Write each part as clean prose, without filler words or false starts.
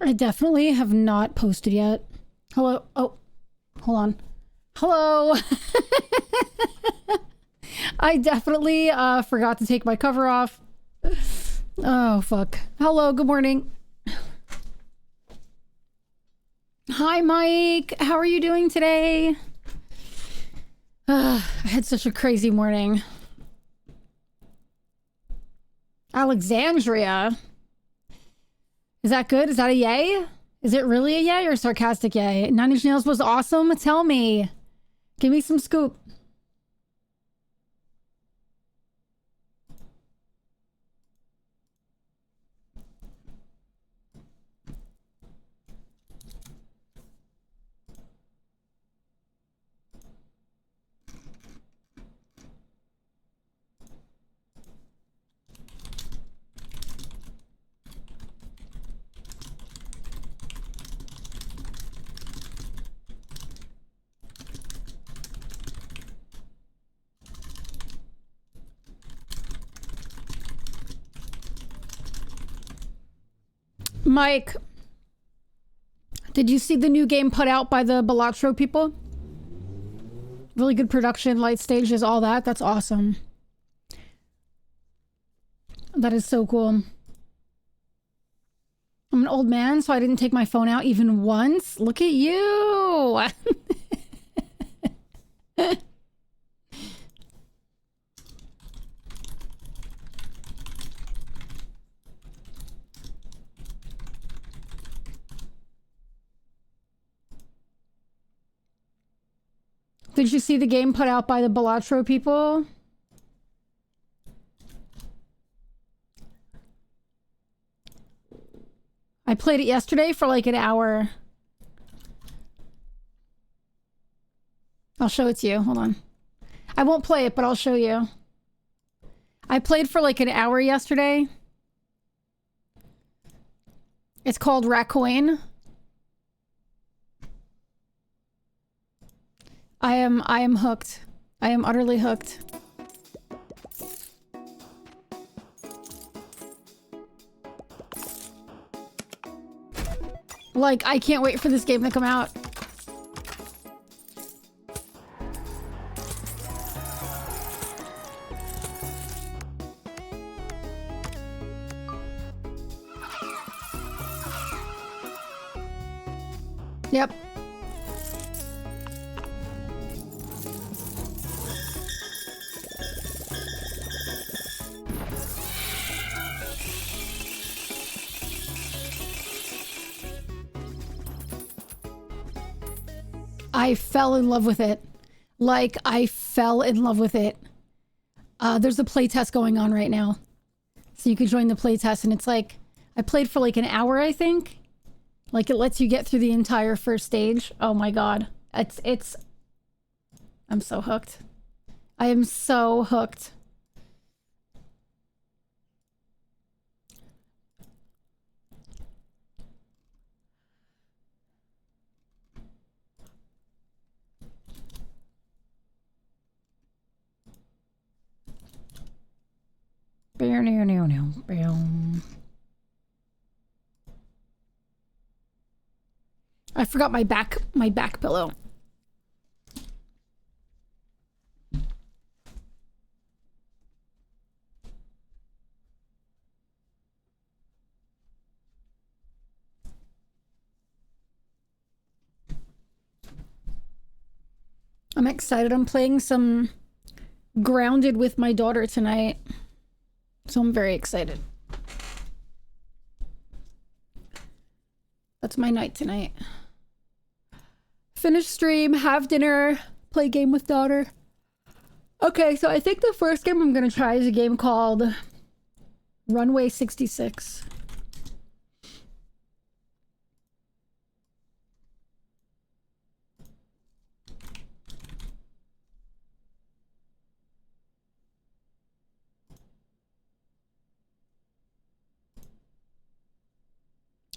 I definitely have not posted yet. Hello? Oh, hold on. Hello! I definitely forgot to take my cover off. Oh, fuck. Hello, good morning. Hi, Mike. How are you doing today? I had such a crazy morning. Alexandria? Is that good? Is that a yay? Is it really a yay or a sarcastic yay? Nine Inch Nails was awesome? Tell me. Give me some scoop. Mike, did you see the new game put out by the Balatro people? Really good production, light stages, all that. That's awesome. That is so cool. I'm an old man, so I didn't take my phone out even once. Look at you! Did you see the game put out by the Balatro people? I played it yesterday for like an hour. I'll show it to you. Hold on. I won't play it, but I'll show you. I played for like an hour yesterday. It's called Raccoon. I am hooked. I am utterly hooked. Like, I can't wait for this game to come out. Yep. I fell in love with it. Like, I fell in love with it. There's a playtest going on right now. So you could join the playtest, and it's like, I played for like an hour, I think. Like, it lets you get through the entire first stage. Oh my god. I'm so hooked. I am so hooked. I forgot my back pillow. I'm excited. I'm playing some Grounded with my daughter tonight. So I'm very excited. That's my night tonight. Finish stream, have dinner, play game with daughter. Okay, so I think the first game I'm gonna try is a game called Runway 66.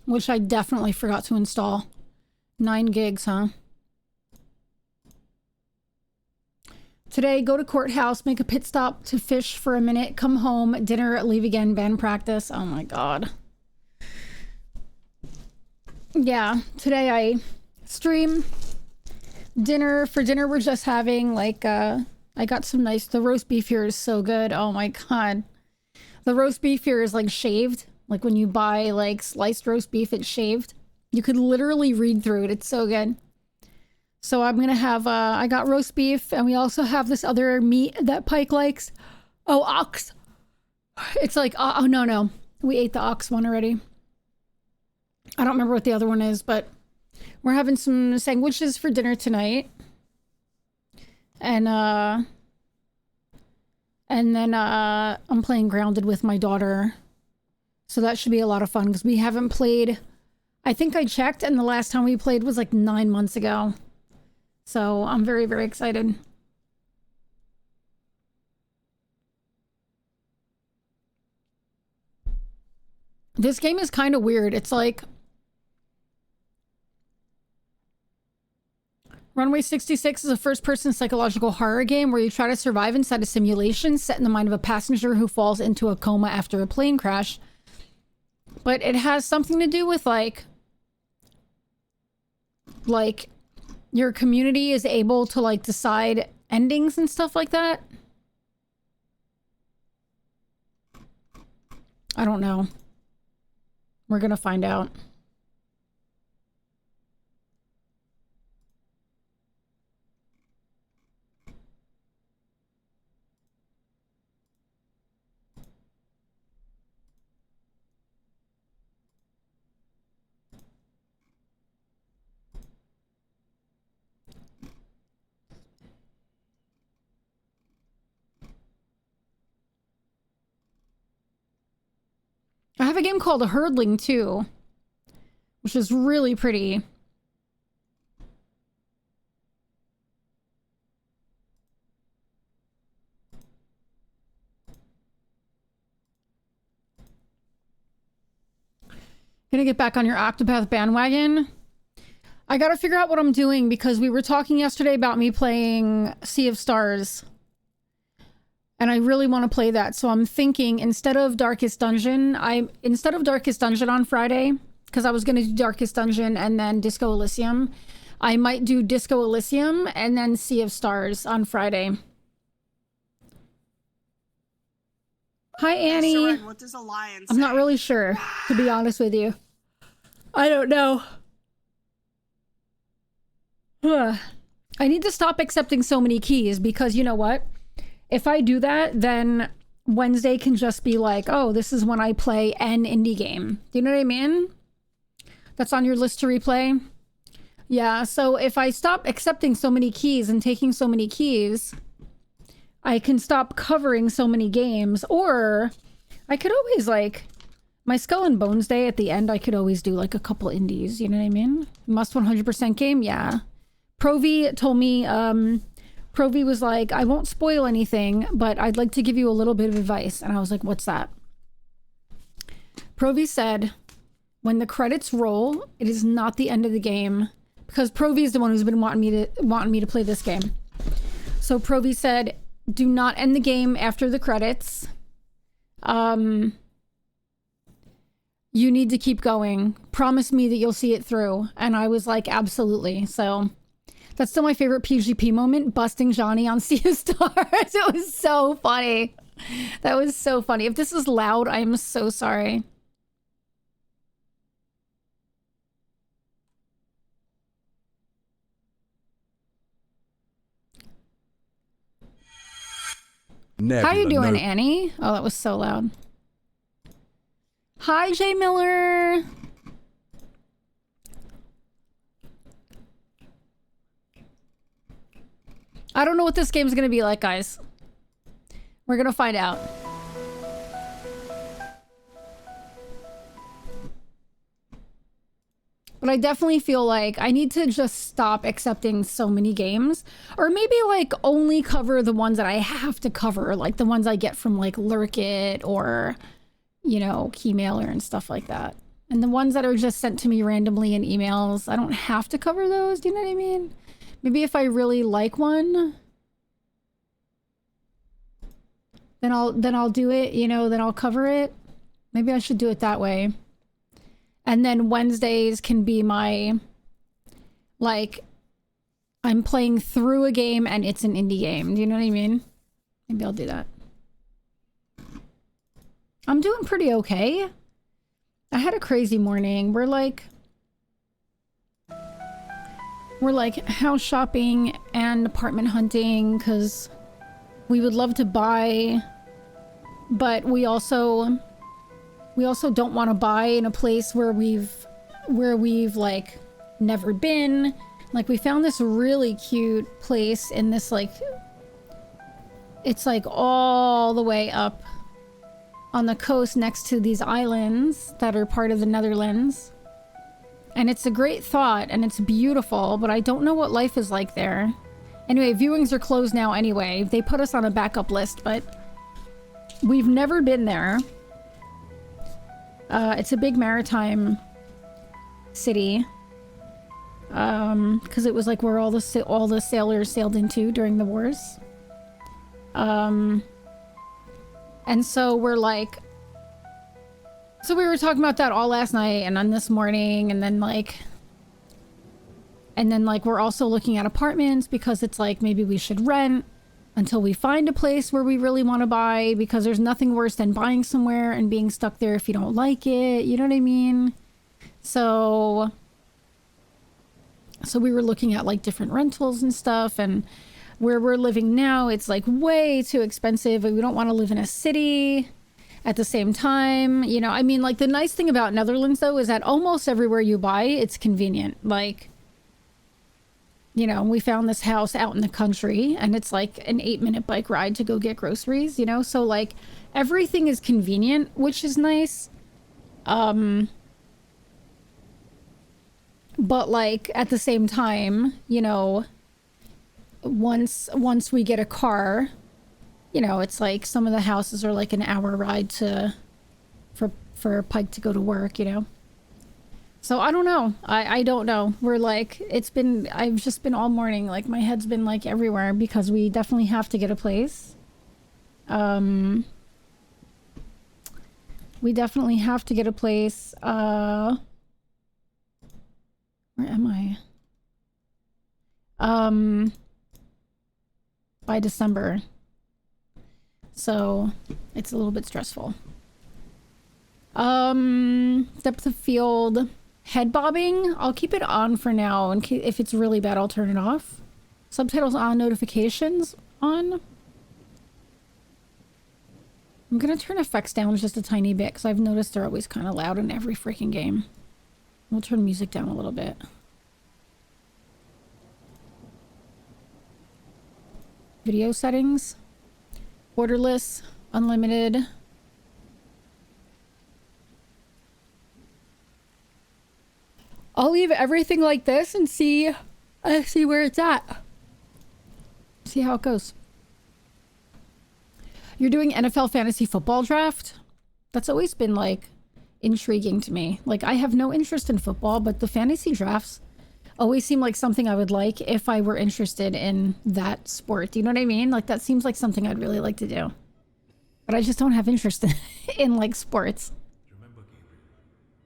Which I definitely forgot to install. 9 gigs, huh? Today, go to courthouse, make a pit stop to fish for a minute, come home, dinner, leave again, band practice. Oh my god. Yeah, today I stream dinner. For dinner, we're just having like, I got some nice, the roast beef here is so good. Oh my God. The roast beef here is like shaved. Like when you buy like sliced roast beef, it's shaved. You could literally read through it. It's so good. So I'm gonna have, I got roast beef, and we also have this other meat that Pike likes. Oh, ox. It's like, oh no. We ate the ox one already. I don't remember what the other one is, but we're having some sandwiches for dinner tonight. And then I'm playing Grounded with my daughter. So that should be a lot of fun because we haven't played. I think I checked, and the last time we played was like 9 months ago. So I'm very, very excited. This game is kind of weird. It's like Runway 66 is a first-person psychological horror game where you try to survive inside a simulation set in the mind of a passenger who falls into a coma after a plane crash. But it has something to do with like your community is able to like decide endings and stuff like that. I don't know. We're gonna find out. I have a game called A Herdling too, which is really pretty. Gonna get back on your Octopath bandwagon. I gotta figure out what I'm doing because we were talking yesterday about me playing Sea of Stars. And I really want to play that. So I'm thinking instead of Darkest Dungeon on Friday, because I was gonna do Darkest Dungeon and then Disco Elysium, I might do Disco Elysium and then Sea of Stars on Friday. Hi, Annie. Soren, what does Alliance say? I'm not really sure, to be honest with you. I don't know. I need to stop accepting so many keys because you know what? If I do that, then Wednesday can just be like, oh, this is when I play an indie game. Do you know what I mean? That's on your list to replay. Yeah, so if I stop accepting so many keys and taking so many keys, I can stop covering so many games. Or I could always like, my Skull and Bones day at the end, I could always do like a couple indies. You know what I mean? Must 100% game? Yeah. Provi told me, Provi was like, I won't spoil anything, but I'd like to give you a little bit of advice. And I was like, what's that? Provi said, when the credits roll, it is not the end of the game. Because Provi is the one who's been wanting me to play this game. So Provi said, do not end the game after the credits. You need to keep going. Promise me that you'll see it through. And I was like, absolutely. So that's still my favorite PGP moment, busting Johnny on Sea of Stars. It was so funny. That was so funny. If this is loud, I am so sorry. Nebula, how you doing, Annie? Oh, that was so loud. Hi, Jay Miller. I don't know what this game's gonna be like, guys. We're gonna find out. But I definitely feel like I need to just stop accepting so many games. Or maybe like only cover the ones that I have to cover. Like the ones I get from like Lurkit or, you know, Keymailer and stuff like that. And the ones that are just sent to me randomly in emails, I don't have to cover those. Do you know what I mean? Maybe if I really like one, then I'll do it, you know, then I'll cover it. Maybe I should do it that way. And then Wednesdays can be my, like, I'm playing through a game and it's an indie game. Do you know what I mean? Maybe I'll do that. I'm doing pretty okay. I had a crazy morning. We're like house shopping and apartment hunting because we would love to buy, but we also don't want to buy in a place where we've like never been. Like we found this really cute place in this like, it's like all the way up on the coast next to these islands that are part of the Netherlands. And it's a great thought and it's beautiful, but I don't know what life is like there. Anyway, viewings are closed now anyway. They put us on a backup list, but we've never been there. It's a big maritime city. Because it was like where all the sailors sailed into during the wars. And so we're like, so we were talking about that all last night and on this morning, and then like we're also looking at apartments because it's like maybe we should rent until we find a place where we really want to buy, because there's nothing worse than buying somewhere and being stuck there if you don't like it. You know what I mean? So we were looking at like different rentals and stuff, and where we're living now, it's like way too expensive. We don't want to live in a city at the same time. You know, I mean, like the nice thing about Netherlands though is that almost everywhere you buy, it's convenient. Like, you know, we found this house out in the country and it's like an 8-minute bike ride to go get groceries, you know? So like everything is convenient, which is nice. But like at the same time, you know, once we get a car, you know, it's like some of the houses are like an hour ride for Pike to go to work, you know? So I don't know. I don't know. We're like, I've just been all morning, like my head's been like everywhere because we definitely have to get a place. We definitely have to get a place. Where am I? By December. So it's a little bit stressful. Depth of field, head bobbing. I'll keep it on for now. In case if it's really bad, I'll turn it off. Subtitles on, notifications on. I'm gonna turn effects down just a tiny bit because I've noticed they're always kind of loud in every freaking game. We'll turn music down a little bit. Video settings, borderless, unlimited. I'll leave everything like this and see where it's at. See how it goes. You're doing NFL fantasy football draft? That's always been like intriguing to me. Like I have no interest in football, but the fantasy drafts always seem like something I would like if I were interested in that sport. Do you know what I mean? Like that seems like something I'd really like to do. But I just don't have interest in like sports. Remember, Gabriel,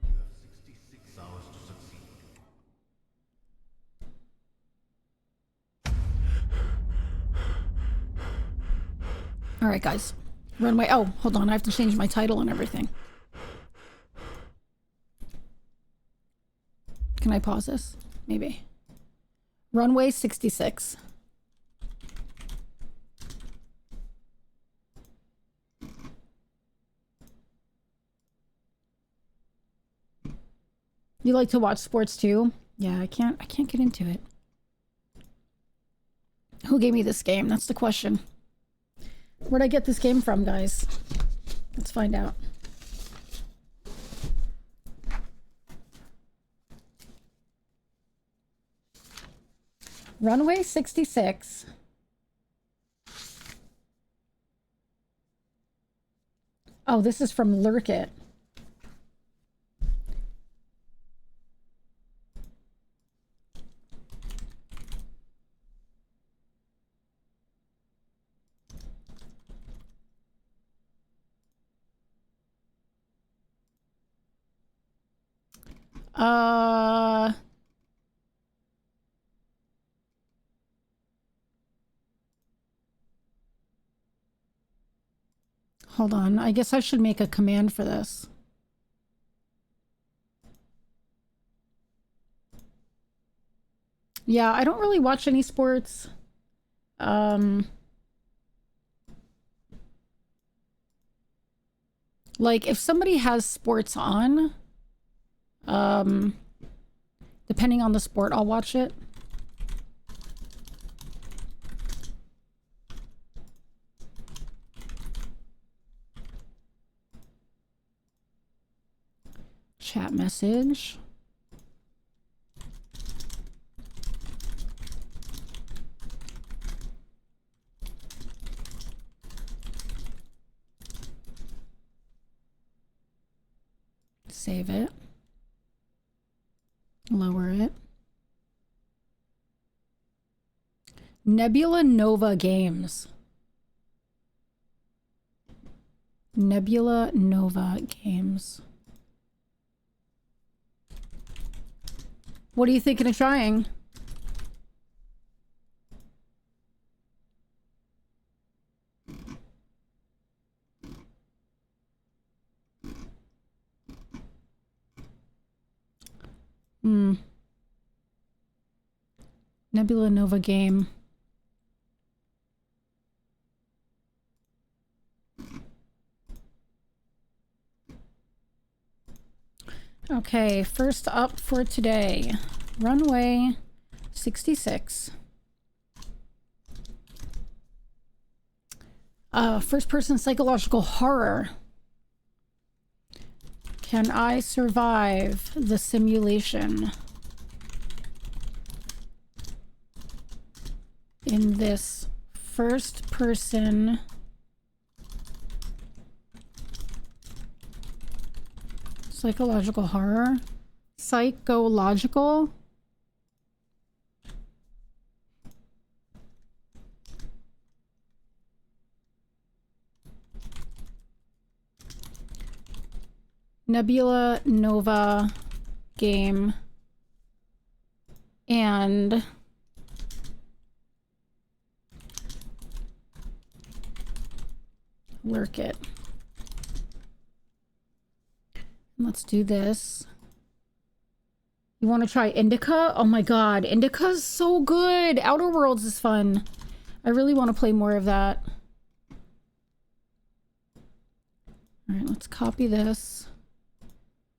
you have 66 hours to succeed. All right, guys. Runway. Oh, hold on. I have to change my title and everything. Can I pause this? Maybe. Runway 66. You like to watch sports too? Yeah, I can't get into it. Who gave me this game? That's the question. Where'd I get this game from, guys? Let's find out. Runway 66. Oh, this is from Lurk It. Uh, hold on. I guess I should make a command for this. Yeah, I don't really watch any sports. Like if somebody has sports on, depending on the sport, I'll watch it. Chat message. Save it. Lower it. Nebula Nova Games. Nebula Nova Games. What are you thinking of trying? Nebula Nova game. Okay, first up for today. Runway 66. First person psychological horror. Can I survive the simulation in this first person psychological horror? Psychological? Nebula Nova game and work it. Let's do this. You want to try Indica? Oh my god, Indica's so good. Outer Worlds is fun. I really want to play more of that. All right, let's copy this.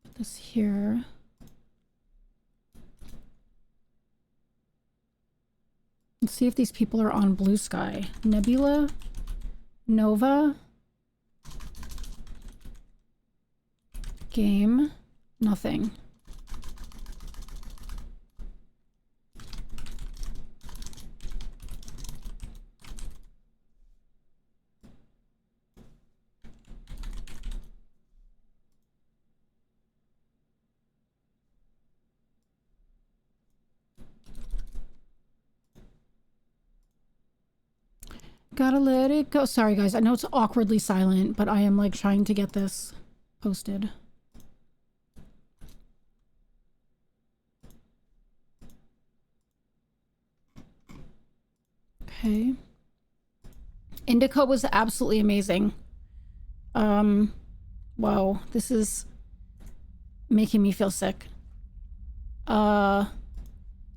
Put this here. Let's see if these people are on Blue Sky. Nebula Nova game, nothing. Gotta let it go. Sorry guys, I know it's awkwardly silent, but I am like trying to get this posted. Okay. Indica was absolutely amazing. Whoa, this is making me feel sick.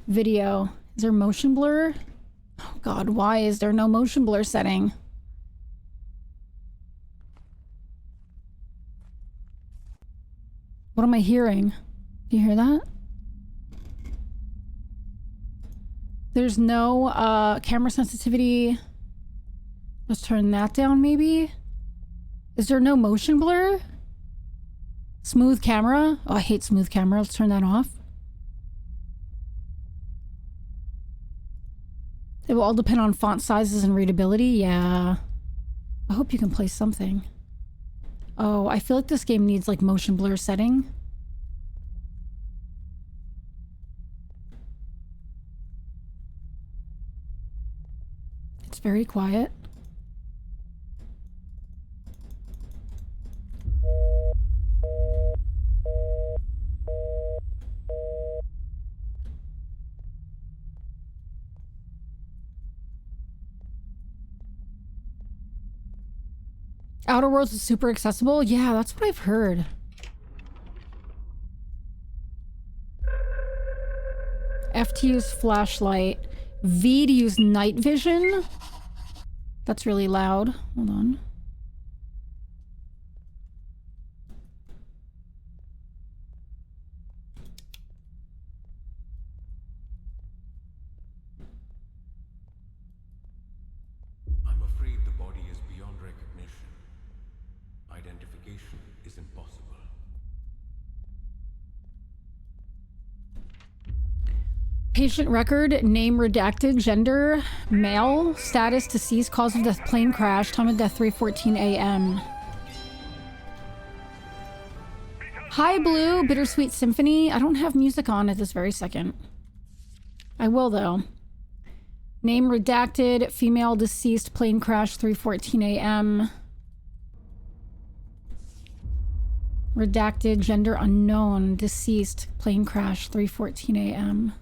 Video. Is there motion blur? Oh god, why is there no motion blur setting? What am I hearing? Do you hear that? There's no camera sensitivity. Let's turn that down maybe. Is there no motion blur? Smooth camera? Oh, I hate smooth camera. Let's turn that off. It will all depend on font sizes and readability. Yeah. I hope you can play something. Oh, I feel like this game needs like motion blur setting. It's very quiet. Outer Worlds is super accessible? Yeah, that's what I've heard. F to use flashlight. V to use night vision. That's really loud. Hold on. I'm afraid the body is beyond recognition. Identification is impossible. Patient record, name redacted, gender, male, status, deceased, cause of death, plane crash, time of death 3:14 a.m. Hi, Blue, Bittersweet Symphony. I don't have music on at this very second. I will, though. Name redacted, female, deceased, plane crash, 3:14 a.m. Redacted, gender unknown, deceased, plane crash, 3:14 a.m.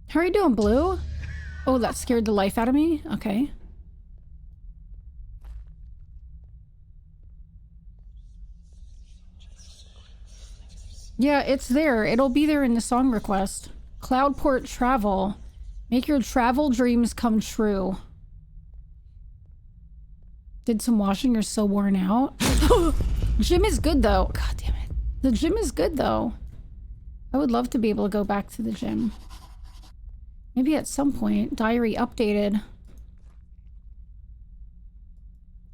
How are you doing, Blue? Oh, that scared the life out of me? Okay. Yeah, it's there. It'll be there in the song request. Cloudport travel. Make your travel dreams come true. Did some washing, you're so worn out. Gym is good though. God damn it. The gym is good though. I would love to be able to go back to the gym. Maybe at some point. Diary updated.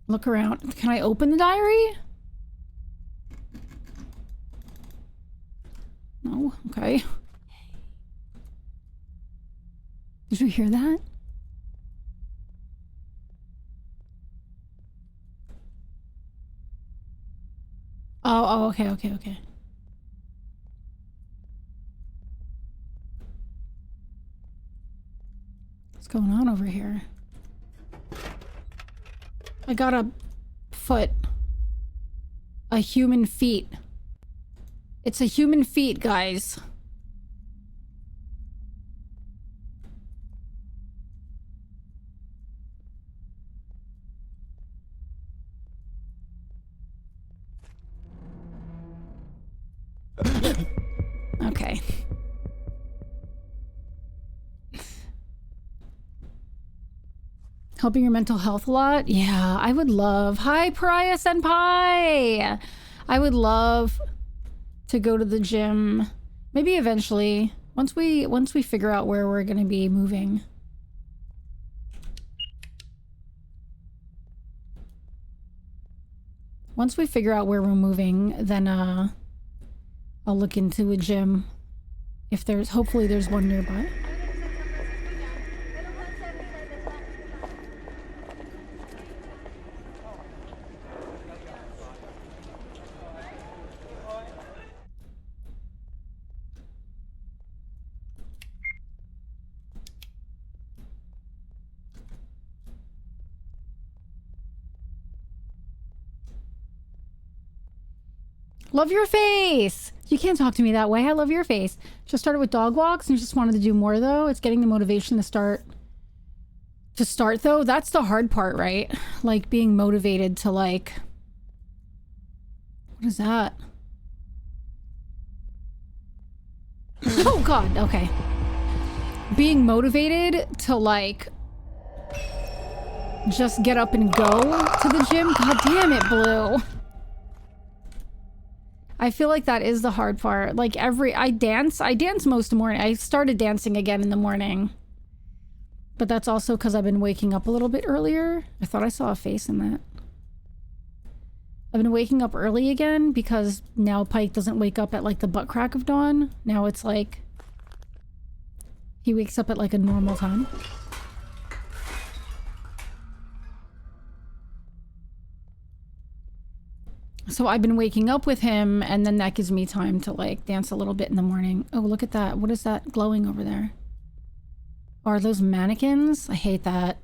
Look around. Can I open the diary? No? Okay. Did you hear that? Oh, okay. What's going on over here? I got a foot. A human feet. It's a human feet, guys. Okay. Helping your mental health a lot? Yeah, I would love. Hi, Pariah Senpai! I would love to go to the gym. Maybe eventually. Once we figure out where we're gonna be moving. Once we figure out where we're moving, then I'll look into a gym. If there's, hopefully there's one nearby. Love your face! You can't talk to me that way. I love your face. Just started with dog walks and just wanted to do more though. It's getting the motivation to start. To start though, that's the hard part, right? Like being motivated to like... What is that? Oh god, okay. Being motivated to like... Just get up and go to the gym. God damn it, Blue. I feel like that is the hard part. Like I dance most of the morning. I started dancing again in the morning. But that's also because I've been waking up a little bit earlier. I thought I saw a face in that. I've been waking up early again because now Pike doesn't wake up at like the butt crack of dawn. Now it's like... He wakes up at like a normal time. So I've been waking up with him, and then that gives me time to like dance a little bit in the morning. Oh, look at that. What is that glowing over there? Are those mannequins? I hate that.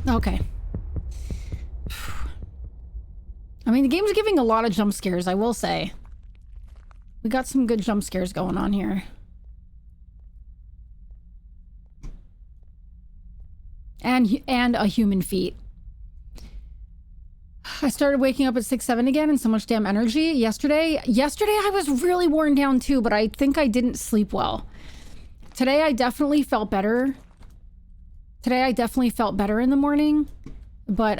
Okay. I mean, the game's giving a lot of jump scares, I will say. We got some good jump scares going on here. And a human feet. I started waking up at 6, 7 again and so much damn energy. Yesterday I was really worn down too, but I think I didn't sleep well. Today I definitely felt better. Today I definitely felt better in the morning. But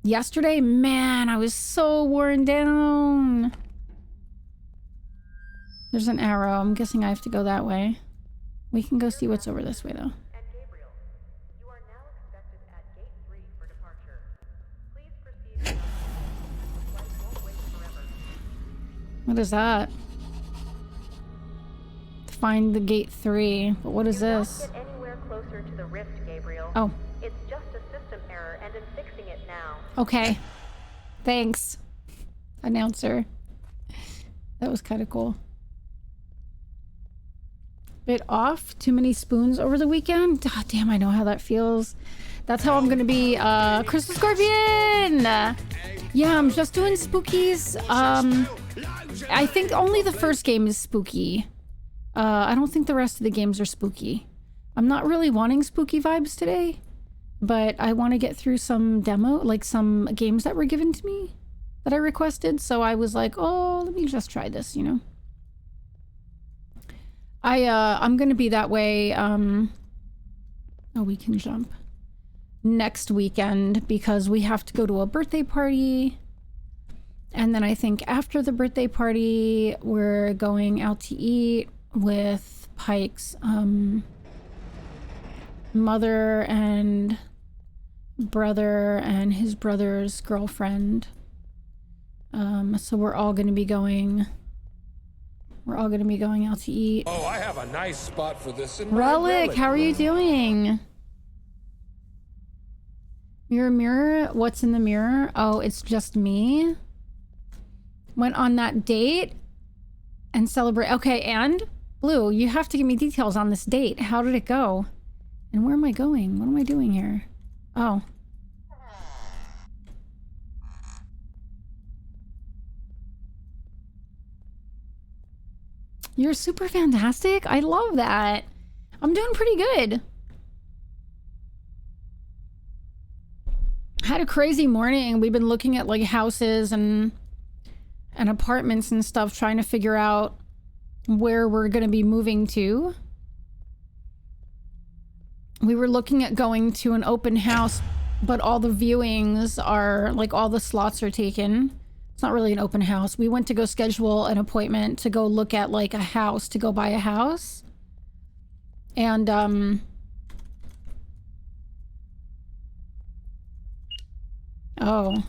yesterday, man, I was so worn down. There's an arrow. I'm guessing I have to go that way. We can go see what's over this way though. What is that? Find the gate 3. But what is this? Get anywhere closer to the rift, Gabriel. Oh. It's just a system error, and I'm fixing it now. Okay. Thanks, announcer. That was kind of cool. Bit off. Too many spoons over the weekend. Oh, damn, I know how that feels. That's how I'm gonna be. Crystal Scorpion. Yeah, I'm just doing spookies. I think only the first game is spooky. I don't think the rest of the games are spooky. I'm not really wanting spooky vibes today, but I want to get through some some games that were given to me that I requested. So I was like, oh, let me just try this, you know. I'm gonna be that way. Oh, we can jump next weekend because we have to go to a birthday party. And then I think after the birthday party, we're going out to eat with Pike's mother and brother and his brother's girlfriend. So we're all going to be going out to eat. Oh, I have a nice spot for this in my Relic, how are you doing? Mirror, mirror, what's in the mirror? Oh, it's just me. Went on that date and celebrate. Okay, and Blue, you have to give me details on this date. How did it go? And where am I going? What am I doing here? Oh. You're super fantastic. I love that. I'm doing pretty good. Had a crazy morning. We've been looking at like houses and apartments and stuff, trying to figure out where we're going to be moving to. We were looking at going to an open house, but all the viewings are like all the slots are taken. It's not really an open house. We went to go schedule an appointment to go look at like a house, to go buy a house. And oh.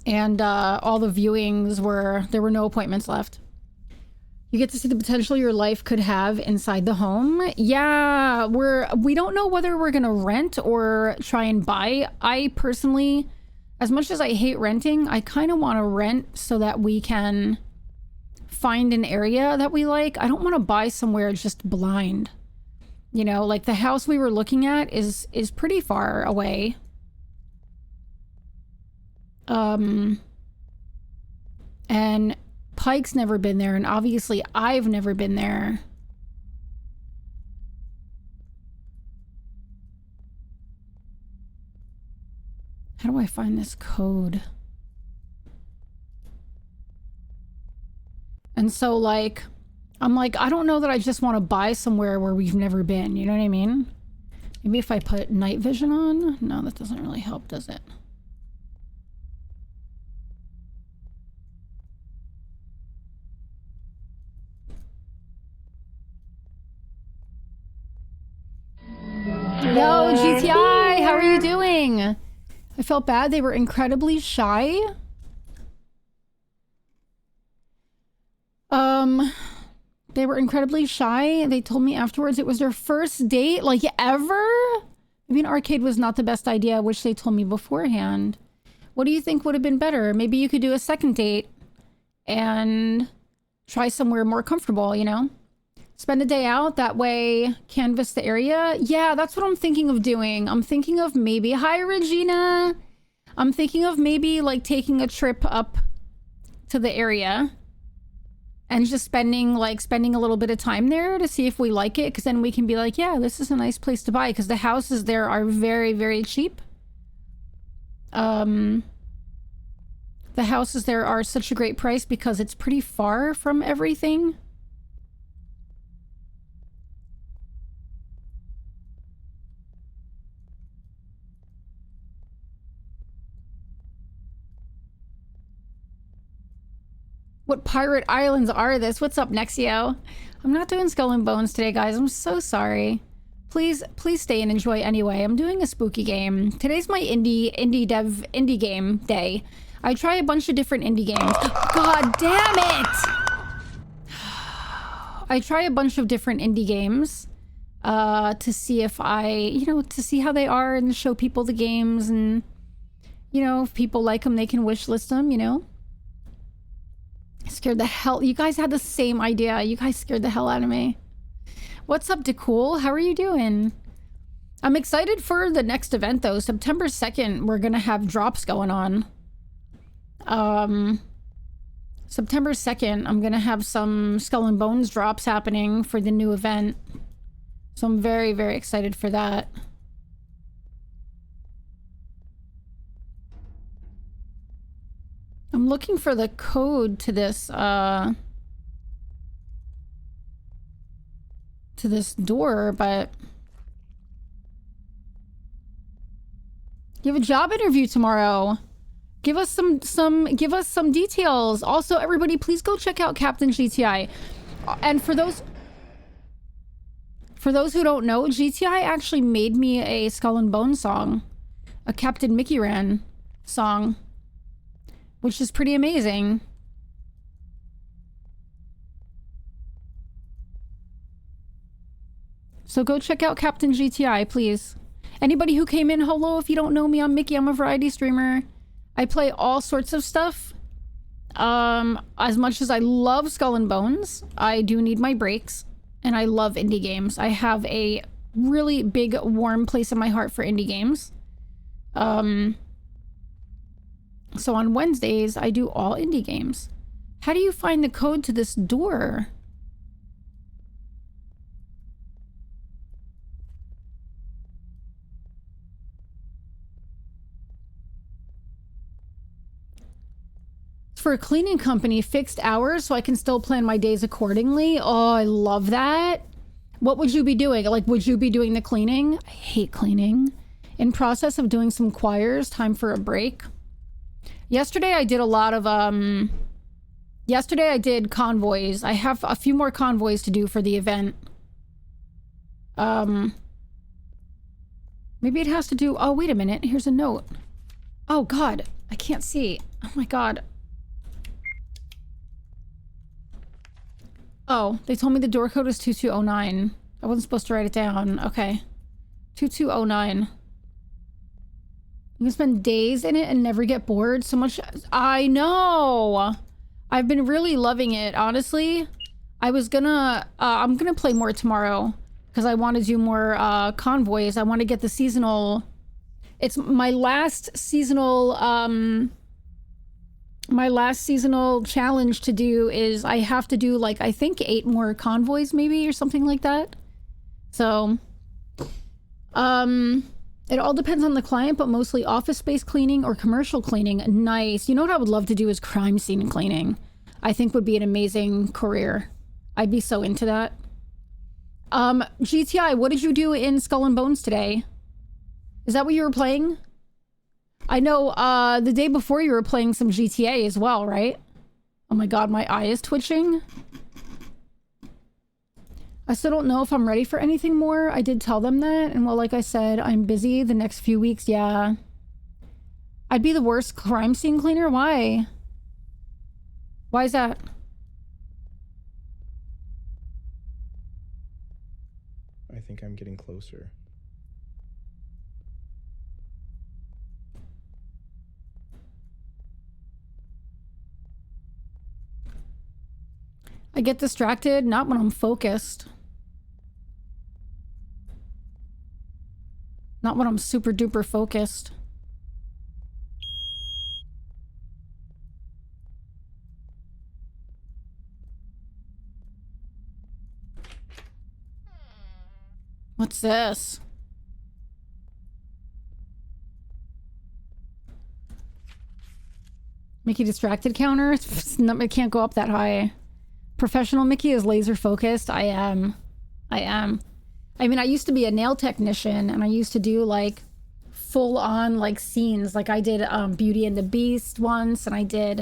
And all the viewings there were no appointments left. You get to see the potential your life could have inside the home. Yeah, we don't know whether we're gonna rent or try and buy. I personally, as much as I hate renting, I kind of want to rent so that we can find an area that we like. I don't want to buy somewhere just blind. You know, like the house we were looking at is pretty far away. And Pike's never been there, and obviously I've never been there. How do I find this code? And so like, I'm like, I don't know that I just want to buy somewhere where we've never been, you know what I mean? Maybe if I put night vision on? No, that doesn't really help, does it? Yo, GTI, how are you doing? I felt bad. They were incredibly shy. They were incredibly shy. They told me afterwards it was their first date, like ever? Maybe an arcade was not the best idea, which they told me beforehand. What do you think would have been better? Maybe you could do a second date and try somewhere more comfortable, you know? Spend a day out, that way canvas the area. Yeah, that's what I'm thinking of doing. I'm thinking of maybe, hi Regina. I'm thinking of maybe like taking a trip up to the area and just spending a little bit of time there to see if we like it, because then we can be like, yeah, this is a nice place to buy, because the houses there are very, very cheap. The houses there are such a great price because it's pretty far from everything. What pirate islands are this? What's up, Nexio? I'm not doing Skull and Bones today, guys. I'm so sorry. Please stay and enjoy anyway. I'm doing a spooky game. Today's my indie game day. I try a bunch of different indie games. God damn it! I try a bunch of different indie games to see if to see how they are and show people the games, and if people like them, they can wish list them, Scared the hell. You guys had the same idea. You guys scared the hell out of me. What's up, DeCool? How are you doing? I'm excited for the next event, though. September 2nd, we're going to have drops going on. September 2nd, I'm going to have some Skull and Bones drops happening for the new event. So I'm very, very excited for that. I'm looking for the code to this door, but you have a job interview tomorrow. Give us some details. Also, everybody, please go check out Captain GTI. And for those who don't know, GTI actually made me a Skull and Bones song, a Captain Mickey Ran song, which is pretty amazing. So go check out Captain GTI, please. Anybody who came in, hello, if you don't know me, I'm Mickey. I'm a variety streamer. I play all sorts of stuff. As much as I love Skull and Bones, I do need my breaks, and I love indie games. I have a really big, warm place in my heart for indie games. So on Wednesdays, I do all indie games. How do you find the code to this door? It's for a cleaning company, fixed hours, so I can still plan my days accordingly. Oh, I love that. What would you be doing? Like, would you be doing the cleaning? I hate cleaning. In process of doing some choirs, time for a break. Yesterday I did a lot of, yesterday I did convoys. I have a few more convoys to do for the event. Maybe it has to do, oh, wait a minute. Here's a note. Oh, God. I can't see. Oh, my God. Oh, they told me the door code is 2209. I wasn't supposed to write it down. Okay. 2209. You can spend days in it and never get bored. So much. I know. I've been really loving it, honestly. I'm gonna play more tomorrow because I want to do more convoys. I want to get the seasonal. It's my last seasonal challenge to do is I have to do like, I think 8 more convoys maybe or something like that. So, it all depends on the client, but mostly office space cleaning or commercial cleaning. Nice. You know what I would love to do is crime scene cleaning. I think would be an amazing career. I'd be so into that. GTI, what did you do in Skull and Bones today? Is that what you were playing? I know, the day before you were playing some GTA as well, right? Oh my God, my eye is twitching. I still don't know if I'm ready for anything more. I did tell them that, and well, like I said, I'm busy the next few weeks. Yeah. I'd be the worst crime scene cleaner. Why? Why is that? I think I'm getting closer. I get distracted, not when I'm focused. Not when I'm super duper focused. What's this? Mickey distracted counter? It can't go up that high. Professional Mickey is laser focused. I am. I mean, I used to be a nail technician and I used to do like full on like scenes. Like I did Beauty and the Beast once, and I did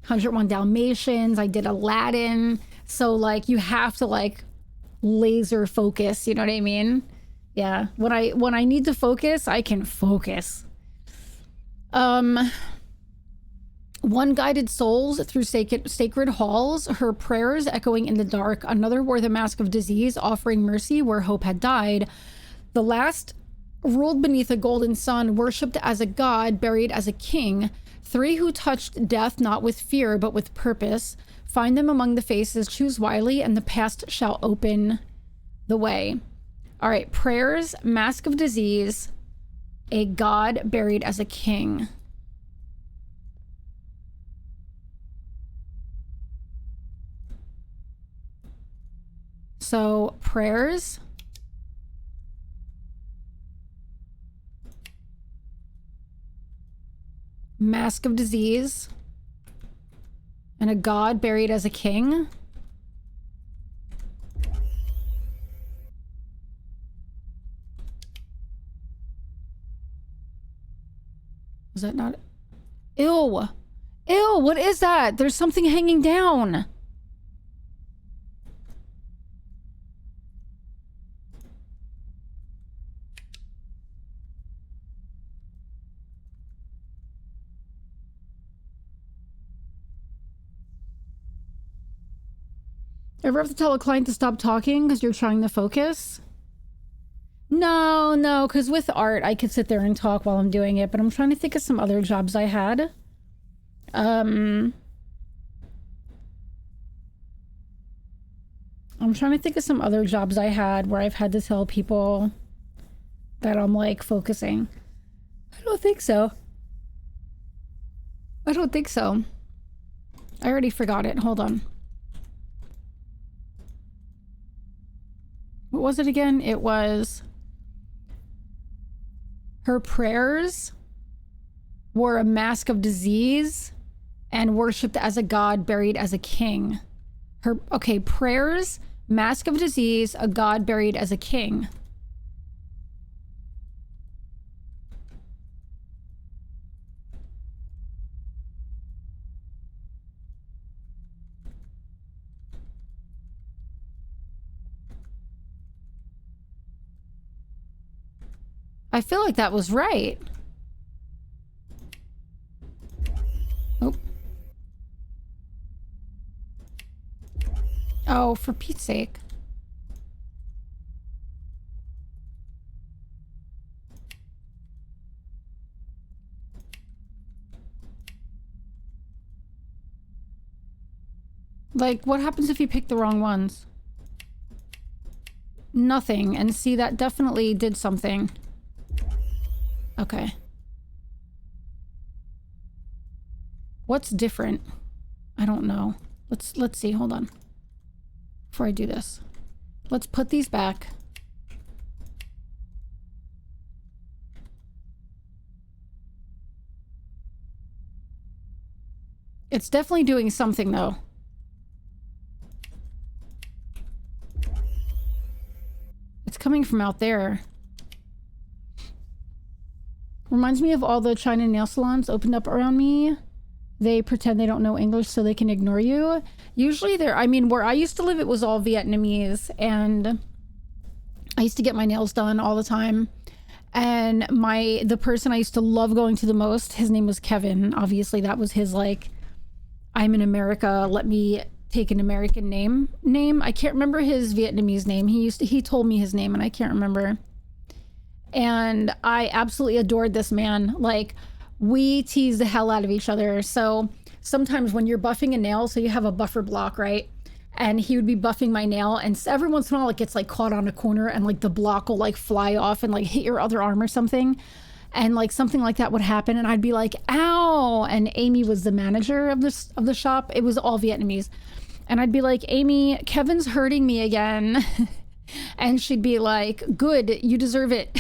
101 Dalmatians. I did Aladdin. So like you have to like laser focus, you know what I mean? Yeah. When I need to focus, I can focus. One guided souls through sacred halls, her prayers echoing in the dark. Another wore the mask of disease, offering mercy where hope had died. The last ruled beneath a golden sun, worshipped as a god, buried as a king. Three who touched death not with fear, but with purpose. Find them among the faces, choose wisely, and the past shall open the way. All right, prayers, mask of disease, a god buried as a king. So prayers, mask of disease, and a god buried as a king. Was that not? Ew. Ew, what is that? There's something hanging down. Ever have to tell a client to stop talking because you're trying to focus? No, because with art, I could sit there and talk while I'm doing it, but I'm trying to think of some other jobs I had. I'm trying to think of some other jobs I had where I've had to tell people that I'm, like, focusing. I don't think so. I don't think so. I already forgot it. Hold on. What was it again? It was... Her prayers wore a mask of disease and worshipped as a god, buried as a king. Her, okay, prayers, mask of disease, a god buried as a king. I feel like that was right. Oh. Oh, for Pete's sake. Like, what happens if you pick the wrong ones? Nothing. And see, that definitely did something. Okay. What's different? I don't know. Let's see. Hold on. Before I do this. Let's put these back. It's definitely doing something though. It's coming from out there. Reminds me of all the China nail salons opened up around me. They pretend they don't know English so they can ignore you. Usually they're, I mean, where I used to live, it was all Vietnamese, and I used to get my nails done all the time. And the person I used to love going to the most, his name was Kevin. Obviously that was his, like, I'm in America, let me take an American name. I can't remember his Vietnamese name. He told me his name and I can't remember. And I absolutely adored this man. Like, we tease the hell out of each other. So sometimes when you're buffing a nail, so you have a buffer block, right? and he would be buffing my nail, and every once in a while it gets like caught on a corner and like the block will like fly off and like hit your other arm or something, and like something like that would happen, and I'd be like, ow. And Amy was the manager of the shop. It was all Vietnamese, and I'd be like, Amy, Kevin's hurting me again. And she'd be like, good, you deserve it.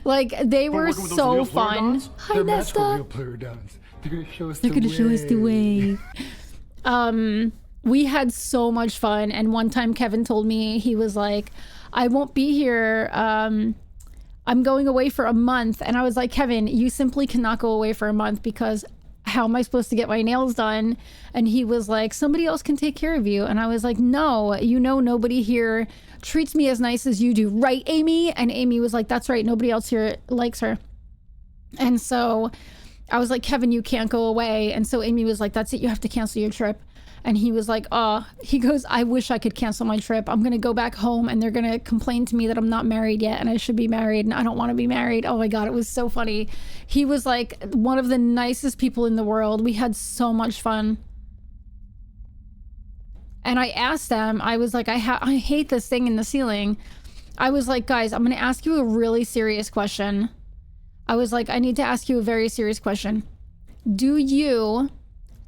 Like, they were so fun. Hi, Nesta. They're gonna show us the way. We had so much fun, and one time Kevin told me, he was like, I won't be here, I'm going away for a month. And I was like, Kevin, you simply cannot go away for a month, because how am I supposed to get my nails done? And he was like, somebody else can take care of you. And I was like, no, you know, nobody here treats me as nice as you do, right, Amy? And Amy was like, that's right, nobody else here likes her. And so I was like, Kevin, you can't go away. And so Amy was like, that's it, you have to cancel your trip. And he was like, he goes, I wish I could cancel my trip. I'm going to go back home and they're going to complain to me that I'm not married yet and I should be married and I don't want to be married. Oh my God, it was so funny. He was like one of the nicest people in the world. We had so much fun. And I asked them, I was like, I hate this thing in the ceiling. I was like, guys, I'm going to ask you a really serious question. I was like, I need to ask you a very serious question. Do you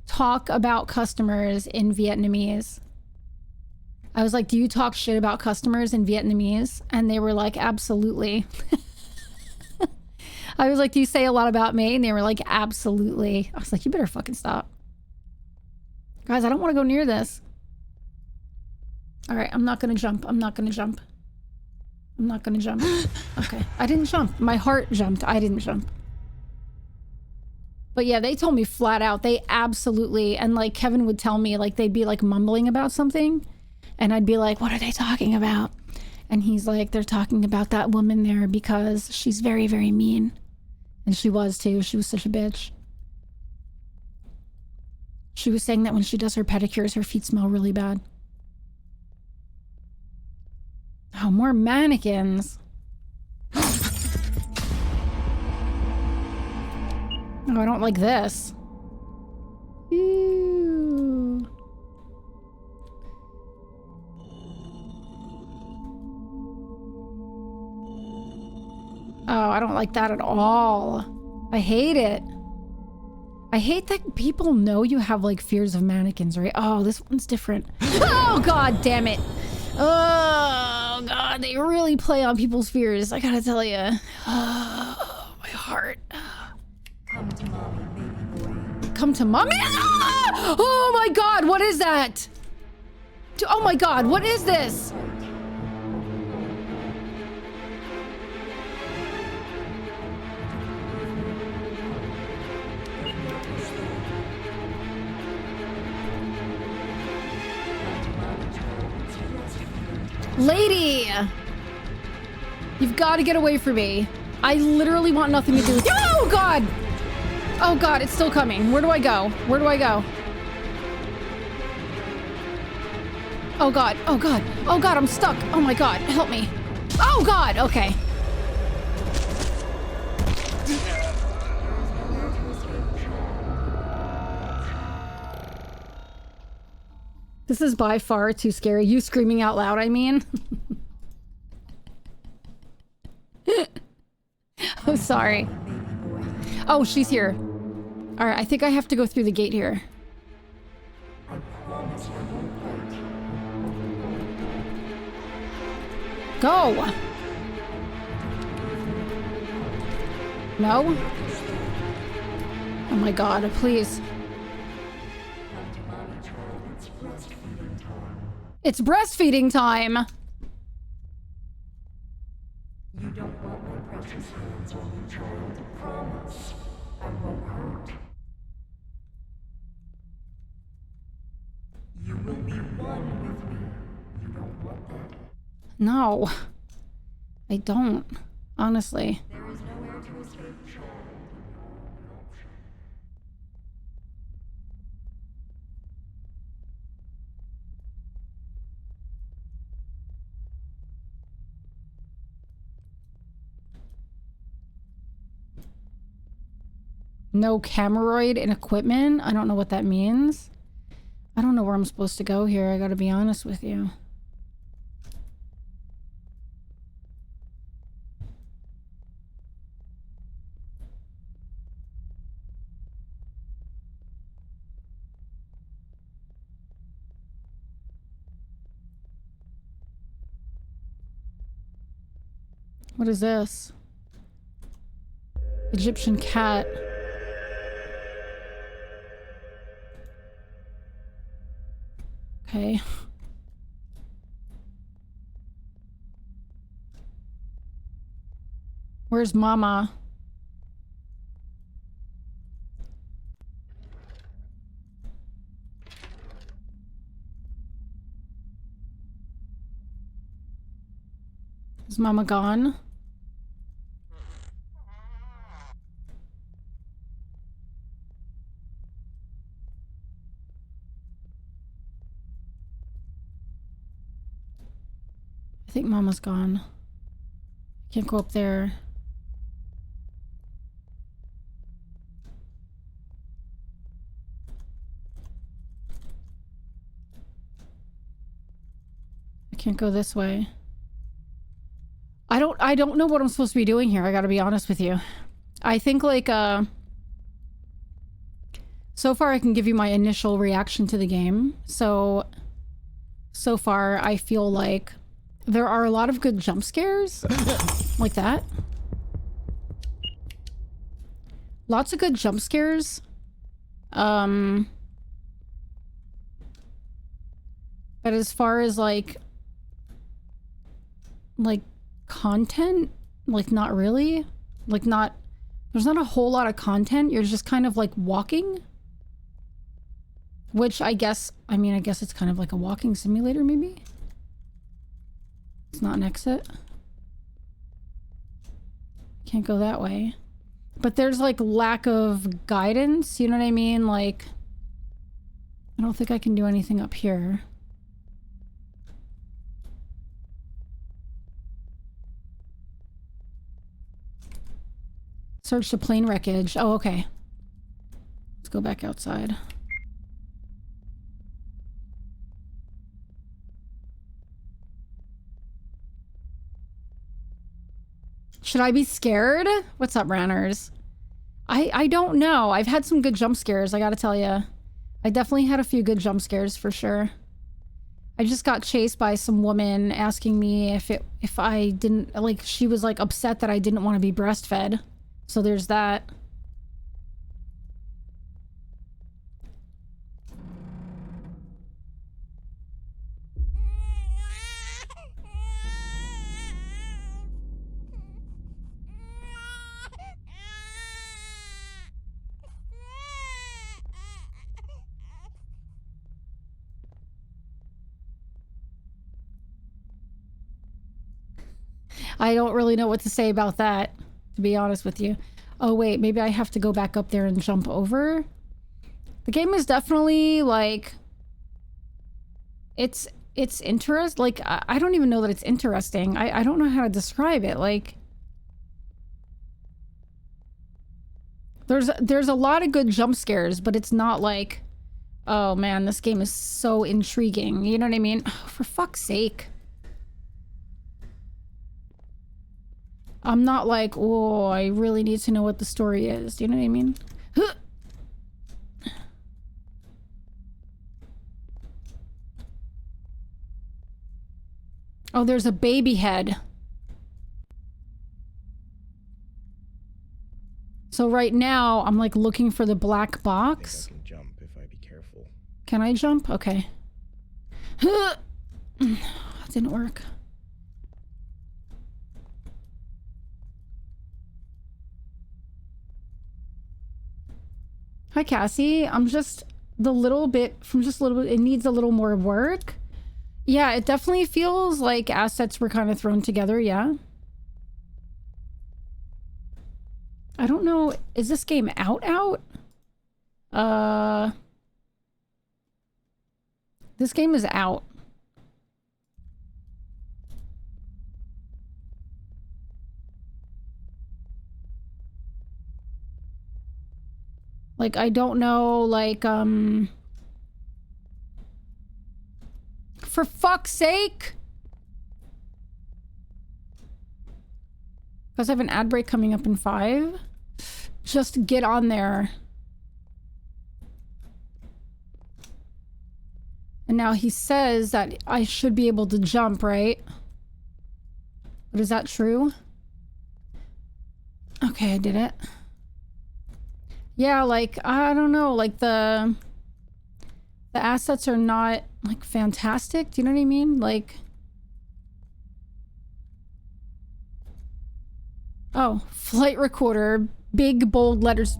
talk about customers in Vietnamese? I was like, do you talk shit about customers in Vietnamese? And they were like, absolutely. I was like, do you say a lot about me? And they were like, absolutely. I was like, you better fucking stop. Guys, I don't want to go near this. All right, I'm not going to jump. I'm not going to jump. I'm not going to jump. Okay, I didn't jump. My heart jumped. I didn't jump. But yeah, they told me flat out, they absolutely, and like Kevin would tell me, like they'd be like mumbling about something and I'd be like, what are they talking about? And he's like, they're talking about that woman there because she's very, very mean. And she was too. She was such a bitch. She was saying that when she does her pedicures, her feet smell really bad. Oh, more mannequins. Oh, I don't like this. Ew. Oh, I don't like that at all. I hate it. I hate that people know you have like fears of mannequins, right? Oh, this one's different. Oh, God damn it. Oh, God, they really play on people's fears. I gotta tell you. Oh, my heart. Come to mommy, baby boy. Come to mommy? Ah! Oh my God, what is that? Oh my God, what is this? Lady! You've got to get away from me. I literally want nothing to do with you. Oh God! Oh God, it's still coming. Where do I go? Where do I go? Oh God, oh God, oh God, I'm stuck. Oh my God, help me. Oh God, okay. This is by far too scary. You screaming out loud, I mean. Oh, sorry. Oh, she's here. All right, I think I have to go through the gate here. Go! No? Oh my God, please. It's breastfeeding time! You don't want my precious hands on you, child. Promise. I won't hurt. You will be one with me. You don't want that. No. I don't. Honestly. There is nowhere to escape, child. No cameroid in equipment? I don't know what that means. I don't know where I'm supposed to go here, I gotta be honest with you. What is this? Egyptian cat. Okay. Where's Mama? Is Mama gone? I think Mama's gone. Can't go up there. I can't go this way. I don't know what I'm supposed to be doing here, I gotta be honest with you. I think like so far I can give you my initial reaction to the game. So far I feel like there are a lot of good jump scares. Like that. Lots of good jump scares. But as far as like content, like not really. Like not, there's not a whole lot of content. You're just kind of like walking. Which I guess, I mean, I guess it's kind of like a walking simulator maybe. It's not an exit. Can't go that way. But there's like lack of guidance, you know what I mean? Like, I don't think I can do anything up here. Search the plane wreckage. Oh, okay. Let's go back outside. Should I be scared? What's up, Ranners? I don't know. I've had some good jump scares, I gotta tell you. I definitely had a few good jump scares for sure. I just got chased by some woman asking me if I didn't, like, she was like upset that I didn't want to be breastfed. So there's that. I don't really know what to say about that, to be honest with you. Oh wait, maybe I have to go back up there and jump over? The game is definitely like, it's interest, like I don't even know that it's interesting. I don't know how to describe it. Like, there's a lot of good jump scares, but it's not like, oh man, this game is so intriguing. You know what I mean? Oh, for fuck's sake. I'm not like, oh, I really need to know what the story is. Do you know what I mean? Oh, there's a baby head. So right now, I'm like looking for the black box. I think I can jump if I be careful. Can I jump? Okay. That didn't work. Hi, Cassie. I'm just the little bit, from just a little bit, it needs a little more work. Yeah, it definitely feels like assets were kind of thrown together, yeah. I don't know, is this game out? This game is out. Like, I don't know, like, for fuck's sake. Because I have an ad break coming up in 5. Just get on there. And now he says that I should be able to jump, right? But is that true? Okay, I did it. Yeah, like, I don't know, like the assets are not like fantastic. Do you know what I mean? Like, oh, flight recorder, big bold letters.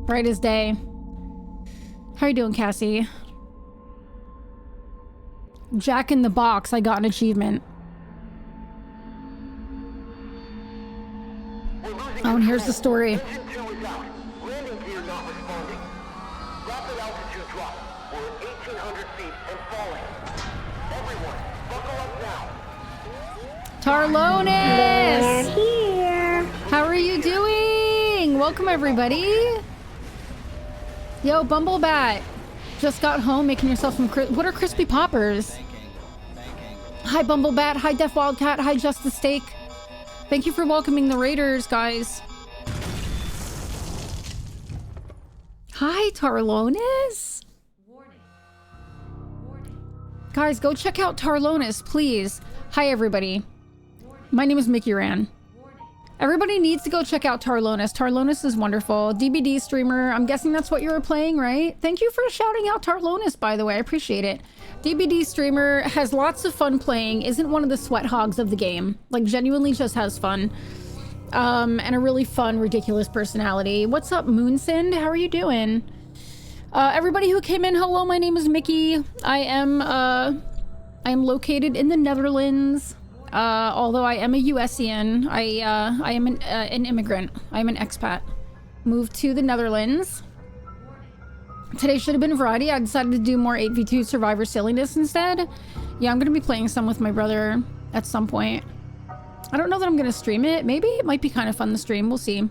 Bright as day. How you doing, Cassie? Jack in the Box, I got an achievement. Oh, and here's the story. Engine 2 is out. Landing gear not responding. Rapid altitude drop. We're at 1,800 feet and falling. Everyone, buckle up now. Tarlonis! Here. How are you doing? Welcome, everybody. Yo, Bumblebat. Just got home making yourself some what are crispy poppers? Hi, Bumblebat. Hi, Def Wildcat. Hi, Justice Steak. Thank you for welcoming the Raiders, guys. Hi, Tarlonis. Guys, go check out Tarlonis, please. Hi, everybody. My name is Mickey Ran. Everybody needs to go check out Tarlonis. Tarlonis is wonderful. DBD streamer. I'm guessing that's what you were playing, right? Thank you for shouting out Tarlonis, by the way. I appreciate it. DBD streamer has lots of fun playing. Isn't one of the sweat hogs of the game. Like, genuinely just has fun. And a really fun, ridiculous personality. What's up, Moonsind? How are you doing? Everybody who came in, hello. My name is Mickey. I am located in the Netherlands. Although I am a USian, I am an immigrant. I am an expat. Moved to the Netherlands. Today should have been variety. I decided to do more 8v2 Survivor silliness instead. Yeah, I'm going to be playing some with my brother at some point. I don't know that I'm going to stream it. Maybe it might be kind of fun to stream. We'll see.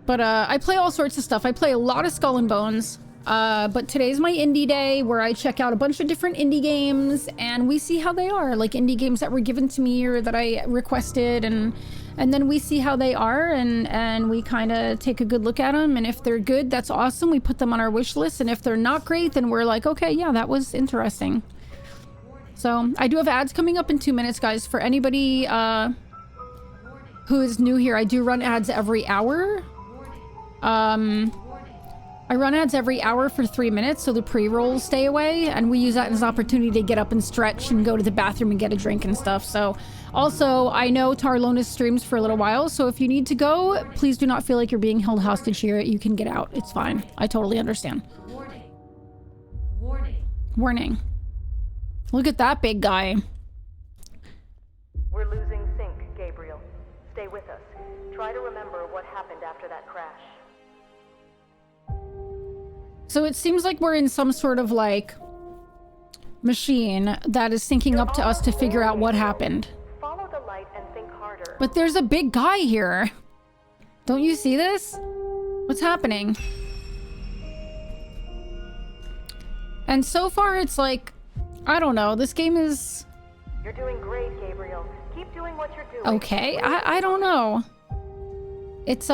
But I play all sorts of stuff. I play a lot of Skull and Bones. But today's my indie day where I check out a bunch of different indie games and we see how they are, like indie games that were given to me or that I requested, and then we see how they are, and we kind of take a good look at them, and if they're good, that's awesome. We put them on our wish list, and if they're not great, then we're like, okay, yeah, that was interesting. So I do have ads coming up in 2 minutes, guys. For anybody who is new here, I do run ads every hour. I run ads every hour for 3 minutes, so the pre-rolls stay away, and we use that as an opportunity to get up and stretch and go to the bathroom and get a drink and stuff. So, also, I know Tarlonis streams for a little while, so if you need to go, please do not feel like you're being held hostage here. You can get out. It's fine. I totally understand. Warning. Warning. Warning. Look at that big guy. We're losing sync, Gabriel. Stay with us. Try to remember what happened after that crash. So it seems like we're in some sort of like machine that is syncing up to us to figure out what happened. Follow the light and think harder. But there's a big guy here. Don't you see this? What's happening? And so far it's like, I don't know, this game is... You're doing great, Gabriel. Keep doing what you're doing. Okay, I don't know. It's,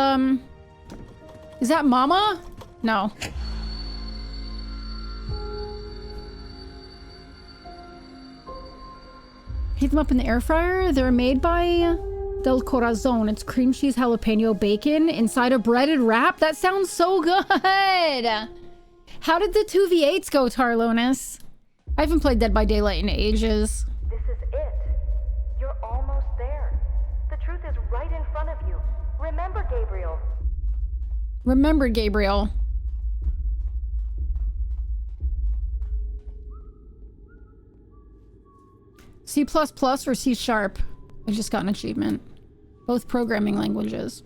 is that Mama? No. Heat them up in the air fryer. They're made by Del Corazon. It's cream cheese jalapeno bacon inside a breaded wrap. That sounds so good. How did the 2v8s go, Tarlonis? I haven't played Dead by Daylight in ages. This is it. You're almost there. The truth is right in front of you. Remember, Gabriel. Remember, Gabriel. C++ or C#? I just got an achievement. Both programming languages.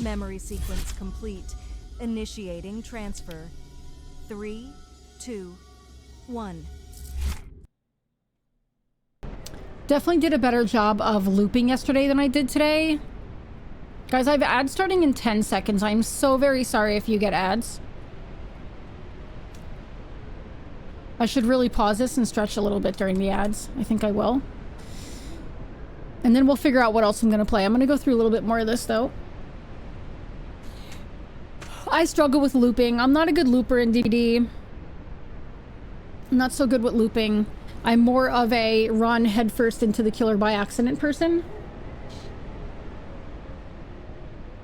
Memory sequence complete. Initiating transfer. 3, 2, 1. Definitely did a better job of looping yesterday than I did today. Guys, I have ads starting in 10 seconds. I'm so very sorry if you get ads. I should really pause this and stretch a little bit during the ads. I think I will. And then we'll figure out what else I'm going to play. I'm going to go through a little bit more of this, though. I struggle with looping. I'm not a good looper in DD. I'm not so good with looping. I'm more of a run headfirst into the killer by accident person.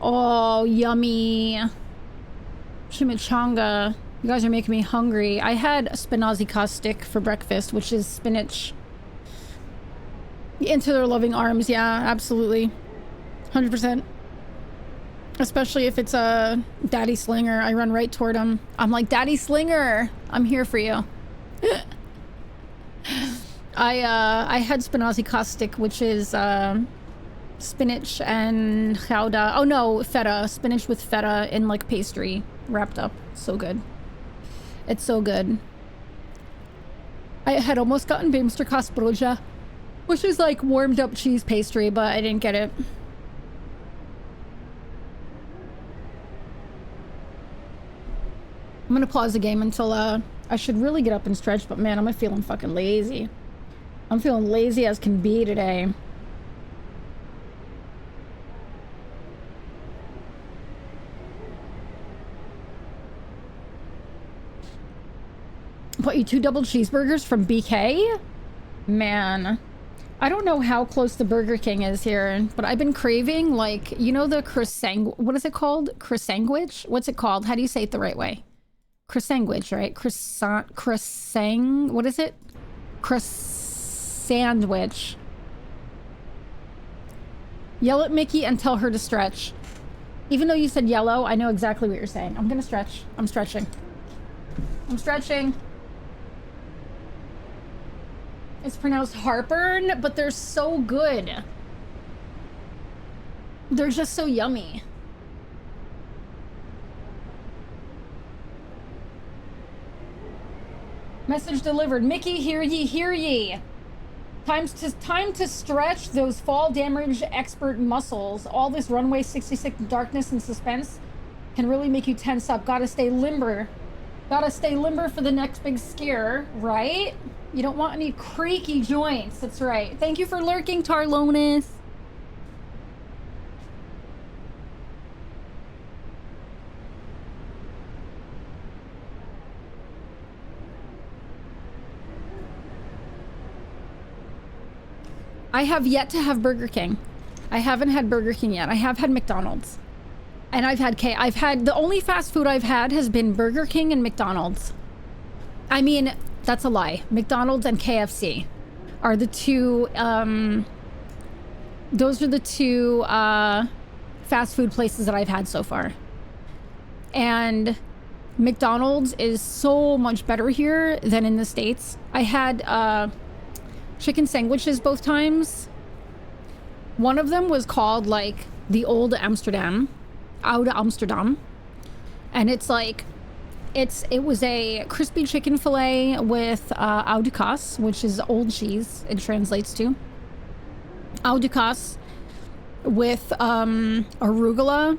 Oh, yummy. Chimichanga. You guys are making me hungry. I had a spinazi caustic for breakfast, which is spinach. Into their loving arms. Yeah, absolutely. 100%. Especially if it's a Daddy Slinger. I run right toward him. I'm like, Daddy Slinger, I'm here for you. I had spinazi caustic, which is spinach and gouda. Oh no, feta. Spinach with feta in like pastry wrapped up. So good. It's so good. I had almost gotten Bimster Kasproja, which is like warmed up cheese pastry, but I didn't get it. I'm gonna pause the game until I should really get up and stretch, but man, I'm feeling fucking lazy. I'm feeling lazy as can be today. What, you 2 double cheeseburgers from BK? Man, I don't know how close the Burger King is here, but I've been craving, like, you know, the croissant, what is it called? Croissant-wich? What's it called? How do you say it the right way? Croissant-wich, right? Croissant, what is it? Croissant-wich. Yell at Mickey and tell her to stretch. Even though you said yellow, I know exactly what you're saying. I'm gonna stretch. I'm stretching. I'm stretching. It's pronounced heartburn, but they're so good. They're just so yummy. Message delivered. Mickey, hear ye, hear ye. Time to stretch those fall damage expert muscles. All this runway 66 darkness and suspense can really make you tense up. Gotta stay limber. Gotta stay limber for the next big scare, right? You don't want any creaky joints. That's right. Thank you for lurking, Tarlonis. I have yet to have Burger King. I haven't had Burger King yet. I have had McDonald's. And I've had the only fast food I've had has been Burger King and McDonald's. I mean, that's a lie. McDonald's and KFC are the two, those are the two fast food places that I've had so far. And McDonald's is so much better here than in the States. I had chicken sandwiches both times. One of them was called like the Old Amsterdam, Oude Amsterdam, and it's like it was a crispy chicken fillet with oude kaas, which is old cheese. It translates to oude kaas with arugula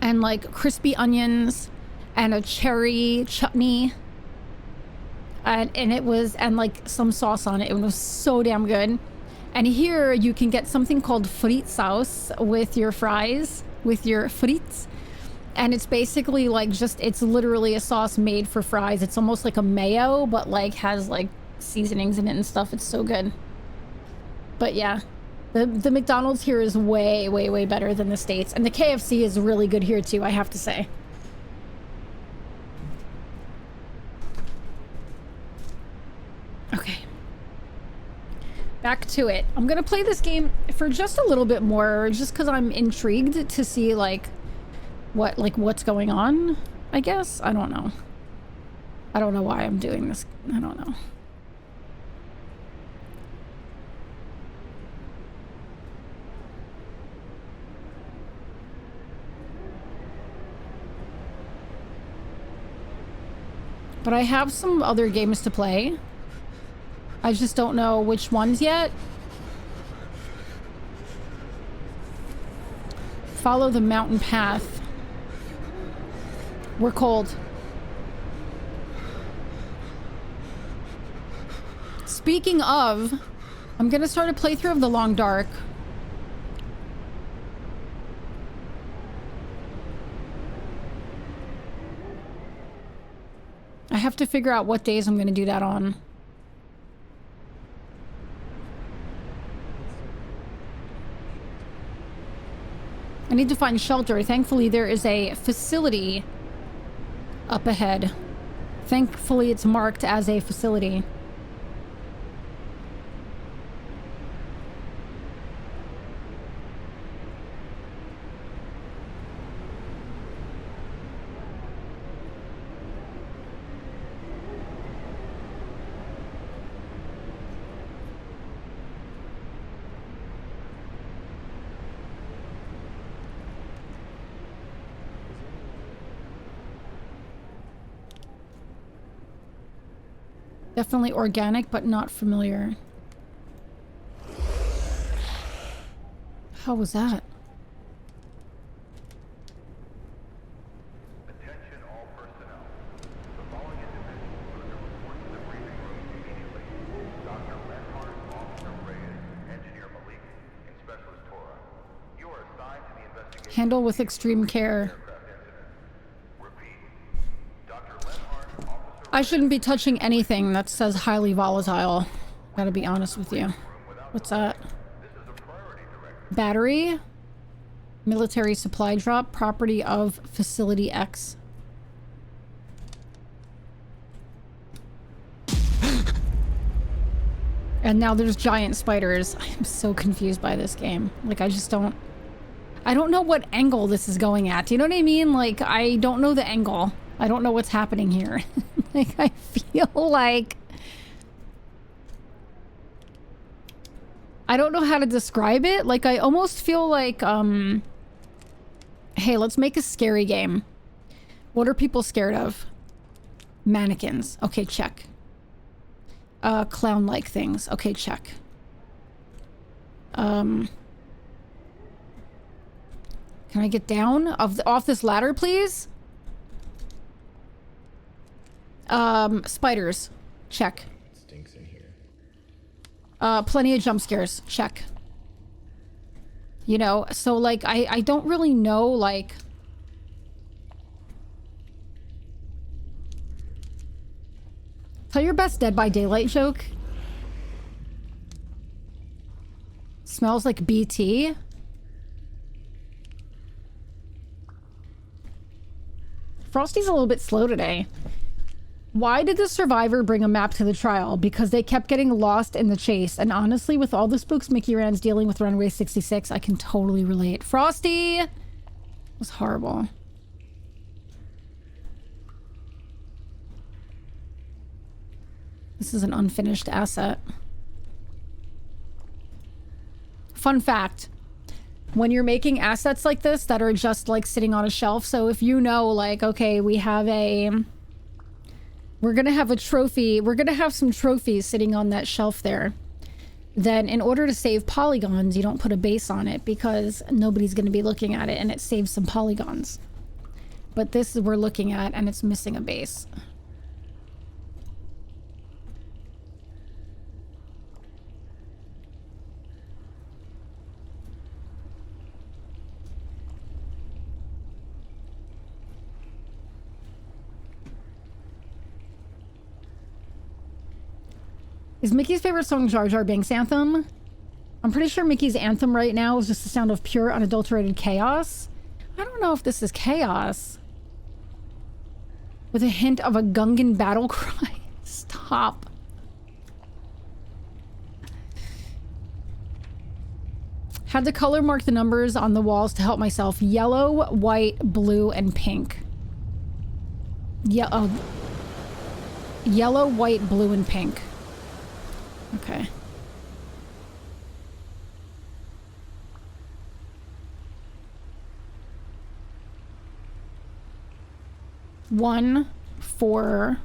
and like crispy onions and a cherry chutney. And it was, and like some sauce on it. It was so damn good. And here you can get something called friet sauce with your fries, with your friets. And it's basically like it's literally a sauce made for fries. It's almost like a mayo, but like has like seasonings in it and stuff. It's so good. But yeah, the McDonald's here is way, way, way better than the States. And the KFC is really good here too, I have to say. Okay. Back to it. I'm gonna play this game for just a little bit more, just because I'm intrigued to see like what's going on, I guess. I don't know. I don't know why I'm doing this. I don't know. But I have some other games to play. I just don't know which ones yet. Follow the mountain path. We're cold. Speaking of, I'm gonna start a playthrough of The Long Dark. I have to figure out what days I'm gonna do that on. I need to find shelter. Thankfully, there is a facility up ahead. Thankfully, it's marked as a facility. Definitely organic, but not familiar. How was that? Attention all personnel. The following individuals are to report to the briefing room immediately. Dr. Lenhart, Officer Reyes, Engineer Malik, and Specialist Tora. You are assigned to the investigation. Handle with extreme care. Aircraft incident. Repeat. Dr. Lenhart, Officer I shouldn't be touching anything that says highly volatile. Gotta be honest with you. What's that? Battery. Military supply drop. Property of Facility X. And now there's giant spiders. I'm so confused by this game. Like, I don't know what angle this is going at. Do you know what I mean? Like, I don't know the angle. I don't know what's happening here. Like, I feel like... I don't know how to describe it. Like, I almost feel like, hey, let's make a scary game. What are people scared of? Mannequins. Okay, check. Clown-like things. Okay, check. Can I get down off this ladder, please? Spiders. Check. It stinks in here. Plenty of jump scares. Check. You know, so like I don't really know, like, tell your best Dead by Daylight joke. Smells like BT. Frosty's a little bit slow today. Why did the survivor bring a map to the trial? Because they kept getting lost in the chase. And honestly, with all the spooks Mickey Rand's dealing with Runway 66, I can totally relate. Frosty! It was horrible. This is an unfinished asset. Fun fact. When you're making assets like this that are just like sitting on a shelf, so if you know, like, okay, we're gonna have a trophy, we're gonna have some trophies sitting on that shelf there, then in order to save polygons, you don't put a base on it because nobody's gonna be looking at it, and it saves some polygons. But this we're looking at and it's missing a base. Is Mickey's favorite song Jar Jar Binks' Anthem? I'm pretty sure Mickey's anthem right now is just the sound of pure, unadulterated chaos. I don't know if this is chaos. With a hint of a Gungan battle cry. Stop. Had to color mark the numbers on the walls to help myself. Yellow, white, blue, and pink. Yellow, white, blue, and pink. Okay. One, 4.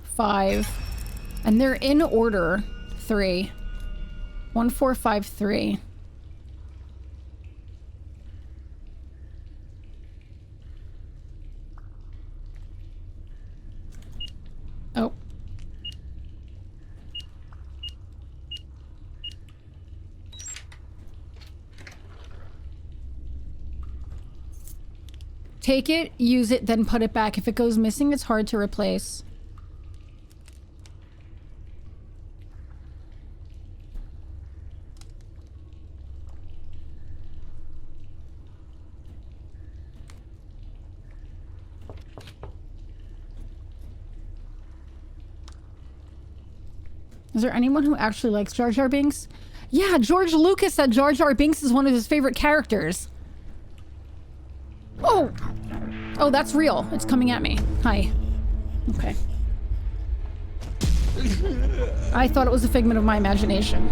Five. And they're in order. 3. 1453. Oh. Take it, use it, then put it back. If it goes missing, it's hard to replace. Is there anyone who actually likes Jar Jar Binks? Yeah, George Lucas said Jar Jar Binks is one of his favorite characters. Oh! Oh, that's real. It's coming at me. Hi. Okay. I thought it was a figment of my imagination.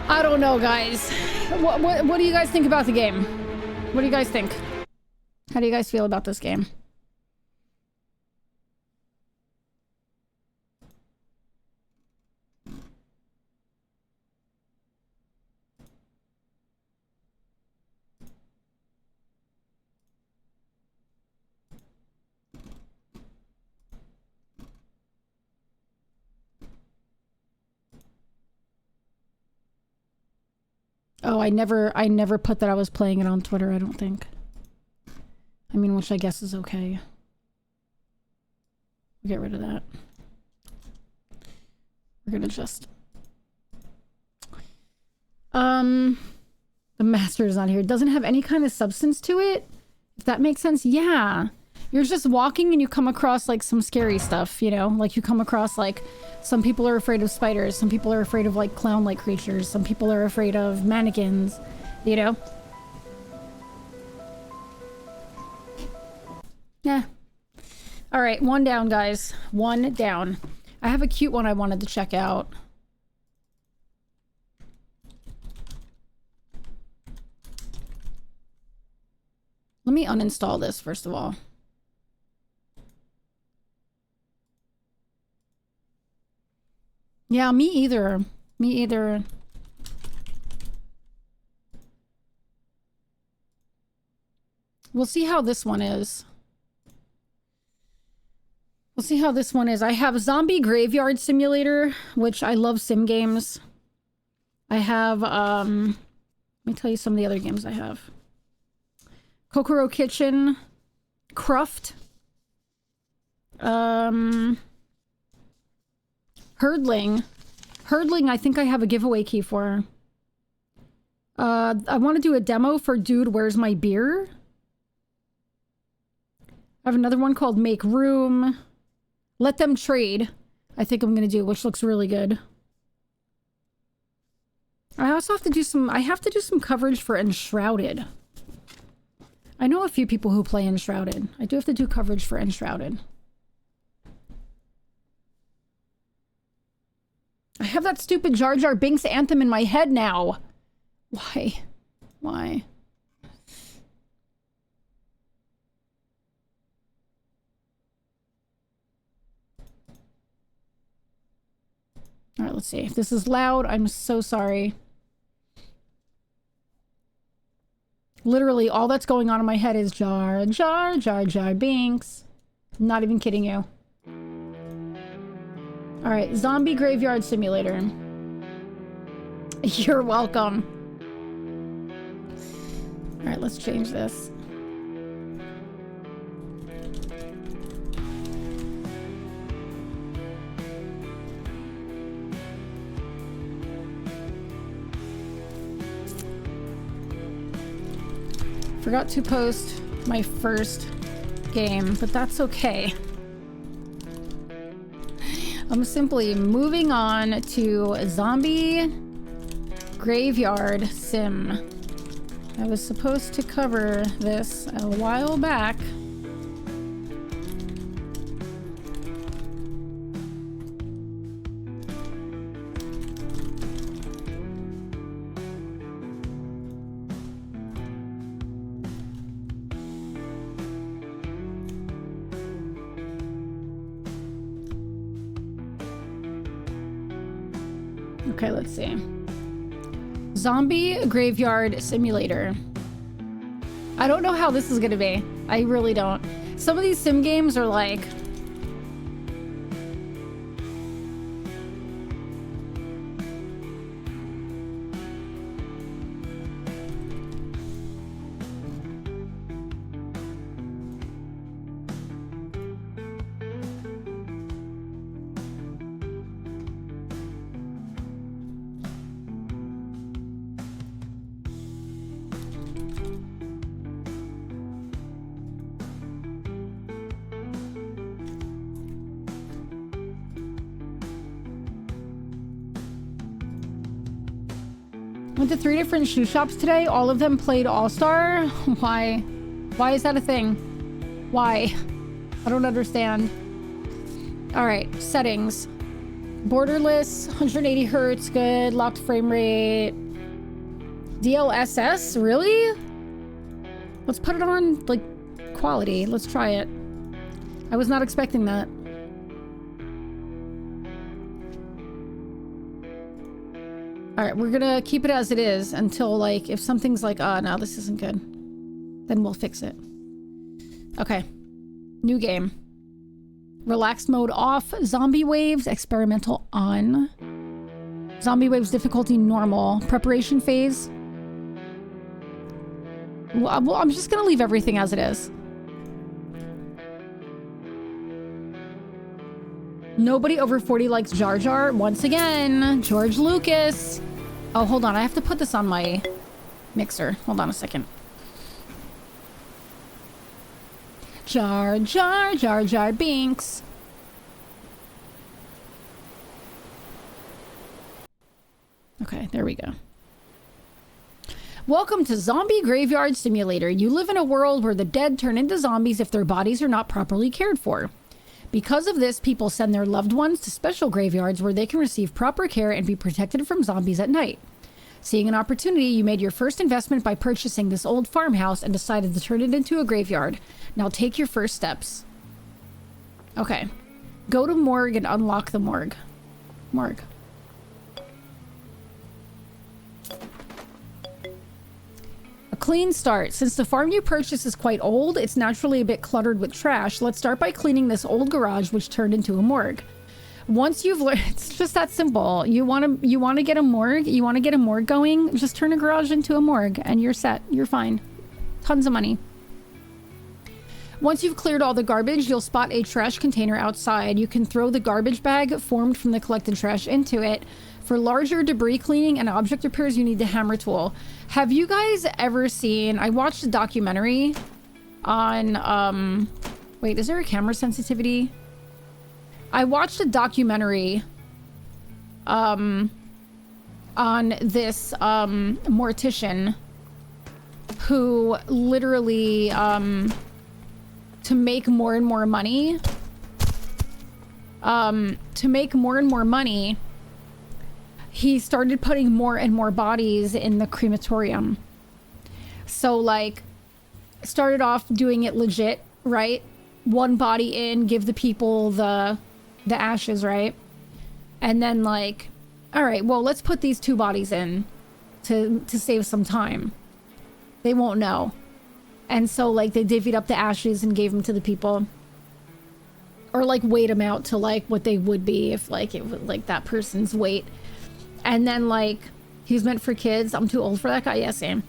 I don't know, guys. What do you guys think about the game? What do you guys think? How do you guys feel about this game? Oh, I never put that I was playing it on Twitter, I don't think. I mean, which I guess is okay. We'll get rid of that. We're gonna just... The master is not here. It doesn't have any kind of substance to it? If that makes sense? Yeah. You're just walking and you come across, like, some scary stuff, you know? Like, you come across, like, some people are afraid of spiders. Some people are afraid of, like, clown-like creatures. Some people are afraid of mannequins, you know? Yeah. Alright, one down, guys. One down. I have a cute one I wanted to check out. Let me uninstall this, first of all. Yeah, me either. Me either. We'll see how this one is. We'll see how this one is. I have Zombie Graveyard Simulator, which I love sim games. I have, let me tell you some of the other games I have. Kokoro Kitchen, Cruft, Herdling. Herdling, I think I have a giveaway key for. I want to do a demo for Dude, Where's My Beer? I have another one called Make Room. Let Them Trade, I think I'm going to do, which looks really good. I also have to do some, coverage for Enshrouded. I know a few people who play Enshrouded. I do have to do coverage for Enshrouded. I have that stupid Jar Jar Binks anthem in my head now. Why? Why? All right, let's see. If this is loud, I'm so sorry. Literally, all that's going on in my head is Jar Jar Binks. Not even kidding you. All right, Zombie Graveyard Simulator. You're welcome. All right, let's change this. Forgot to post my first game, but that's okay. I'm simply moving on to Zombie Graveyard Sim. I was supposed to cover this a while back. Okay, let's see. Zombie Graveyard Simulator. I don't know how this is gonna be. I really don't. Some of these sim games are like... Went to 3 different shoe shops today. All of them played All-Star. Why? Why is that a thing? Why? I don't understand. All right, settings. Borderless, 180 hertz, good. Locked frame rate. DLSS, really? Let's put it on, like, quality. Let's try it. I was not expecting that. All right, we're gonna keep it as it is until, like, if something's like, oh, no, this isn't good, then we'll fix it. Okay, new game. Relaxed mode off, zombie waves, experimental on. Zombie waves difficulty normal, preparation phase. Well, I'm just gonna leave everything as it is. Nobody over 40 likes Jar Jar. Once again, George Lucas. Oh, hold on. I have to put this on my mixer. Hold on a second. Jar Jar, Jar Jar Binks. Okay, there we go. Welcome to Zombie Graveyard Simulator. You live in a world where the dead turn into zombies if their bodies are not properly cared for. Because of this, people send their loved ones to special graveyards where they can receive proper care and be protected from zombies at night. Seeing an opportunity, you made your first investment by purchasing this old farmhouse and decided to turn it into a graveyard. Now take your first steps. Okay. Go to morgue and unlock the morgue. Morgue. A clean start. Since the farm you purchased is quite old, it's naturally a bit cluttered with trash. Let's start by cleaning this old garage, which turned into a morgue. Once you've learned, it's just that simple. You want to get a morgue, you want to get a morgue going, just turn a garage into a morgue and you're set. You're fine. Tons of money. Once you've cleared all the garbage, you'll spot a trash container outside. You can throw the garbage bag formed from the collected trash into it. For larger debris cleaning and object repairs, you need the hammer tool. Have you guys ever seen... I watched a documentary on... Wait, is there a camera sensitivity? I watched a documentary on this mortician who literally... to make more and more money... he started putting more and more bodies in the crematorium. So, like, started off doing it legit, right? One body in, give the people the ashes, right? And then, like, all right, well, let's put these 2 bodies in to save some time. They won't know. And so, like, they divvied up the ashes and gave them to the people. Or, like, weighed them out to, like, what they would be if, like, it was, like, that person's weight. And then, like, he's meant for kids. I'm too old for that guy. Yeah, same.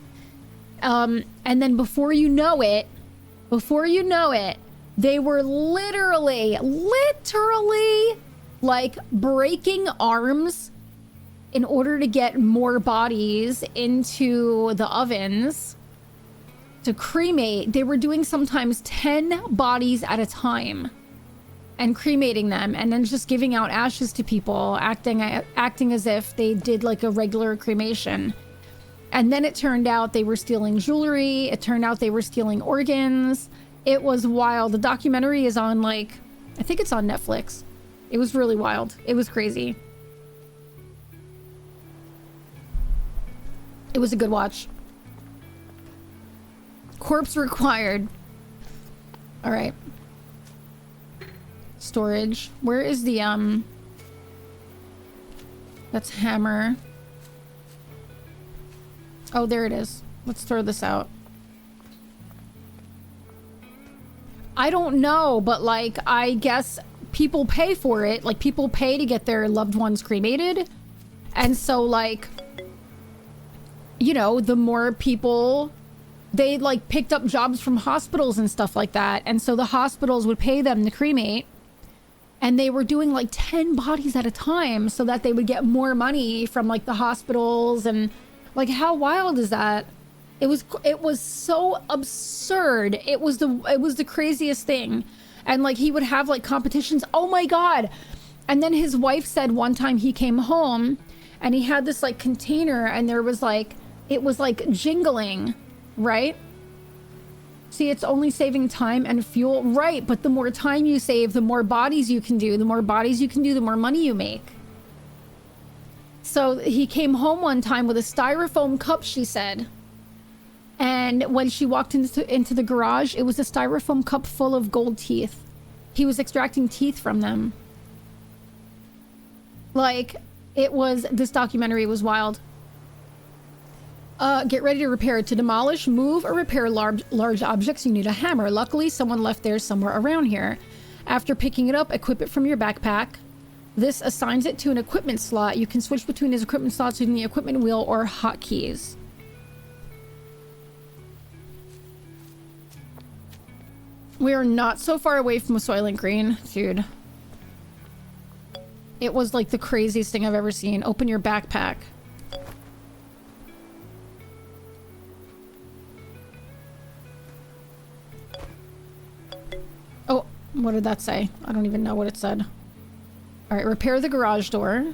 And then before you know it, they were literally, like, breaking arms in order to get more bodies into the ovens to cremate. They were doing sometimes 10 bodies at a time and cremating them, and then just giving out ashes to people, acting as if they did like a regular cremation. And then it turned out they were stealing jewelry. It turned out they were stealing organs. It was wild. The documentary is on, like, I think it's on Netflix. It was really wild. It was crazy. It was a good watch. Corpse required. All right. Storage. Where is the That's hammer. Oh, there it is. Let's throw this out. I don't know, but like, I guess people pay for it. Like, people pay to get their loved ones cremated. And so, like, you know, the more people, they like picked up jobs from hospitals and stuff like that. And so the hospitals would pay them to cremate. And they were doing like 10 bodies at a time so that they would get more money from like the hospitals. And like, how wild is that? It was so absurd. It was the craziest thing. And like, he would have like competitions. Oh my God. And then his wife said one time he came home and he had this like container and there was like, it was like jingling, right? See, it's only saving time and fuel. Right, but the more time you save, the more bodies you can do. The more bodies you can do, the more money you make. So he came home one time with a styrofoam cup, she said. And when she walked into the garage, it was a styrofoam cup full of gold teeth. He was extracting teeth from them. Like, this documentary was wild. Get ready to repair. To demolish, move, or repair large objects, you need a hammer. Luckily, someone left theirs somewhere around here. After picking it up, equip it from your backpack. This assigns it to an equipment slot. You can switch between his equipment slots using the equipment wheel or hotkeys. We are not so far away from Soylent Green, dude. It was like the craziest thing I've ever seen. Open your backpack. Oh, what did that say? I don't even know what it said. All right, repair the garage door.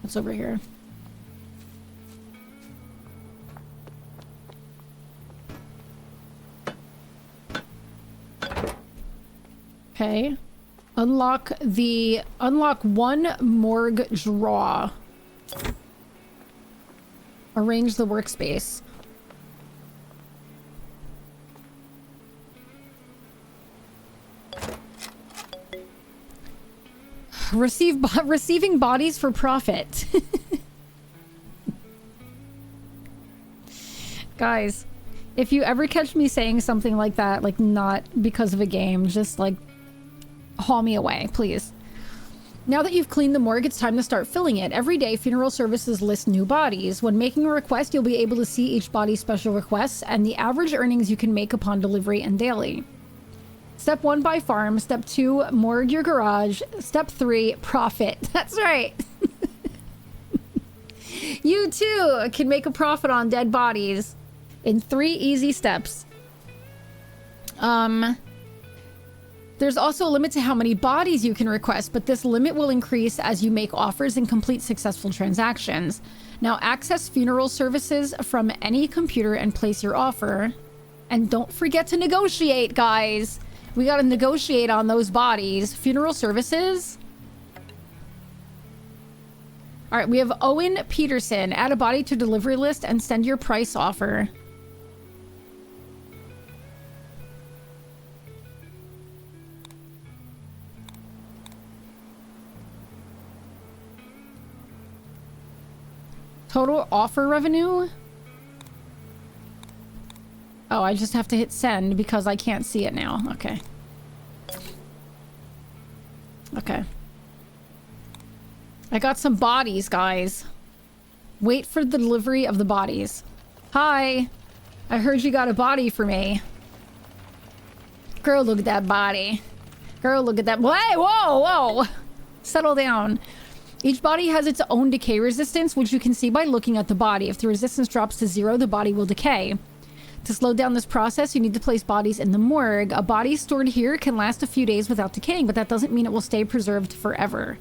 What's over here? Okay. Unlock one morgue drawer. Arrange the workspace. Receiving bodies for profit. Guys, if you ever catch me saying something like that, like not because of a game, just like haul me away, please. Now that you've cleaned the morgue, it's time to start filling it. Every day, funeral services list new bodies. When making a request, you'll be able to see each body's special requests and the average earnings you can make upon delivery and daily. Step 1, buy farm. Step 2, morgue your garage. Step 3, profit. That's right. You too can make a profit on dead bodies in 3 easy steps. There's also a limit to how many bodies you can request, but this limit will increase as you make offers and complete successful transactions. Now access funeral services from any computer and place your offer. And don't forget to negotiate, guys. We gotta negotiate on those bodies. Funeral services. All right, we have Owen Peterson. Add a body to delivery list and send your price offer. Total offer revenue? Oh, I just have to hit send because I can't see it now. Okay. Okay. I got some bodies, guys. Wait for the delivery of the bodies. Hi. I heard you got a body for me. Girl, look at that body. Girl, look at that. Hey, whoa, whoa. Settle down. Each body has its own decay resistance, which you can see by looking at the body. If the resistance drops to 0, the body will decay. To slow down this process, you need to place bodies in the morgue. A body stored here can last a few days without decaying, but that doesn't mean it will stay preserved forever.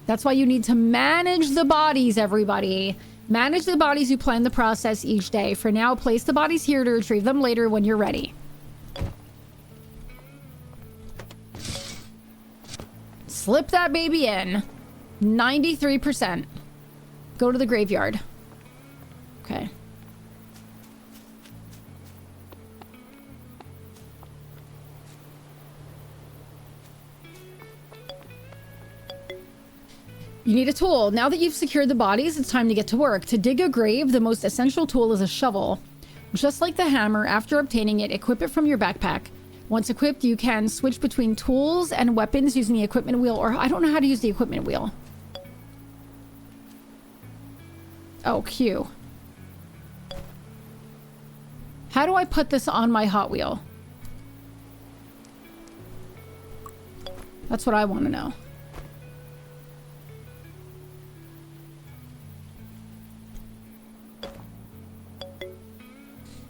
That's why you need to manage the bodies, everybody. Manage the bodies you plan the process each day. For now, place the bodies here to retrieve them later when you're ready. Slip that baby in. 93%. Go to the graveyard. Okay. You need a tool. Now that you've secured the bodies, it's time to get to work. To dig a grave, the most essential tool is a shovel. Just like the hammer, after obtaining it, equip it from your backpack. Once equipped, you can switch between tools and weapons using the equipment wheel, or I don't know how to use the equipment wheel. Oh, Q. How do I put this on my Hot Wheel? That's what I want to know.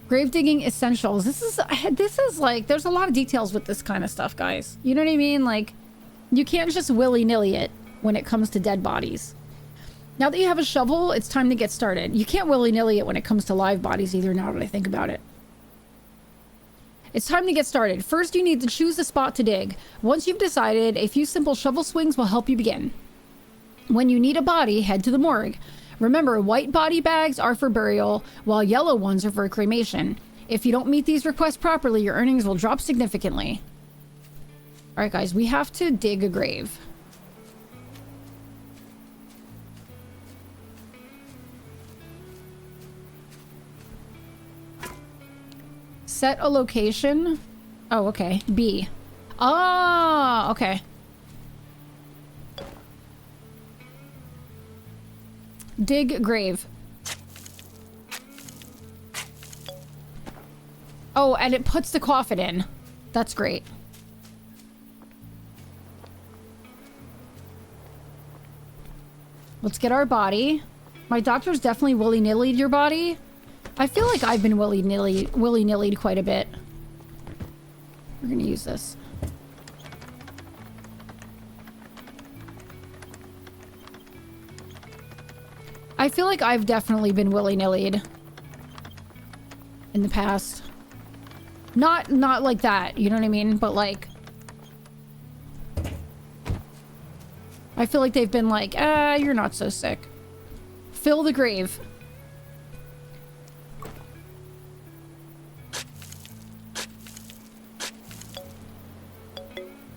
Grave digging essentials. This is like, there's a lot of details with this kind of stuff, guys. You know what I mean? Like, you can't just willy-nilly it when it comes to dead bodies. Now that you have a shovel, it's time to get started. You can't willy-nilly it when it comes to live bodies either, now that I think about it. It's time to get started. First, you need to choose a spot to dig. Once you've decided, a few simple shovel swings will help you begin. When you need a body, head to the morgue. Remember, white body bags are for burial, while yellow ones are for cremation. If you don't meet these requests properly, your earnings will drop significantly. Alright guys, we have to dig a grave. Set a location. Oh, okay. B. Ah, okay. Dig grave. Oh, and it puts the coffin in. That's great. Let's get our body. My doctor's definitely willy-nilly'd your body. I feel like I've been willy-nilly'd quite a bit. We're gonna use this. I feel like I've definitely been willy-nilly'd in the past. Not like that, you know what I mean? But like, I feel like they've been like, you're not so sick. Fill the grave.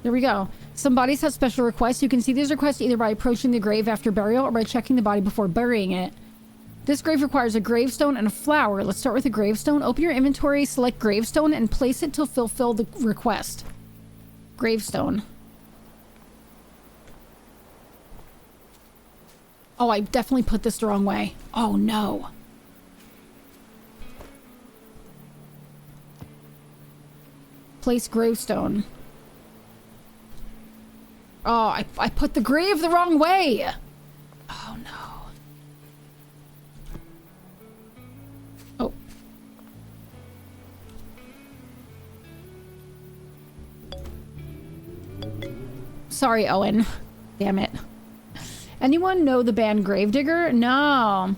There we go. Some bodies have special requests. You can see these requests either by approaching the grave after burial or by checking the body before burying it. This grave requires a gravestone and a flower. Let's start with a gravestone. Open your inventory, select gravestone, and place it to fulfill the request. Gravestone. Oh, I definitely put this the wrong way. Oh, no. Place gravestone. Oh, I put the grave the wrong way. Oh, no. Oh. Sorry, Owen. Damn it. Anyone know the band Gravedigger? No.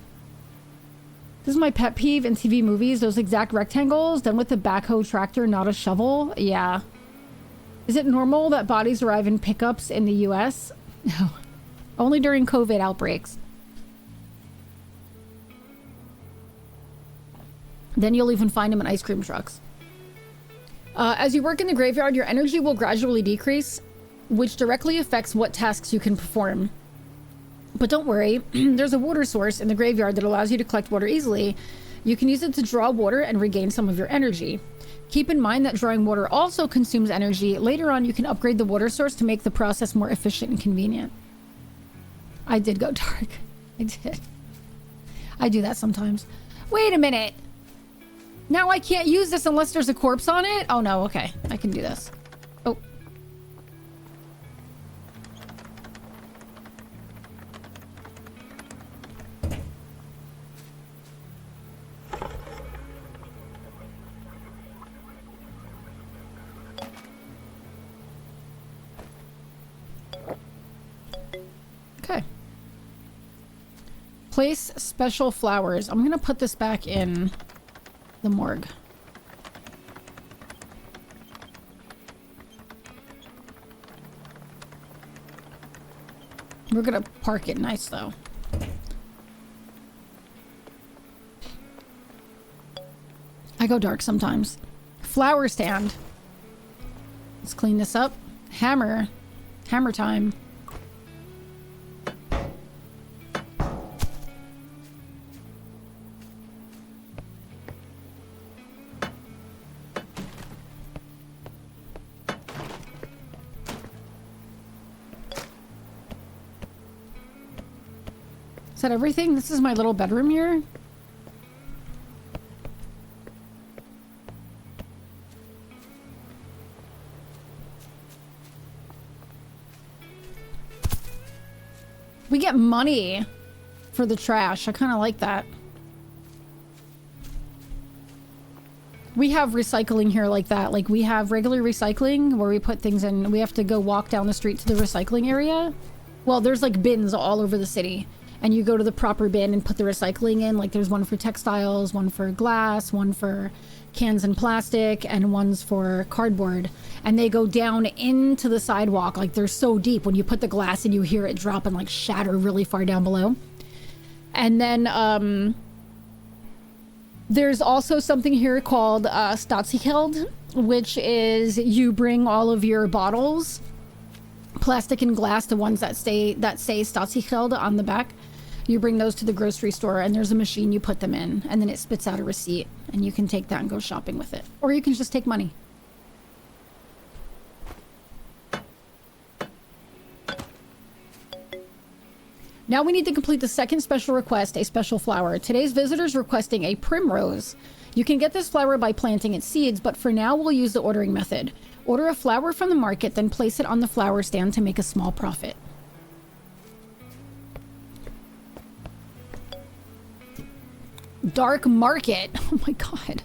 This is my pet peeve in TV movies. Those exact rectangles done with a backhoe tractor, not a shovel. Yeah. Is it normal that bodies arrive in pickups in the US? No. Only during COVID outbreaks. Then you'll even find them in ice cream trucks. As you work in the graveyard, your energy will gradually decrease, which directly affects what tasks you can perform. But don't worry, there's a water source in the graveyard that allows you to collect water easily. You can use it to draw water and regain some of your energy. Keep in mind that drawing water also consumes energy. Later on, you can upgrade the water source to make the process more efficient and convenient. I did go dark. I did. I do that sometimes. Wait a minute. Now I can't use this unless there's a corpse on it? Oh no, okay. I can do this. Oh. Okay. Place special flowers. I'm gonna put this back in the morgue. We're gonna park it nice though. I go dark sometimes. Flower stand. Let's clean this up. Hammer. Hammer time. Is that everything? This is my little bedroom here. We get money for the trash. I kind of like that. We have recycling here like that. Like, we have regular recycling where we put things in. We have to go walk down the street to the recycling area. Well, there's like bins all over the city. And you go to the proper bin and put the recycling in. Like, there's one for textiles, one for glass, one for cans and plastic, and one's for cardboard. And they go down into the sidewalk. Like, they're so deep. When you put the glass in, you hear it drop and like shatter really far down below. And then there's also something here called Statiegeld, which is you bring all of your bottles, plastic and glass, the ones that say Statiegeld on the back. You bring those to the grocery store, and there's a machine you put them in, and then it spits out a receipt, and you can take that and go shopping with it. Or you can just take money. Now we need to complete the second special request, a special flower. Today's visitor is requesting a primrose. You can get this flower by planting its seeds, but for now we'll use the ordering method. Order a flower from the market, then place it on the flower stand to make a small profit. Dark market. Oh my god.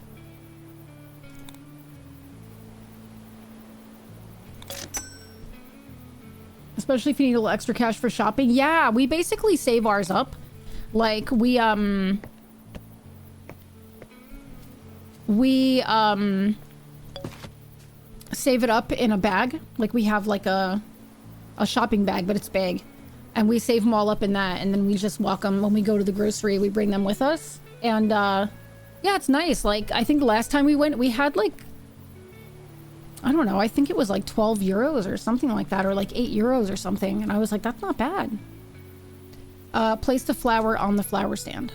Especially if you need a little extra cash for shopping. Yeah, we basically save ours up. Like, we save it up in a bag. Like, we have like a shopping bag, but it's big. And we save them all up in that, and then we just walk them. When we go to the grocery, we bring them with us. And yeah, it's nice. Like, I think the last time we went, we had like, I don't know, I think it was like 12 euros or something like that, or like 8 euros or something. And I was like, that's not bad. Place the flower on the flower stand.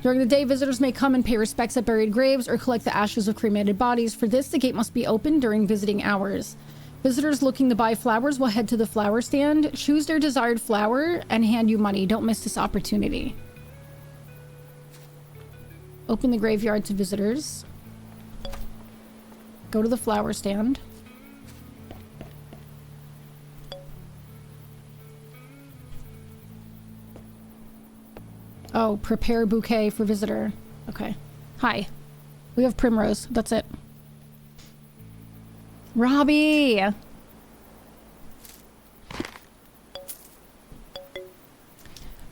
During the day, visitors may come and pay respects at buried graves or collect the ashes of cremated bodies. For this, the gate must be open during visiting hours. Visitors looking to buy flowers will head to the flower stand, choose their desired flower, and hand you money. Don't miss this opportunity. Open the graveyard to visitors. Go to the flower stand. Oh, prepare bouquet for visitor. Okay. Hi. We have primrose. That's it. Robbie!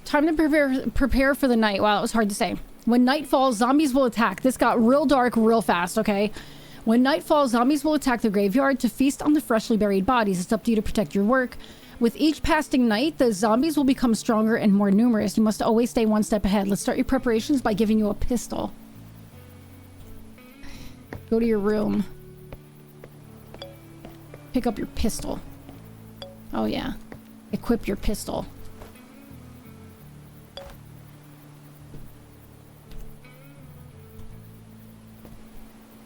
Time to prepare for the night. Wow, that was hard to say. When night falls, zombies will attack. This got real dark real fast, okay? When night falls, zombies will attack the graveyard to feast on the freshly buried bodies. It's up to you to protect your work. With each passing night, the zombies will become stronger and more numerous. You must always stay one step ahead. Let's start your preparations by giving you a pistol. Go to your room. Pick up your pistol. Oh yeah. Equip your pistol.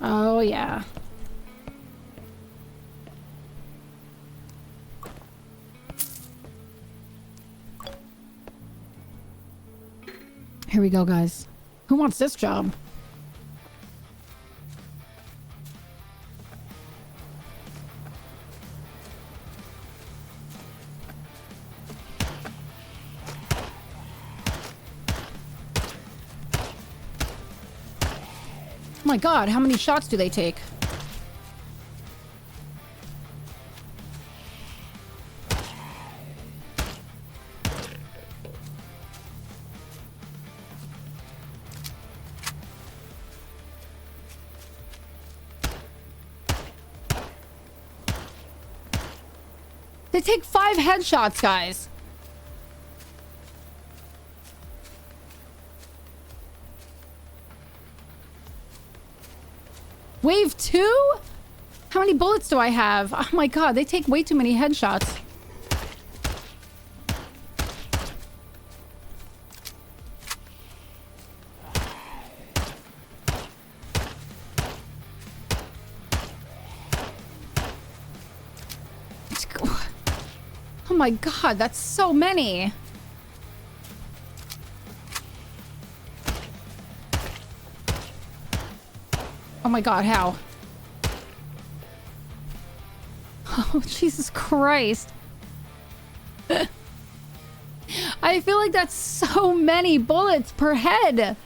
Oh yeah. Here we go, guys. Who wants this job? Oh my god, how many shots do they take? They take 5 headshots, guys. Wave 2? How many bullets do I have? Oh my god, they take way too many headshots. How my god, that's so many. Oh my god, how? Oh, Jesus Christ. I feel like that's so many bullets per head.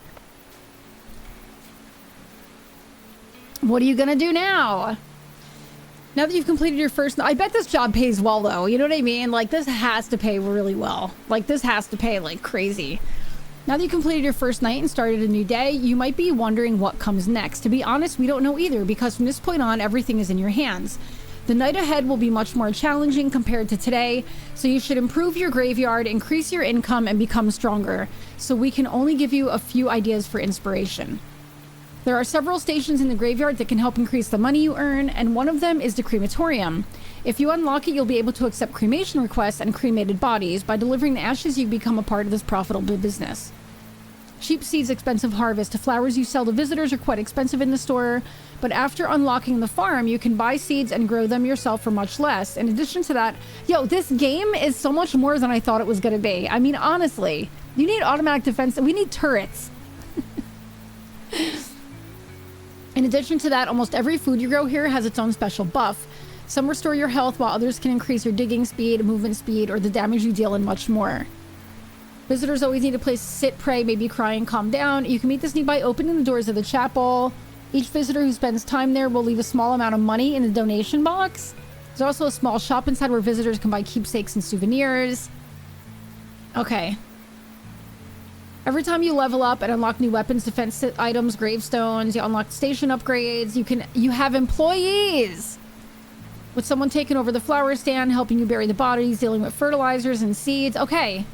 What are you gonna do now? Now that you've completed your first... I bet this job pays well, though. You know what I mean? Like, this has to pay really well. Like, this has to pay, like, crazy. Now that you completed your first night and started a new day, you might be wondering what comes next. To be honest, we don't know either, because from this point on, everything is in your hands. The night ahead will be much more challenging compared to today, so you should improve your graveyard, increase your income, and become stronger. So we can only give you a few ideas for inspiration. There are several stations in the graveyard that can help increase the money you earn, and one of them is the crematorium. If you unlock it, you'll be able to accept cremation requests and cremated bodies. By delivering the ashes, you become a part of this profitable business. Cheap seeds, expensive harvest. Flowers you sell to visitors are quite expensive in the store, but after unlocking the farm, you can buy seeds and grow them yourself for much less. In addition to that, yo, this game is so much more than I thought it was going to be. I mean, honestly, you need automatic defense. We need turrets. In addition to that, almost every food you grow here has its own special buff. Some restore your health, while others can increase your digging speed, movement speed, or the damage you deal, and much more. Visitors always need a place to sit, pray, maybe cry, and calm down. You can meet this need by opening the doors of the chapel. Each visitor who spends time there will leave a small amount of money in the donation box. There's also a small shop inside where visitors can buy keepsakes and souvenirs. Okay. Every time you level up and unlock new weapons, defense items, gravestones, you unlock station upgrades, you have employees! With someone taking over the flower stand, helping you bury the bodies, dealing with fertilizers and seeds. Okay.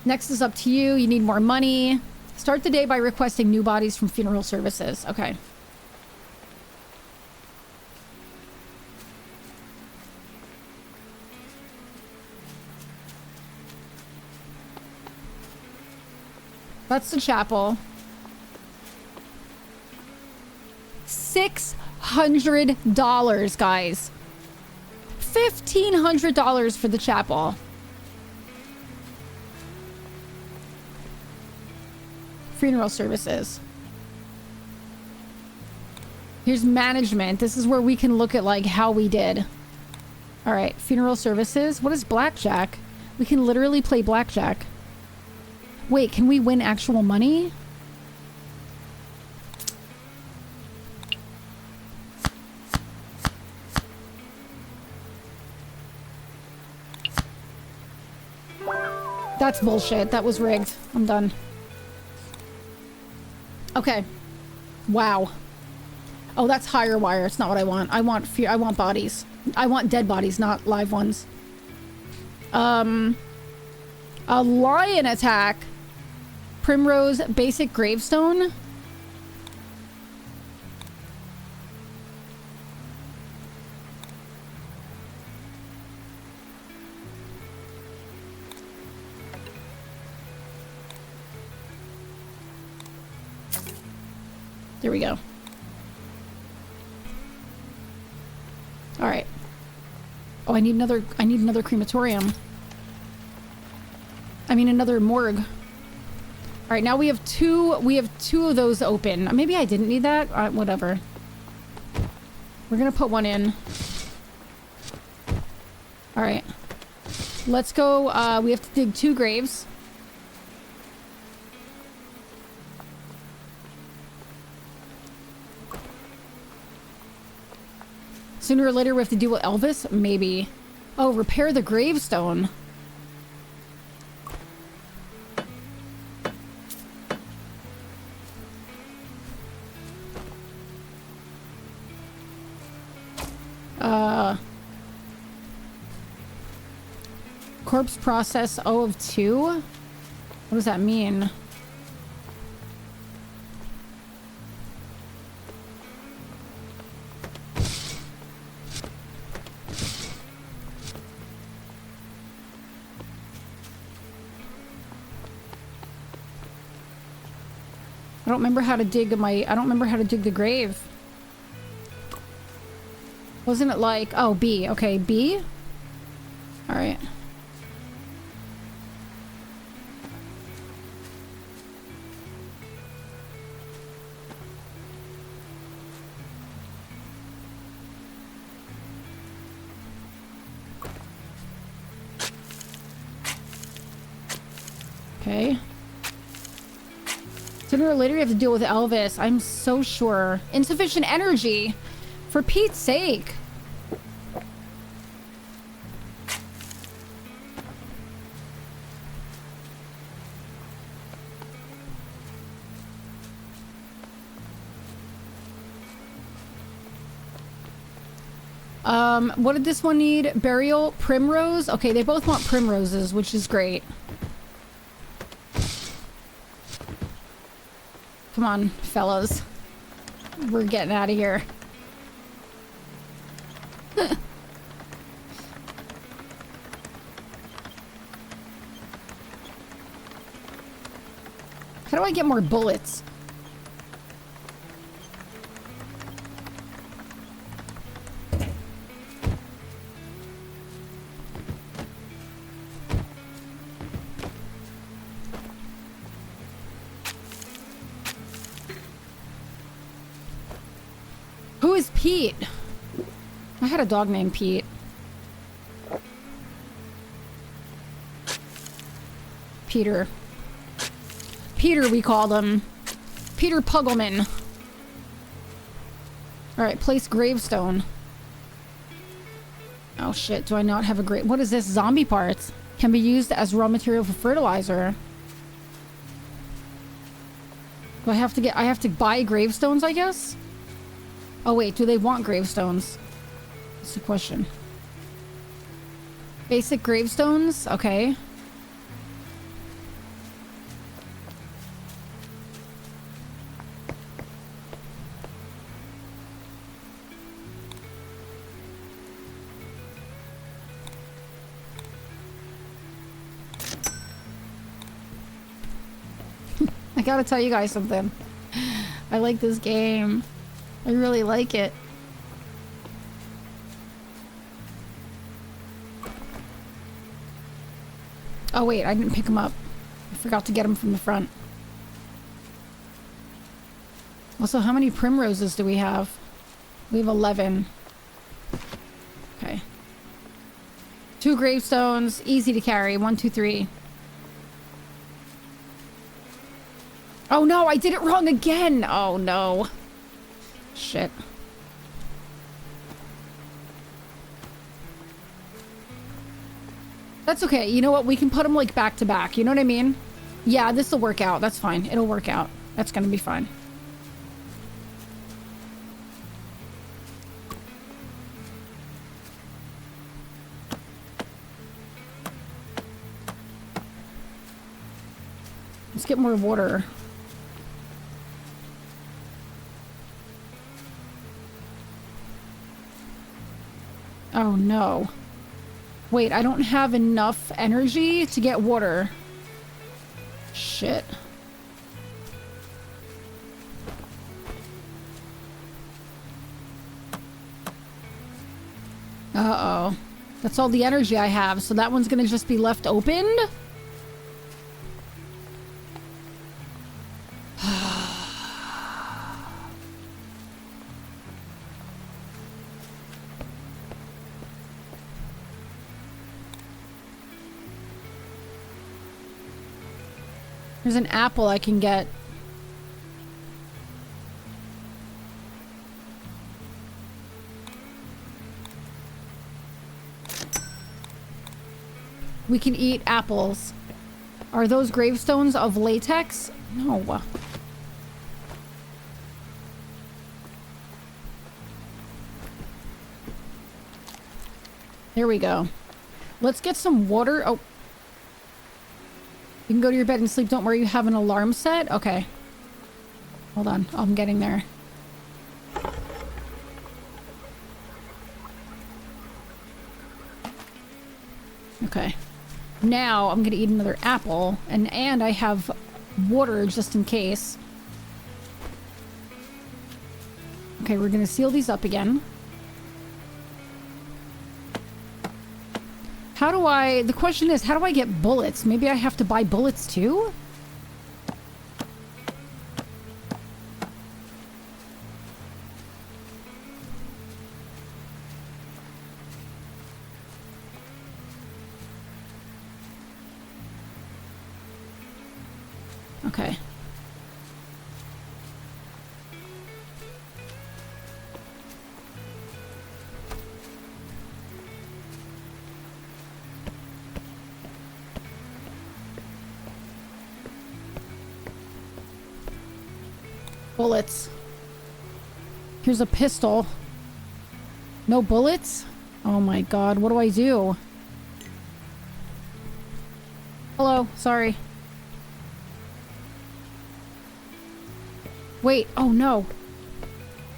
Next is up to you. You need more money. Start the day by requesting new bodies from funeral services. Okay. That's the chapel. $600, guys. $1,500 for the chapel. Funeral services. Here's management. This is where we can look at like how we did. All right, funeral services. What is blackjack? We can literally play blackjack. Wait, can we win actual money? That's bullshit. That was rigged. I'm done. Okay. Wow. Oh, that's higher wire. It's not what I want. I want bodies. I want dead bodies, not live ones. A lion attack. Primrose basic gravestone. There we go. All right. Oh, I need another crematorium. I mean another morgue. All right, now we have two of those open. Maybe I didn't need that. Whatever. We're gonna put one in. All right. Let's go. We have to dig 2 graves. Sooner or later we have to deal with Elvis? Maybe. Oh, repair the gravestone. Corpse process O of 2? What does that mean? I don't remember how to dig the grave. Wasn't it like, oh, B. Okay, B? All right. Okay. Sooner or later you have to deal with Elvis. I'm so sure. Insufficient energy. For Pete's sake. What did this one need? Burial, primrose? Okay, they both want primroses, which is great. Come on, fellas. We're getting out of here. How do I get more bullets? Who is Pete? I had a dog named Pete. Peter. Peter, we called him. Peter Puggleman. Alright, place gravestone. Oh shit, do I not have a grave? What is this? Zombie parts. Can be used as raw material for fertilizer. Do I have to buy gravestones, I guess? Oh wait, do they want gravestones? That's the question. Basic gravestones? Okay. I gotta tell you guys something. I like this game. I really like it. Oh wait, I didn't pick him up. I forgot to get him from the front. Also, how many primroses do we have? We have 11. Okay. 2 gravestones, easy to carry. 1, 2, 3. Oh no, I did it wrong again! Oh no. Shit. That's okay. You know what? We can put them like back to back. You know what I mean? Yeah, this will work out. That's fine. It'll work out. That's gonna be fine. Let's get more water. Oh no. Wait, I don't have enough energy to get water. Shit. Uh-oh. That's all the energy I have, so that one's gonna just be left opened? There's an apple I can get. We can eat apples. Are those gravestones of latex? No. There we go. Let's get some water. Oh. You can go to your bed and sleep. Don't worry, you have an alarm set? Okay. Hold on. I'm getting there. Okay. Now I'm gonna eat another apple. And I have water just in case. Okay, we're gonna seal these up again. How do I... The question is, how do I get bullets? Maybe I have to buy bullets too? Okay. Bullets. Here's a pistol. No bullets? Oh my god, what do I do? Hello, sorry. Wait, oh no.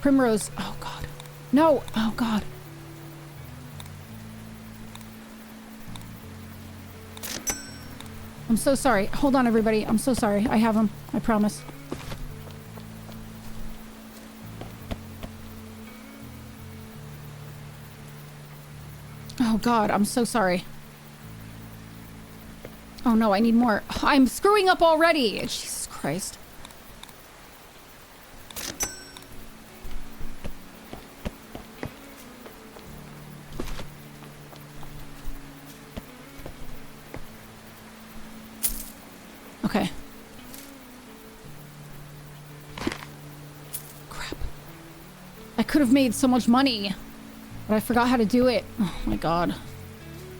Primrose, oh god. No, oh god. I'm so sorry. Hold on, everybody. I'm so sorry. I have them. I promise. Oh god, I'm so sorry. Oh no, I need more. I'm screwing up already. Jesus Christ. Okay. Crap. I could have made so much money, but I forgot how to do it. Oh my god.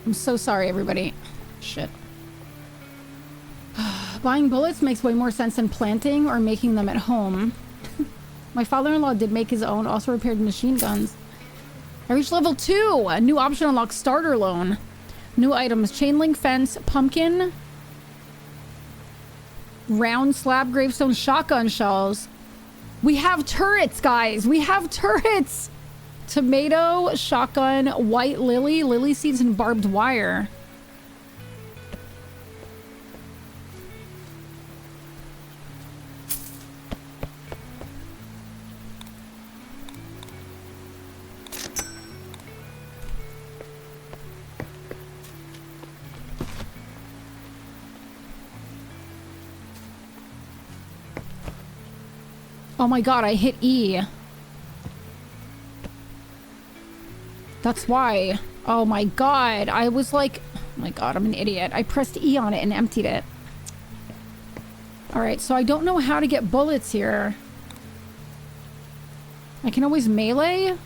I'm so sorry, everybody. Shit. Buying bullets makes way more sense than planting or making them at home. My father-in-law did make his own, also repaired machine guns. I reached level 2! A new option unlocks starter loan. New items, chain link fence, pumpkin, round slab gravestone shotgun shells. We have turrets, guys! We have turrets! Tomato, shotgun, white lily, lily seeds, and barbed wire. Oh my god, I hit E. That's why. Oh my god, I was like... Oh my god, I'm an idiot. I pressed E on it and emptied it. Alright, so I don't know how to get bullets here. I can always melee.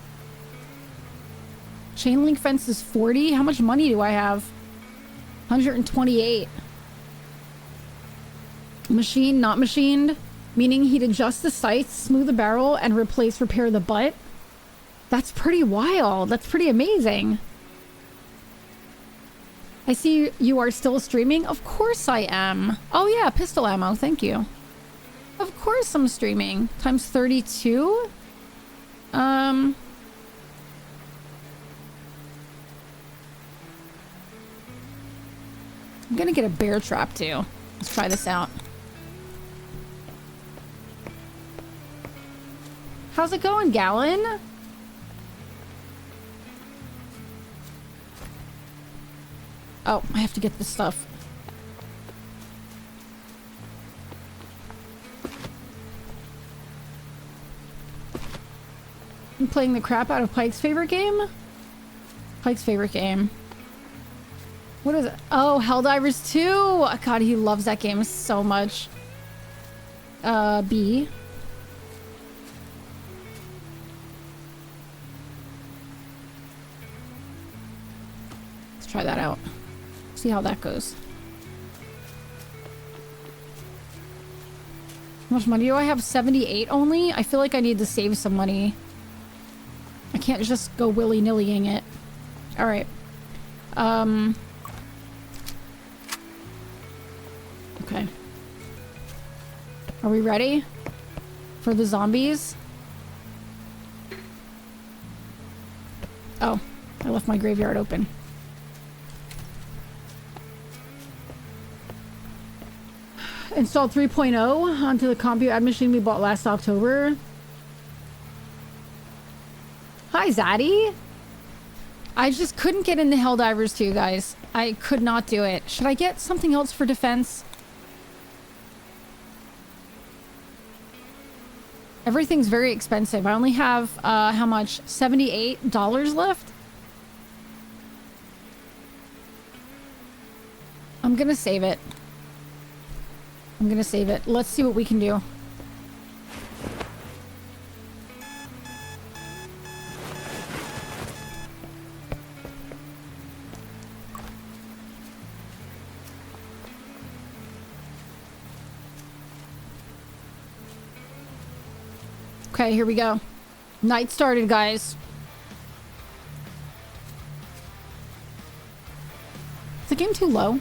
Chain link fence is 40. How much money do I have? 128. Machine, not machined. Meaning he'd adjust the sights, smooth the barrel, and repair the butt. That's pretty wild. That's pretty amazing. I see you are still streaming. Of course I am. Oh yeah, pistol ammo. Thank you. Of course I'm streaming. Times 32? I'm gonna get a bear trap too. Let's try this out. How's it going, Gallon? Oh, I have to get this stuff. I'm playing the crap out of Pike's favorite game? Pike's favorite game. What is it? Oh, Helldivers 2! God, he loves that game so much. B. Let's try that out. See how that goes. How much money do I have? 78 only? I feel like I need to save some money. I can't just go willy-nillying it. Alright. Okay. Are we ready for the zombies? Oh, I left my graveyard open. Installed 3.0 onto the CompuAdd ad machine we bought last October. Hi, Zaddy. I just couldn't get into Helldivers 2, guys. I could not do it. Should I get something else for defense? Everything's very expensive. I only have, how much? $78 left? I'm gonna save it. I'm gonna save it. Let's see what we can do. Okay, here we go. Night started, guys. Is the game too low?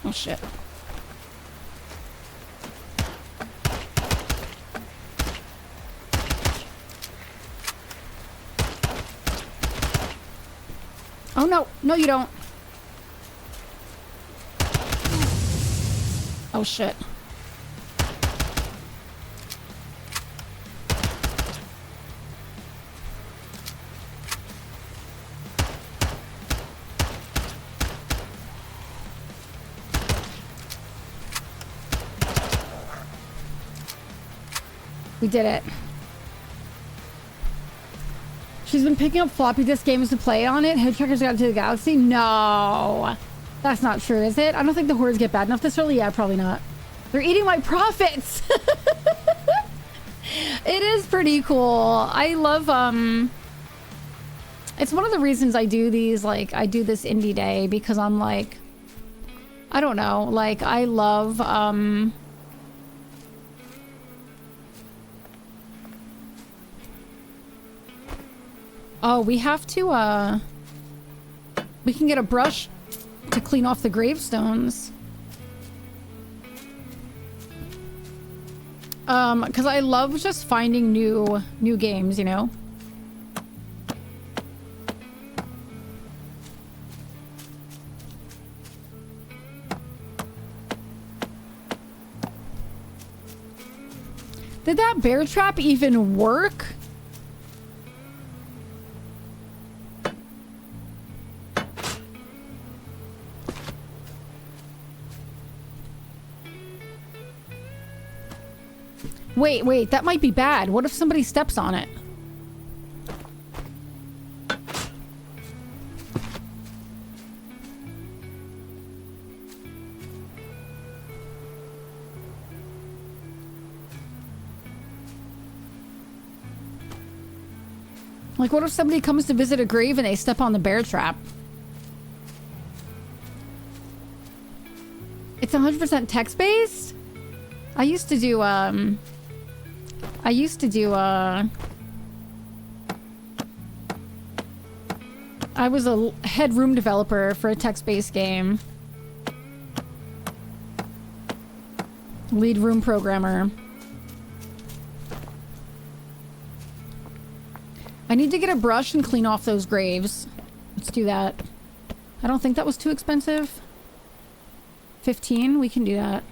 Oh shit. Oh no, no you don't. Oh shit. We did it. She's been picking up floppy disk games to play on it. Hitchhiker's Guide to the Galaxy? No. That's not true, is it? I don't think the horrors get bad enough this early. Yeah, probably not. They're eating my profits. It is pretty cool. I love, it's one of the reasons I do these, like, I do this indie day because I'm like, I don't know, like, I love, oh, we have to, we can get a brush to clean off the gravestones. Because I love just finding new games, you know? Did that bear trap even work? Wait, that might be bad. What if somebody steps on it? Like, what if somebody comes to visit a grave and they step on the bear trap? It's 100% text-based? I used to do, I was a head room developer for a text-based game. Lead room programmer. I need to get a brush and clean off those graves. Let's do that. I don't think that was too expensive. 15, we can do that.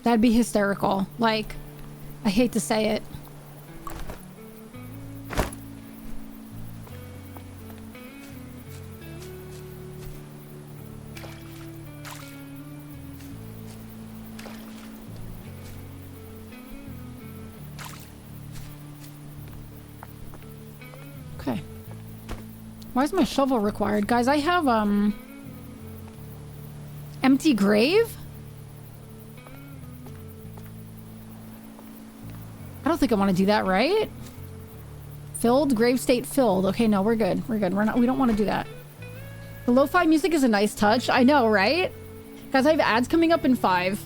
That'd be hysterical. Like, I hate to say it. Okay. Why is my shovel required? Guys, I have, empty grave? I don't think I want to do that, right? Filled, grave state filled. Okay, no, we're good. We're good. We don't want to do that. The lo-fi music is a nice touch. I know, right? Guys, I have ads coming up in 5.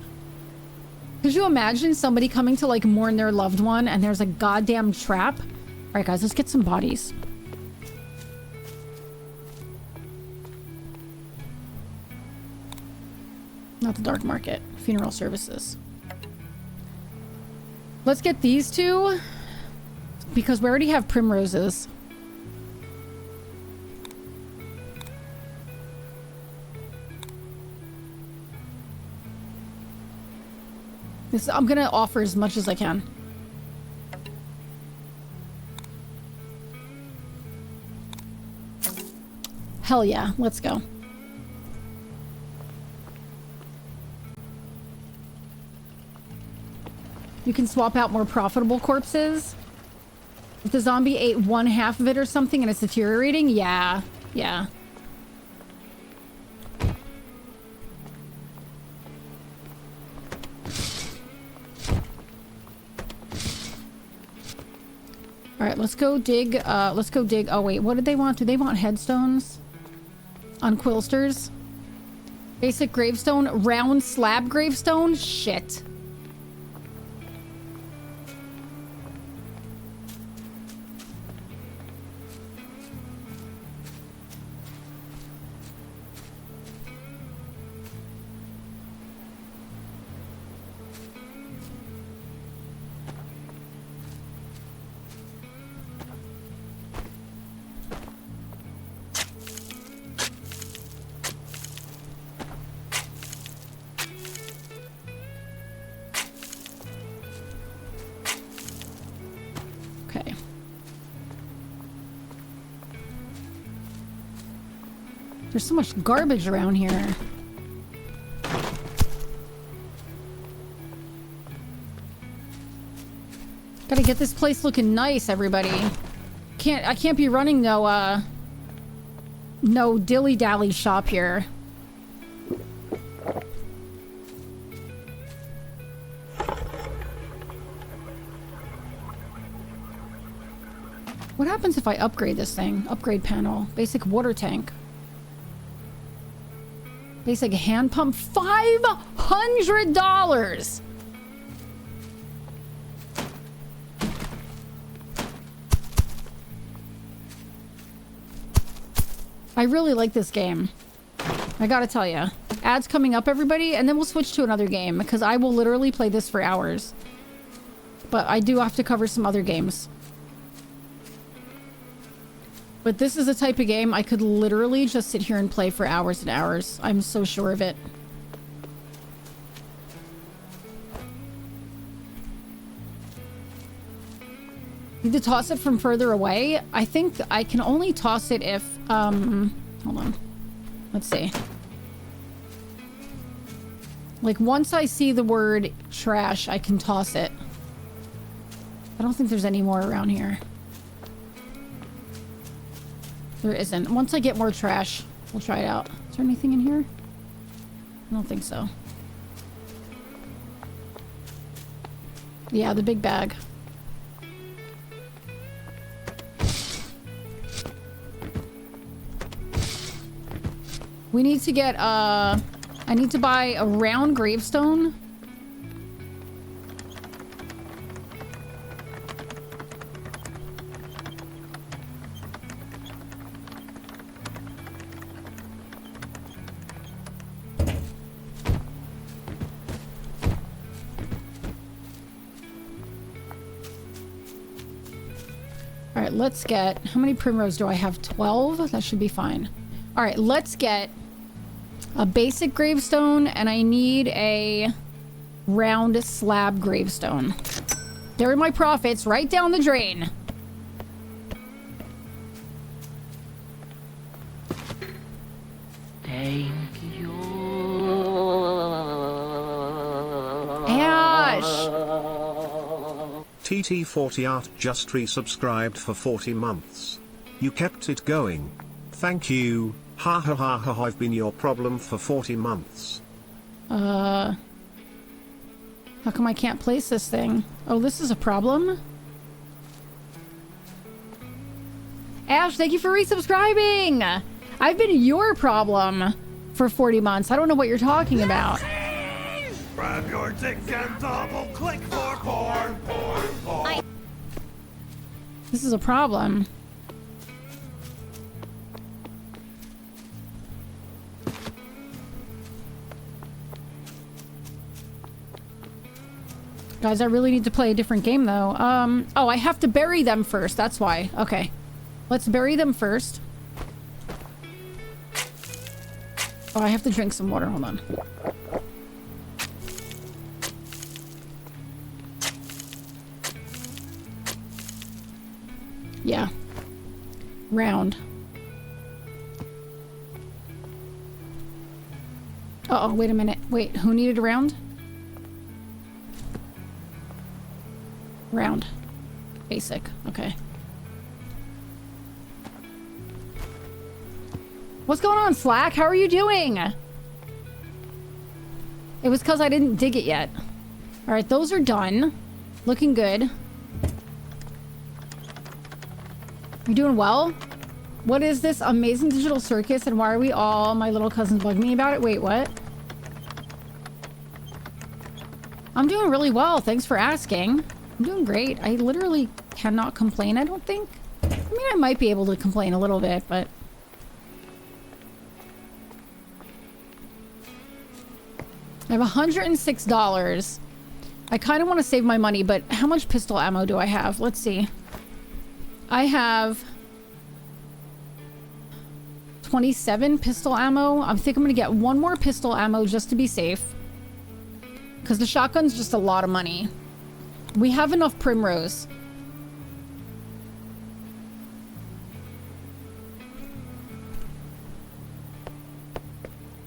Could you imagine somebody coming to, like, mourn their loved one and there's a goddamn trap? All right, guys, let's get some bodies. Not the dark market. Funeral services. Let's get these two. Because we already have primroses. I'm gonna offer as much as I can. Hell yeah, let's go. You can swap out more profitable corpses. If the zombie ate 1/2 of it or something and it's deteriorating, yeah. Yeah. Alright, let's go dig, oh wait, what did they want? Do they want headstones? On Quilsters? Basic gravestone, round slab gravestone? Shit. There's so much garbage around here. Gotta get this place looking nice, everybody. I can't be running no dilly-dally shop here. What happens if I upgrade this thing? Upgrade panel. Basic water tank. Basic hand pump. $500! I really like this game. I gotta tell you. Ads coming up, everybody, and then we'll switch to another game because I will literally play this for hours. But I do have to cover some other games. But this is a type of game I could literally just sit here and play for hours and hours. I'm so sure of it. Need to toss it from further away? I think I can only toss it if, hold on. Let's see. Like, once I see the word trash, I can toss it. I don't think there's any more around here. There isn't. Once I get more trash, we'll try it out. Is there anything in here? I don't think so. Yeah, the big bag. We need to get, I need to buy a round gravestone. Alright, let's get... How many primrose do I have? 12? That should be fine. Alright, let's get a basic gravestone, and I need a round slab gravestone. There are my profits right down the drain. Thank you. Ash! TT40 Art just resubscribed for 40 months. You kept it going. Thank you. Ha ha ha ha, I've been your problem for 40 months. How come I can't place this thing? Oh, this is a problem? Ash, thank you for resubscribing! I've been your problem for 40 months. I don't know what you're talking about. Grab your dick and double click for porn, porn, porn. This is a problem. Guys, I really need to play a different game, though. Oh, I have to bury them first. That's why. Okay. Let's bury them first. Oh, I have to drink some water. Hold on. Yeah. Round. Uh-oh, wait a minute. Wait, who needed a round? Round. Basic. Okay. What's going on, Slack? How are you doing? It was because I didn't dig it yet. Alright, those are done. Looking good. You doing well? What is this amazing digital circus and why are we all... My little cousins bugging me about it? Wait, what? I'm doing really well. Thanks for asking. I'm doing great. I literally cannot complain, I don't think. I mean, I might be able to complain a little bit, but... I have $106. I kind of want to save my money, but how much pistol ammo do I have? Let's see. I have 27 pistol ammo. I think I'm going to get one more pistol ammo just to be safe. Because the shotgun's just a lot of money. We have enough Primrose.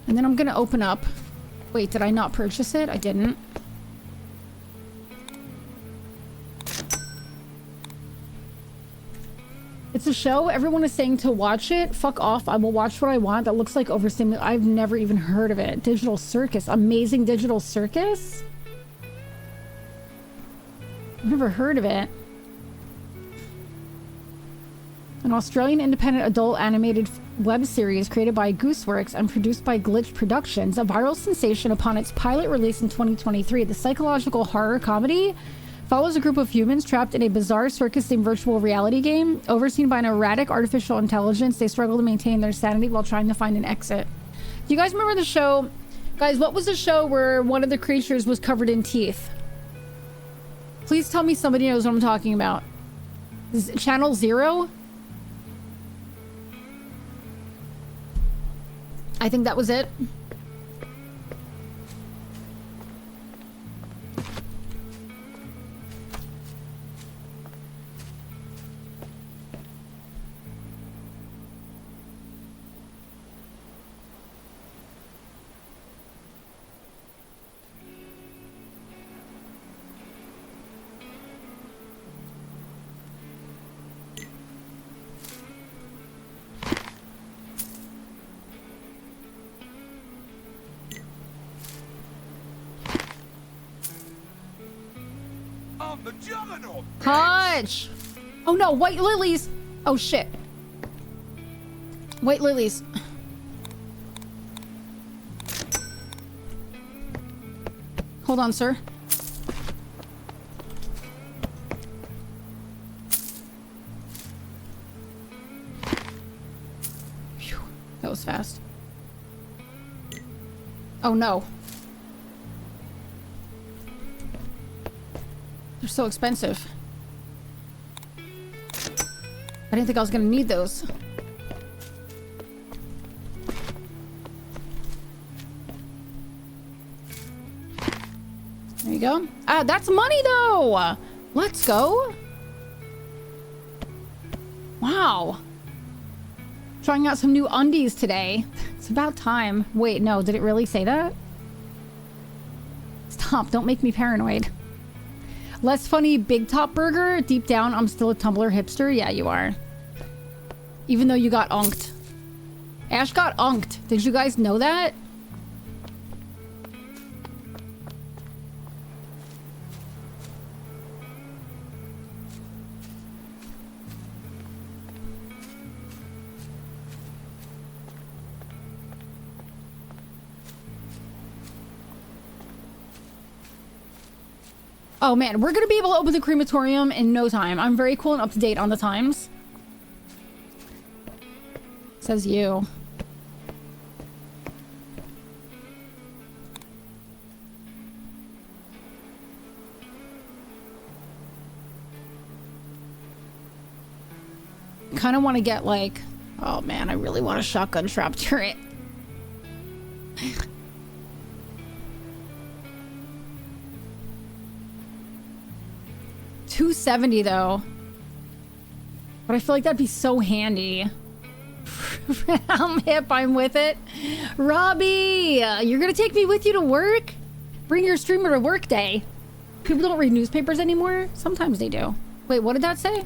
And then I'm going to open up... Wait, did I not purchase it? I didn't. It's a show. Everyone is saying to watch it. Fuck off. I will watch what I want. That looks like overstimulated. I've never even heard of it. Digital Circus. Amazing Digital Circus? I've never heard of it. An Australian independent adult animated web series created by Gooseworks and produced by Glitch Productions, a viral sensation upon its pilot release in 2023. The psychological horror comedy follows a group of humans trapped in a bizarre circus-themed virtual reality game. Overseen by an erratic artificial intelligence, they struggle to maintain their sanity while trying to find an exit. Do you guys remember the show? Guys, what was the show where one of the creatures was covered in teeth? Please tell me somebody knows what I'm talking about. Is it Channel Zero? I think that was it. The juggernaut! Hutch! Oh no, white lilies! Oh shit. White lilies. Hold on, sir. Phew, that was fast. Oh no. They're so expensive. I didn't think I was gonna need those. There you go. Ah, that's money though! Let's go. Wow. Trying out some new undies today. It's about time. Wait, no, did it really say that? Stop, don't make me paranoid. Less funny Big Top Burger. Deep down, I'm still a Tumblr hipster. Yeah, you are. Even though you got unked. Ash got unked. Did you guys know that? Oh man, we're gonna be able to open the crematorium in no time. I'm very cool and up to date on the times. Says you. Kind of want to get like, oh man, I really want a shotgun trap turret. $270 though. But I feel like that'd be so handy. I'm hip, I'm with it. Robbie, you're gonna take me with you to work? Bring your streamer to work day. People don't read newspapers anymore? Sometimes they do. Wait, what did that say?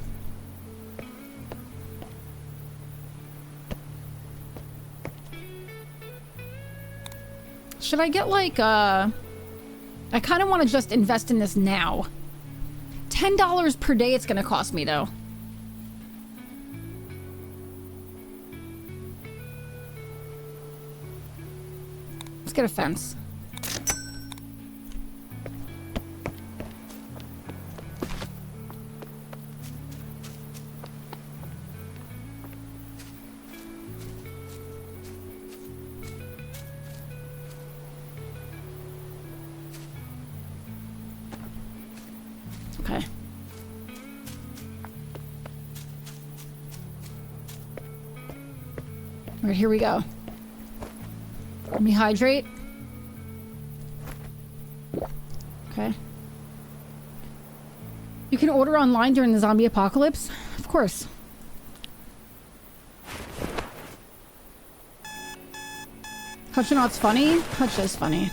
Should I get like, I kind of want to just invest in this now. $10 per day it's gonna cost me though. Let's get a fence. Okay. All right, here we go. Let me hydrate. Okay. You can order online during the zombie apocalypse? Of course. Hutch Not's funny? Hutch is funny.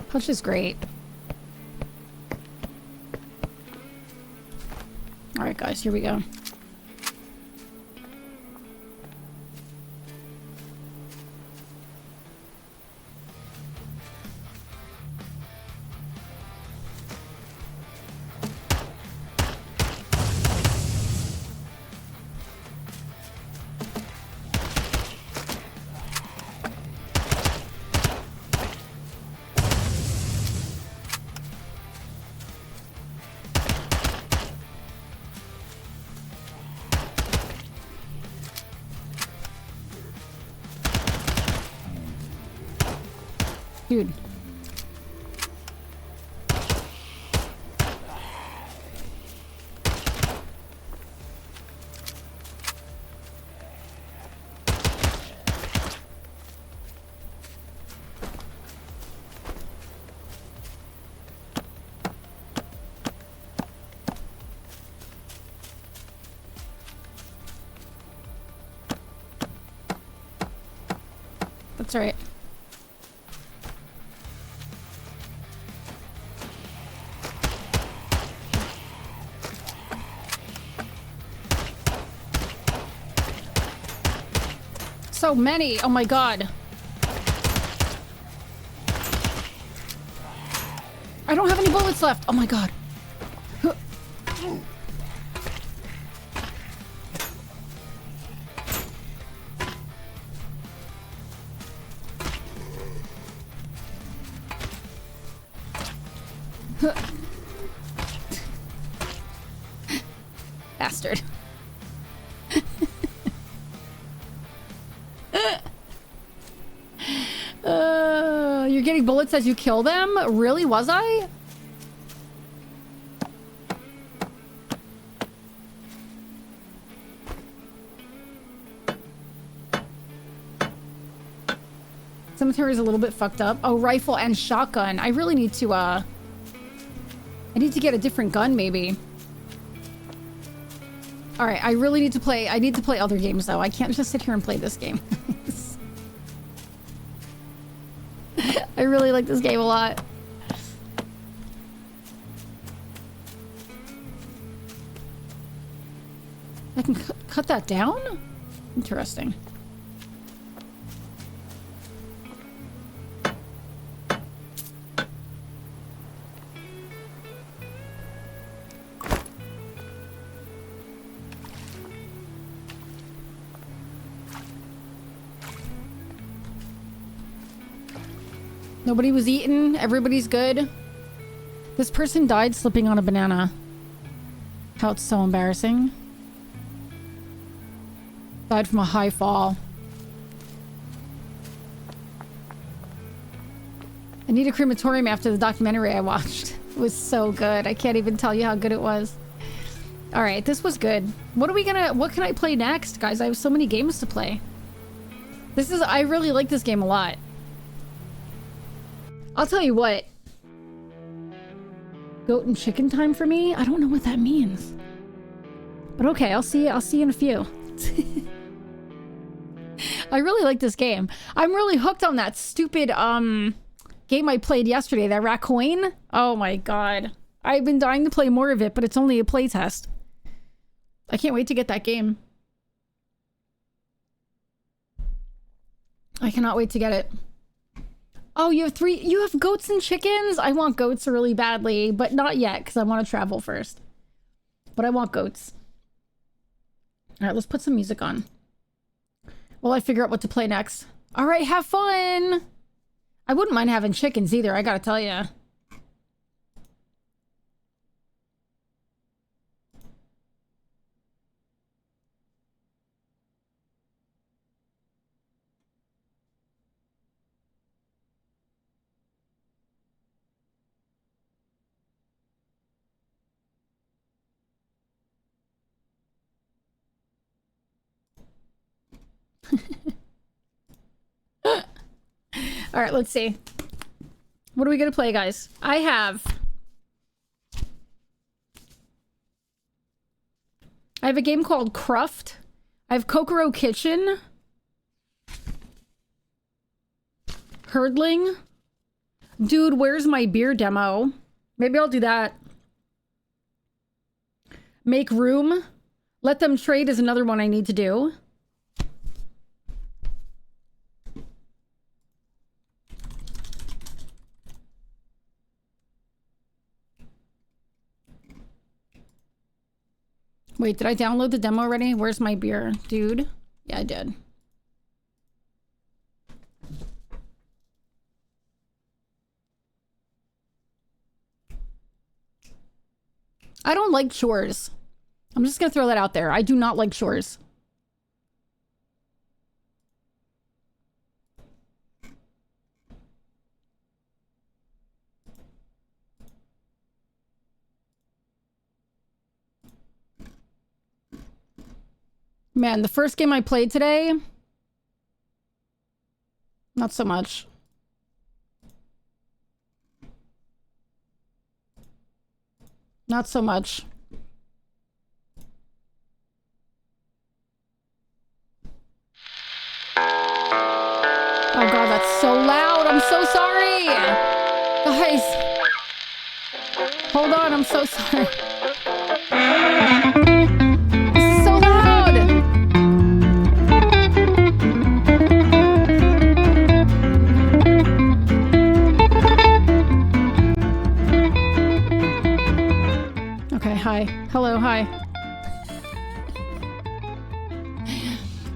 Hutch is great. Alright guys, here we go. Dude. That's all right. So many. Oh my god. I don't have any bullets left. Oh my god. Bastard. You're getting bullets as you kill them? Really? Was I? Cemetery is a little bit fucked up. Oh, rifle and shotgun. I really need to, I need to get a different gun, maybe. Alright, I really need to play... I need to play other games, though. I can't just sit here and play this game. I really like this game a lot. I can cut that down? Interesting. Nobody was eaten. Everybody's good. This person died slipping on a banana. How it's so embarrassing. Died from a high fall. I need a crematorium after the documentary I watched. It was so good. I can't even tell you how good it was. All right, this was good. What can I play next, guys? I have so many games to play. I really like this game a lot. I'll tell you what. Goat and chicken time for me? I don't know what that means. But okay, I'll see you in a few. I really like this game. I'm really hooked on that stupid game I played yesterday, that Raccoon. Oh my god. I've been dying to play more of it, but it's only a playtest. I can't wait to get that game. I cannot wait to get it. Oh, you have goats and chickens? I want goats really badly, but not yet, because I want to travel first. But I want goats. All right, let's put some music on. While I figure out what to play next. All right, have fun! I wouldn't mind having chickens either, I gotta tell ya. All right, let's see. What are we gonna play, guys? I have a game called Cruft. I have Kokoro Kitchen. Hurdling. Dude, where's my beer demo? Maybe I'll do that. Make Room. Let Them Trade is another one I need to do. Wait, did I download the demo already? Where's my beer? Dude? Yeah, I did. I don't like chores. I'm just gonna throw that out there. I do not like chores. Man, the first game I played today, not so much. Not so much. Oh god, that's so loud. I'm so sorry. Guys. Hold on, I'm so sorry. This is so loud. Okay, hi. Hello, hi.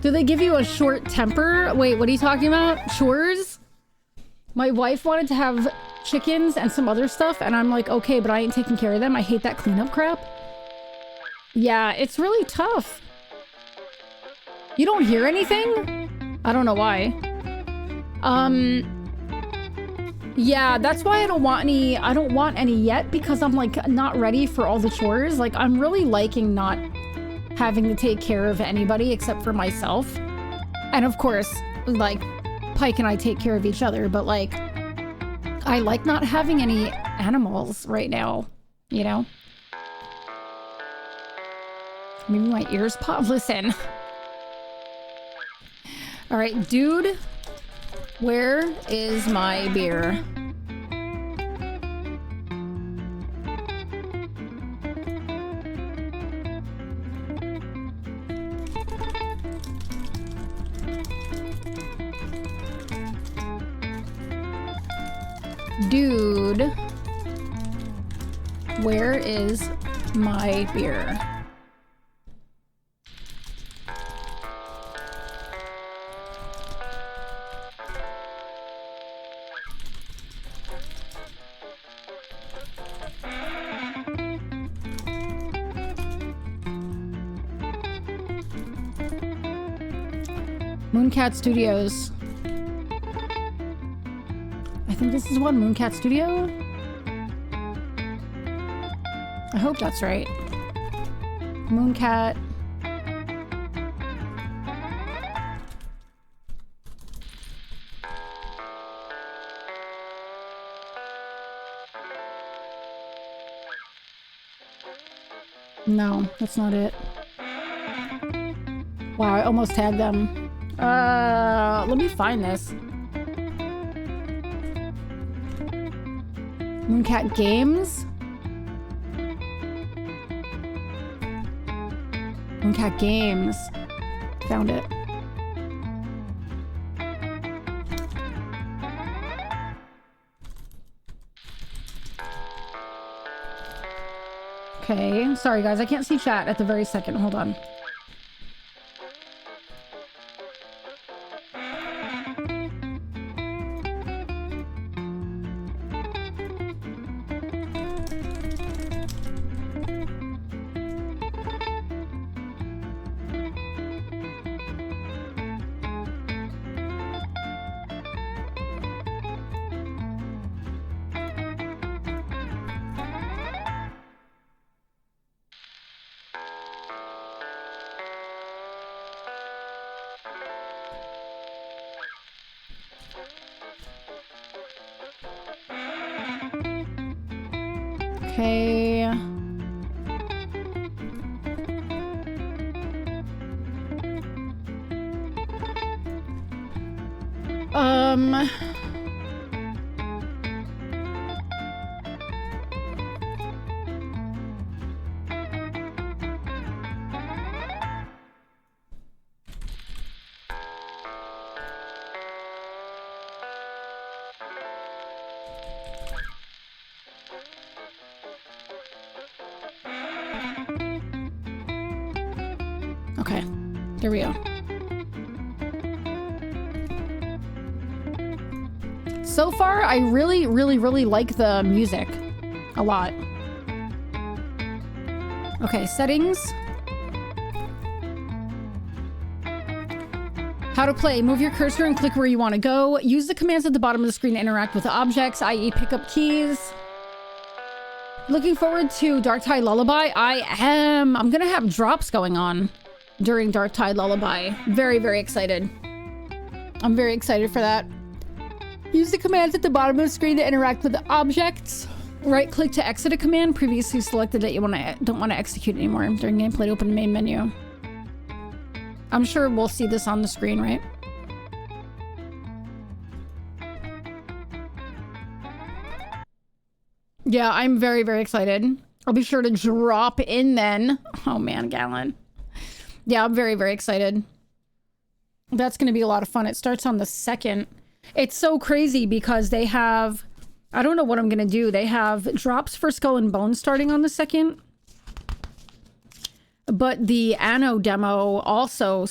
Do they give you a short temper? Wait, what are you talking about? Chores? My wife wanted to have chickens and some other stuff, and I'm like, okay, but I ain't taking care of them. I hate that cleanup crap. Yeah, it's really tough. You don't hear anything? I don't know why. Yeah, that's why I don't want any yet, because I'm like not ready for all the chores. Like, I'm really liking not having to take care of anybody except for myself. And of course, like, Pike and I take care of each other, but like, I like not having any animals right now, you know? Maybe my ears pop. Listen. All right, dude, where is my beer? Dude, where is my beer? Mooncat Studios. I think this is one, Mooncat Studio? I hope that's right. Mooncat. No, that's not it. Wow, I almost tagged them. Let me find this. Mooncat Games? Mooncat Games. Found it. Okay, sorry guys, I can't see chat at the very second. Hold on. Okay. Okay, here we go. So far, I really like the music a lot. Okay, settings. How to play. Move your cursor and click where you want to go. Use the commands at the bottom of the screen to interact with the objects, i.e. pick up keys. Looking forward to Dark Tide Lullaby. I am. I'm gonna have drops going on during Dark Tide Lullaby. Very excited. I'm very excited for that. Use the commands at the bottom of the screen to interact with the objects. Right click to exit a command previously selected that you don't want to execute anymore. During gameplay, to open the main menu. I'm sure we'll see this on the screen, right? Yeah, I'm very excited. I'll be sure to drop in then. Oh man, Gallon. Yeah, I'm very excited. That's going to be a lot of fun. It starts on the 2nd. It's so crazy because they have... I don't know what I'm going to do. They have drops for Skull and Bones starting on the 2nd. But the Anno demo also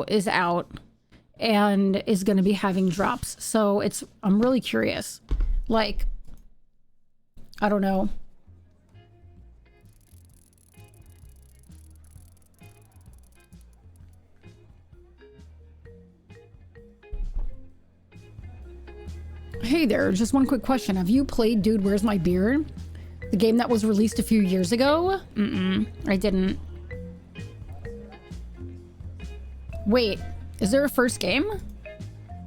is out and is going to be having drops. So I'm really curious. Like, I don't know. Hey there, just one quick question. Have you played Dude, Where's My Beer? The game that was released a few years ago? I didn't. Wait, is there a first game?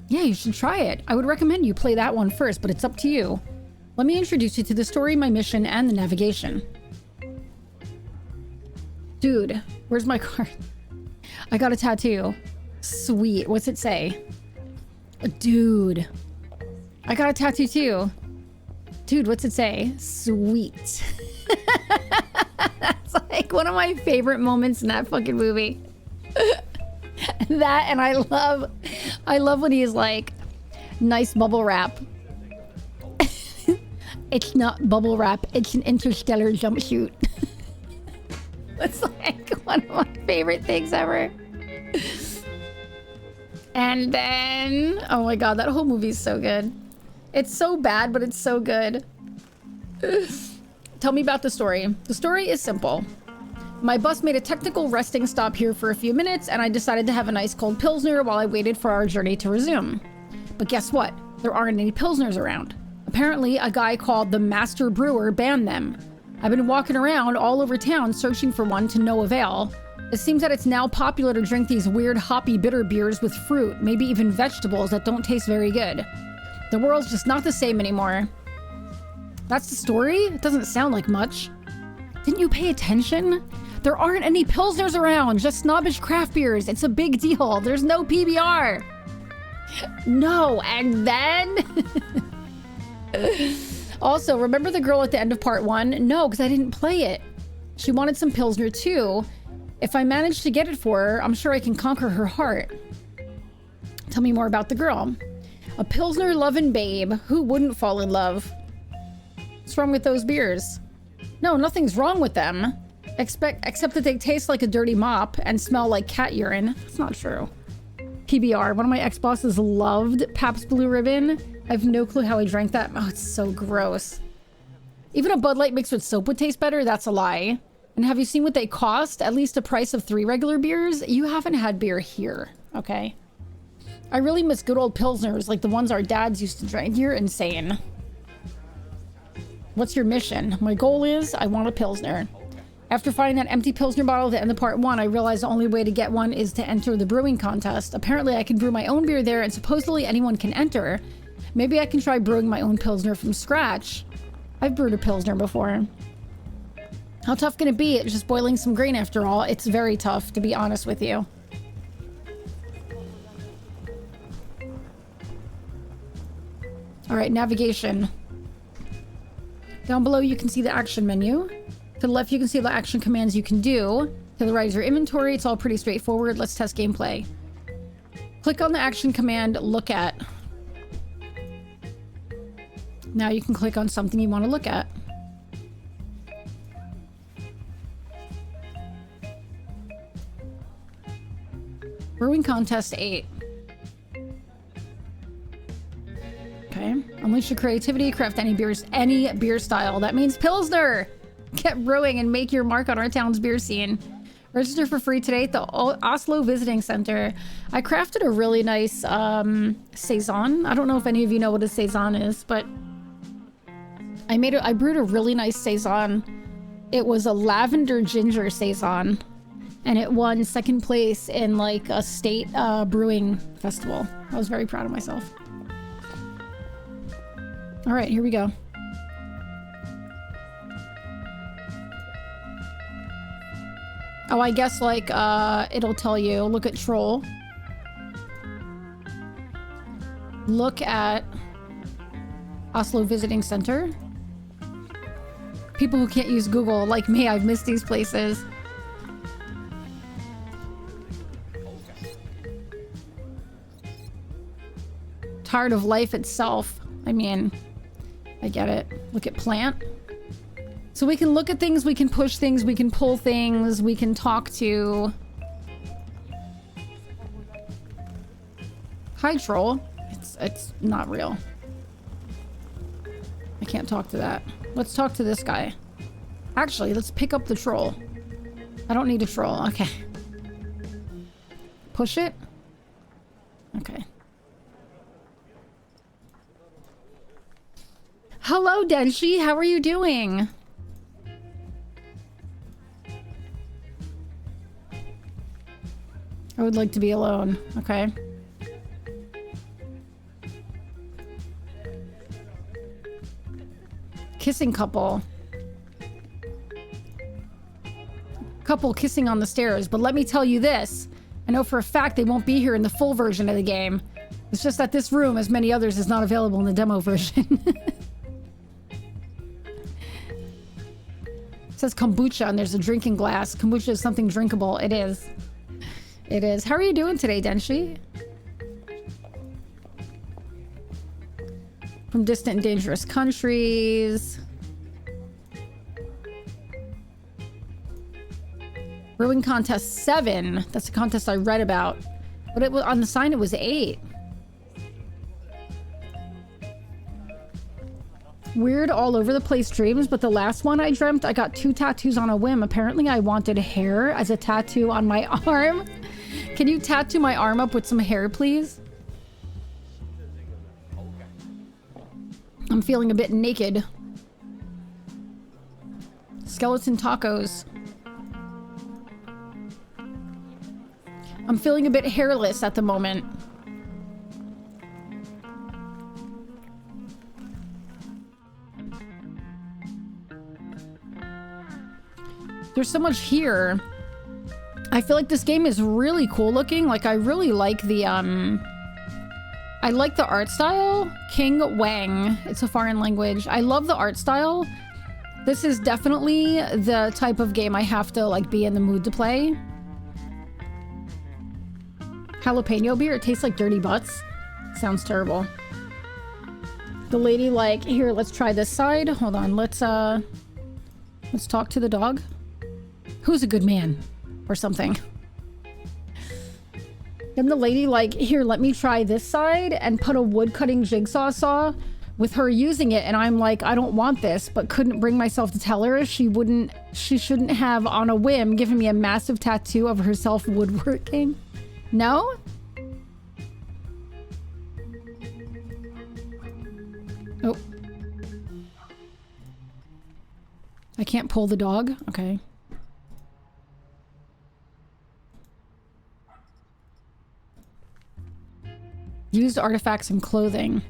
Yeah, you should try it. I would recommend you play that one first, but it's up to you. Let me introduce you to the story, my mission, and the navigation. Dude, where's my card? I got a tattoo. Sweet. What's it say? Dude. I got a tattoo too. Dude, what's it say? Sweet. That's like one of my favorite moments in that fucking movie. That, and I love when he's like, nice bubble wrap. It's not bubble wrap, it's an interstellar jumpsuit. That's like one of my favorite things ever. And then, oh my god, that whole movie is so good. It's so bad, but it's so good. Tell me about the story. The story is simple. My bus made a technical resting stop here for a few minutes, and I decided to have a nice cold Pilsner while I waited for our journey to resume. But guess what? There aren't any Pilsners around. Apparently, a guy called the Master Brewer banned them. I've been walking around all over town searching for one to no avail. It seems that it's now popular to drink these weird hoppy bitter beers with fruit, maybe even vegetables that don't taste very good. The world's just not the same anymore. That's the story? It doesn't sound like much. Didn't you pay attention? There aren't any Pilsners around, just snobbish craft beers. It's a big deal. There's no PBR. No, and then... Also, remember the girl at the end of part 1? No, because I didn't play it. She wanted some Pilsner too. If I manage to get it for her, I'm sure I can conquer her heart. Tell me more about the girl. A Pilsner loving babe. Who wouldn't fall in love? What's wrong with those beers? No, nothing's wrong with them. Except that they taste like a dirty mop and smell like cat urine. That's not true. PBR. One of my ex-bosses loved Pabst Blue Ribbon. I have no clue how I drank that. Oh, it's so gross. Even a Bud Light mixed with soap would taste better? That's a lie. And have you seen what they cost? At least the price of 3 regular beers? You haven't had beer here, okay? I really miss good old Pilsners like the ones our dads used to drink. You're insane. What's your mission? My goal is I want a Pilsner. After finding that empty Pilsner bottle at the end of part 1, I realized the only way to get one is to enter the brewing contest. Apparently I can brew my own beer there and supposedly anyone can enter. Maybe I can try brewing my own Pilsner from scratch. I've brewed a Pilsner before. How tough can it be? It's just boiling some grain after all. It's very tough, to be honest with you. Alright, navigation. Down below you can see the action menu. To the left you can see the action commands you can do. To the right is your inventory. It's all pretty straightforward. Let's test gameplay. Click on the action command, look at. Now you can click on something you want to look at. Brewing contest 8. Okay. Unleash your creativity, craft any beer style. That means Pilsner! Get brewing and make your mark on our town's beer scene. Register for free today at the Oslo Visiting Center. I crafted a really nice saison. I don't know if any of you know what a saison is, but I brewed a really nice saison. It was a lavender ginger saison, and it won 2nd place in like a state brewing festival. I was very proud of myself. All right, here we go. Oh, I guess like it'll tell you, look at Troll. Look at Oslo Visiting Center. People who can't use Google, like me, I've missed these places. Tired of life itself. I mean, I get it. Look at plant. So we can look at things, we can push things, we can pull things, we can talk to... Hi, troll. It's not real. I can't talk to that. Let's talk to this guy. Actually, let's pick up the troll. I don't need a troll. Okay. Push it? Okay. Hello, Denshi. How are you doing? I would like to be alone. Okay. Kissing couple. Couple kissing on the stairs, but let me tell you this. I know for a fact they won't be here in the full version of the game. It's just that this room, as many others, is not available in the demo version. It says kombucha and there's a drinking glass. Kombucha is something drinkable. It is. It is. How are you doing today, Denshi? From distant and dangerous countries. Brewing contest 7. That's a contest I read about. But it was on the sign it was 8. Weird all over the place dreams, but the last one I dreamt, I got 2 tattoos on a whim. Apparently I wanted hair as a tattoo on my arm. Can you tattoo my arm up with some hair, please? I'm feeling a bit naked. Skeleton tacos. I'm feeling a bit hairless at the moment. There's so much here. I feel like this game is really cool looking. Like, I really like the, I like the art style. King Wang. It's a foreign language. I love the art style. This is definitely the type of game I have to, like, be in the mood to play. Jalapeno beer. It tastes like dirty butts. Sounds terrible. The lady, like, here, let's try this side. Hold on. Let's talk to the dog. Who's a good man? Or something. Then the lady, like, here, let me try this side, and put a wood cutting jigsaw saw with her using it, and I'm like, I don't want this, but couldn't bring myself to tell her she shouldn't have, on a whim, given me a massive tattoo of herself woodworking. No? Oh. I can't pull the dog? Okay. Used artifacts and clothing.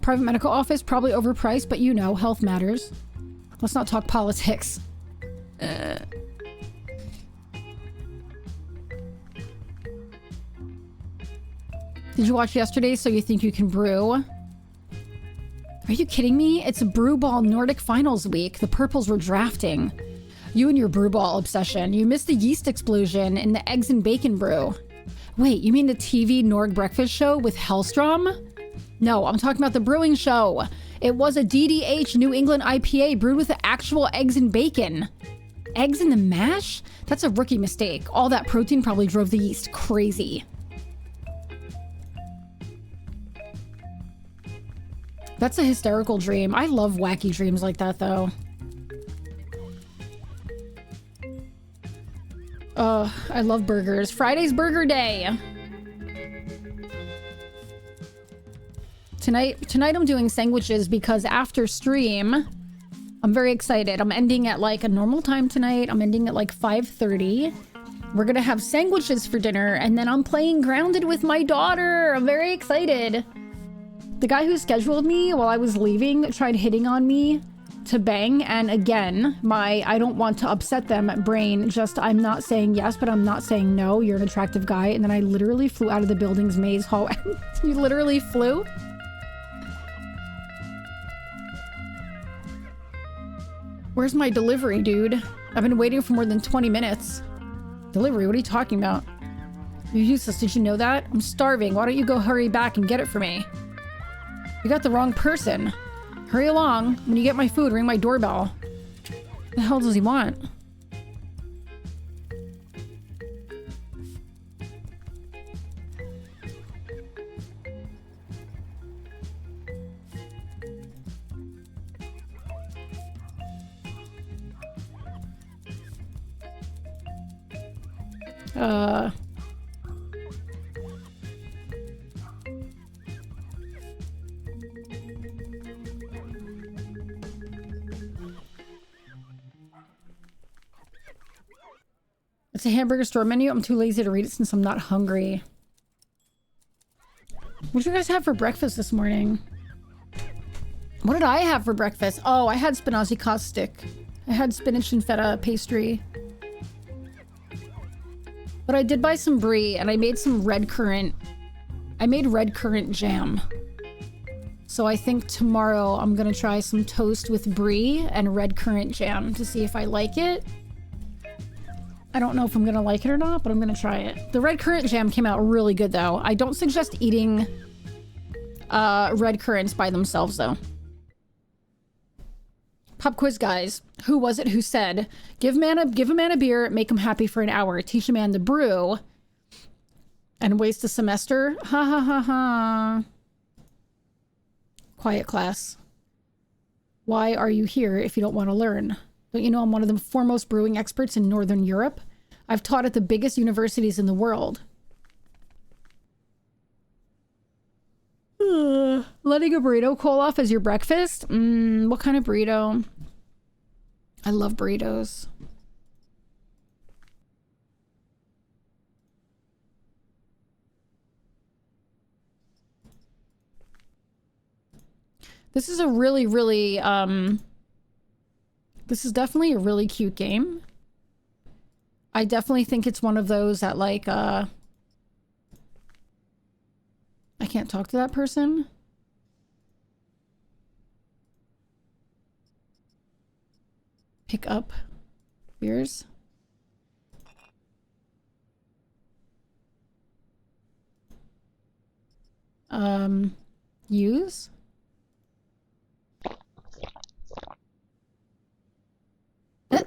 Private medical office, probably overpriced, but you know, health matters. Let's not talk politics. Did you watch yesterday so you think you can brew? Are you kidding me? It's a Brew Ball Nordic Finals week. The purples were drafting. You and your brew ball obsession. You missed the yeast explosion in the eggs and bacon brew. Wait, you mean the TV Norg breakfast show with Hellstrom? No, I'm talking about the brewing show. It was a DDH New England IPA brewed with actual eggs and bacon. Eggs in the mash? That's a rookie mistake. All that protein probably drove the yeast crazy. That's a hysterical dream. I love wacky dreams like that, though. I love burgers. Friday's burger day. Tonight I'm doing sandwiches because after stream, I'm very excited. I'm ending at like a normal time tonight. I'm ending at like 5:30. We're gonna have sandwiches for dinner, and then I'm playing Grounded with my daughter. I'm very excited. The guy who scheduled me while I was leaving tried hitting on me to bang, and again, my I don't want to upset them brain just, I'm not saying yes, but I'm not saying no. You're an attractive guy. And then I literally flew out of the building's maze hall. You literally flew? Where's my delivery, dude? I've been waiting for more than 20 minutes. Delivery? What are you talking about? You're useless. Did you know that? I'm starving. Why don't you go hurry back and get it for me? You got the wrong person. Hurry along. When you get my food, ring my doorbell. What the hell does he want? It's a hamburger store menu. I'm too lazy to read it since I'm not hungry. What did you guys have for breakfast this morning? What did I have for breakfast? Oh, I had spinaci caustic. I had spinach and feta pastry. But I did buy some brie, and I made some red currant. I made red currant jam. So I think tomorrow I'm gonna try some toast with brie and red currant jam to see if I like it. I don't know if I'm gonna like it or not, but I'm gonna try it. The red currant jam came out really good, though. I don't suggest eating red currants by themselves, though. Pop quiz, guys. Who was it who said, give a man a beer, make him happy for an hour, teach a man to brew, and waste a semester? Ha ha ha ha. Quiet class. Why are you here if you don't want to learn? Don't you know I'm one of the foremost brewing experts in Northern Europe? I've taught at the biggest universities in the world. letting a burrito cool off as your breakfast? What kind of burrito? I love burritos. This is a really, really, this is definitely a really cute game. I definitely think it's one of those that, like, I can't talk to that person. Pick up beers. Use. I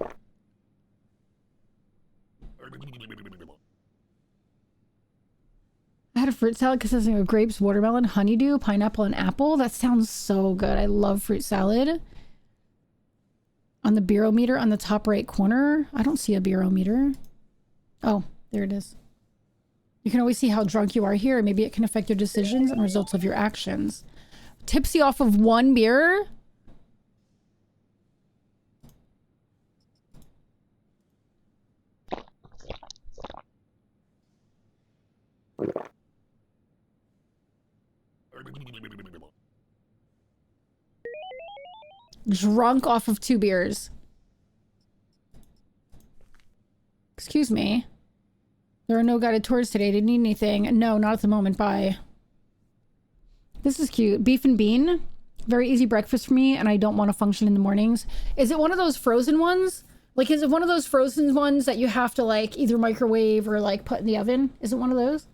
had a fruit salad consisting of grapes, watermelon, honeydew, pineapple, and apple. That sounds so good. I love fruit salad. On the barometer on the top right corner. I don't see a barometer. Oh, there it is. You can always see how drunk you are here. Maybe it can affect your decisions and results of your actions. Tipsy off of one beer? Drunk off of 2 beers. Excuse me. There are no guided tours today. Didn't need anything. No, not at the moment. Bye. This is cute. Beef and bean. Very easy breakfast for me, and I don't want to function in the mornings. Is it one of those frozen ones? Like, is it one of those frozen ones that you have to, like, either microwave or, like, put in the oven? Is it one of those?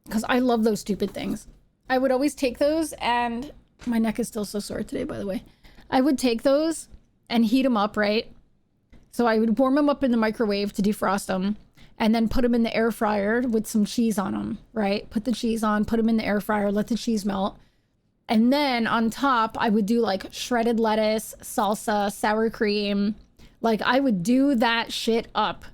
Because I love those stupid things. I would always take those, and my neck is still so sore today, by the way. I would take those and heat them up, right? So I would warm them up in the microwave to defrost them, and then put them in the air fryer with some cheese on them, right? Put the cheese on, put them in the air fryer, let the cheese melt. And then on top, I would do like shredded lettuce, salsa, sour cream. Like, I would do that shit up.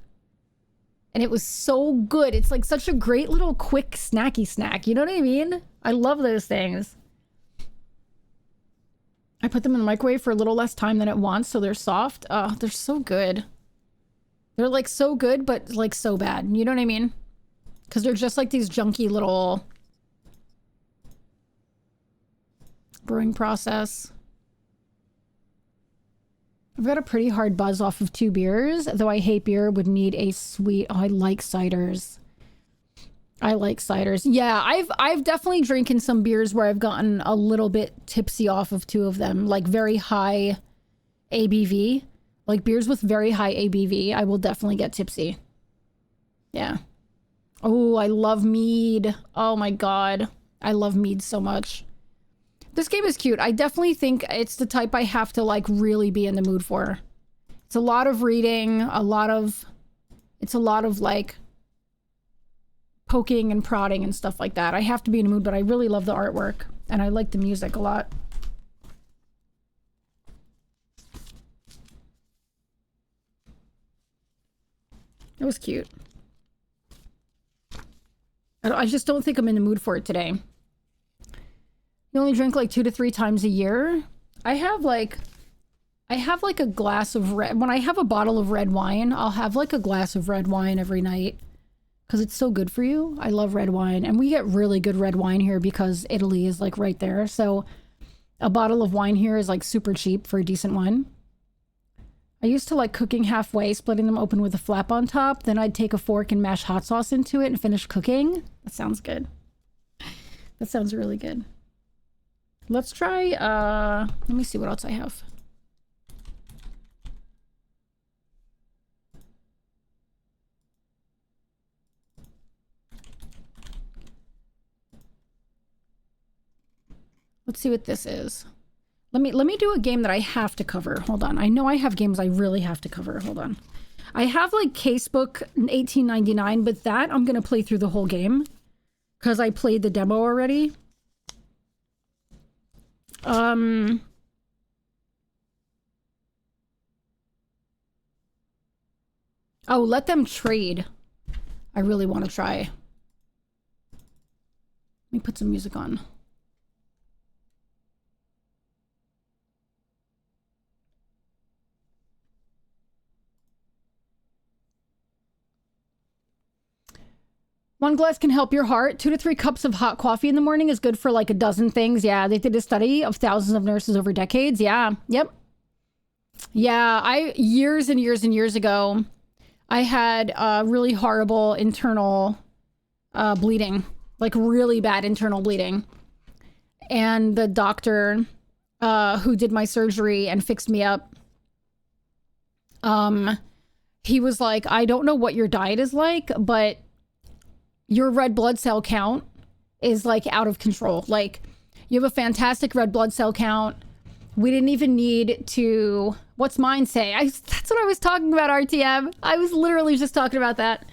And it was so good. It's like such a great little quick snacky snack. You know what I mean? I love those things. I put them in the microwave for a little less time than it wants, so they're soft. Oh, they're so good. They're like so good, but like so bad. You know what I mean? Because they're just like these junky little brewing process. I've got a pretty hard buzz off of 2 beers, though I hate beer, would need a sweet. Oh, I like ciders. I like ciders. Yeah, I've definitely drinking some beers where I've gotten a little bit tipsy off of 2 of them, like very high ABV. Like beers with very high ABV, I will definitely get tipsy. Yeah. Oh, I love mead. Oh my god. I love mead so much. This game is cute. I definitely think it's the type I have to like really be in the mood for. It's a lot of reading, it's a lot of like poking and prodding and stuff like that. I have to be in a mood, but I really love the artwork and I like the music a lot. It was cute. I just don't think I'm in the mood for it today. You only drink like 2 to 3 times a year. I have like a glass of red. When I have a bottle of red wine, I'll have like a glass of red wine every night because it's so good for you. I love red wine, and we get really good red wine here because Italy is like right there. So a bottle of wine here is like super cheap for a decent wine. I used to like cooking halfway, splitting them open with a flap on top. Then I'd take a fork and mash hot sauce into it and finish cooking. That sounds good. That sounds really good. Let's try, let me see what else I have. Let's see what this is. Let me do a game that I have to cover. Hold on. I know I have games I really have to cover. Hold on. I have like Casebook 1899, but that I'm going to play through the whole game because I played the demo already. Oh, let them trade. I really want to try. Let me put some music on. 1 glass can help your heart. 2 to 3 cups of hot coffee in the morning is good for like a dozen things. Yeah, they did a study of thousands of nurses over decades. Yeah, yep. Yeah, years and years and years ago, I had really horrible internal bleeding, like really bad internal bleeding. And the doctor who did my surgery and fixed me up, he was like, I don't know what your diet is like, but your red blood cell count is like out of control. Like, you have a fantastic red blood cell count. We didn't even need to, what's mine say? That's what I was talking about, RTM. I was literally just talking about that.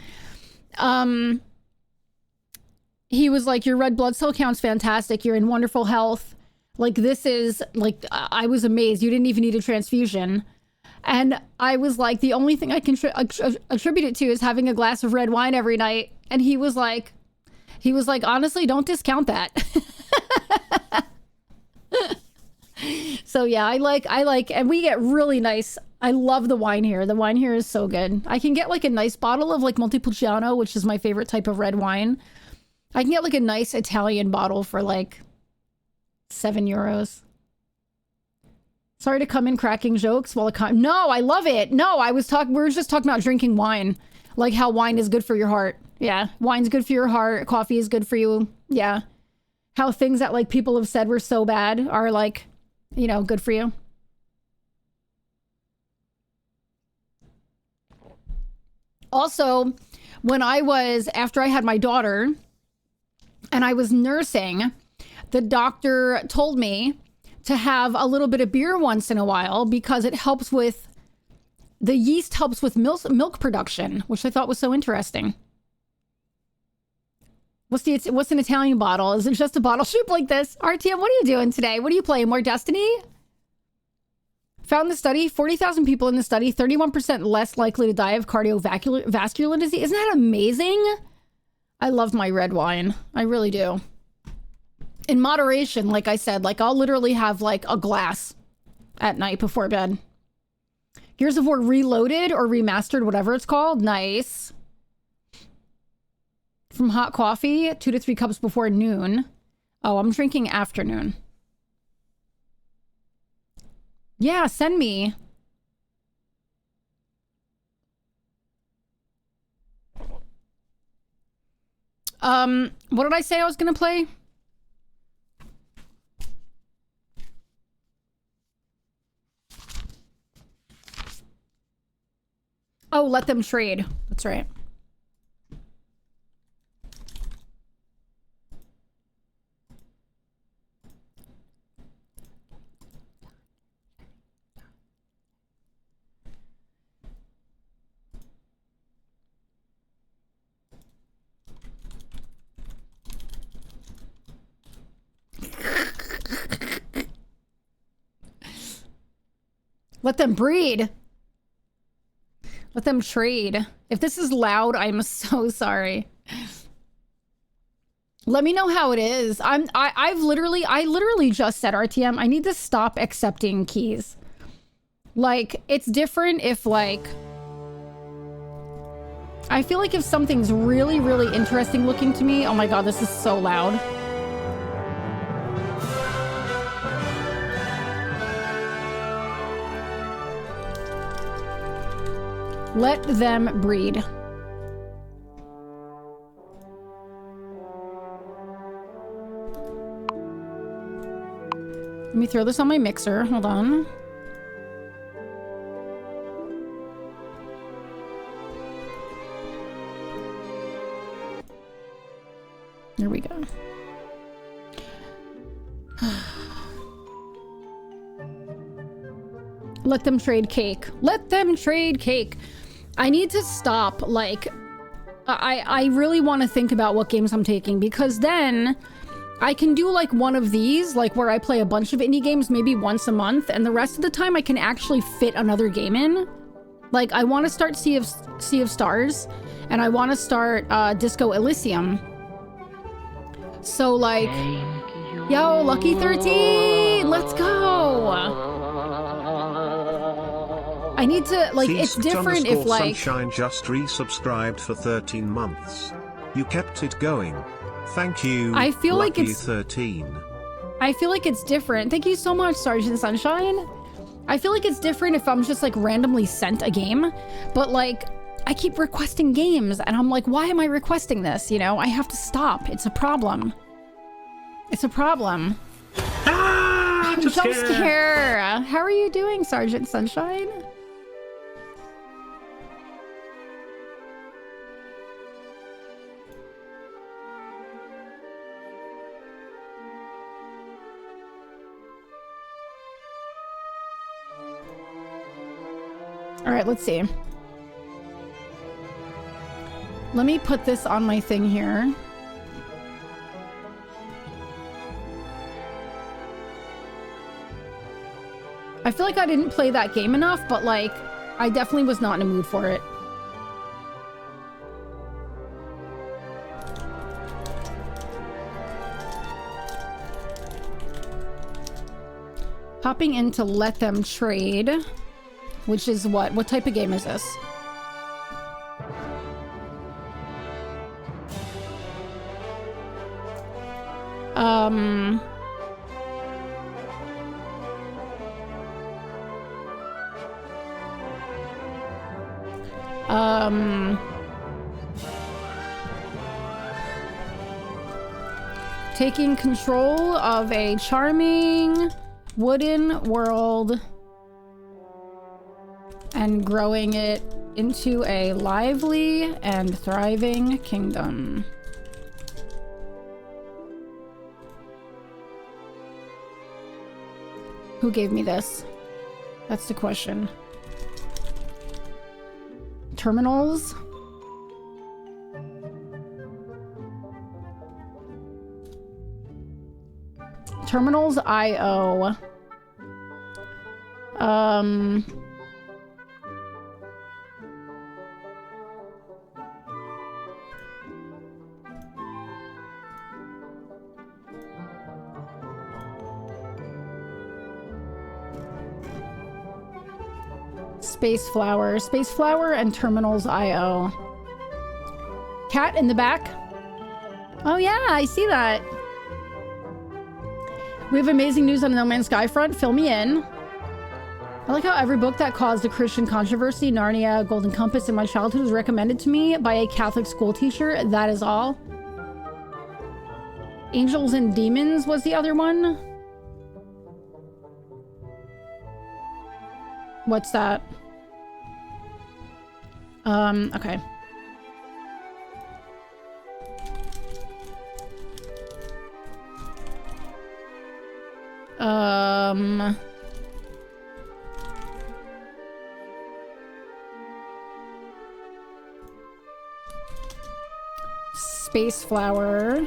He was like, your red blood cell count's fantastic. You're in wonderful health. Like, this is like, I was amazed. You didn't even need a transfusion. And I was like, the only thing I can attribute it to is having a glass of red wine every night. And he was like, honestly, don't discount that. So yeah, I like, and we get really nice. I love the wine here. The wine here is so good. I can get like a nice bottle of like Montepulciano, which is my favorite type of red wine. I can get like a nice Italian bottle for like €7. Sorry to come in cracking jokes while no, I love it. No, we were just talking about drinking wine. Like how wine is good for your heart. Yeah, wine's good for your heart. Coffee is good for you. Yeah. How things that like people have said were so bad are like, you know, good for you. Also, after I had my daughter and I was nursing, the doctor told me to have a little bit of beer once in a while because it helps with, the yeast helps with milk production, which I thought was so interesting. What's an Italian bottle? Is it just a bottle shaped like this? RTM, what are you doing today? What are you playing? More Destiny? Found the study, 40,000 people in the study, 31% less likely to die of cardiovascular disease. Isn't that amazing? I love my red wine. I really do. In moderation, like I said, like I'll literally have like a glass at night before bed. Gears of War Reloaded or Remastered, whatever it's called. Nice. From hot coffee, 2 to 3 cups before noon. Oh, I'm drinking afternoon. Yeah, send me. What did I say I was gonna play? Oh, let them trade. That's right. Let them breed. Let them trade. If this is loud, I'm so sorry. Let me know how it is. I literally just said, RTM, I need to stop accepting keys. Like, it's different if like, I feel like if something's really, really interesting looking to me, oh my God, this is so loud. Let them breed. Let me throw this on my mixer. Hold on. There we go. Let them trade cake. Let them trade cake. I need to stop, like, I really want to think about what games I'm taking, because then I can do like one of these, like where I play a bunch of indie games maybe once a month, and the rest of the time I can actually fit another game in. Like, I want to start Sea of Stars, and I want to start Disco Elysium. So like, yo, Lucky 13, let's go. I need to, like, it's different if, like... Sunshine just resubscribed for 13 months. You kept it going. Thank you. I feel like Lucky it's 13. I feel like it's different. Thank you so much, Sergeant Sunshine. I feel like it's different if I'm just like randomly sent a game, but like I keep requesting games and I'm like, why am I requesting this? You know, I have to stop. It's a problem. It's a problem. Ah, Jump scare. How are you doing, Sergeant Sunshine? All right, let's see. Let me put this on my thing here. I feel like I didn't play that game enough, but like, I definitely was not in a mood for it. Hopping in to let them trade, which is what? What type of game is this? Taking control of a charming wooden world and growing it into a lively and thriving kingdom. Who gave me this? That's the question. Terminals. Terminals IO. Space Flower and Terminals IO. Cat in the back. Oh yeah, I see that. We have amazing news on the No Man's Sky front. Fill me in. I like how every book that caused a Christian controversy, Narnia, Golden Compass, in my childhood was recommended to me by a Catholic school teacher. That is all. Angels and Demons was the other one. What's that? Okay. Space Flower.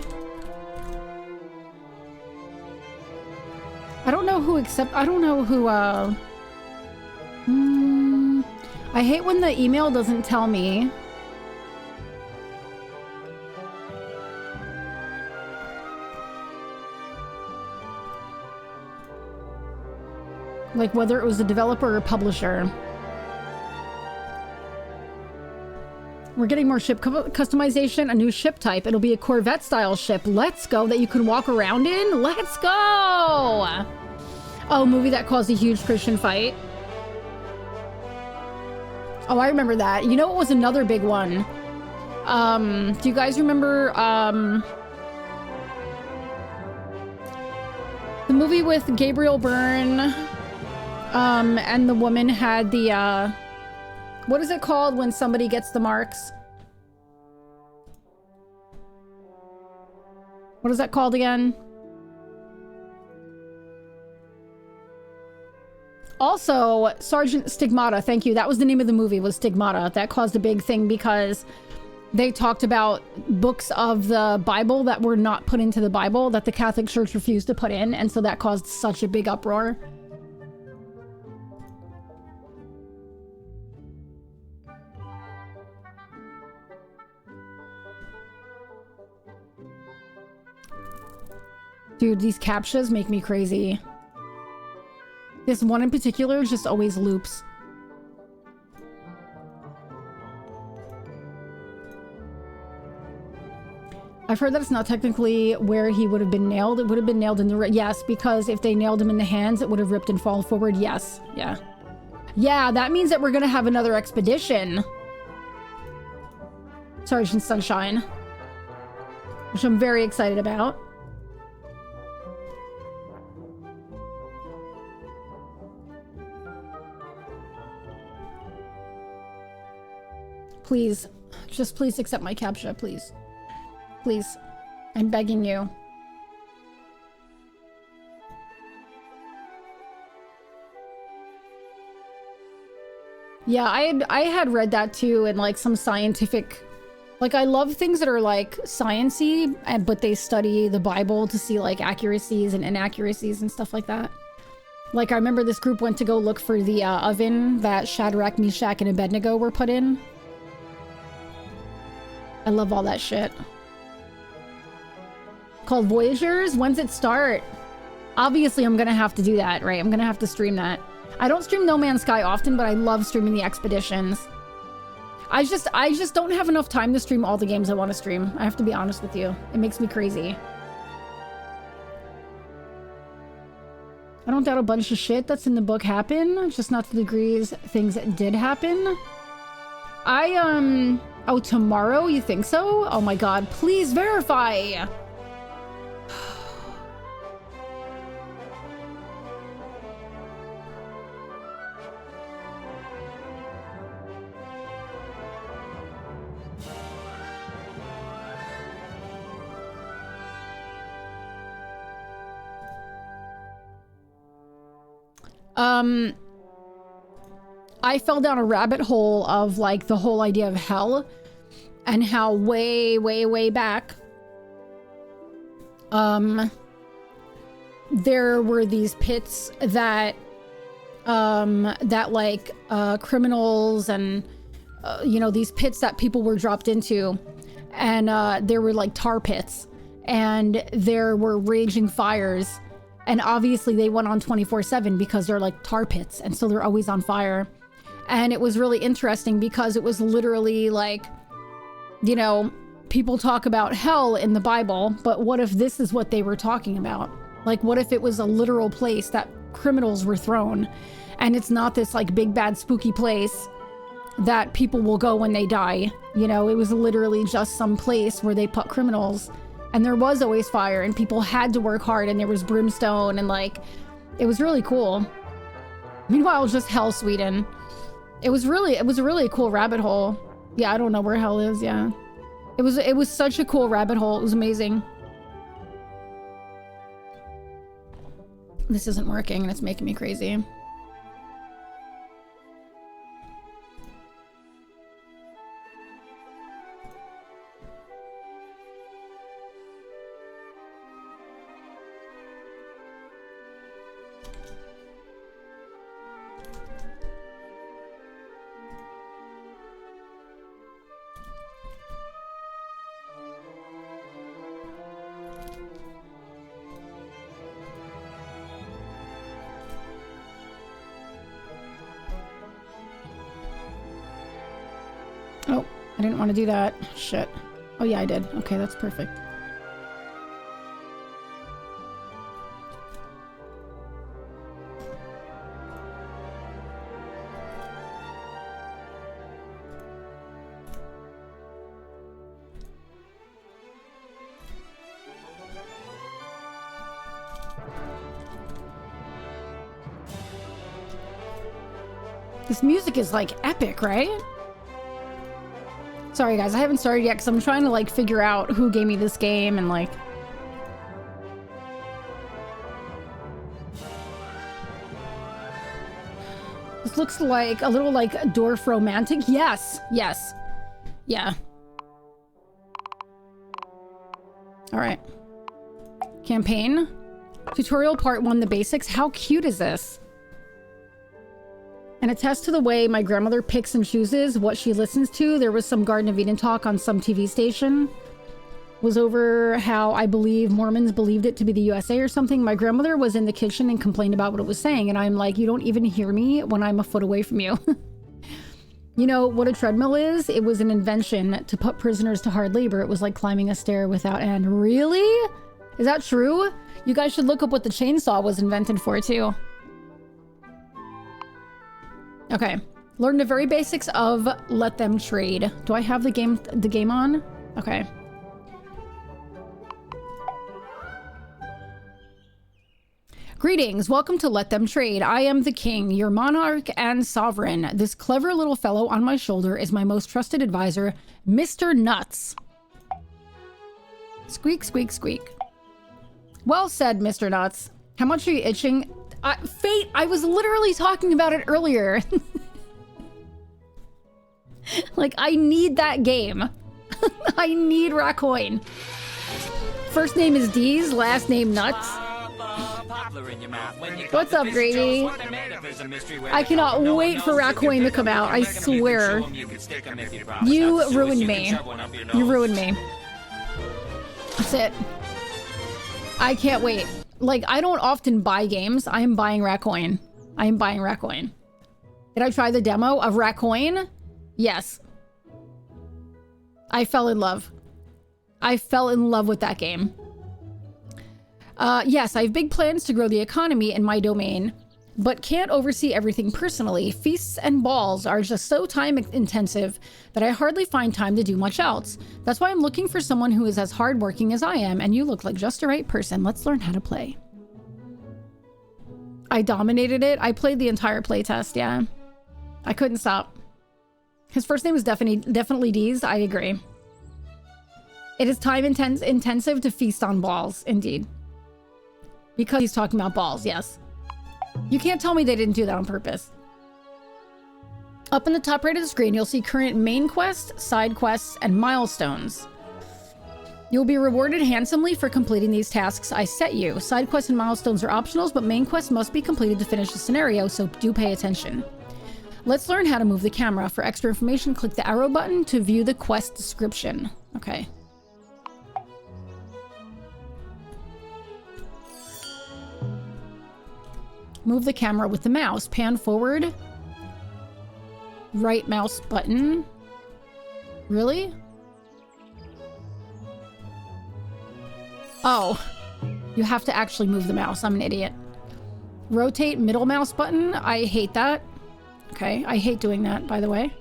I don't know who I hate when the email doesn't tell me. Like whether it was a developer or publisher. We're getting more ship customization, a new ship type. It'll be a Corvette style ship. Let's go, that you can walk around in. Let's go. Oh, movie that caused a huge Christian fight. Oh, I remember that. You know what was another big one? Do you guys remember the movie with Gabriel Byrne? And the woman had the what is it called when somebody gets the marks? What is that called again? Also, Sergeant Stigmata, thank you. That was the name of the movie, was Stigmata. That caused a big thing because they talked about books of the Bible that were not put into the Bible, that the Catholic Church refused to put in, and so that caused such a big uproar. Dude, these captchas make me crazy. This one in particular just always loops. I've heard that it's not technically where he would have been nailed. It would have been nailed in the... Yes, because if they nailed him in the hands, it would have ripped and fallen forward. Yes. Yeah. Yeah, that means that we're going to have another expedition. Sergeant Sunshine. Which I'm very excited about. Please. Just please accept my captcha, please. Please. I'm begging you. Yeah, I had read that too in like some scientific... Like, I love things that are like science-y, but they study the Bible to see like accuracies and inaccuracies and stuff like that. Like, I remember this group went to go look for the oven that Shadrach, Meshach, and Abednego were put in. I love all that shit. Called Voyagers? When's it start? Obviously, I'm gonna have to do that, right? I'm gonna have to stream that. I don't stream No Man's Sky often, but I love streaming the expeditions. I just don't have enough time to stream all the games I want to stream. I have to be honest with you. It makes me crazy. I don't doubt a bunch of shit that's in the book happened, just not to the degrees things that did happen. Oh, tomorrow? You think so? Oh my god, please verify! I fell down a rabbit hole of like the whole idea of hell and how way back there were these pits that criminals and you know, these pits that people were dropped into, and there were like tar pits and there were raging fires. And obviously they went on 24/7 because they're like tar pits, and so they're always on fire. And it was really interesting because it was literally like, you know, people talk about hell in the Bible, but what if this is what they were talking about? Like, what if it was a literal place that criminals were thrown, and it's not this like big bad spooky place that people will go when they die? You know, it was literally just some place where they put criminals. And there was always fire, and people had to work hard, and there was brimstone, and like, it was really cool. Meanwhile, just hell, Sweden. It was a really cool rabbit hole. Yeah, I don't know where hell is, yeah. It was such a cool rabbit hole. It was amazing. This isn't working, and it's making me crazy. Oh, I didn't want to do that. Shit. Oh yeah, I did. Okay, that's perfect. This music is like epic, right? Sorry guys, I haven't started yet because I'm trying to like figure out who gave me this game and like... This looks like a little like Dorf romantic. Yes, yes. Yeah. All right. Campaign. Tutorial part 1, the basics. How cute is this? And attest to the way my grandmother picks and chooses what she listens to. There was some Garden of Eden talk on some TV station. Was over how I believe Mormons believed it to be the USA or something. My grandmother was in the kitchen and complained about what it was saying. And I'm like, you don't even hear me when I'm a foot away from you. You know what a treadmill is? It was an invention to put prisoners to hard labor. It was like climbing a stair without end. Really? Is that true? You guys should look up what the chainsaw was invented for too. Okay. Learn the very basics of Let Them Trade. Do I have the game on? Okay. Greetings, welcome to Let Them Trade. I am the king, your monarch and sovereign. This clever little fellow on my shoulder is my most trusted advisor, Mr. Nuts. Squeak, squeak, squeak. Well said, Mr. Nuts. How much are you itching? Fate, I was literally talking about it earlier. Like, I need that game. I need Racoin. First name is D's, last name Nuts. What's up, Grady? I cannot wait for Racoin to come out, I swear. You ruined me. You ruined me. That's it. I can't wait. Like, I don't often buy games. I am buying Racoin. I am buying Racoin. Did I try the demo of Racoin? Yes. I fell in love. I fell in love with that game. Yes, I have big plans to grow the economy in my domain, but can't oversee everything personally. Feasts and balls are just so time intensive that I hardly find time to do much else. That's why I'm looking for someone who is as hardworking as I am, and you look like just the right person. Let's learn how to play. I dominated it. I played the entire playtest, yeah. I couldn't stop. His first name is definitely D's. I agree. It is time intensive to feast on balls, indeed. Because he's talking about balls, yes. You can't tell me they didn't do that on purpose. Up in the top right of the screen, you'll see current main quests, side quests, and milestones. You'll be rewarded handsomely for completing these tasks I set you. Side quests and milestones are optionals, but main quests must be completed to finish the scenario, so do pay attention. Let's learn how to move the camera. For extra information, click the arrow button to view the quest description. Okay. Move the camera with the mouse. Pan forward. Right mouse button. Really? Oh. You have to actually move the mouse. I'm an idiot. Rotate middle mouse button. I hate that. Okay, I hate doing that, by the way.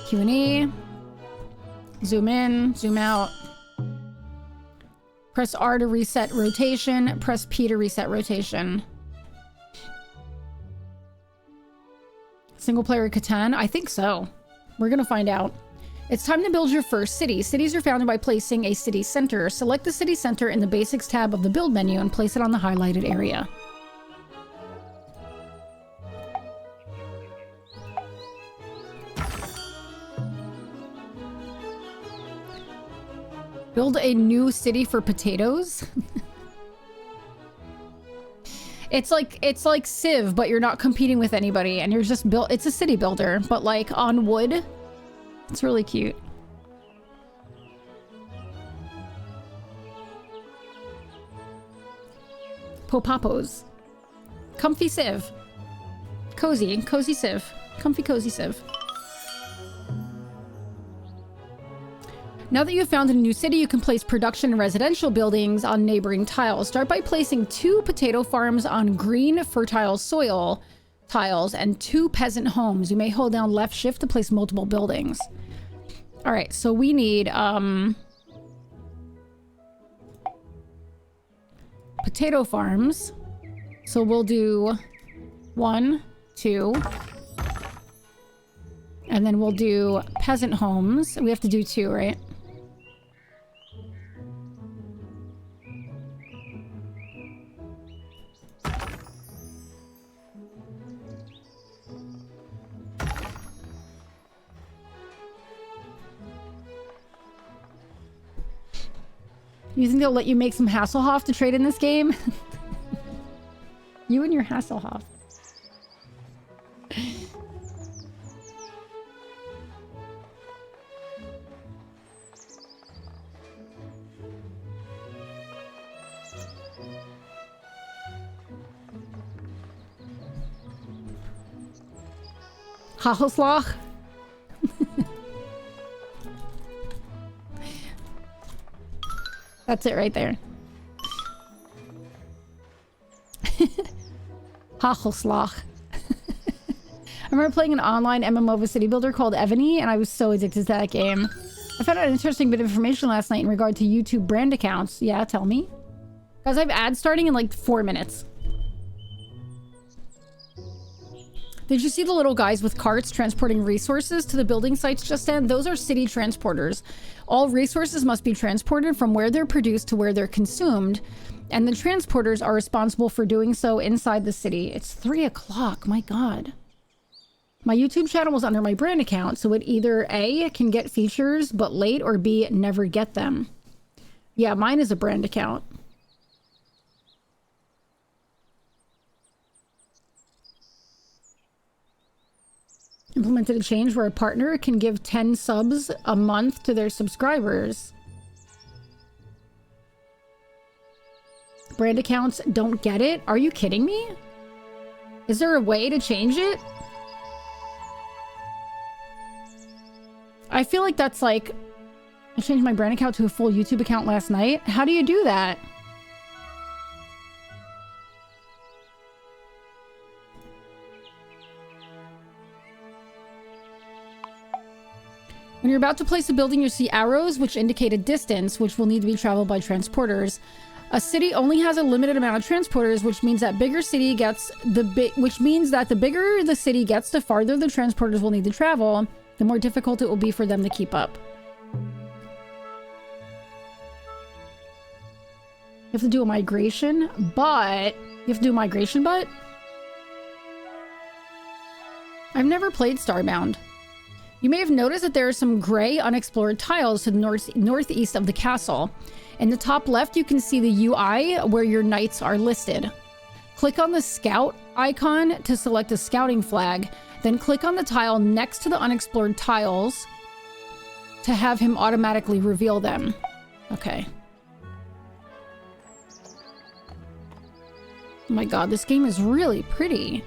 Q&E. Zoom in, zoom out. Press R to reset rotation. Press P to reset rotation. Single player Catan? I think so. We're gonna find out. It's time to build your first city. Cities are founded by placing a city center. Select the city center in the Basics tab of the Build menu and place it on the highlighted area. Build a new city for potatoes? It's like Civ, but you're not competing with anybody and you're just it's a city builder, but like on wood. It's really cute. Popapos. Comfy Civ. Cozy Civ. Comfy cozy Civ. Now that you've found a new city, you can place production and residential buildings on neighboring tiles. Start by placing 2 potato farms on green, fertile soil tiles and 2 peasant homes. You may hold down left shift to place multiple buildings. All right, so we need potato farms. So we'll do 1, 2, and then we'll do peasant homes. We have to do 2, right? You think they'll let you make some Hasselhoff to trade in this game? You and your Hasselhoff. Hagelslag? That's it right there. Hachelslach. I remember playing an online MMO of a city builder called Evany, and I was so addicted to that game. I found out an interesting bit of information last night in regard to YouTube brand accounts. Yeah, tell me. Guys, I have ads starting in like 4 minutes. Did you see the little guys with carts transporting resources to the building sites just then? Those are city transporters. All resources must be transported from where they're produced to where they're consumed, and the transporters are responsible for doing so inside the city. It's 3 o'clock, my God. My YouTube channel was under my brand account, so it either A, can get features but late, or B, never get them. Yeah, mine is a brand account. Implemented a change where a partner can give 10 subs a month to their subscribers. Brand accounts don't get it? Are you kidding me? Is there a way to change it? I feel like that's like... I changed my brand account to a full YouTube account last night. How do you do that? When you're about to place a building, you see arrows which indicate a distance, which will need to be traveled by transporters. A city only has a limited amount of transporters, which means that the bigger the city gets, the farther the transporters will need to travel, the more difficult it will be for them to keep up. You have to do a migration, but... You have to do a migration, but... I've never played Starbound. You may have noticed that there are some gray unexplored tiles to the northeast of the castle. In the top left, you can see the UI where your knights are listed. Click on the scout icon to select a scouting flag, then click on the tile next to the unexplored tiles to have him automatically reveal them. Okay. Oh my God, this game is really pretty.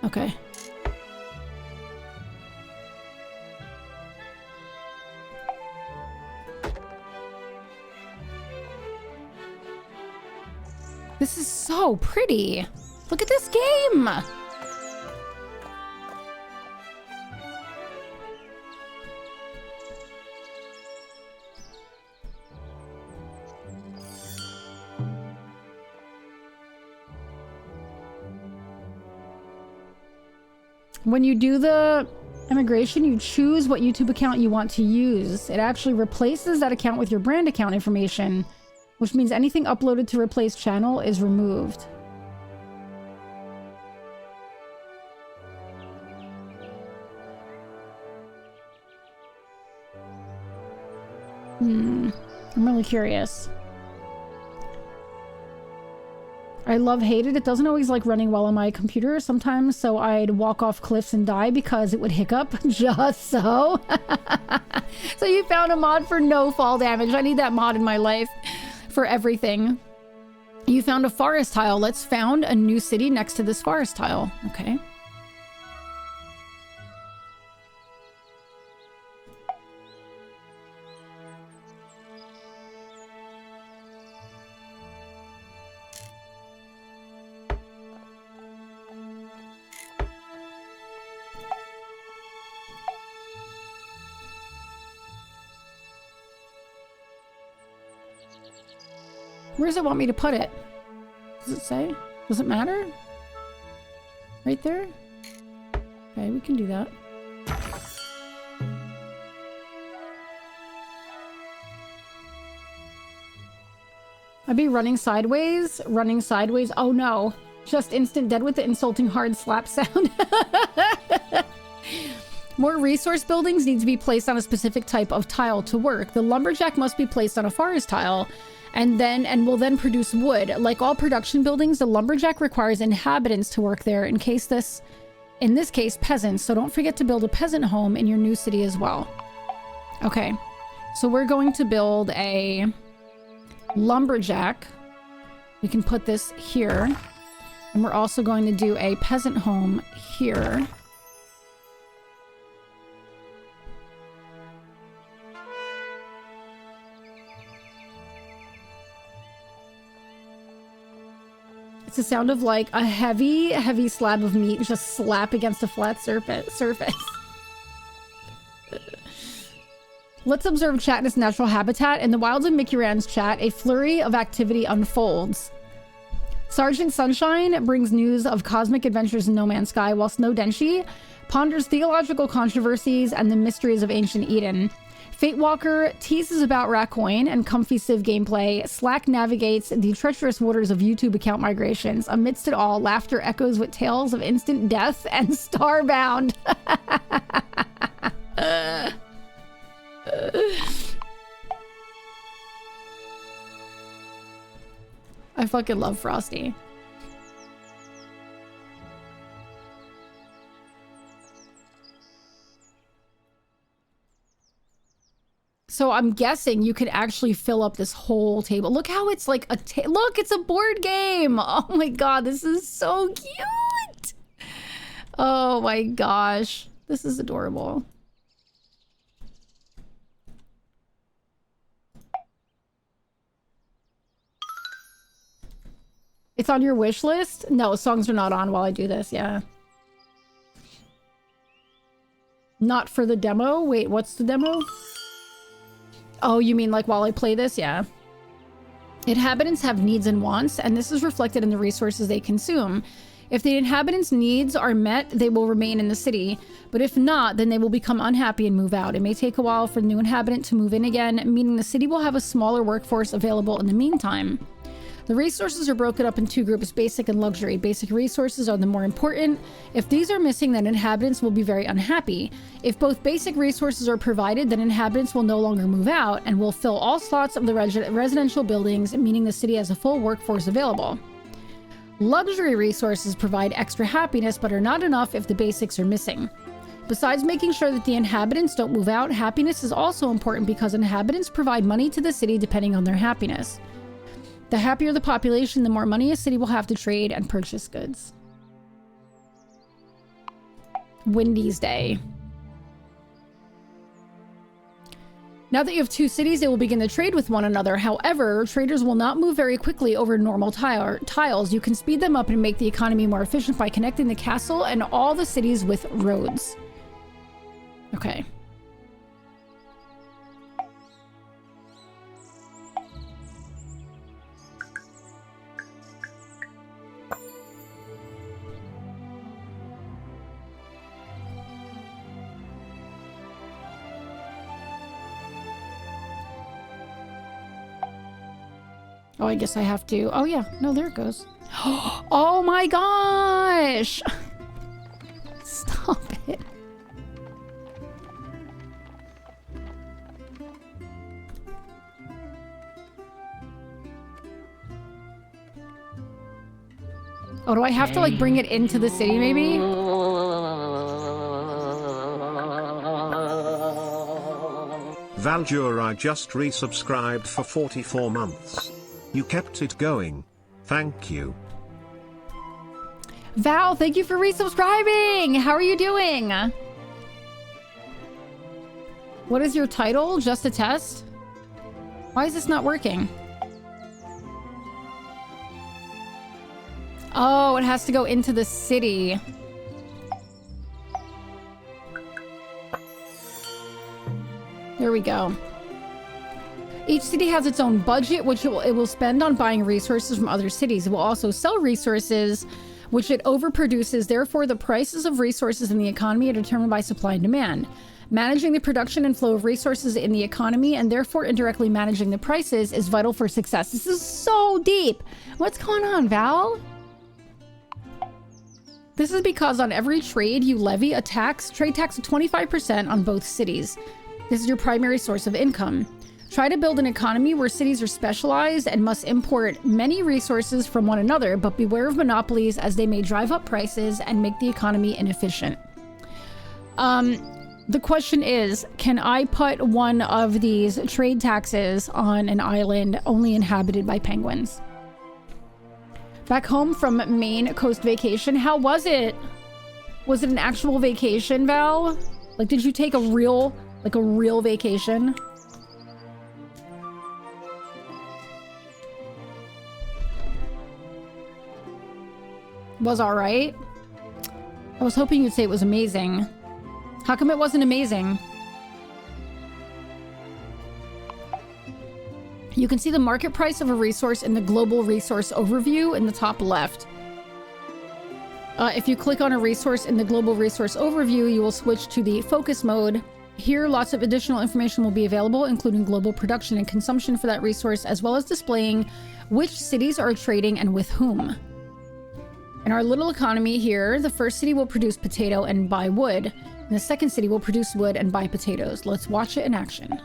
Okay. This is so pretty. Look at this game. When you do the immigration, you choose what YouTube account you want to use. It actually replaces that account with your brand account information, which means anything uploaded to replace channel is removed. I'm really curious. I hate it. It doesn't always like running well on my computer sometimes, so I'd walk off cliffs and die because it would hiccup just so. So you found a mod for no fall damage. I need that mod in my life for everything. You found a forest tile. Let's found a new city next to this forest tile. Okay. Where does it want me to put it? Does it say? Does it matter? Right there? Okay, we can do that. I'd be running sideways. Running sideways. Oh no. Just instant dead with the insulting hard slap sound. More resource buildings need to be placed on a specific type of tile to work. The lumberjack must be placed on a forest tile and will then produce wood. Like all production buildings, the lumberjack requires inhabitants to work there, in this case, peasants. So don't forget to build a peasant home in your new city as well. Okay, so we're going to build a lumberjack. We can put this here. And we're also going to do a peasant home here. It's the sound of like a heavy slab of meat just slap against a flat surface. Let's observe chat in its natural habitat. In the wilds of Mickey Rand's chat, a flurry of activity unfolds. Sergeant Sunshine brings news of cosmic adventures in No Man's Sky, while Snow Denshi ponders theological controversies and the mysteries of ancient Eden. Fatewalker teases about Racoin and Comfy Civ gameplay. Slack navigates the treacherous waters of YouTube account migrations. Amidst it all, laughter echoes with tales of instant death and Starbound. I fucking love Frosty. So I'm guessing you could actually fill up this whole table. Look how it's like a look, it's a board game. Oh my god, this is so cute. Oh my gosh, this is adorable. It's on your wish list? No, songs are not on while I do this, yeah. Not for the demo? Wait, what's the demo? Oh, you mean like while I play this? Yeah. Inhabitants have needs and wants, and this is reflected in the resources they consume. If the inhabitants' needs are met, they will remain in the city. But if not, then they will become unhappy and move out. It may take a while for the new inhabitant to move in again, meaning the city will have a smaller workforce available in the meantime. The resources are broken up in two groups, basic and luxury. Basic resources are the more important. If these are missing, then inhabitants will be very unhappy. If both basic resources are provided, then inhabitants will no longer move out and will fill all slots of the residential buildings, meaning the city has a full workforce available. Luxury resources provide extra happiness, but are not enough if the basics are missing. Besides making sure that the inhabitants don't move out, happiness is also important because inhabitants provide money to the city depending on their happiness. The happier the population, the more money a city will have to trade and purchase goods. Wendy's Day. Now that you have two cities, they will begin to trade with one another. However, traders will not move very quickly over normal tiles. You can speed them up and make the economy more efficient by connecting the castle and all the cities with roads. Okay. Oh, I guess I have to. Oh, yeah. No, there it goes. Oh, my gosh. Stop it. Oh, do I have to, like, bring it into the city, maybe? Valjur, I just resubscribed for 44 months. You kept it going. Thank you. Val, thank you for resubscribing. How are you doing? What is your title? Just a test? Why is this not working? Oh, it has to go into the city. There we go. Each city has its own budget, which it will spend on buying resources from other cities. It will also sell resources, which it overproduces. Therefore, the prices of resources in the economy are determined by supply and demand. Managing the production and flow of resources in the economy, and therefore indirectly managing the prices, is vital for success. This is so deep. What's going on, Val? This is because on every trade you levy a trade tax of 25% on both cities. This is your primary source of income. Try to build an economy where cities are specialized and must import many resources from one another, but beware of monopolies as they may drive up prices and make the economy inefficient. The question is, can I put one of these trade taxes on an island only inhabited by penguins? Back home from Maine coast vacation. How was it? Was it an actual vacation, Val? Like, did you take a real vacation? Was all right. I was hoping you'd say it was amazing. How come it wasn't amazing? You can see the market price of a resource in the global resource overview in the top left. If you click on a resource in the global resource overview, you will switch to the focus mode. Here, lots of additional information will be available, including global production and consumption for that resource, as well as displaying which cities are trading and with whom. In our little economy here, the first city will produce potato and buy wood, and the second city will produce wood and buy potatoes. Let's watch it in action.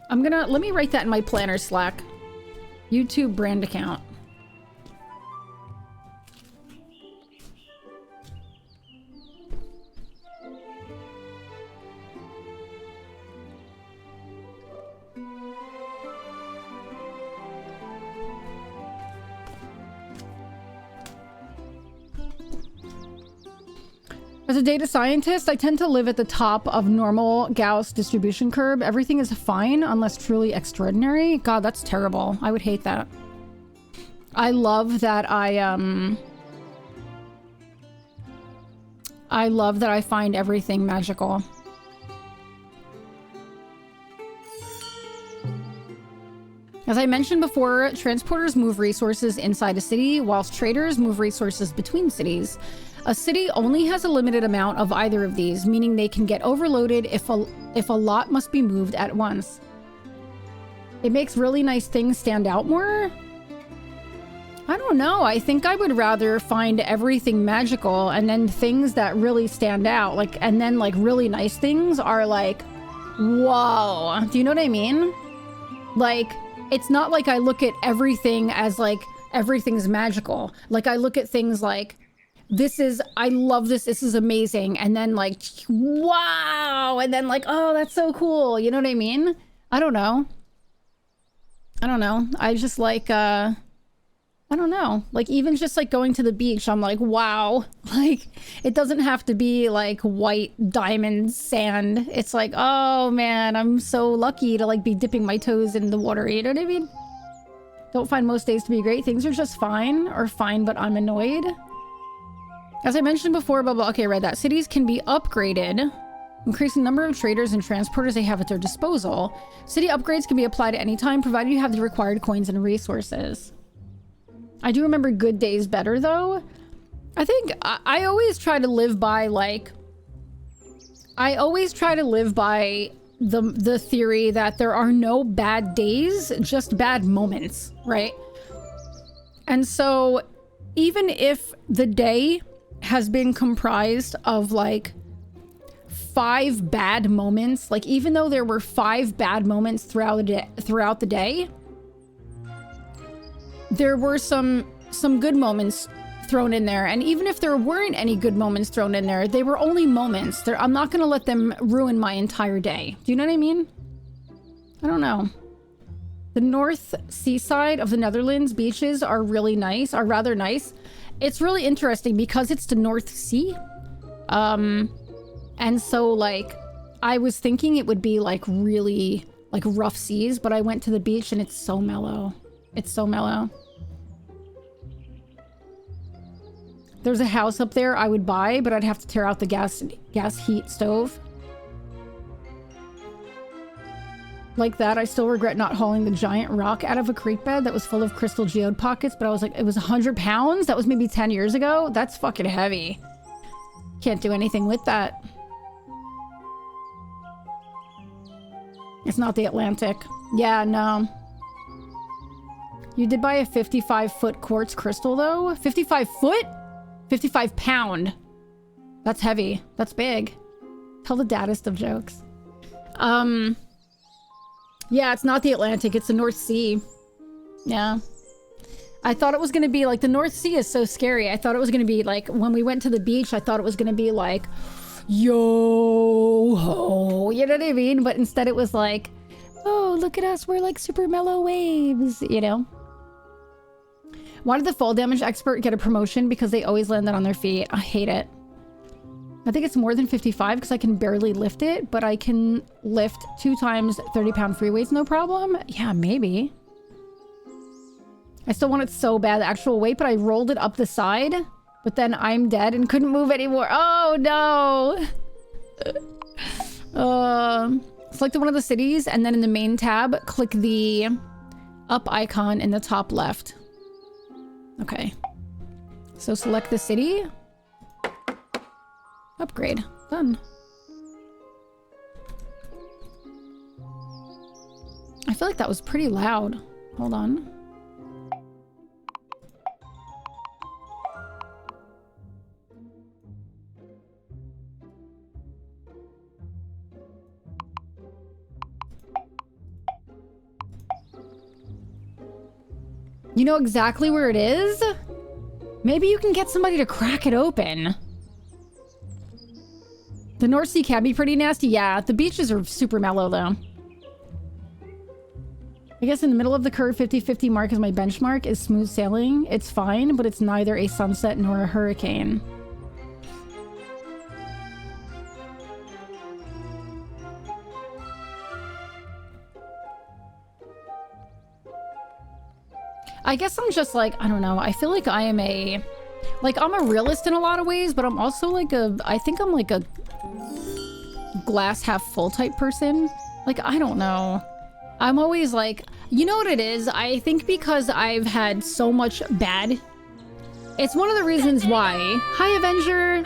Let me write that in my planner Slack. YouTube brand account. As a data scientist, I tend to live at the top of normal Gauss distribution curve. Everything is fine unless truly extraordinary. God, that's terrible. I would hate that. I love that I find everything magical. As I mentioned before, transporters move resources inside a city, whilst traders move resources between cities. A city only has a limited amount of either of these, meaning they can get overloaded if a lot must be moved at once. It makes really nice things stand out more? I don't know. I think I would rather find everything magical and then things that really stand out. And then really nice things are like, whoa. Do you know what I mean? It's not like I look at everything as everything's magical. I look at things like, I love this, this is amazing. And then wow. And then oh, that's so cool. You know what I mean? I don't know. I just I don't know. Even just going to the beach, I'm like, wow. It doesn't have to be white diamond sand. It's oh man, I'm so lucky to be dipping my toes in the water. You know what I mean? Don't find most days to be great. Things are just fine, or fine, but I'm annoyed. As I mentioned before, blah, blah. Okay, read that. Cities can be upgraded, increasing the number of traders and transporters they have at their disposal. City upgrades can be applied at any time, provided you have the required coins and resources. I do remember good days better, though. I think I always try to live by, the theory that there are no bad days, just bad moments, right? And so, even if the day has been comprised of 5 bad moments, even though there were 5 bad moments throughout the day, there were some good moments thrown in there. And even if there weren't any good moments thrown in there, they were only moments. I'm not going to let them ruin my entire day. Do you know what I mean? I don't know. The north seaside of the Netherlands beaches are rather nice. It's really interesting because it's the North Sea. And so I was thinking it would be really rough seas, but I went to the beach and it's so mellow. It's so mellow. There's a house up there I would buy, but I'd have to tear out the gas heat stove. Like that, I still regret not hauling the giant rock out of a creek bed that was full of crystal geode pockets, but I was it was 100 pounds? That was maybe 10 years ago? That's fucking heavy. Can't do anything with that. It's not the Atlantic. Yeah, no. You did buy a 55-foot quartz crystal, though? 55 foot? 55 pound. That's heavy. That's big. Tell the daddest of jokes. Yeah, it's not the Atlantic. It's the North Sea. Yeah. I thought it was going to be like, the North Sea is so scary. I thought it was going to be like, when we went to the beach, I thought it was going to be like, yo ho, you know what I mean? But instead it was like, oh, look at us, we're like super mellow waves, you know? Why did the fall damage expert get a promotion? Because they always landed on their feet. I hate it. I think it's more than 55 because I can barely lift it, but I can lift 2 times 30-pound free weights, no problem. Yeah, maybe. I still want it so bad, the actual weight, but I rolled it up the side, but then I'm dead and couldn't move anymore. Oh, no. Select one of the cities, and then in the main tab, click the up icon in the top left. Okay. So select the city. Upgrade. Done. I feel like that was pretty loud. Hold on. You know exactly where it is? Maybe you can get somebody to crack it open. The North Sea can be pretty nasty. Yeah, the beaches are super mellow though. I guess in the middle of the curve, 50-50 mark is my benchmark. Is smooth sailing. It's fine, but it's neither a sunset nor a hurricane. I guess I'm just like, I don't know. I feel like I am a, like, I'm a realist in a lot of ways, but I'm also like I think I'm like a glass half full type person. Like, I don't know. I'm always like, you know what it is? I think because I've had so much bad. It's one of the reasons why. Hi, Avenger.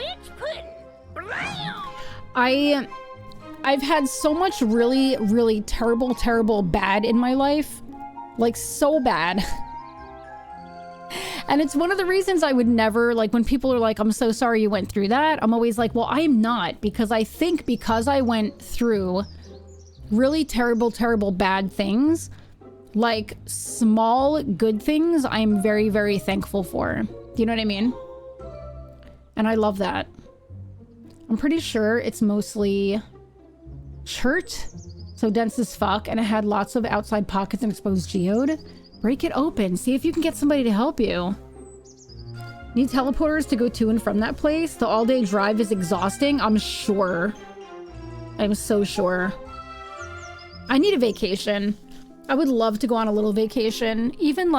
I've had so much really, really terrible bad in my life. Like, so bad. And it's one of the reasons I would never, like, when people are like, I'm so sorry you went through that, I'm always like, well, I'm not, because I think because I went through really terrible bad things, like small good things, I'm very, very thankful for. Do you know what I mean? And I love that. I'm pretty sure it's mostly chert, so dense as fuck, and it had lots of outside pockets and exposed geode. Break it open. See if you can get somebody to help you. Need teleporters to go to and from that place? The all-day drive is exhausting? I'm sure. I'm so sure. I need a vacation. I would love to go on a little vacation. Even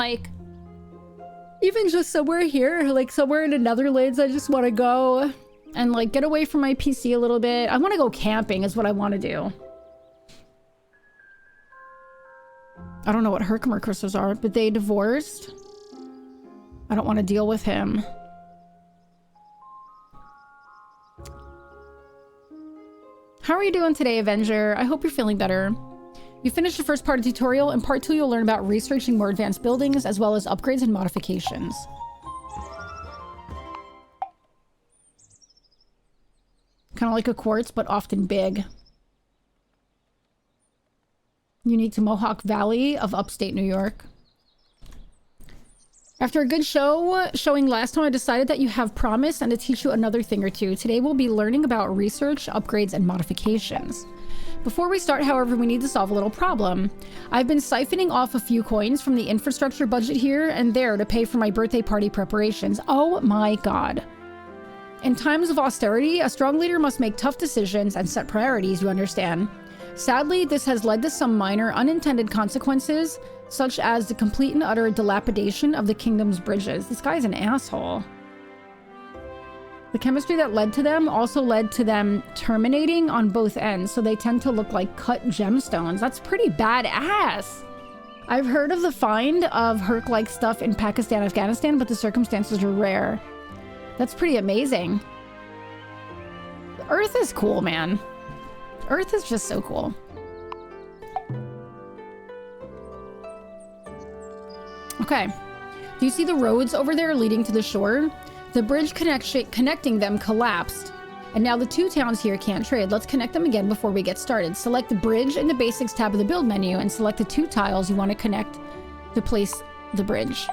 just somewhere here. Like somewhere in the Netherlands. I just want to go and like get away from my PC a little bit. I want to go camping is what I want to do. I don't know what Herkimer crystals are, but they divorced. I don't want to deal with him. How are you doing today, Avenger? I hope you're feeling better. You finished the first part of the tutorial. In part 2, you'll learn about researching more advanced buildings, as well as upgrades and modifications. Kind of like a quartz, but often big. Unique to Mohawk Valley of upstate New York. After a good showing last time, I decided that you have promise and to teach you another thing or two. Today we'll be learning about research, upgrades, and modifications. Before we start, however, we need to solve a little problem. I've been siphoning off a few coins from the infrastructure budget here and there to pay for my birthday party preparations. Oh my god. In times of austerity, a strong leader must make tough decisions and set priorities, you understand. Sadly, this has led to some minor unintended consequences, such as the complete and utter dilapidation of the kingdom's bridges. This guy's an asshole. The chemistry that led to them also led to them terminating on both ends, so they tend to look like cut gemstones. That's pretty badass. I've heard of the find of Herc-like stuff in Pakistan, Afghanistan, but the circumstances are rare. That's pretty amazing. Earth is cool, man. Earth is just so cool. Okay. Do you see the roads over there leading to the shore? The bridge connecting them collapsed. And now the two towns here can't trade. Let's connect them again before we get started. Select the bridge in the basics tab of the build menu and select the two tiles you want to connect to place the bridge.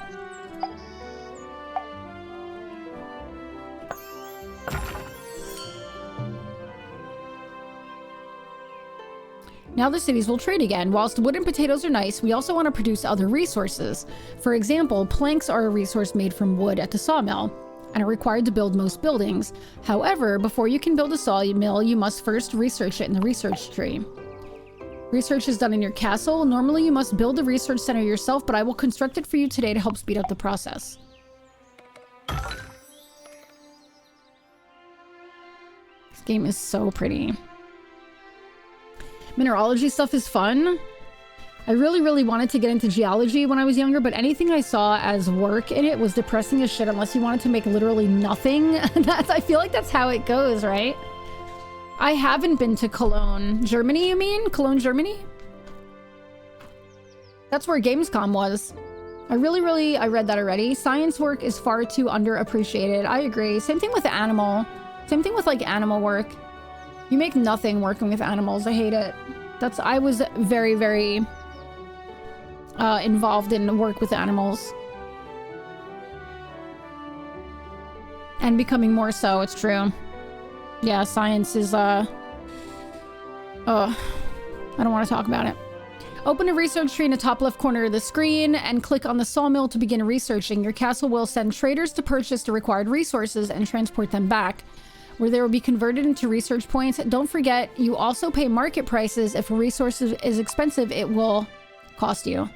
Now the cities will trade again. Whilst wood and potatoes are nice, we also want to produce other resources. For example, planks are a resource made from wood at the sawmill and are required to build most buildings. However, before you can build a sawmill, you must first research it in the research tree. Research is done in your castle. Normally, you must build the research center yourself, but I will construct it for you today to help speed up the process. This game is so pretty. Mineralogy stuff is fun. I really wanted to get into geology when I was younger, but anything I saw as work in it was depressing as shit unless you wanted to make literally nothing. I feel like that's how it goes, right? I haven't been to Cologne. Germany, you mean? Cologne, Germany? That's where Gamescom was. I read that already. Science work is far too underappreciated. I agree. Same thing with animal. Same thing with like animal work. You make nothing working with animals. I hate it. I was very involved in work with animals. And becoming more so, it's true. Yeah, science is, I don't want to talk about it. Open a research tree in the top left corner of the screen and click on the sawmill to begin researching. Your castle will send traders to purchase the required resources and transport them back, where they will be converted into research points. Don't forget, you also pay market prices. If a resource is expensive, it will cost you. All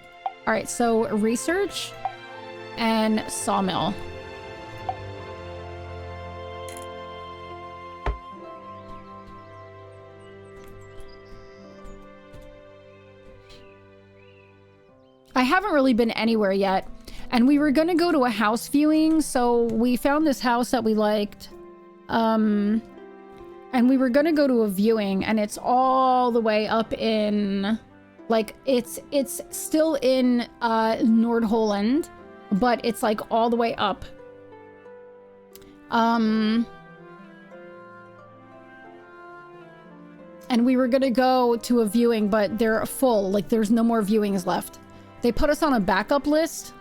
right, so research and sawmill. I haven't really been anywhere yet, and we were gonna go to a house viewing, so we found this house that we liked. And we were gonna go to a viewing, and it's all the way up in, like, it's still in Nordholland, but it's like all the way up. And we were gonna go to a viewing, but they're full. Like, there's no more viewings left. They put us on a backup list,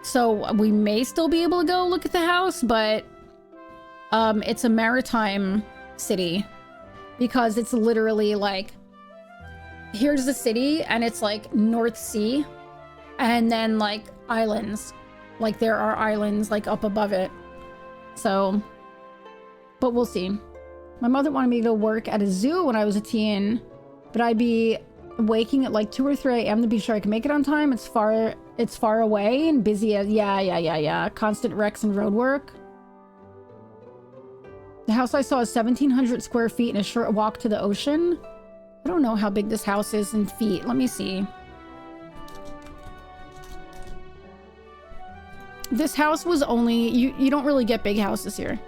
so we may still be able to go look at the house, but it's a maritime city because it's literally like, here's the city and it's like North Sea and then like islands. Like there are islands like up above it. So, but we'll see. My mother wanted me to go work at a zoo when I was a teen, but I'd be waking at like 2 or 3 a.m. to be sure I can make it on time. It's far away and busy. Yeah. Constant wrecks and road work. The house I saw is 1,700 square feet and a short walk to the ocean. I don't know how big this house is in feet. Let me see. This house was only... You don't really get big houses here.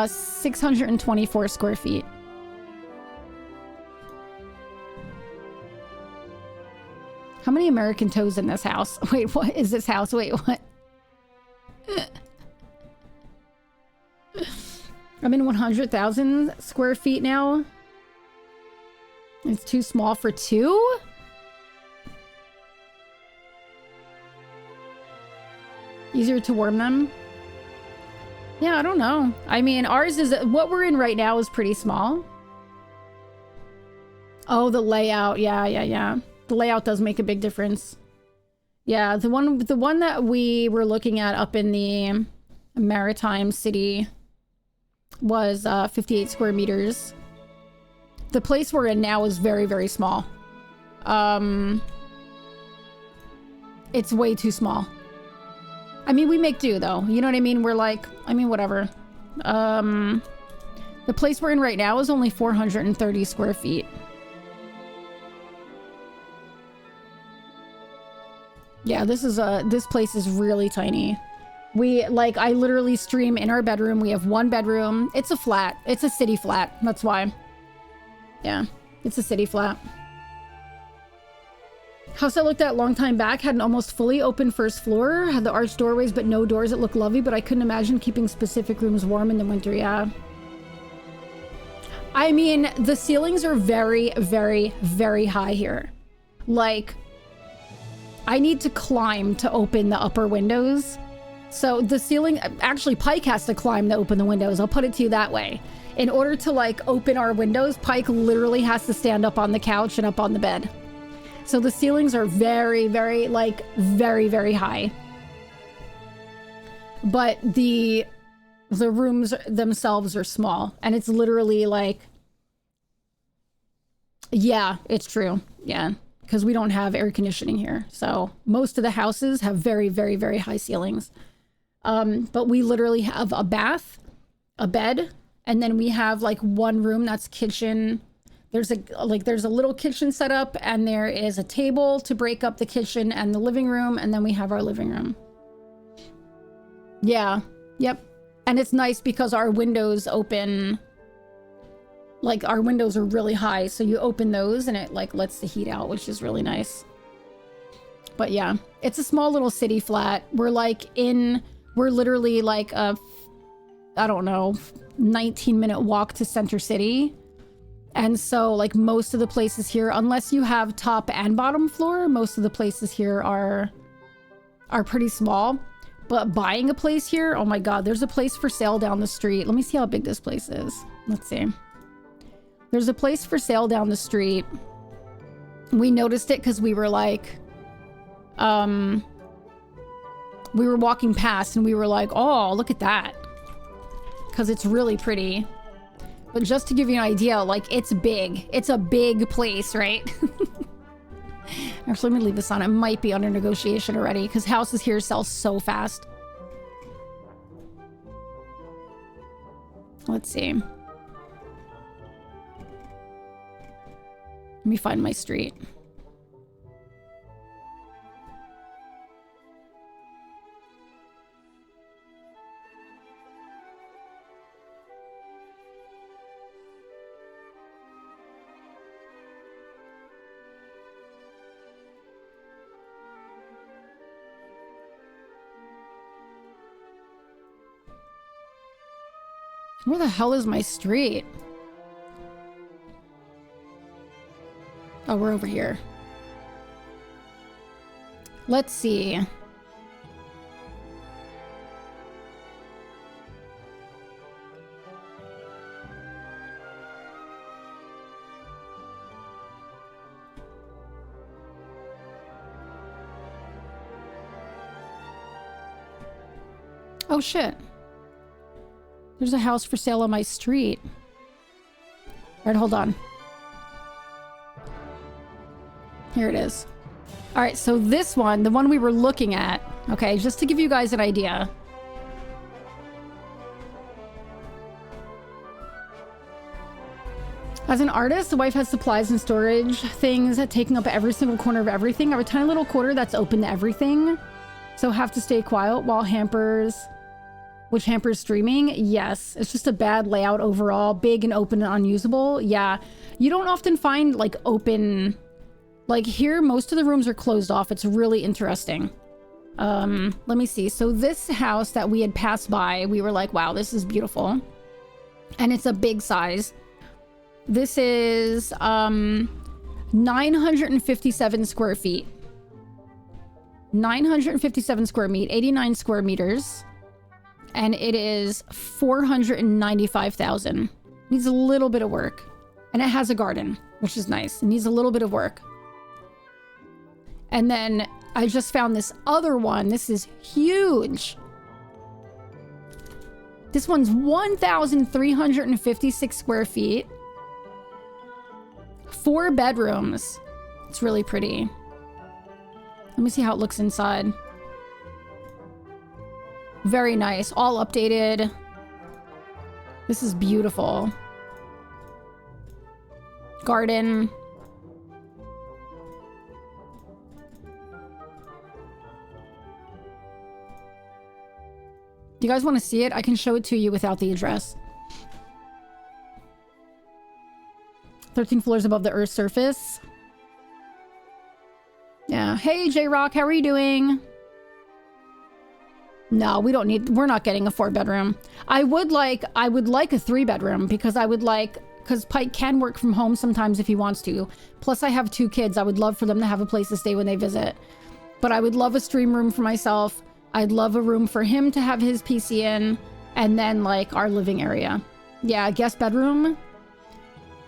624 square feet. How many American toes in this house? Wait, what is this house? Wait, what? I'm in 100,000 square feet now. It's too small for 2? Easier to warm them? Yeah, I don't know. I mean, ours is... What we're in right now is pretty small. Oh, the layout. Yeah. The layout does make a big difference. Yeah, the one that we were looking at up in the maritime city was 58 square meters. The place we're in now is very, very small. It's way too small. I mean, we make do, though. You know what I mean? We're like... I mean, whatever. The place we're in right now is only 430 square feet. Yeah, this place is really tiny. I literally stream in our bedroom. We have 1 bedroom. It's a flat. It's a city flat. That's why. Yeah, it's a city flat. House I looked at a long time back had an almost fully open first floor. Had the arched doorways but no doors. It looked lovely, but I couldn't imagine keeping specific rooms warm in the winter. Yeah. I mean, the ceilings are very, very, very high here. Like, I need to climb to open the upper windows. So the ceiling, actually Pike has to climb to open the windows. I'll put it to you that way. In order to like open our windows, Pike literally has to stand up on the couch and up on the bed. So the ceilings are very, very, like very, very high. But the rooms themselves are small, and it's literally like, yeah, it's true. Yeah. Because we don't have air conditioning here. So most of the houses have very, very, very high ceilings. But we literally have a bath, a bed, and then we have like one room that's kitchen. There's a little kitchen set up, and there is a table to break up the kitchen and the living room, and then we have our living room. Yeah. Yep. And it's nice because our windows open, like our windows are really high, so you open those and it like lets the heat out, which is really nice. But yeah, it's a small little city flat. We're literally like a, I don't know, 19-minute walk to Center City. And so like most of the places here, unless you have top and bottom floor, most of the places here are pretty small. But buying a place here, oh my God, there's a place for sale down the street. Let me see how big this place is. Let's see. There's a place for sale down the street. We noticed it because we were like, we were walking past and we were like, oh, look at that. Because it's really pretty. But just to give you an idea, like it's big. It's a big place, right? Actually, let me leave this on. It might be under negotiation already because houses here sell so fast. Let's see. Let me find my street. Where the hell is my street? Oh, we're over here. Let's see. Oh, shit. There's a house for sale on my street. All right, hold on. Here it is. All right, so this one, the one we were looking at, okay, just to give you guys an idea. As an artist, the wife has supplies and storage things taking up every single corner of everything. I have a tiny little corner that's open to everything. So have to stay quiet while which hampers streaming. Yes, it's just a bad layout overall. Big and open and unusable. Yeah, you don't often find like open, like here, most of the rooms are closed off. It's really interesting. Let me see. So this house that we had passed by, we were like, wow, this is beautiful. And it's a big size. This is 957 square feet. 957 square feet, 89 square meters. And it is 495,000. Needs a little bit of work. And it has a garden, which is nice. It needs a little bit of work. And then I just found this other one. This is huge. This one's 1,356 square feet. 4 bedrooms. It's really pretty. Let me see how it looks inside. Very nice. All updated. This is beautiful. Garden. Do you guys want to see it? I can show it to you without the address. 13 floors above the Earth's surface. Yeah. Hey, J-Rock, how are you doing? No, we don't need, we're not getting a 4-bedroom. I would like a 3-bedroom because because Pike can work from home sometimes if he wants to. Plus I have 2 kids. I would love for them to have a place to stay when they visit. But I would love a stream room for myself. I'd love a room for him to have his PC in, and then like our living area. Yeah, guest bedroom.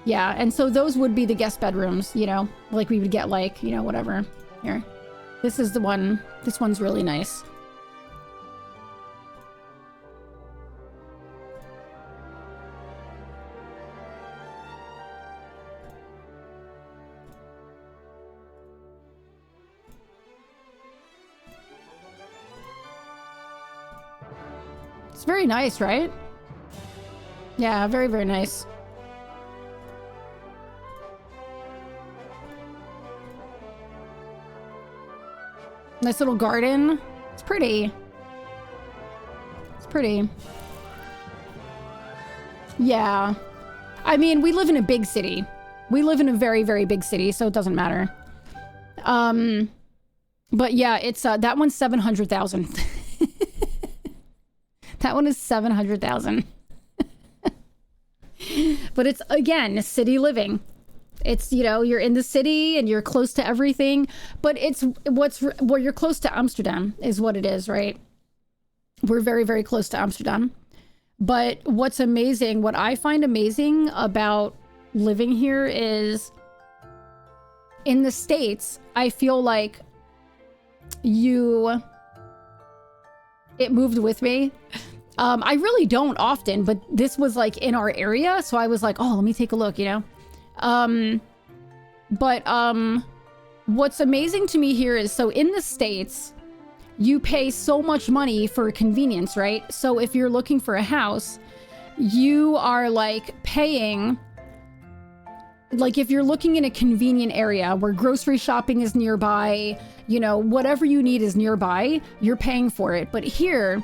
Yeah, and so those would be the guest bedrooms, you know, like we would get like, you know, whatever. Here. This is the one. This one's really nice. It's very nice, right? Yeah, very, very nice. Nice little garden. It's pretty. It's pretty. Yeah. I mean, we live in a big city. We live in a very, very big city, so it doesn't matter. But yeah, it's that one's 700,000. That one is 700,000. But it's, again, city living. It's, you know, you're in the city and you're close to everything, but it's well, you're close to Amsterdam is what it is, right? We're very, very close to Amsterdam. But what's amazing, what I find amazing about living here is in the States, I feel like it moved with me. I really don't often, but this was like in our area. So I was like, oh, let me take a look, you know? What's amazing to me here is, so in the States, you pay so much money for convenience, right? So if you're looking for a house, you are like paying, like if you're looking in a convenient area where grocery shopping is nearby, you know, whatever you need is nearby, you're paying for it. But here,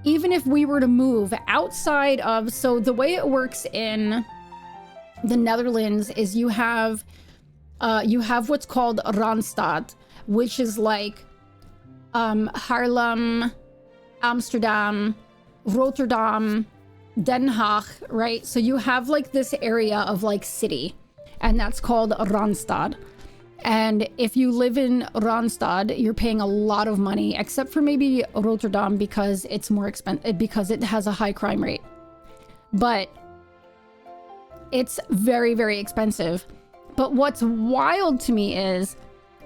even if we were to move outside of, so the way it works in the Netherlands is you have what's called Randstad, which is like Haarlem, Amsterdam, Rotterdam, Den Haag, right? So you have like this area of like city, and that's called Randstad. And if you live in Randstad, you're paying a lot of money, except for maybe Rotterdam because it's more expensive, because it has a high crime rate. But it's very, very expensive. But what's wild to me is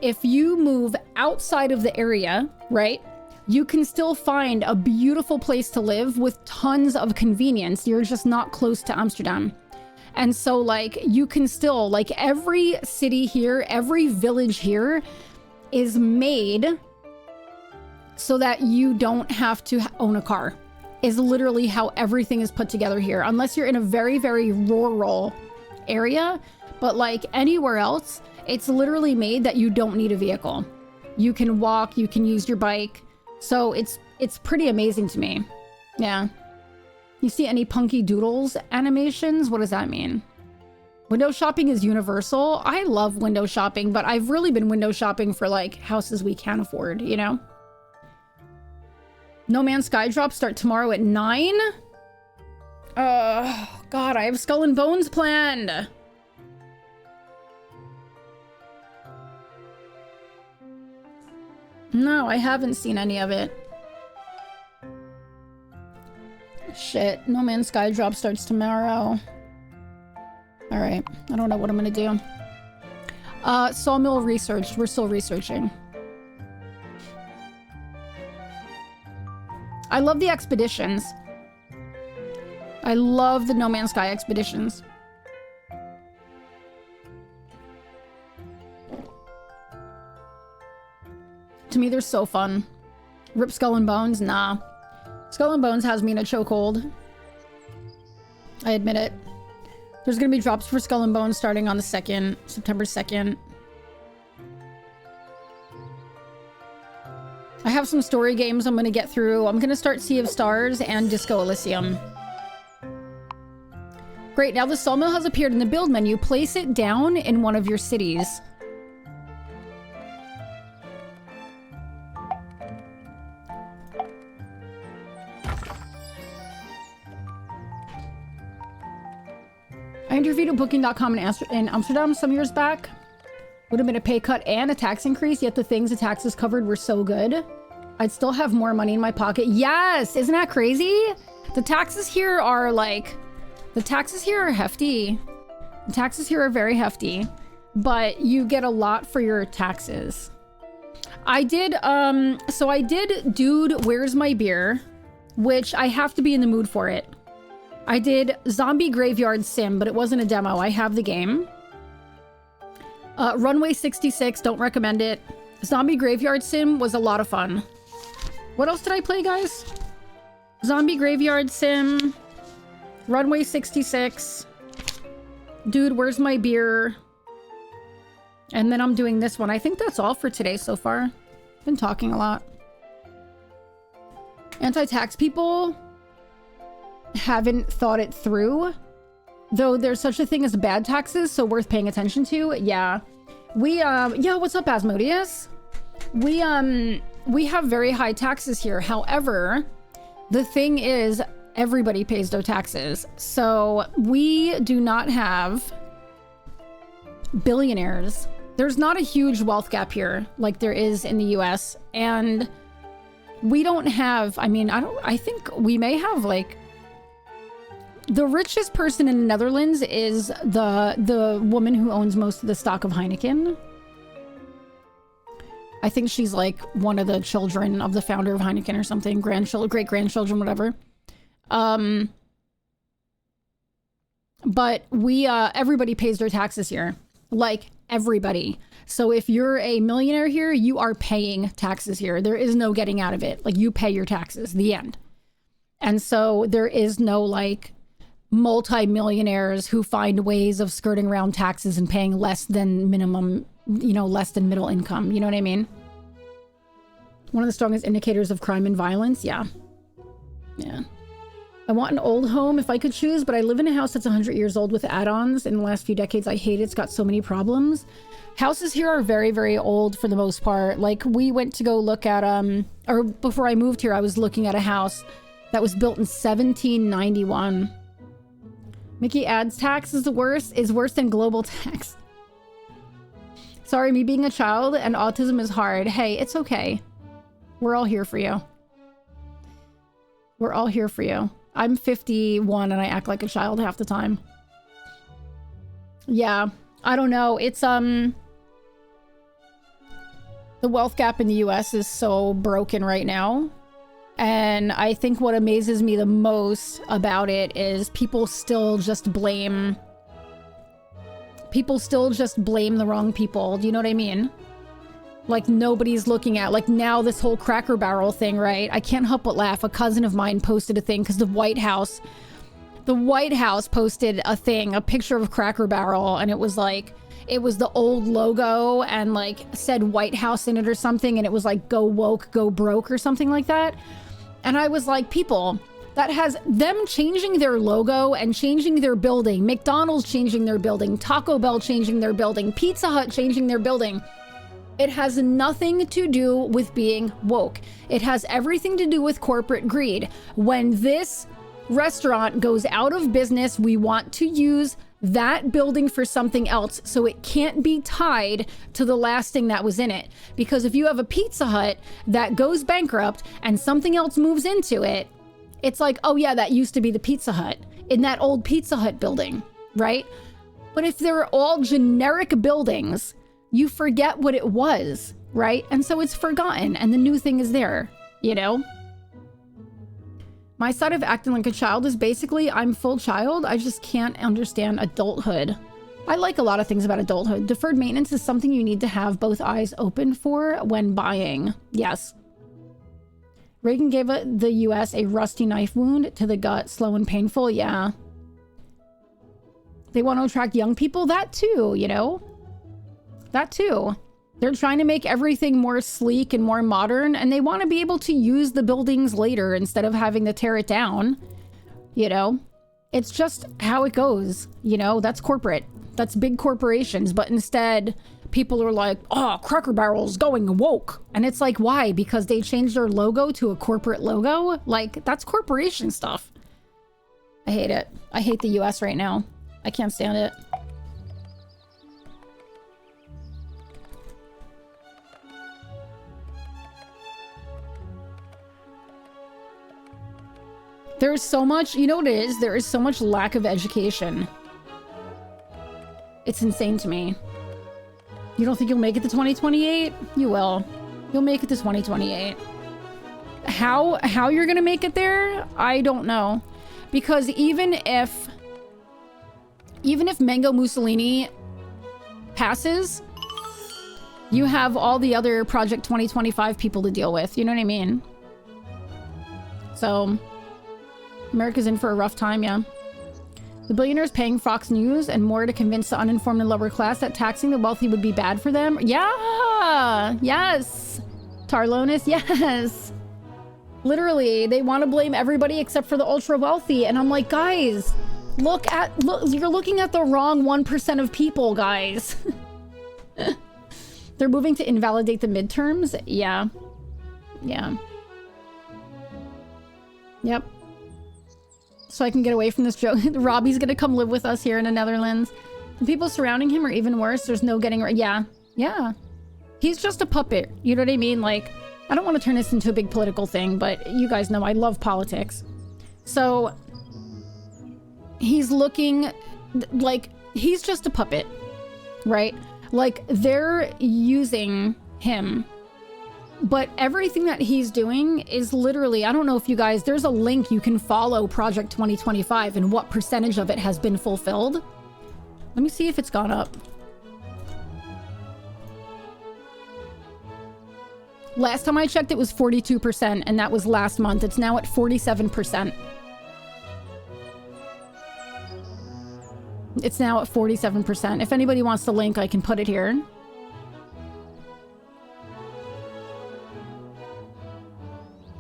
if you move outside of the area, right, you can still find a beautiful place to live with tons of convenience. You're just not close to Amsterdam. And so like you can still, like every city here, every village here is made so that you don't have to own a car, is literally how everything is put together here. Unless you're in a very, very rural area, but like anywhere else, it's literally made that you don't need a vehicle. You can walk, you can use your bike. So it's pretty amazing to me. Yeah. You see any Punky Doodles animations? What does that mean? Window shopping is universal. I love window shopping, but I've really been window shopping for like houses we can afford, you know? No Man's Sky drops start tomorrow at 9? Oh, God, I have Skull and Bones planned. No, I haven't seen any of it. Shit, No Man's Sky drop starts tomorrow. Alright, I don't know what I'm gonna do. Sawmill researched. We're still researching. I love the expeditions. I love the No Man's Sky expeditions. To me, they're so fun. Rip Skull and Bones? Nah. Skull and Bones has me in a chokehold. I admit it. There's gonna be drops for Skull and Bones starting on the 2nd, September 2nd. I have some story games I'm gonna get through. I'm gonna start Sea of Stars and Disco Elysium. Great, now the sawmill has appeared in the build menu. Place it down in one of your cities. I interviewed at Booking.com in Amsterdam some years back. Would have been a pay cut and a tax increase, yet the things the taxes covered were so good. I'd still have more money in my pocket. Yes, isn't that crazy? The taxes here are like, the taxes here are hefty. The taxes here are very hefty, but you get a lot for your taxes. I did, so I did Dude, Where's My Beer, which I have to be in the mood for it. I did Zombie Graveyard Sim, but it wasn't a demo. I have the game. Runway 66, don't recommend it. Zombie Graveyard Sim was a lot of fun. What else did I play, guys? Zombie Graveyard Sim, Runway 66, Dude, Where's My Beer? And then I'm doing this one. I think that's all for today so far. Been talking a lot. Anti-tax people haven't thought it through. Though there's such a thing as bad taxes, so worth paying attention to. Yeah. Yeah, what's up, Asmodeus? We have very high taxes here. However, the thing is, everybody pays their taxes. So we do not have billionaires. There's not a huge wealth gap here like there is in the US. And we don't have, I mean, I think we may have like, the richest person in the Netherlands is the woman who owns most of the stock of Heineken. I think she's like one of the children of the founder of Heineken or something, great-grandchildren, whatever. But we, everybody pays their taxes here. Like, everybody. So if you're a millionaire here, you are paying taxes here. There is no getting out of it. Like, you pay your taxes, the end. And so there is no, like, multi-millionaires who find ways of skirting around taxes and paying less than minimum, you know, less than middle income. You know what I mean? One of the strongest indicators of crime and violence. Yeah. Yeah. I want an old home if I could choose, but I live in a house that's 100 years old with add-ons. In the last few decades, I hate it. It's got so many problems. Houses here are very, very old for the most part. Like, we went to go look at, or before I moved here, I was looking at a house that was built in 1791. Mickey ads tax is worse than global tax. Sorry, me being a child and autism is hard. Hey, it's okay. We're all here for you. We're all here for you. I'm 51 and I act like a child half the time. Yeah, I don't know. It's, the wealth gap in the US is so broken right now. And I think what amazes me the most about it is people still just blame the wrong people. Do you know what I mean? Like, nobody's looking at, like, now this whole Cracker Barrel thing, right? I can't help but laugh. A cousin of mine posted a thing because the White House posted a thing, a picture of Cracker Barrel, and it was like, it was the old logo and like said White House in it or something, and it was like, go woke, go broke or something like that. And I was like, people, that has them changing their logo and changing their building, McDonald's changing their building, Taco Bell changing their building, Pizza Hut changing their building. It has nothing to do with being woke. It has everything to do with corporate greed. When this restaurant goes out of business, we want to use that building for something else, so it can't be tied to the last thing that was in it. Because if you have a Pizza Hut that goes bankrupt and something else moves into it, it's like, oh yeah, that used to be the Pizza Hut in that old Pizza Hut building, right? But if they're all generic buildings, you forget what it was, right? And so it's forgotten and the new thing is there, you know? My side of acting like a child is basically, I'm full child. I just can't understand adulthood. I like a lot of things about adulthood. Deferred maintenance is something you need to have both eyes open for when buying. Yes. Reagan gave the US a rusty knife wound to the gut, slow and painful. Yeah. They want to attract young people. That too, you know? That too. They're trying to make everything more sleek and more modern, and they want to be able to use the buildings later instead of having to tear it down. You know? It's just how it goes. You know? That's corporate. That's big corporations. But instead, people are like, oh, Cracker Barrel's going woke. And it's like, why? Because they changed their logo to a corporate logo? Like, that's corporation stuff. I hate it. I hate the US right now. I can't stand it. There's so much, you know what it is? There is so much lack of education. It's insane to me. You don't think you'll make it to 2028? You will. You'll make it to 2028. How you're gonna make it there? I don't know. Because even if Mango Mussolini passes, you have all the other Project 2025 people to deal with. You know what I mean? So, America's in for a rough time, yeah. The billionaires paying Fox News and more to convince the uninformed and lower class that taxing the wealthy would be bad for them. Yeah! Yes! Tarlonis, yes! Literally, they want to blame everybody except for the ultra wealthy. And I'm like, guys, look, you're looking at the wrong 1% of people, guys. They're moving to invalidate the midterms? Yeah. Yeah. Yep. So I can get away from this joke. Robbie's gonna come live with us here in the Netherlands. The people surrounding him are even worse. There's no getting... Yeah. Yeah. He's just a puppet. You know what I mean? Like, I don't want to turn this into a big political thing, but you guys know I love politics. So, he's looking... Like, he's just a puppet. Right? Like, they're using him. But everything that he's doing is literally, I don't know if you guys, there's a link you can follow Project 2025 and what percentage of it has been fulfilled. Let me see if it's gone up. Last time I checked, it was 42%, and that was last month. It's now at 47%. It's now at 47%. If anybody wants the link, I can put it here.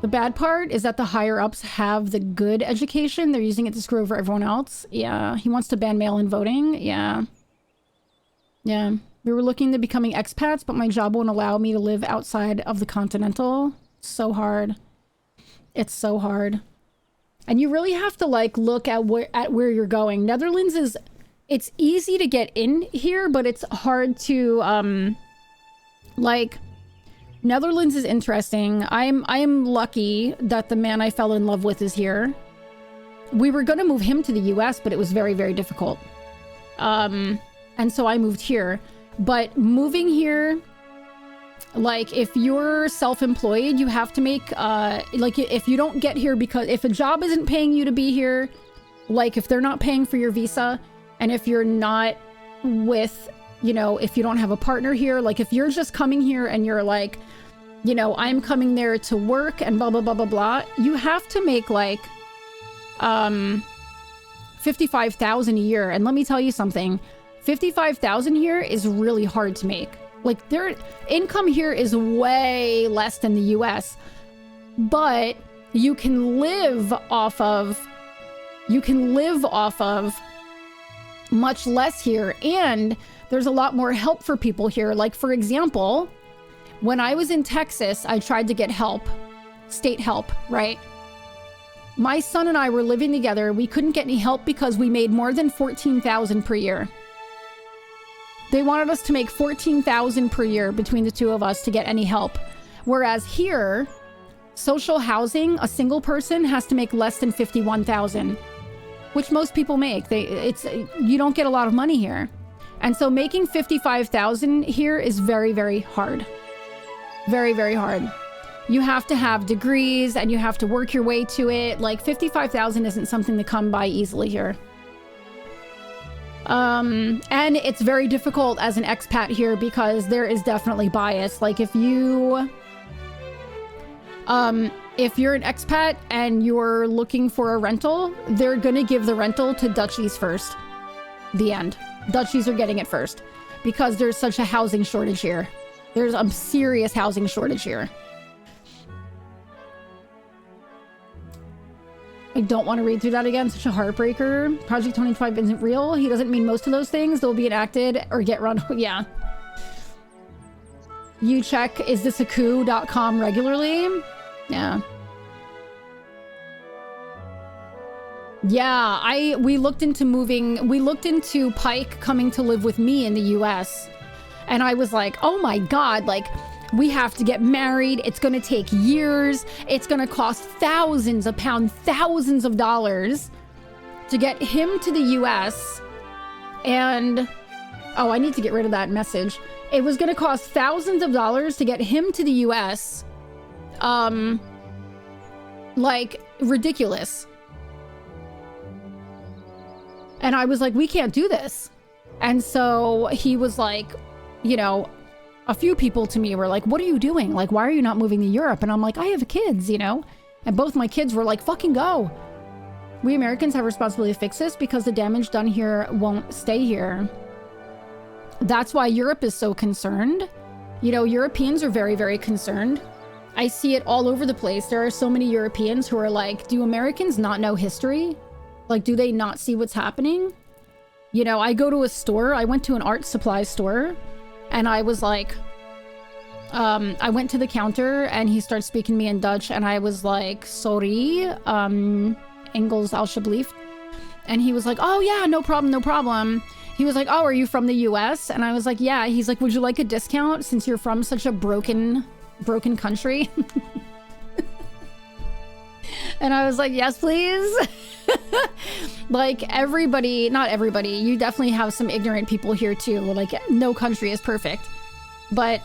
The bad part is that the higher-ups have the good education. They're using it to screw over everyone else. Yeah. He wants to ban mail-in voting. Yeah. Yeah. We were looking to becoming expats, but my job won't allow me to live outside of the continental. So hard. It's so hard. And you really have to, like, look at where you're going. Netherlands is... It's easy to get in here, but it's hard to, like... Netherlands is interesting. I am lucky that the man I fell in love with is here. We were going to move him to the US, but it was very, very difficult. And so I moved here. But moving here, like, if you're self-employed, you have to make, like, if you don't get here because... If a job isn't paying you to be here, like, if they're not paying for your visa, and if you're not with... You know, if you don't have a partner here, like if you're just coming here and you're like, you know, I'm coming there to work and blah, blah, blah, blah, blah, you have to make like, 55,000 a year. And let me tell you something, 55,000 here is really hard to make. Like their income here is way less than the US, but you can live off of much less here. And there's a lot more help for people here. Like, for example, when I was in Texas, I tried to get help, state help, right? My son and I were living together. We couldn't get any help because we made more than 14,000 per year. They wanted us to make 14,000 per year between the two of us to get any help. Whereas here, social housing, a single person has to make less than 51,000, which most people make. You don't get a lot of money here. And so making 55,000 here is very, very hard. Very, very hard. You have to have degrees and you have to work your way to it. Like 55,000 isn't something to come by easily here. And it's very difficult as an expat here because there is definitely bias. Like if you're an expat and you're looking for a rental, they're gonna give the rental to Dutchies first. The end. Dutchies are getting it first because there's such a housing shortage here. There's a serious housing shortage here. I don't want to read through that again. Such a heartbreaker. Project 25 isn't real. He doesn't mean most of those things. They'll be enacted or get run. Yeah. You check is this a coup.com regularly? Yeah. Yeah, we looked into Pike coming to live with me in the US. And I was like, oh my God, like, We have to get married. It's going to take years. It's going to cost thousands of pounds, thousands of dollars to get him to the US. And, oh, I need to get rid of that message. It was going to cost thousands of dollars to get him to the US. Like, ridiculous. And I was like, we can't do this. And so he was like, you know, a few people to me were like, what are you doing? Like, why are you not moving to Europe? And I'm like, I have kids, you know? And both my kids were like, fucking go. We Americans have a responsibility to fix this because the damage done here won't stay here. That's why Europe is so concerned. You know, Europeans are very, very concerned. I see it all over the place. There are so many Europeans who are like, do Americans not know history? Like, do they not see what's happening? You know, I go to a store. I went to an art supply store. And I was like, I went to the counter and he started speaking to me in Dutch. And I was like, sorry, Engels alsjeblieft. And he was like, oh yeah, no problem, no problem. He was like, oh, are you from the US? And I was like, yeah. He's like, would you like a discount since you're from such a broken country? And I was like, yes, please. Like everybody, not everybody, you definitely have some ignorant people here too. Like no country is perfect. But,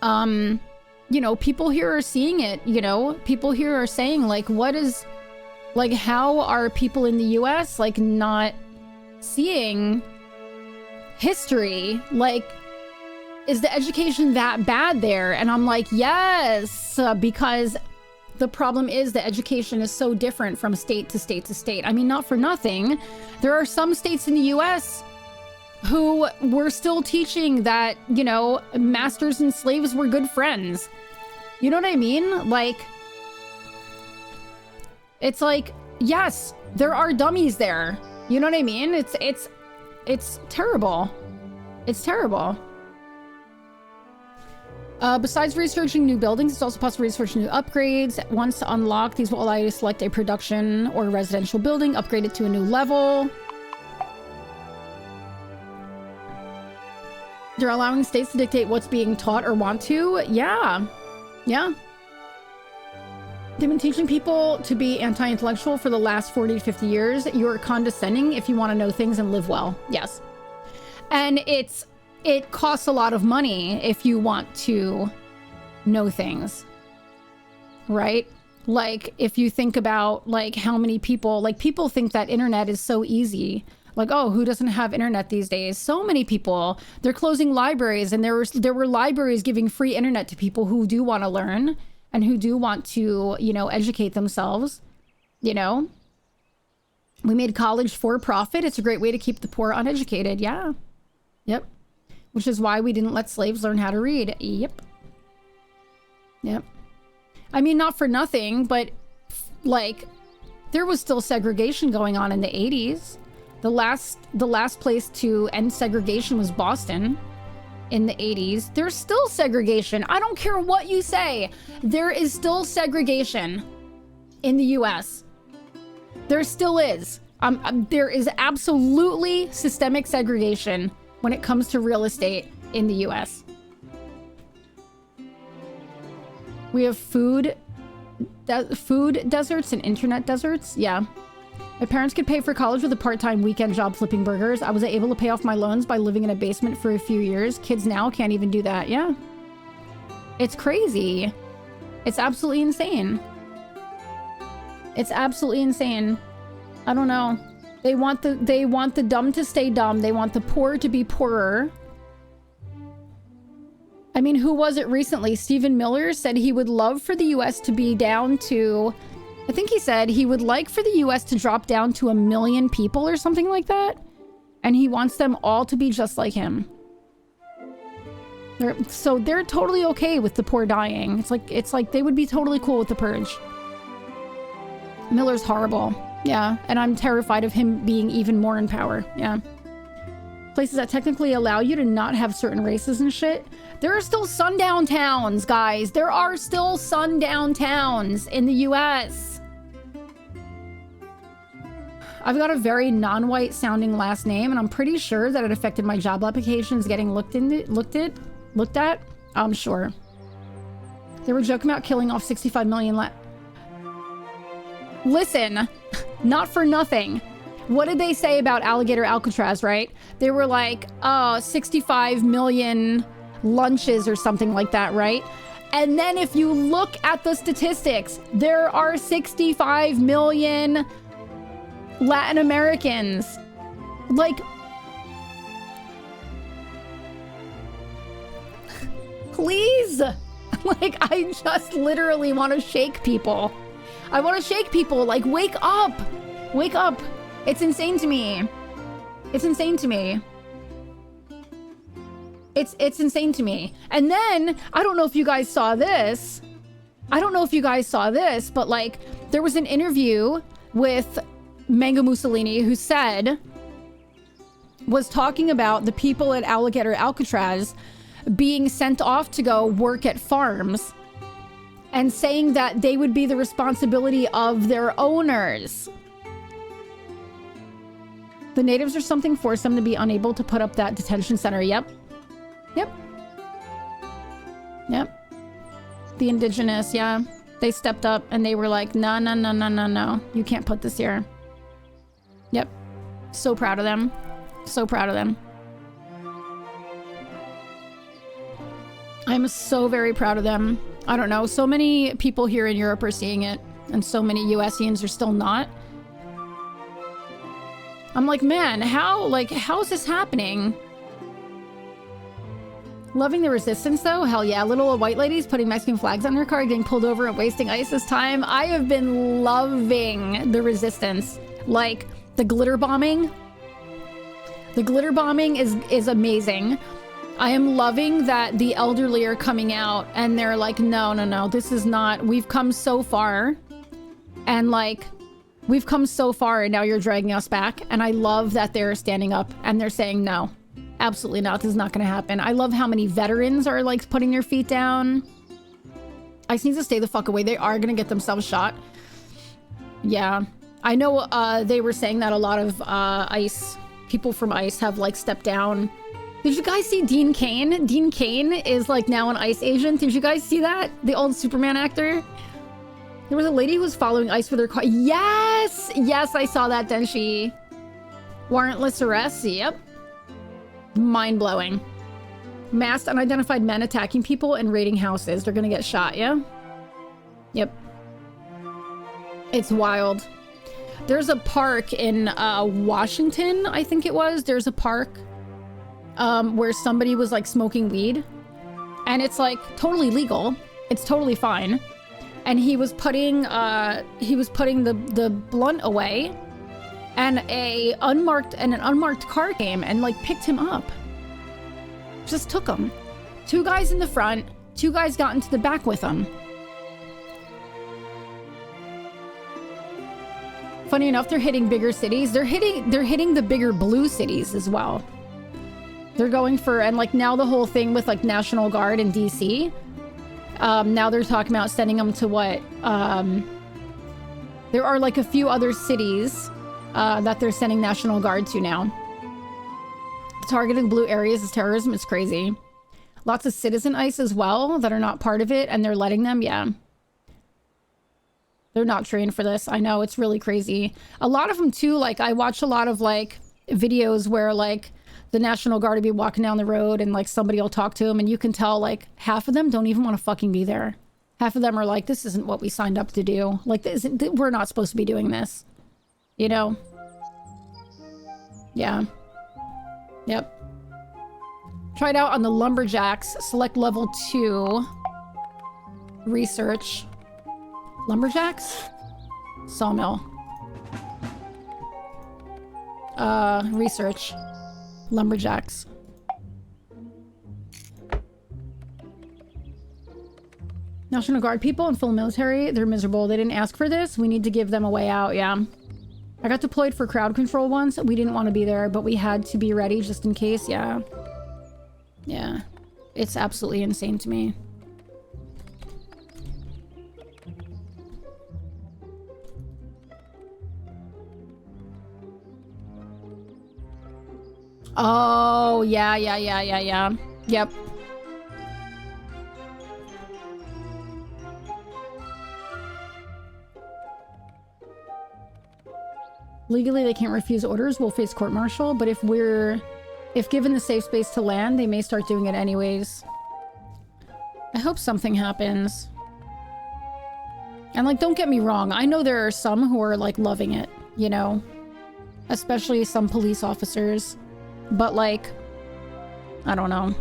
you know, people here are seeing it, you know, people here are saying like, what is, like, how are people in the US like not seeing history? Like, is the education that bad there? And I'm like, yes, because the problem is the education is so different from state to state to state. I mean, not for nothing. There are some states in the US who were still teaching that, you know, masters and slaves were good friends. You know what I mean? Like, it's like, yes, there are dummies there. You know what I mean? It's terrible. It's terrible. Besides researching new buildings, it's also possible to research new upgrades. Once unlocked, these will allow you to select a production or residential building, upgrade it to a new level. They're allowing states to dictate what's being taught or want to. Yeah. Yeah. They've been teaching people to be anti-intellectual for the last 40 to 50 years. You're condescending if you want to know things and live well. Yes. And it costs a lot of money if you want to know things, right? Like, if you think about, like, how many people, like, people think that internet is so easy. Like, oh, who doesn't have internet these days? So many people. They're closing libraries, and there were libraries giving free internet to people who do want to learn and who do want to, you know, educate themselves, you know? We made college for profit. It's a great way to keep the poor uneducated. Yeah. Yep. Which is why we didn't let slaves learn how to read. Yep. Yep. I mean, not for nothing, but like, there was still segregation going on in the 80s. The last place to end segregation was Boston in the 80s. There's still segregation. I don't care what you say. There is still segregation in the US. There still is. There is absolutely systemic segregation when it comes to real estate in the US. We have food deserts and internet deserts. Yeah. My parents could pay for college with a part-time weekend job flipping burgers. I was able to pay off my loans by living in a basement for a few years. Kids now can't even do that. Yeah. It's crazy. It's absolutely insane. It's absolutely insane. I don't know. They want the dumb to stay dumb. They want the poor to be poorer. I mean, who was it recently? Stephen Miller said he would love for the US to be down to, I think he said he would like for the US to drop down to 1 million people or something like that. And he wants them all to be just like him. So they're totally okay with the poor dying. It's like they would be totally cool with the purge. Miller's horrible. Yeah, and I'm terrified of him being even more in power. Yeah. Places that technically allow you to not have certain races and shit. There are still sundown towns, guys. There are still sundown towns in the US. I've got a very non-white sounding last name, and I'm pretty sure that it affected my job applications getting looked at. I'm sure. They were joking about killing off 65 million Listen, not for nothing. What did they say about alligator Alcatraz, right? They were like, 65 million lunches or something like that, right? And then if you look at the statistics, there are 65 million Latin Americans. Like, please. Like, I just literally want to shake people. I want to shake people. Like, wake up. Wake up. It's insane to me. It's insane to me. It's insane to me. And then, I don't know if you guys saw this. But like, there was an interview with Mango Mussolini who was talking about the people at Alligator Alcatraz being sent off to go work at farms and saying that they would be the responsibility of their owners. The natives or something forced them to be unable to put up that detention center. Yep. The indigenous, yeah. They stepped up and they were like, no. You can't put this here. Yep. So proud of them. I'm so very proud of them. I don't know. So many people here in Europe are seeing it and so many USians are still not. I'm like, man, how is this happening? Loving the resistance though? Hell yeah. Little white ladies putting Mexican flags on their car, getting pulled over and wasting ISIS time. I have been loving the resistance. Like the glitter bombing. The glitter bombing is amazing. I am loving that the elderly are coming out and they're like, no, this is not, we've come so far. And like, we've come so far and now you're dragging us back. And I love that they're standing up and they're saying, no, absolutely not. This is not going to happen. I love how many veterans are like putting their feet down. ICE needs to stay the fuck away. They are going to get themselves shot. Yeah. I know they were saying that a lot of ICE, people from ICE have like stepped down. Did you guys see Dean Cain? Dean Cain is like now an ICE agent. Did you guys see that? The old Superman actor? There was a lady who was following ICE with her car. Yes! Yes, I saw that, Denshi. Warrantless arrests, yep. Mind-blowing. Masked unidentified men attacking people and raiding houses. They're gonna get shot, yeah? Yep. It's wild. There's a park in Washington, I think it was. There's a park where somebody was like smoking weed. And it's like totally legal. It's totally fine. And he was putting the blunt away. And an unmarked car came and like picked him up. Just took him. 2 guys in the front, 2 guys got into the back with him. Funny enough, they're hitting bigger cities. They're hitting the bigger blue cities as well. They're going for, and like now the whole thing with like National Guard in DC. Now they're talking about sending them to what? There are like a few other cities that they're sending National Guard to now. Targeting blue areas is terrorism. It's crazy. Lots of citizen ICE as well that are not part of it and they're letting them. Yeah. They're not trained for this. I know, it's really crazy. A lot of them too, like I watch a lot of like videos where like the National Guard will be walking down the road and like somebody will talk to them and you can tell like half of them don't even want to fucking be there. Half of them are like, this isn't what we signed up to do. Like we're not supposed to be doing this. You know? Yeah. Yep. Try it out on the lumberjacks. Select level 2. Research. Lumberjacks? Sawmill. Research. Lumberjacks. National Guard people and full military, they're miserable. They didn't ask for this. We need to give them a way out, yeah. I got deployed for crowd control once. We didn't want to be there, but we had to be ready just in case, yeah. Yeah. It's absolutely insane to me. Oh, yeah. Yep. Legally, they can't refuse orders. We'll face court-martial, but if given the safe space to land, they may start doing it anyways. I hope something happens. And, like, don't get me wrong. I know there are some who are, like, loving it, you know? Especially some police officers. But, like, I don't know.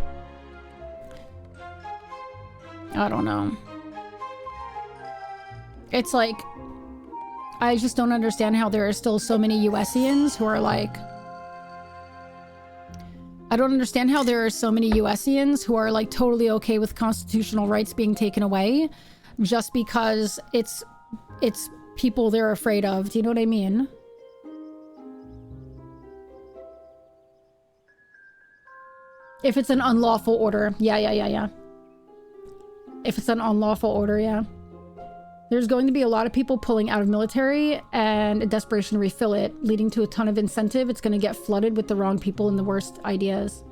I don't know. It's like, I just don't understand how there are still so many USians who are like... I don't understand how there are so many USians who are like totally okay with constitutional rights being taken away just because it's people they're afraid of. Do you know what I mean? If it's an unlawful order. Yeah. If it's an unlawful order, yeah. There's going to be a lot of people pulling out of military and a desperation to refill it, leading to a ton of incentive. It's going to get flooded with the wrong people and the worst ideas.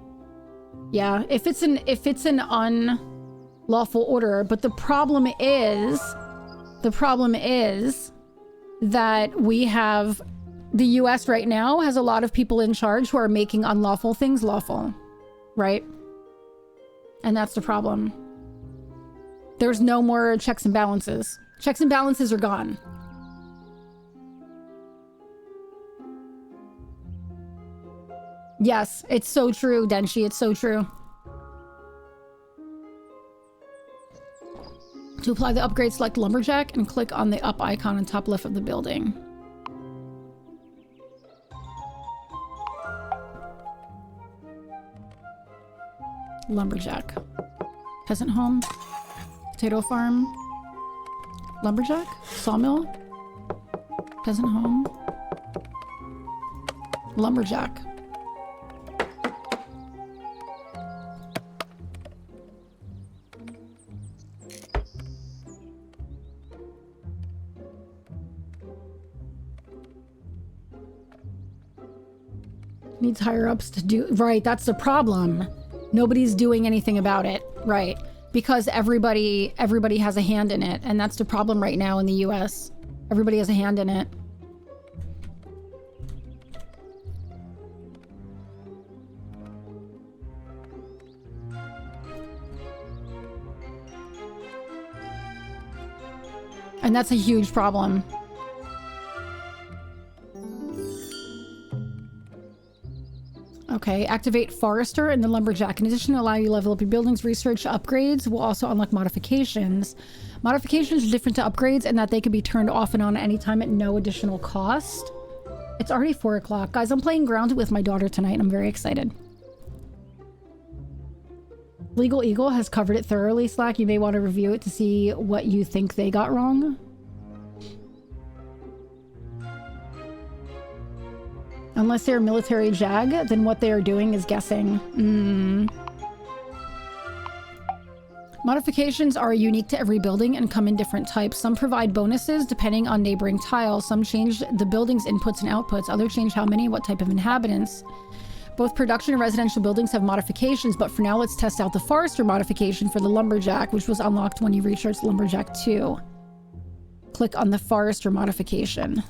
Yeah, if it's an unlawful order, but the problem is that we have the US right now has a lot of people in charge who are making unlawful things lawful, right? And that's the problem. There's no more checks and balances. Checks and balances are gone. Yes, it's so true, Denshi. It's so true. To apply the upgrade, select Lumberjack and click on the up icon on top left of the building. Lumberjack. Peasant home. Potato farm. Lumberjack? Sawmill? Peasant home? Lumberjack. Needs higher ups to do... Right, that's the problem. Nobody's doing anything about it. Right. Because everybody has a hand in it, and that's the problem right now in the US. Everybody has a hand in it. And that's a huge problem. Okay, activate Forester and the Lumberjack. In addition to allow you to level up your buildings, research upgrades will also unlock modifications. Modifications are different to upgrades in that they can be turned off and on at any time at no additional cost. It's already 4 o'clock. Guys, I'm playing Grounded with my daughter tonight and I'm very excited. Legal Eagle has covered it thoroughly, Slack. You may want to review it to see what you think they got wrong. Unless they're military JAG, then what they are doing is guessing. Modifications are unique to every building and come in different types. Some provide bonuses depending on neighboring tiles. Some change the building's inputs and outputs. Others change how many and what type of inhabitants. Both production and residential buildings have modifications, but for now let's test out the Forester modification for the Lumberjack, which was unlocked when you researched Lumberjack 2. Click on the Forester modification.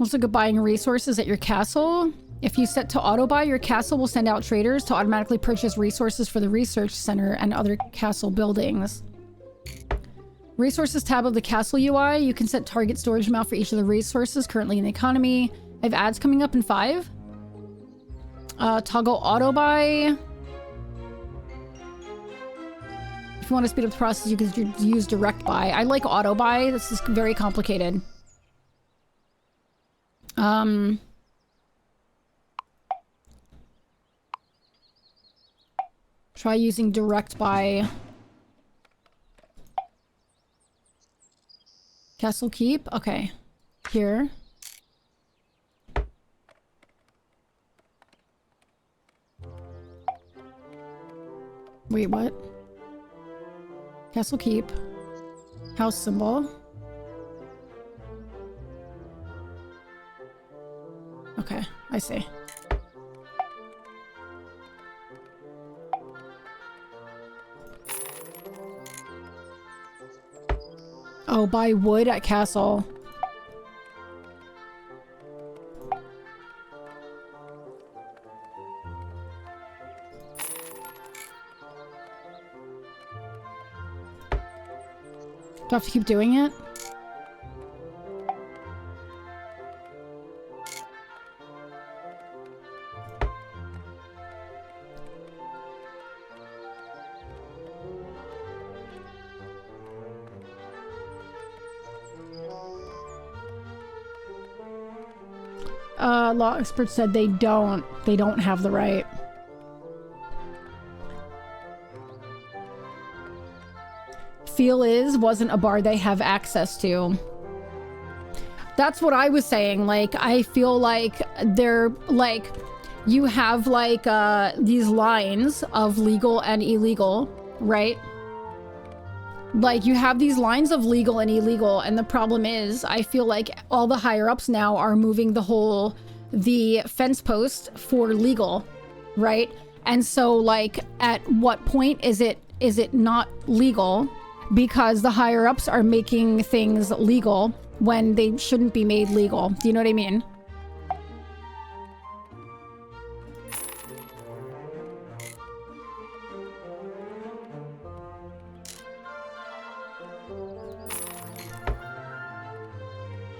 Let's look at buying resources at your castle. If you set to auto buy, your castle will send out traders to automatically purchase resources for the research center and other castle buildings. Resources tab of the castle UI. You can set target storage amount for each of the resources currently in the economy. I have ads coming up in 5. Toggle auto buy. If you want to speed up the process, you can use direct buy. I like auto buy. This is very complicated. Try using direct buy. Castle Keep? Okay. Here. Wait, what? Castle Keep. House symbol. Okay, I see. Oh, buy wood at castle. Do I have to keep doing it? Law experts said they don't have the right. Feel is wasn't a bar they have access to. That's what I was saying. Like, I feel like they're like, you have like these lines of legal and illegal, right? Like, you have these lines of legal and illegal, and the problem is, I feel like all the higher-ups now are moving the fence post for legal, right? And so, like, at what point is it not legal? Because the higher-ups are making things legal when they shouldn't be made legal. Do you know what I mean?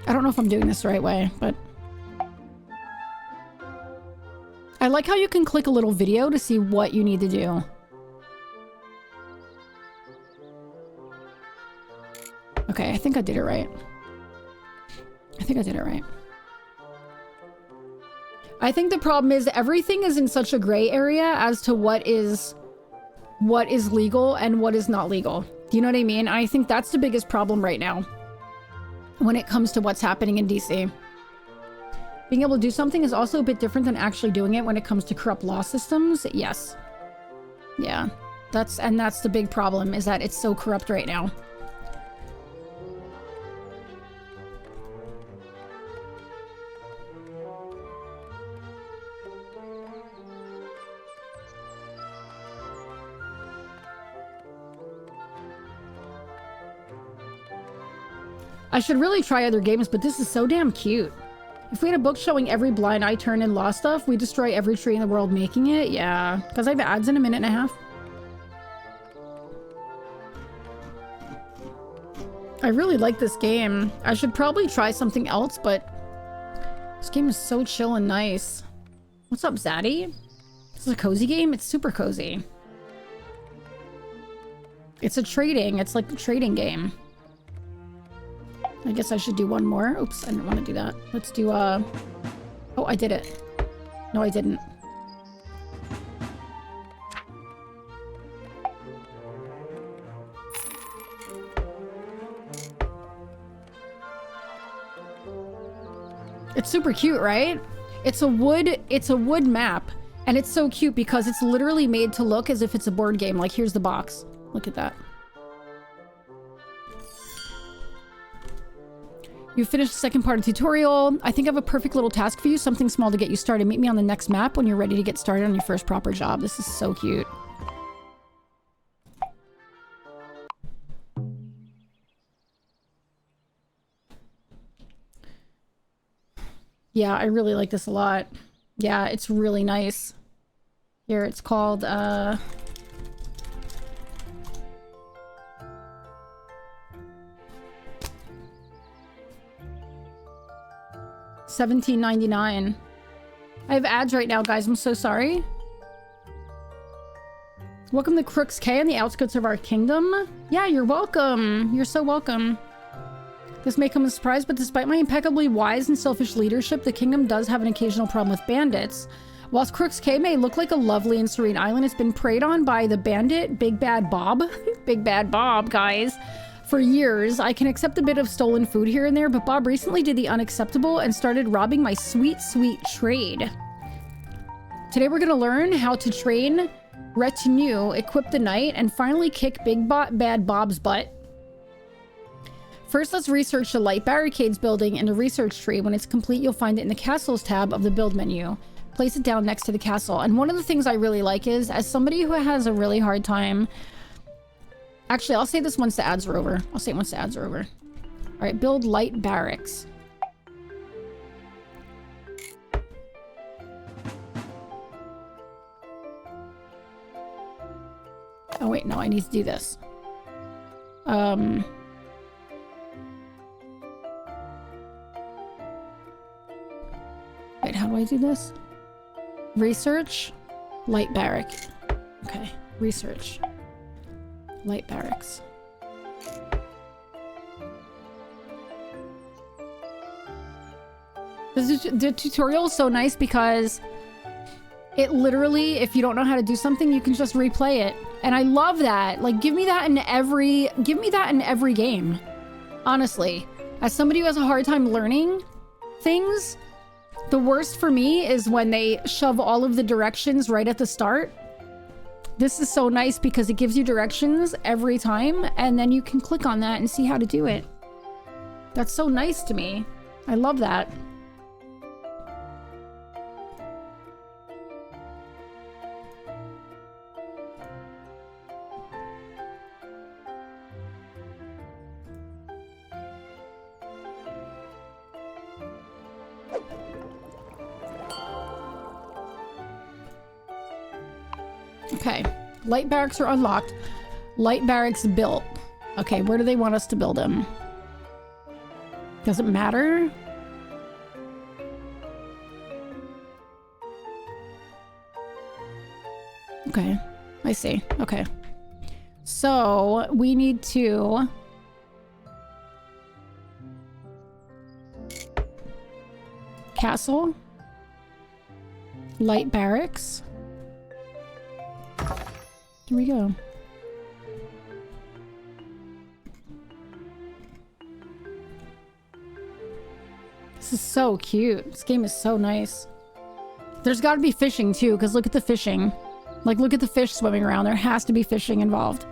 I don't know if I'm doing this the right way, but I like how you can click a little video to see what you need to do. Okay, I think I did it right. I think the problem is everything is in such a gray area as to what is legal and what is not legal. Do you know what I mean? I think that's the biggest problem right now when it comes to what's happening in DC. Being able to do something is also a bit different than actually doing it when it comes to corrupt law systems. Yes. Yeah. That's the big problem, is that it's so corrupt right now. I should really try other games, but this is so damn cute. If we had a book showing every blind eye turn in law stuff, we destroy every tree in the world making it. Yeah, because I have ads in a minute and a half. I really like this game. I should probably try something else, but this game is so chill and nice. What's up, Zaddy? This is a cozy game? It's super cozy. It's like a trading game. I guess I should do one more. Oops, I didn't want to do that. Let's do, oh, I did it. No, I didn't. It's super cute, right? It's a wood map, and it's so cute because it's literally made to look as if it's a board game. Like, here's the box. Look at that. You finished the second part of the tutorial. I think I have a perfect little task for you. Something small to get you started. Meet me on the next map when you're ready to get started on your first proper job. This is so cute. Yeah, I really like this a lot. Yeah, it's really nice. Here, it's called, $17.99. I have ads right now, guys. I'm so sorry. Welcome to Crooks K on the outskirts of our kingdom. Yeah, you're welcome. You're so welcome. This may come as a surprise, but despite my impeccably wise and selfish leadership, the kingdom does have an occasional problem with bandits. Whilst Crooks K may look like a lovely and serene island, it's been preyed on by the bandit Big Bad Bob. Big Bad Bob, guys. For years, I can accept a bit of stolen food here and there, but Bob recently did the unacceptable and started robbing my sweet, sweet trade. Today we're going to learn how to train retinue, equip the knight, and finally kick Big Bad Bob's butt. First, let's research the light barricades building in the research tree. When it's complete, you'll find it in the castles tab of the build menu. Place it down next to the castle. And one of the things I really like is, as somebody who has a really hard time Actually, I'll say this once the ads are over. I'll say it once the ads are over. All right, build light barracks. Oh wait, no, I need to do this. Wait, how do I do this? Research, light barrack. Okay, research, light barracks. The tutorial is so nice because it literally, if you don't know how to do something, you can just replay it. And I love that. Like, give me that in every game. Honestly, as somebody who has a hard time learning things, the worst for me is when they shove all of the directions right at the start. This is so nice because it gives you directions every time, and then you can click on that and see how to do it. That's so nice to me. I love that. Okay, light barracks are unlocked. Light barracks built. Okay, where do they want us to build them? Does it matter? Okay, I see. Okay. So, we need to... Castle. Light barracks. Here we go. This is so cute. This game is so nice. There's got to be fishing too, because look at the fishing. Like, look at the fish swimming around. There has to be fishing involved.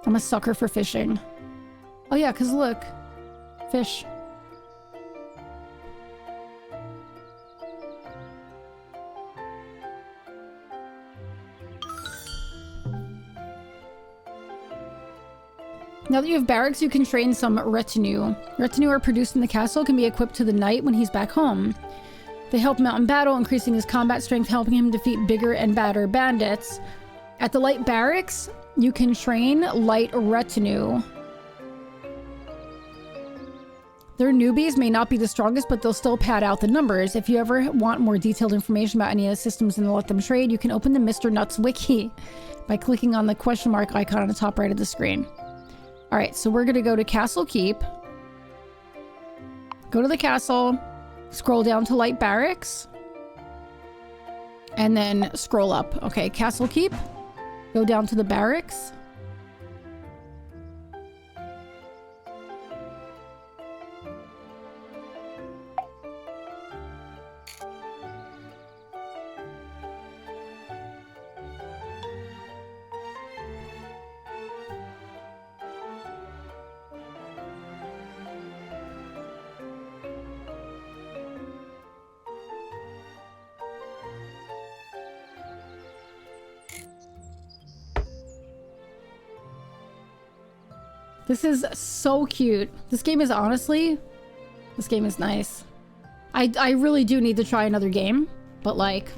I'm a sucker for fishing. Oh yeah, because look. Fish. Now that you have barracks, you can train some retinue. Retinue are produced in the castle, can be equipped to the knight when he's back home. They help him out in battle, increasing his combat strength, helping him defeat bigger and badder bandits. At the light barracks, you can train light retinue. Their newbies may not be the strongest, but they'll still pad out the numbers. If you ever want more detailed information about any of the systems and let them trade, you can open the Mr. Nuts wiki by clicking on the question mark icon on the top right of the screen. All right, so we're going to go to Castle Keep. Go to the castle, scroll down to Light Barracks, and then scroll up. Okay, Castle Keep. Go down to the barracks. This is so cute. This game is honestly, this game is nice. I really do need to try another game, but like,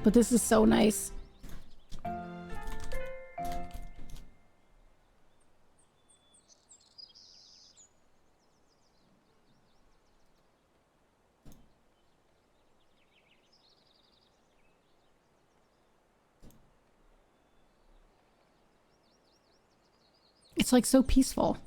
but this is so nice. It's like so peaceful.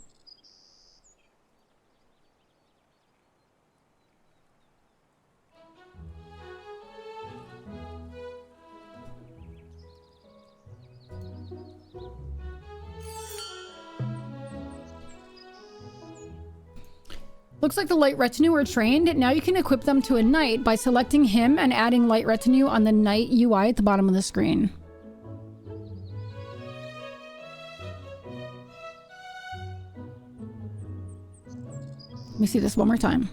Looks like the light retinue are trained. Now you can equip them to a knight by selecting him and adding light retinue on the knight UI at the bottom of the screen. Let me see this one more time.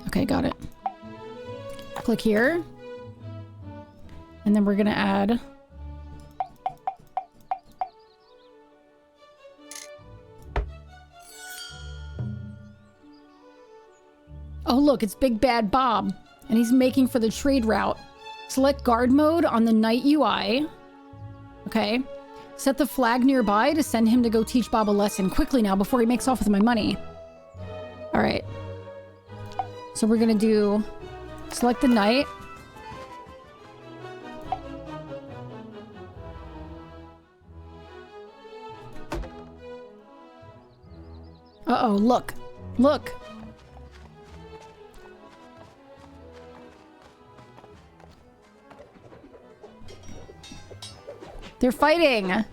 Okay, got it. Click here. And then we're gonna add... Oh look, it's Big Bad Bob. And he's making for the trade route. Select guard mode on the night UI. Okay. Set the flag nearby to send him to go teach Bob a lesson quickly now before he makes off with my money. All right. So we're gonna do... Select the night. Uh-oh, look. Look. They're fighting.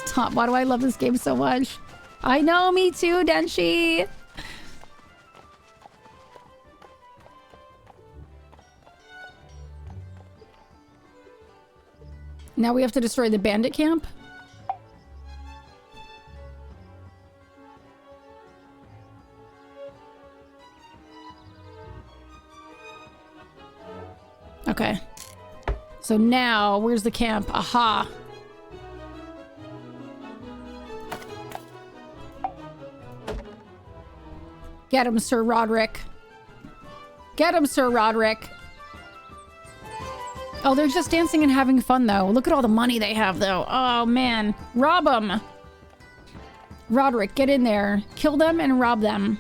Stop. Why do I love this game so much? I know, me too, Denshi. Now we have to destroy the bandit camp? Okay. So now, where's the camp? Aha. Get him, Sir Roderick. Get him, Sir Roderick. Oh, they're just dancing and having fun, though. Look at all the money they have, though. Oh, man. Rob them. Roderick, get in there. Kill them and rob them.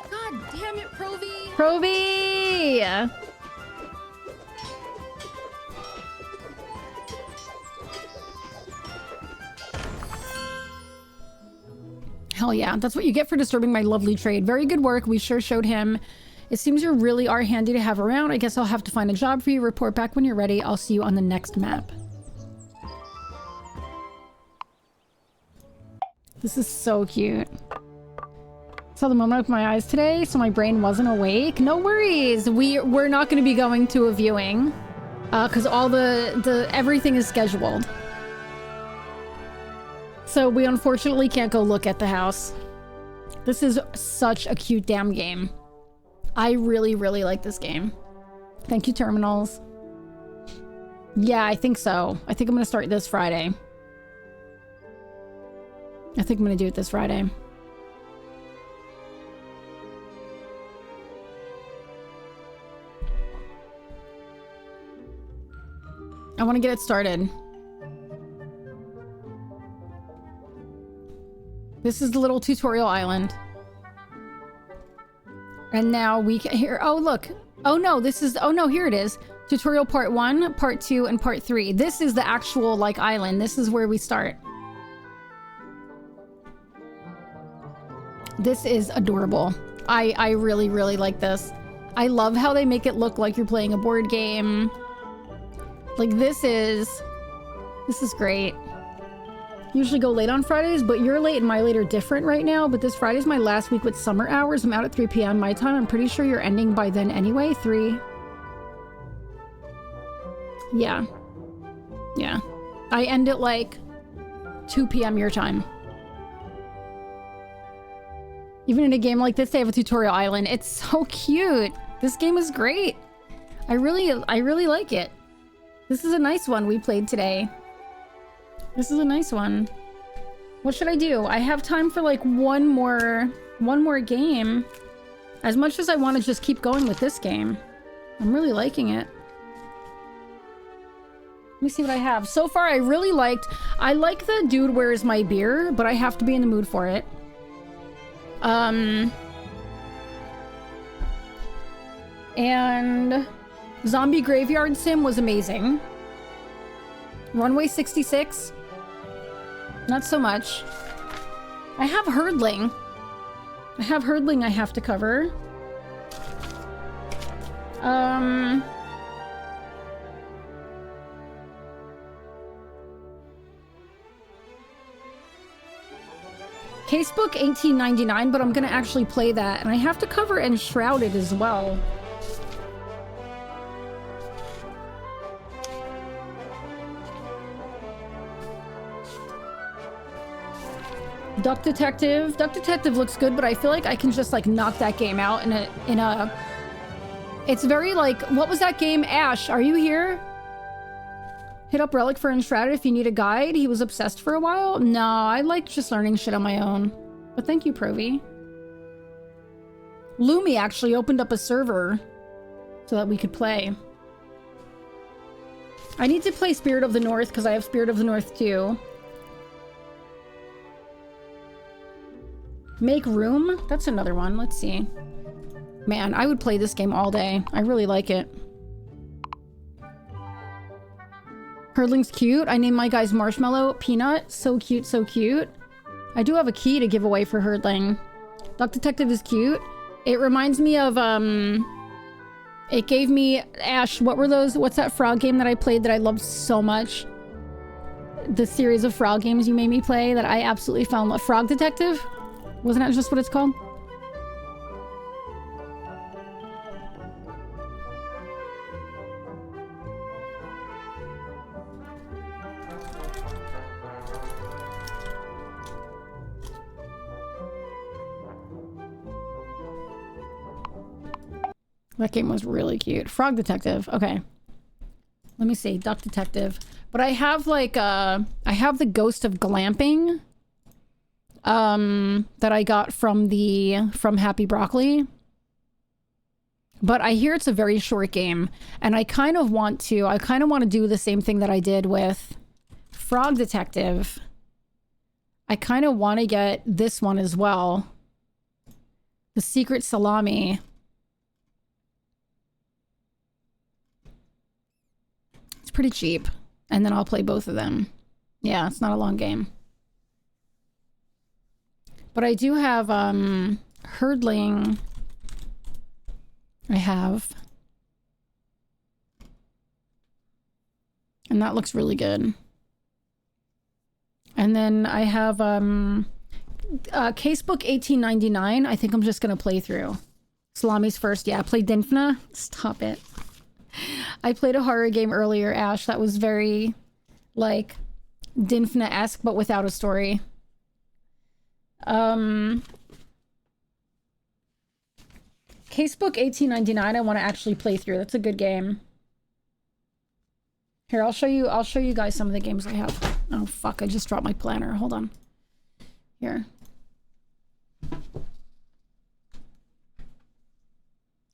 God damn it, Provy! Provy! Hell yeah, that's what you get for disturbing my lovely trade. Very good work. We sure showed him. It seems you really are handy to have around. I guess I'll have to find a job for you. Report back when you're ready. I'll see you on the next map. This is so cute. Saw the moment with my eyes today, so my brain wasn't awake. No worries. We're not going to be going to a viewing because all the everything is scheduled. So we unfortunately can't go look at the house. This is such a cute damn game. I really, really like this game. Thank you, Terminals. Yeah, I think so. I think I'm gonna start this Friday. I think I'm gonna do it this Friday. I want to get it started. This is the little tutorial island. And now we can here. Oh, look. Oh, no, this is. Oh, no, here it is. Tutorial part 1, part 2, and part 3. This is the actual, like, island. This is where we start. This is adorable. I really, really like this. I love how they make it look like you're playing a board game. Like, this is great. Usually go late on Fridays, but your late and my late are different right now. But this Friday's my last week with summer hours. I'm out at 3 p.m. my time. I'm pretty sure you're ending by then anyway. 3. Yeah. Yeah. I end at like 2 p.m. your time. Even in a game like this, they have a tutorial island. It's so cute. This game is great. I really like it. This is a nice one we played today. This is a nice one. What should I do? I have time for like one more game. As much as I want to just keep going with this game. I'm really liking it. Let me see what I have. So far, I like the Dude, Where's My Beer, but I have to be in the mood for it. And Zombie Graveyard Sim was amazing. Runway 66. Not so much. I have Hurdling. I have to cover. Casebook 1899, but I'm gonna actually play that, and I have to cover Enshrouded as well. Duck Detective. Duck Detective looks good, but I feel like I can just like knock that game out in a it's very like, what was that game? Ash, are you here? Hit up Relic for Enshrouded if you need a guide. He was obsessed for a while. No, I like just learning shit on my own. But thank you, Provi. Lumi actually opened up a server so that we could play. I need to play Spirit of the North because I have Spirit of the North too. Make Room? That's another one. Let's see. Man, I would play this game all day. I really like it. Hurdling's cute. I named my guys Marshmallow, Peanut. So cute, so cute. I do have a key to give away for Hurdling. Duck Detective is cute. It reminds me of, it gave me, Ash, what were those? What's that frog game that I played that I loved so much? The series of frog games you made me play that I absolutely fell in love. Frog Detective? Wasn't that just what it's called? That game was really cute. Frog Detective. Okay. Let me see. Duck Detective. But I have like I have the Ghost of Glamping that I got from Happy Broccoli. But I hear it's a very short game, and I kind of want to do the same thing that I did with Frog Detective. I kind of want to get this one as well. The Secret Salami. It's pretty cheap. And then I'll play both of them. Yeah, it's not a long game. But I do have Hurdling. I have. And that looks really good. And then I have Casebook 1899. I think I'm just going to play through. Salami's first. Yeah, play Dinfna. Stop it. I played a horror game earlier, Ash, that was very, like, Dinfna-esque, but without a story. Casebook 1899 I want to actually play through. That's a good game. Here, I'll show you guys some of the games I have. Oh, fuck, I just dropped my planner. Hold on. Here.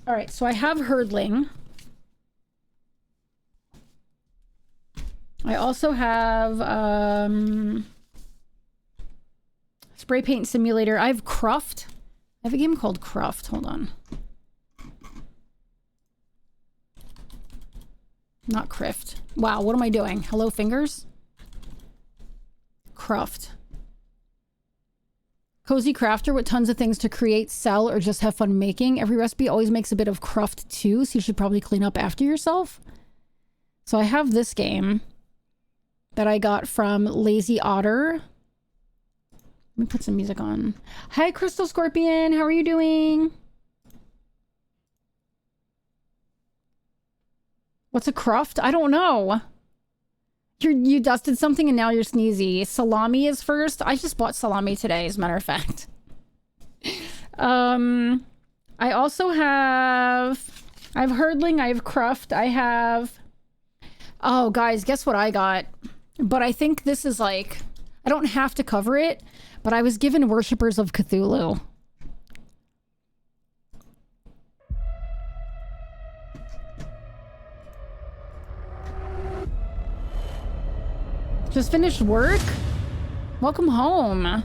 Alright, so I have Hurdling. I also have Spray Paint Simulator. I have Cruft. I have a game called Cruft. Hold on. Not Crift. Wow, what am I doing? Hello, fingers? Cruft. Cozy crafter with tons of things to create, sell, or just have fun making. Every recipe always makes a bit of cruft too, so you should probably clean up after yourself. So I have this game that I got from Lazy Otter. Let me put some music on. Hi, Crystal Scorpion. How are you doing? What's a cruft? I don't know. You dusted something and now you're sneezy. Salami is first. I just bought salami today, as a matter of fact. I also have Hurdling. I have Cruft. I have... Oh, guys, guess what I got? But I think this is like... I don't have to cover it, but I was given Worshippers of Cthulhu. Just finished work? Welcome home.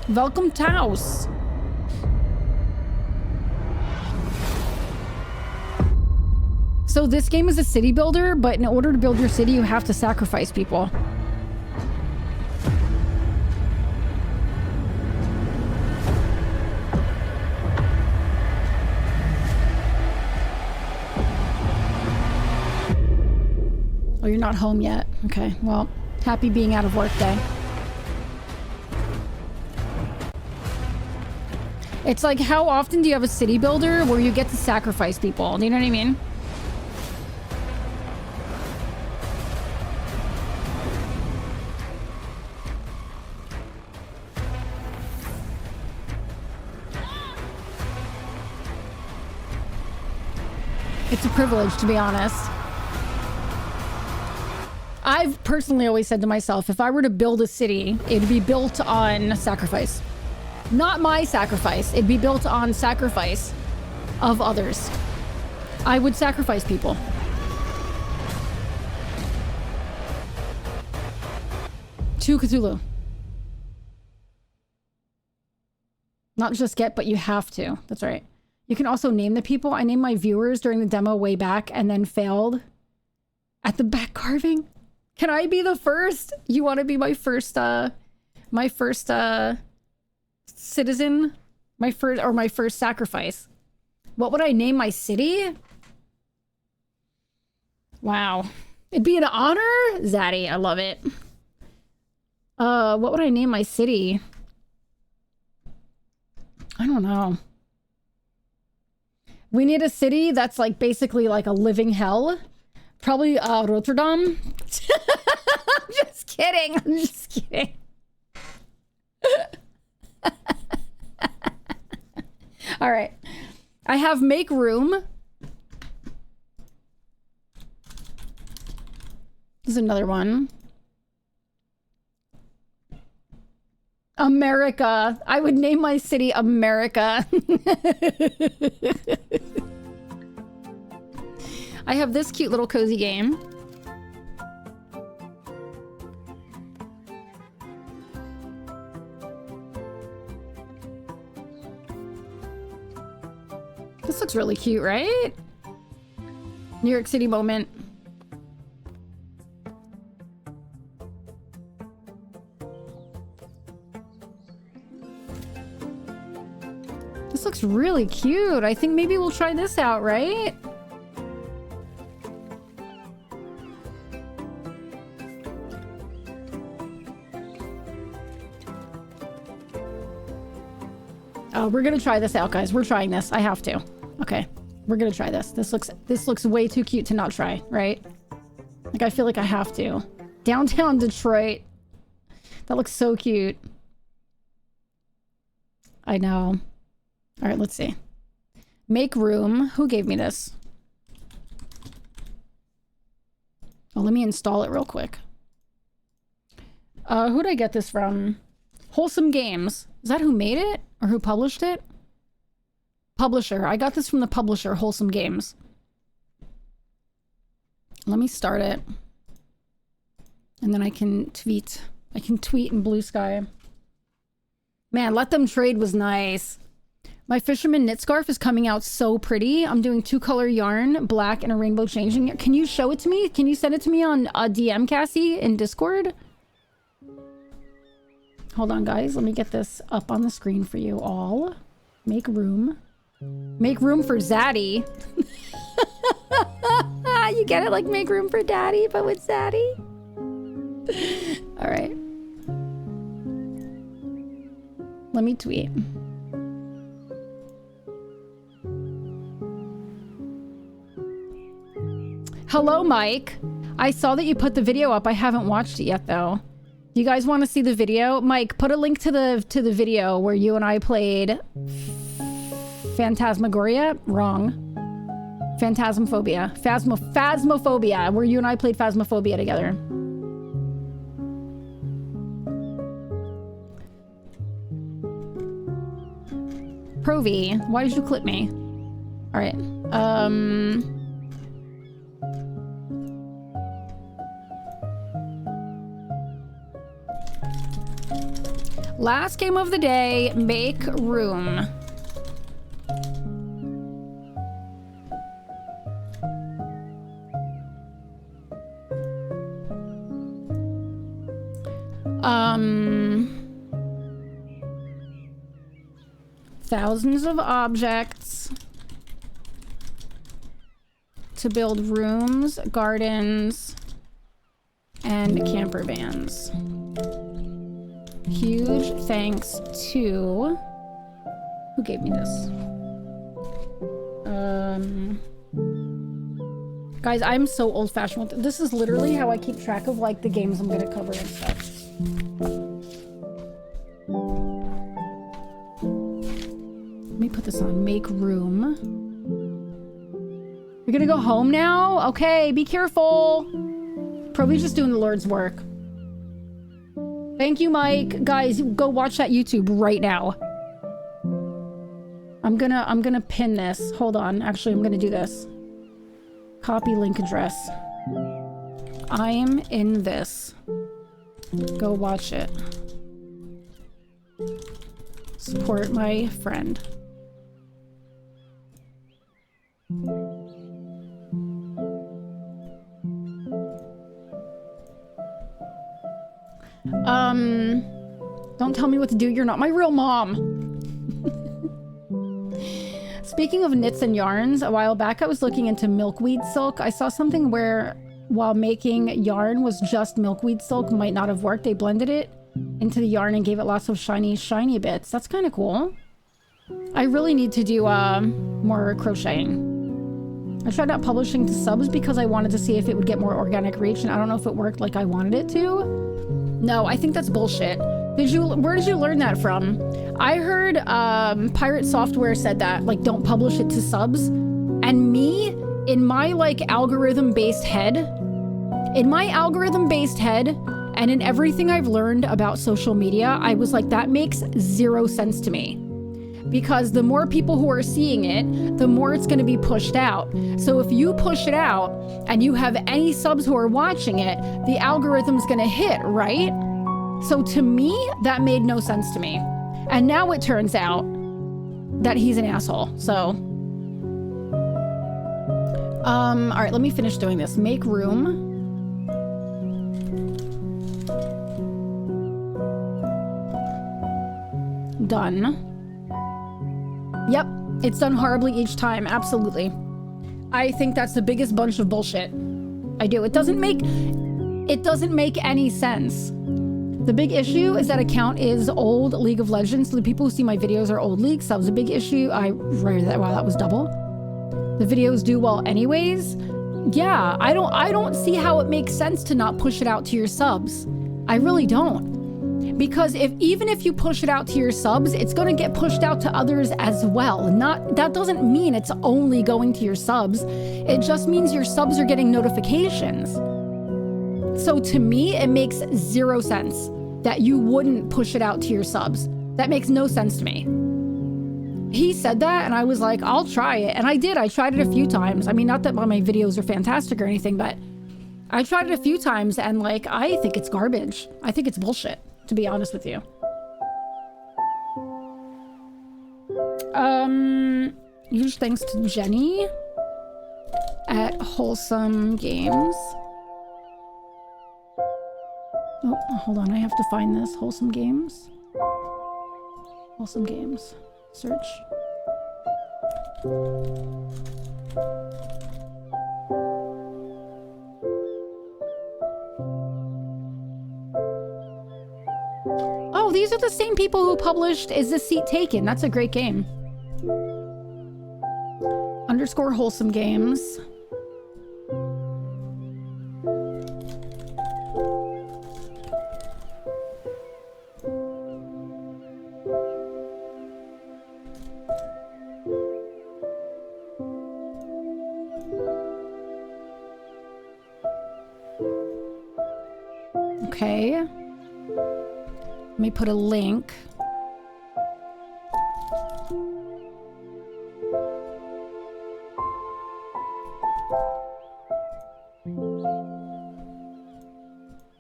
Welcome to house. So this game is a city builder, but in order to build your city, you have to sacrifice people. Oh, you're not home yet. Okay, well, happy being out of work day. It's like, how often do you have a city builder where you get to sacrifice people? Do you know what I mean? It's a privilege, to be honest. I've personally always said to myself, if I were to build a city, it'd be built on sacrifice. Not my sacrifice. It'd be built on sacrifice of others. I would sacrifice people. To Cthulhu. Not just get, but you have to. That's right. You can also name the people. I named my viewers during the demo way back and then failed at the back carving. Can I be the first? You want to be my first citizen? My first sacrifice. What would I name my city? Wow. It'd be an honor? Zaddy, I love it. What would I name my city? I don't know. We need a city that's like basically like a living hell. Probably Rotterdam. I'm just kidding. I'm just kidding. All right. I have make room. There's another one. America. I would name my city America. I have this cute little cozy game. This looks really cute, right? New York City moment. This looks really cute. I think maybe we'll try this out, right? Oh, we're gonna try this out, guys. We're trying this. I have to. Okay, we're gonna try this. This looks way too cute to not try, right? Like, I feel like I have to. Downtown Detroit. That looks so cute. I know. All right, let's see. Make room. Who gave me this? Oh, let me install it real quick. Who'd I get this from? Wholesome Games. Is that who made it? Or who published it? Publisher. I got this from the publisher, Wholesome Games. Let me start it. And then I can tweet. I can tweet in Blue Sky. Man, Let Them Trade was nice. My fisherman knit scarf is coming out so pretty. I'm doing 2-color yarn, black and a rainbow changing. Can you show it to me? Can you send it to me on DM, Cassie, in Discord? Hold on, guys. Let me get this up on the screen for you all. Make room. Make room for Zaddy. You get it? Like, make room for Daddy, but with Zaddy? All right. Let me tweet. Hello, Mike. I saw that you put the video up. I haven't watched it yet, though. Do you guys want to see the video? Mike, put a link to the video where you and I played Phantasmagoria? Wrong. Phantasmophobia. Phasmophobia, where you and I played Phasmophobia together. Provi, why did you clip me? All right. Last game of the day, make room. Thousands of objects to build rooms, gardens, and camper vans. Huge thanks to Who gave me this? Guys, I'm so old-fashioned with this. Is literally how I keep track of like the games I'm gonna cover and stuff. Let me put this on. Make room. You're gonna go home now? Okay, be careful. Probably just doing the Lord's work. Thank you, Mike. Guys, go watch that YouTube right now. I'm gonna pin this. Hold on. Actually, I'm gonna do this. Copy link address. I'm in this. Go watch it. Support my friend. Don't tell me what to do. You're not my real mom. Speaking of knits and yarns, a while back I was looking into milkweed silk. I saw something where while making yarn was just milkweed silk might not have worked. They blended it into the yarn and gave it lots of shiny bits. That's kind of cool. I really need to do more crocheting. I tried out publishing to subs because I wanted to see if it would get more organic reach, and I don't know if it worked like I wanted it to. No, I think that's bullshit. Where did you learn that from? I heard Pirate Software said that, like, don't publish it to subs. And me, in my like algorithm-based head, and in everything I've learned about social media, I was like, that makes zero sense to me. Because the more people who are seeing it, the more it's going to be pushed out. So if you push it out and you have any subs who are watching it, the algorithm's going to hit, right? So to me, that made no sense to me. And now it turns out that he's an asshole. So, all right, let me finish doing this. Make room. Done. Yep, it's done horribly each time. Absolutely. I think that's the biggest bunch of bullshit. I do. It doesn't make any sense. The big issue is that account is old League of Legends. So the people who see my videos are old League. So that was a big issue. Wow, that was double. The videos do well anyways. Yeah, I don't see how it makes sense to not push it out to your subs. I really don't. Because even if you push it out to your subs, it's going to get pushed out to others as well. That doesn't mean it's only going to your subs. It just means your subs are getting notifications. So to me, it makes zero sense that you wouldn't push it out to your subs. That makes no sense to me. He said that and I was like, I'll try it. And I did. I tried it a few times. I mean, not that my videos are fantastic or anything, but I tried it a few times and like, I think it's garbage. I think it's bullshit, to be honest with you. Huge thanks to Jenny at Wholesome Games. Oh, hold on. I have to find this. Wholesome Games. Wholesome Games. Search. Oh, these are the same people who published Is This Seat Taken? That's a great game. _ Wholesome Games. Okay. Let me put a link.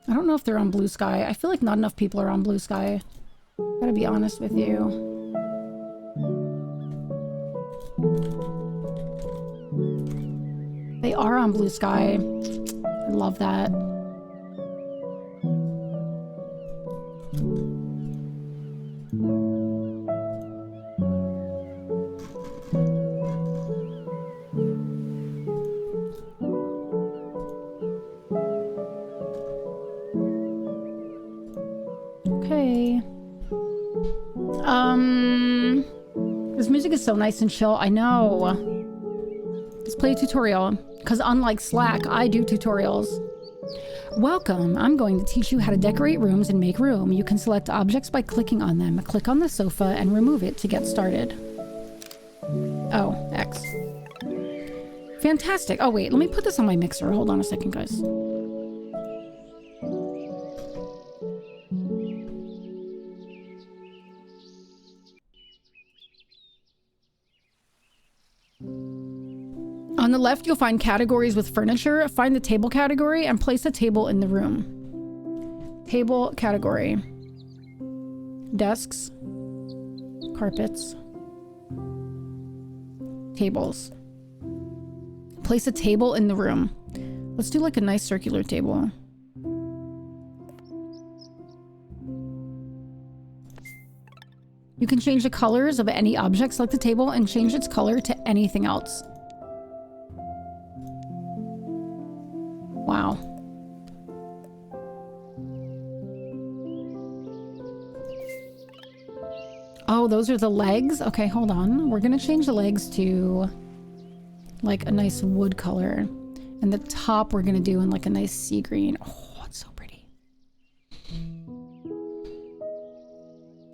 I don't know if they're on Blue Sky. I feel like not enough people are on Blue Sky. Gotta be honest with you. They are on Blue Sky. I love that. Okay. This music is so nice and chill. I know. Let's play a tutorial. Because unlike Slack, I do tutorials. Welcome. I'm going to teach you how to decorate rooms and make room. You can select objects by clicking on them. Click on the sofa and remove it to get started. Oh, X. Fantastic. Oh, wait. Let me put this on my mixer. Hold on a second, guys. On the left, you'll find categories with furniture. Find the table category and place a table in the room. Table category. Desks. Carpets. Tables. Place a table in the room. Let's do like a nice circular table. You can change the colors of any object. Select the table and change its color to anything else. Wow. Oh, those are the legs? Okay, hold on. We're gonna change the legs to like a nice wood color. And the top we're gonna do in like a nice sea green. Oh, it's so pretty.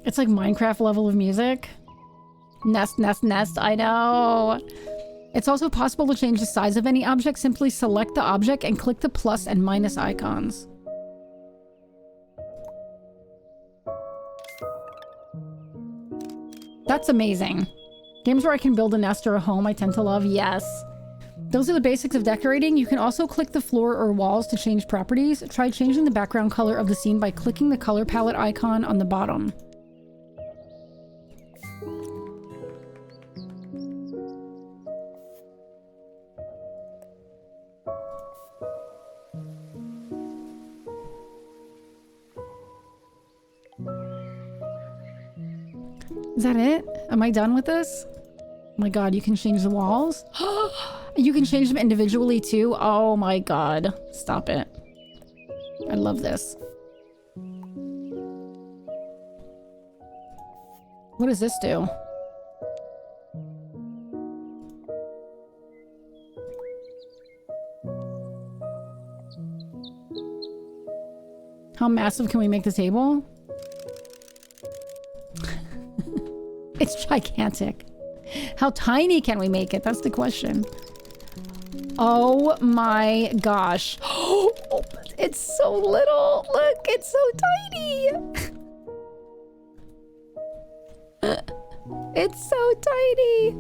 It's like Minecraft level of music. Nest, nest, nest, I know. It's also possible to change the size of any object. Simply select the object and click the plus and minus icons. That's amazing. Games where I can build a nest or a home I tend to love. Yes. Those are the basics of decorating. You can also click the floor or walls to change properties. Try changing the background color of the scene by clicking the color palette icon on the bottom. Is that it? Am I done with this? Oh my god, you can change the walls? You can change them individually too? Oh my god. Stop it. I love this. What does this do? How massive can we make the table? It's gigantic. How tiny can we make it? That's the question. Oh my gosh. Oh, it's so little. Look, it's so tiny. It's so tiny.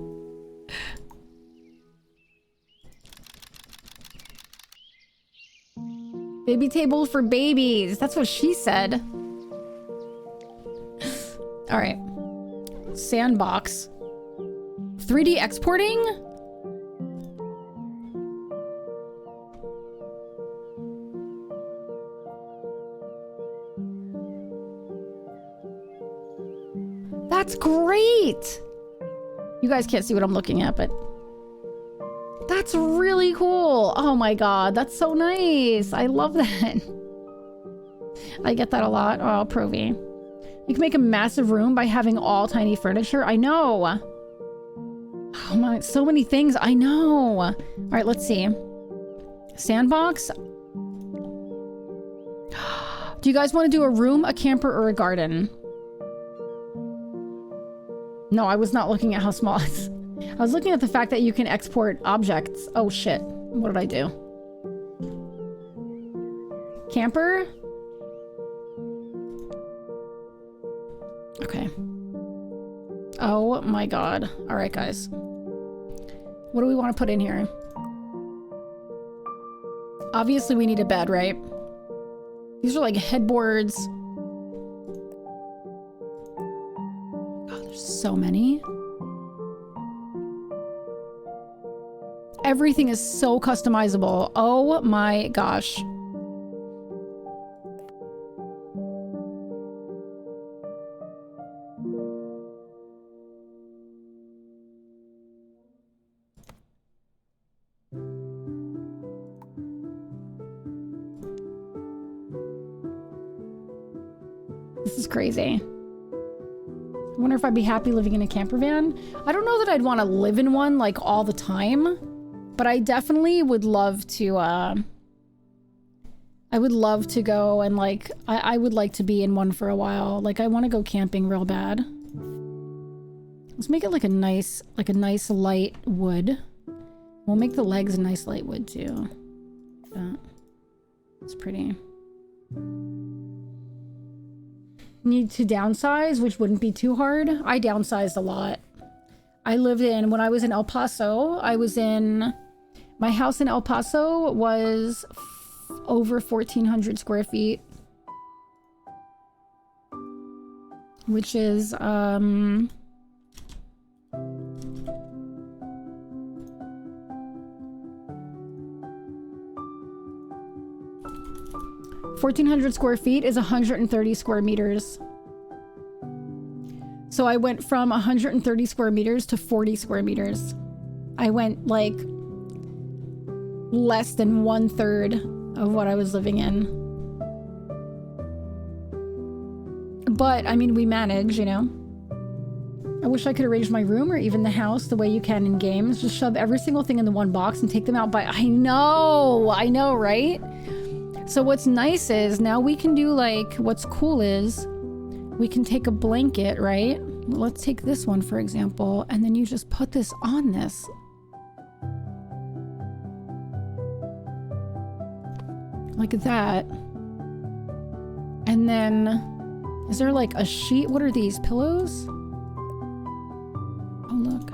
Baby table for babies. That's what she said. All right. Sandbox. 3D exporting? That's great! You guys can't see what I'm looking at, but that's really cool. Oh my god, that's so nice. I love that. I get that a lot. Oh, Provi. You can make a massive room by having all tiny furniture. I know. Oh my, so many things. I know. All right, let's see. Sandbox. Do you guys want to do a room, a camper, or a garden? No, I was not looking at how small it is. I was looking at the fact that you can export objects. Oh shit. What did I do? Camper? Okay. Oh my god. All right, guys. What do we want to put in here? Obviously, we need a bed, right? These are like headboards. God, there's so many. Everything is so customizable. Oh my gosh. This is crazy. wonder if I'd be happy living in a camper van. I don't know that I'd want to live in one like all the time, but I definitely would love to, I would love to go and like, I would like to be in one for a while. Like I want to go camping real bad. Let's make it like a nice light wood. We'll make the legs a nice light wood too. It's pretty. Need to downsize, which wouldn't be too hard. I downsized a lot. I lived in, when I was in El Paso, my house in El Paso was over 1,400 square feet. Which is, 1,400 square feet is 130 square meters. So I went from 130 square meters to 40 square meters. I went like less than 1/3 of what I was living in. But I mean, we manage, you know. I wish I could arrange my room or even the house the way you can in games. Just shove every single thing in the one box and take them out by... I know, right? So what's nice is now we can do like, what's cool is we can take a blanket, right? Let's take this one, for example, and then you just put this on this. Like that. And then, is there like a sheet? What are these, pillows? Oh, look.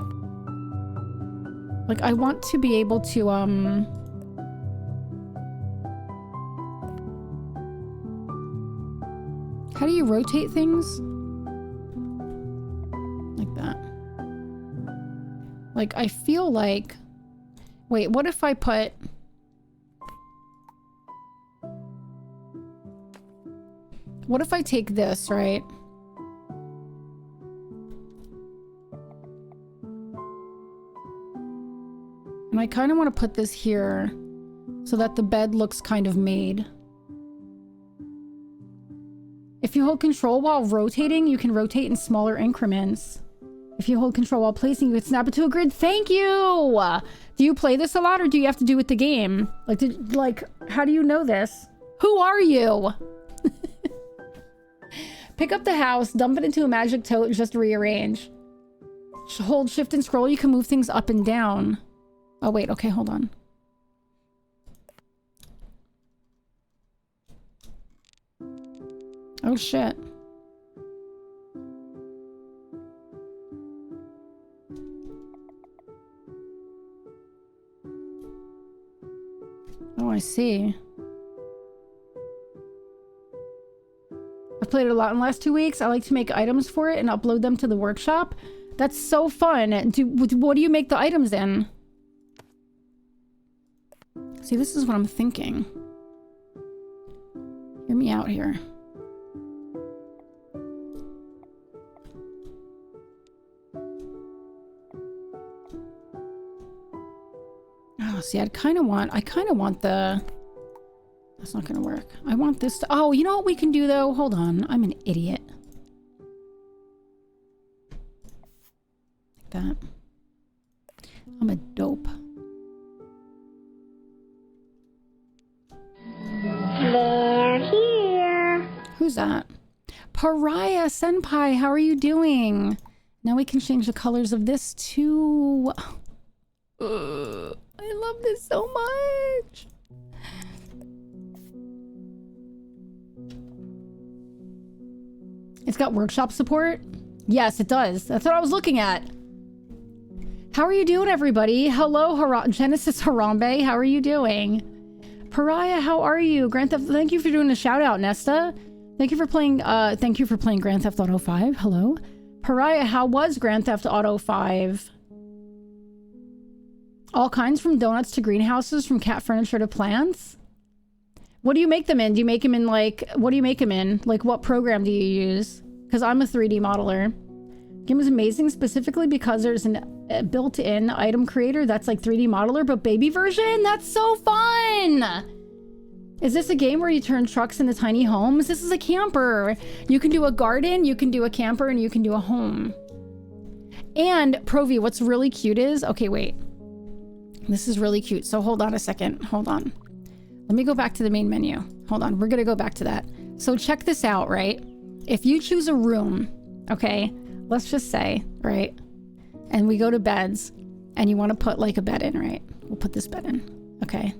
Like I want to be able to, how do you rotate things? Like that. Like, I feel like... Wait, what if I put... What if I take this, right? And I kind of want to put this here so that the bed looks kind of made. If you hold control while rotating, you can rotate in smaller increments. If you hold control while placing, you can snap it to a grid. Thank you! Do you play this a lot, or do you have to do with the game? Like, how do you know this? Who are you? Pick up the house, dump it into a magic tote, and just rearrange. Hold shift and scroll, you can move things up and down. Oh, wait, okay, hold on. Oh, shit. Oh, I see. I've played it a lot in the last 2 weeks. I like to make items for it and upload them to the workshop. That's so fun. What do you make the items in? See, this is what I'm thinking. Hear me out here. Oh, see, I kind of want the... That's not gonna work. I want this to... Oh, you know what we can do, though? Hold on. I'm an idiot. Like that. I'm a dope. They're here. Who's that? Pariah Senpai, how are you doing? Now we can change the colors of this, too. I love this so much. It's got workshop support? Yes, it does. That's what I was looking at. How are you doing, everybody? Hello, Genesis Harambe. How are you doing? Pariah, how are you? Grand Theft... Thank you for doing the shout out, Nesta. Thank you for playing Grand Theft Auto 5. Hello. Pariah, how was Grand Theft Auto 5? All kinds, from donuts to greenhouses, from cat furniture to plants. What do you make them in? Do you make them in, like, what do you make them in? Like, what program do you use? Because I'm a 3D modeler. Game is amazing, specifically because there's a built-in item creator that's like 3D modeler, but baby version? That's so fun! Is this a game where you turn trucks into tiny homes? This is a camper. You can do a garden, you can do a camper, and you can do a home. And Provi, what's really cute is, okay, wait. This is really cute. So hold on a second. Hold on. Let me go back to the main menu. Hold on. We're going to go back to that. So check this out, right? If you choose a room, okay, let's just say, right? And we go to beds and you want to put like a bed in, right? We'll put this bed in. Okay.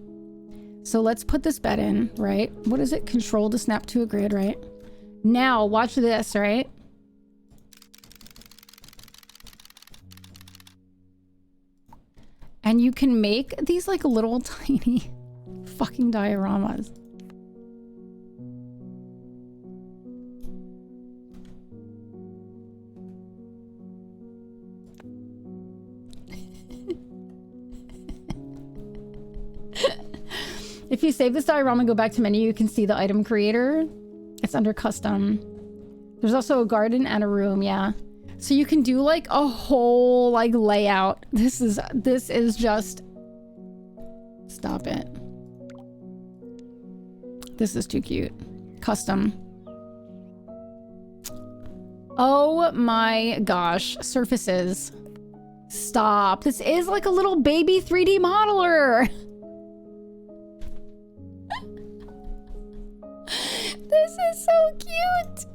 So let's put this bed in, right? What is it? Control to snap to a grid, right? Now watch this, right? And you can make these like little tiny fucking dioramas. If you save this diorama and go back to menu, you can see the item creator. It's under custom. There's also a garden and a room, yeah. So you can do like a whole like layout. This is just, stop it. This is too cute. Custom. Oh my gosh, surfaces. Stop. This is like a little baby 3D modeler. This is so cute.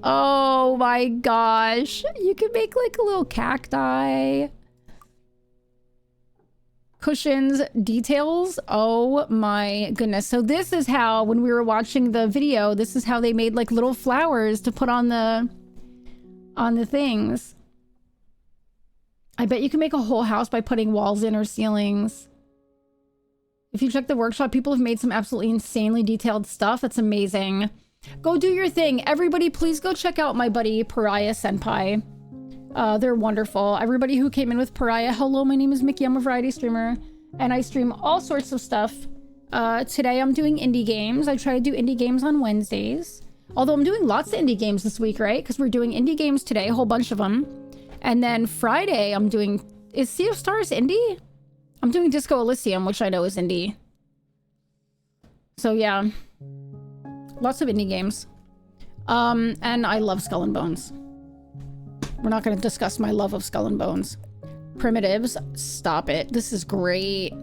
Oh my gosh. You can make like a little cacti. Cushions, details. Oh my goodness. So this is how, when we were watching the video, this is how they made like little flowers to put on the things. I bet you can make a whole house by putting walls in or ceilings. If you check the workshop, people have made some absolutely insanely detailed stuff. That's amazing. Go do your thing. Everybody, please go check out my buddy Pariah Senpai. They're wonderful. Everybody who came in with Pariah, hello, my name is Mickey. I'm a variety streamer, and I stream all sorts of stuff. Today I'm doing indie games. I try to do indie games on Wednesdays. Although I'm doing lots of indie games this week, right? Because we're doing indie games today, a whole bunch of them. And then Friday I'm doing... Is Sea of Stars indie? I'm doing Disco Elysium, which I know is indie. So yeah. Lots of indie games. And I love Skull and Bones. We're not going to discuss my love of Skull and Bones. Primitives. Stop it. This is great.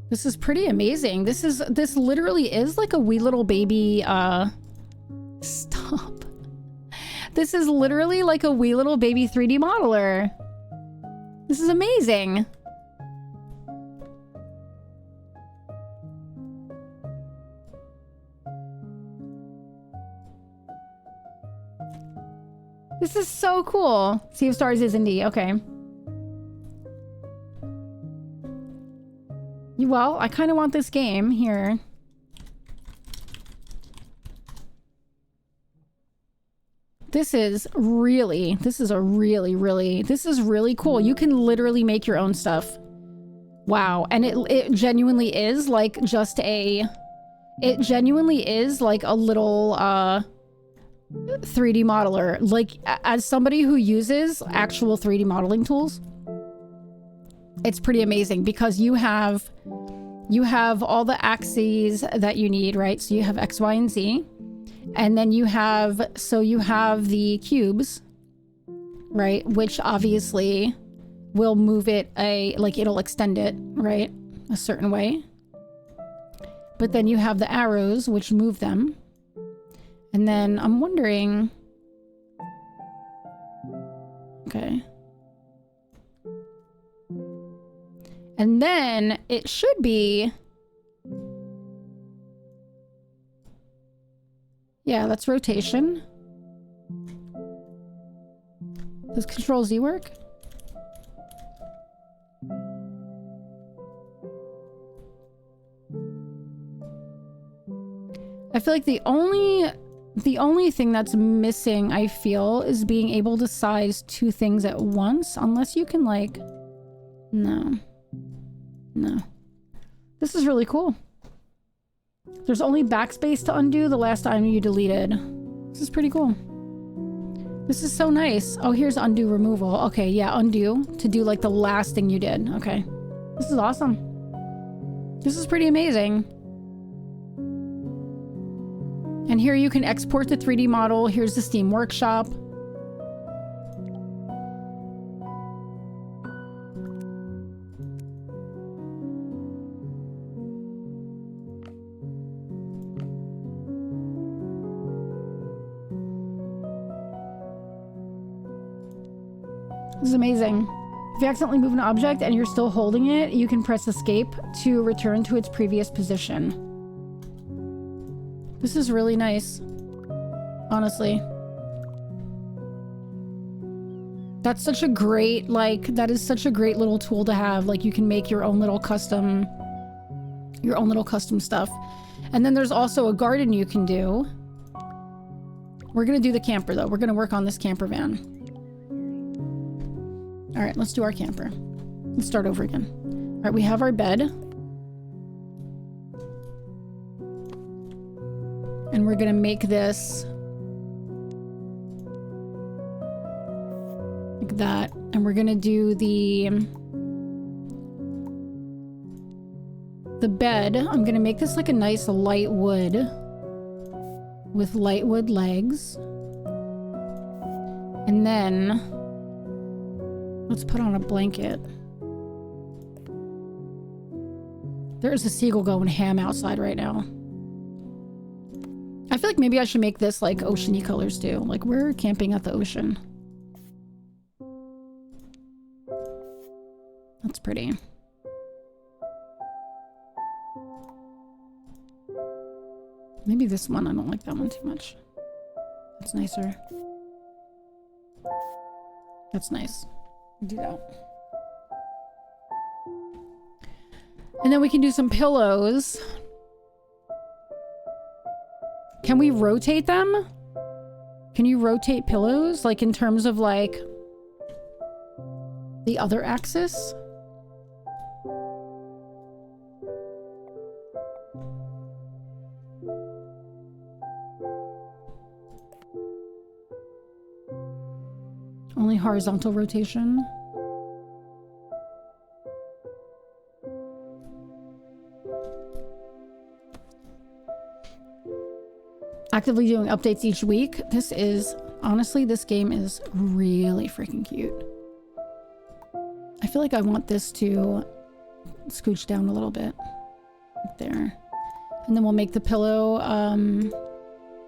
This is pretty amazing. This literally is like a wee little baby, stop. This is literally like a wee little baby 3D modeler. This is amazing. This is so cool. Sea of Stars is indie. Okay. Well, I kind of want this game here. This is really cool. You can literally make your own stuff. Wow. And it genuinely is like just a... It genuinely is like a little 3D modeler. Like, as somebody who uses actual 3D modeling tools, it's pretty amazing because you have all the axes that you need, right? So you have X, Y, and Z. And then you have the cubes, right? Which obviously will move it it'll extend it, right? A certain way. But then you have the arrows, which move them. And then I'm wondering... Okay. And then it should be... Yeah, that's rotation. Does Control Z work? I feel like the only thing that's missing, I feel, is being able to size two things at once. Unless you can, like... No. No. This is really cool. There's only backspace to undo the last item you deleted. This is pretty cool. This is so nice. Oh, here's undo removal. Okay, yeah, undo to do like the last thing you did. Okay. This is awesome. This is pretty amazing. And here you can export the 3D model. Here's the Steam Workshop. This is amazing. If you accidentally move an object and you're still holding it, you can press escape to return to its previous position. This is really nice. Honestly. That's such a great, like, that is such a great little tool to have. Like, you can make your own little custom stuff. And then there's also a garden you can do. We're gonna do the camper though. We're gonna work on this camper van. All right, let's do our camper. Let's start over again. All right, we have our bed. And we're gonna make this like that. And we're gonna do the bed. I'm gonna make this like a nice light wood with light wood legs. And then let's put on a blanket. There's a seagull going ham outside right now. I feel like maybe I should make this like oceany colors too. Like we're camping at the ocean. That's pretty. Maybe this one. I don't like that one too much. That's nicer. That's nice. Do that. And then we can do some pillows. Can we rotate them? Can you rotate pillows? Like in terms of like the other axis? Only horizontal rotation. Actively doing updates each week. This is, honestly, this game is really freaking cute. I feel like I want this to scooch down a little bit. Right there. And then we'll make the pillow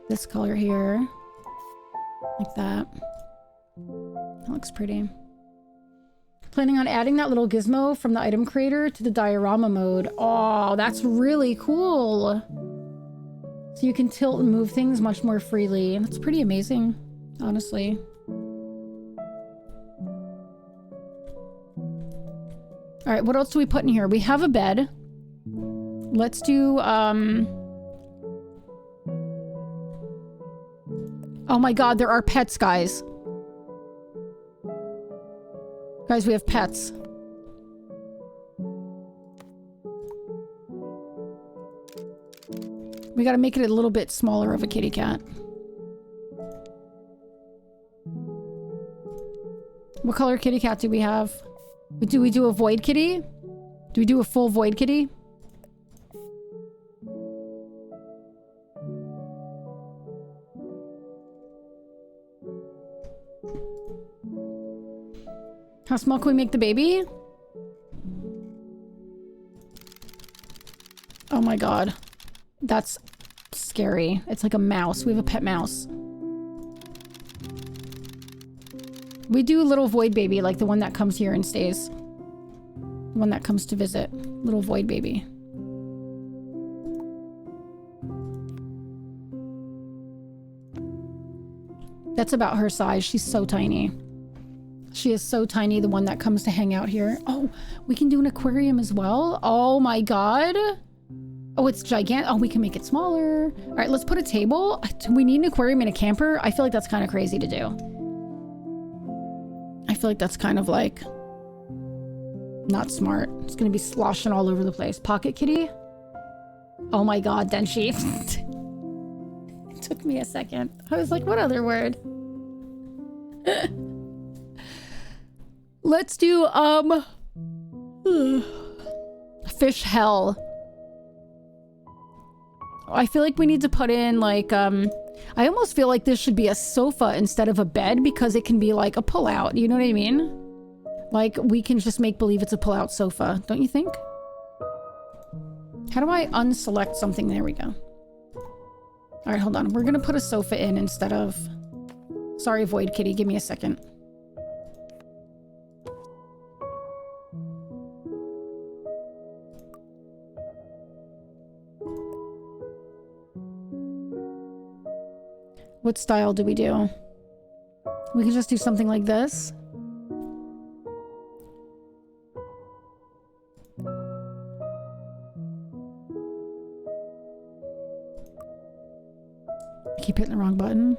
this color here. Like that. That looks pretty. Planning on adding that little gizmo from the item creator to the diorama mode. Oh, that's really cool. So you can tilt and move things much more freely. And that's pretty amazing, honestly. All right, what else do we put in here? We have a bed. Let's do, oh my God, there are pets, guys. Guys, we have pets. We gotta make it a little bit smaller of a kitty cat. What color kitty cat do we have? Do we do a void kitty? Do we do a full void kitty? How small can we make the baby? Oh my God. That's scary. It's like a mouse. We have a pet mouse. We do a little void baby, like the one that comes here and stays. The one that comes to visit. Little void baby. That's about her size. She's so tiny. She is so tiny, the one that comes to hang out here. Oh, we can do an aquarium as well. Oh my God. Oh, it's gigantic. Oh, we can make it smaller. All right, let's put a table. Do we need an aquarium in a camper? I feel like that's kind of crazy to do. I feel like that's kind of like not smart. It's going to be sloshing all over the place. Pocket kitty. Oh my God, Denshi. It took me a second. I was like, what other word? Let's do, fish hell. I feel like we need to put in like, I almost feel like this should be a sofa instead of a bed because it can be like a pull-out. You know what I mean? Like we can just make believe it's a pull-out sofa. Don't you think? How do I unselect something? There we go. All right, hold on. We're gonna put a sofa in instead of... Sorry, Void Kitty. Give me a second. What style do we do? We can just do something like this. I keep hitting the wrong button.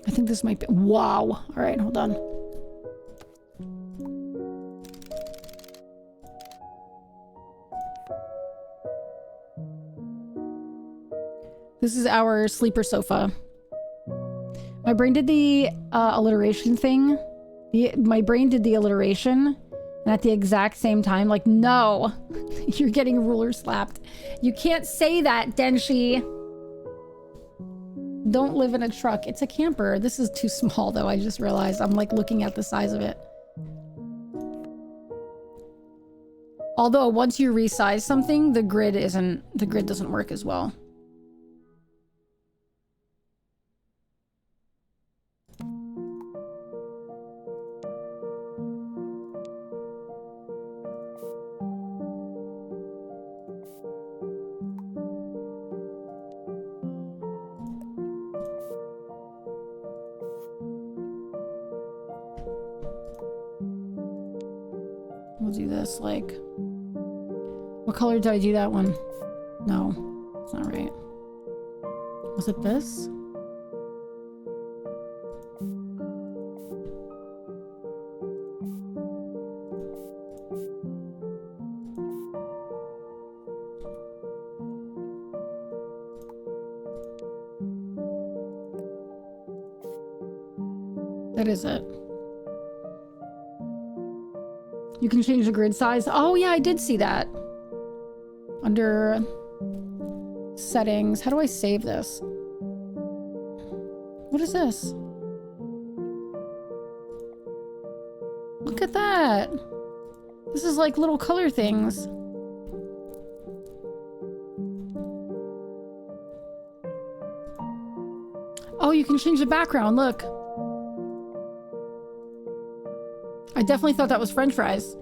I think this might be... Wow. All right, hold on. This is our sleeper sofa. My brain did the alliteration thing. My brain did the alliteration. And at the exact same time, like, no. You're getting ruler slapped. You can't say that, Denshi. Don't live in a truck. It's a camper. This is too small, though. I just realized. I'm, like, looking at the size of it. Although, once you resize something, the grid doesn't work as well. We'll do this, like... What color did I do that one? No, it's not right. Was it this? That is it. You can change the grid size. Oh yeah, I did see that. Under settings. How do I save this? What is this? Look at that. This is like little color things. Oh, you can change the background. Look. I definitely thought that was French fries.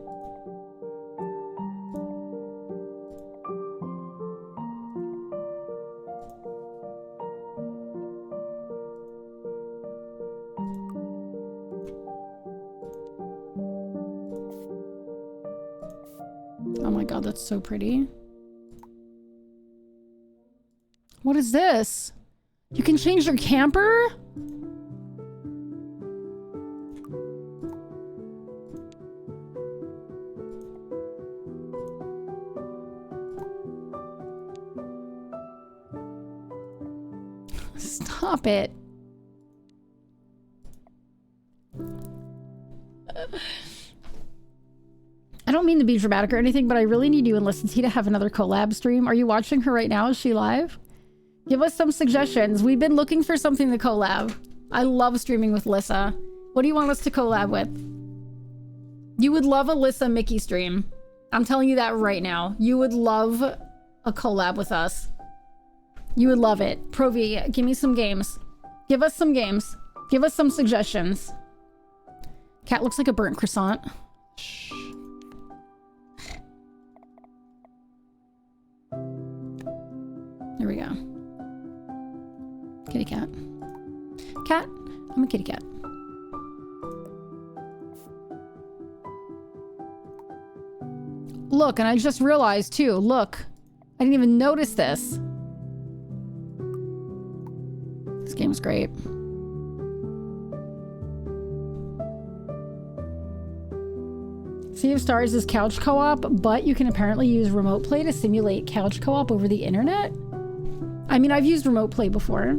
Oh my god, that's so pretty. What is this? You can change your camper? Stop it. I don't mean to be dramatic or anything, but I really need you and Listen T to have another collab stream. Are you watching her right now? Is she live? Give us some suggestions. We've been looking for something to collab. I love streaming with Lissa. What do you want us to collab with? You would love a Lissa Mickey stream. I'm telling you that right now. You would love a collab with us. You would love it. Provi, give me some games. Give us some games. Give us some suggestions. Cat looks like a burnt croissant. Shh. There we go. Kitty cat. Cat? I'm a kitty cat. Look, and I just realized too, look. I didn't even notice this. This game's great. Sea of Stars is couch co-op, but you can apparently use remote play to simulate couch co-op over the internet. I mean, I've used remote play before.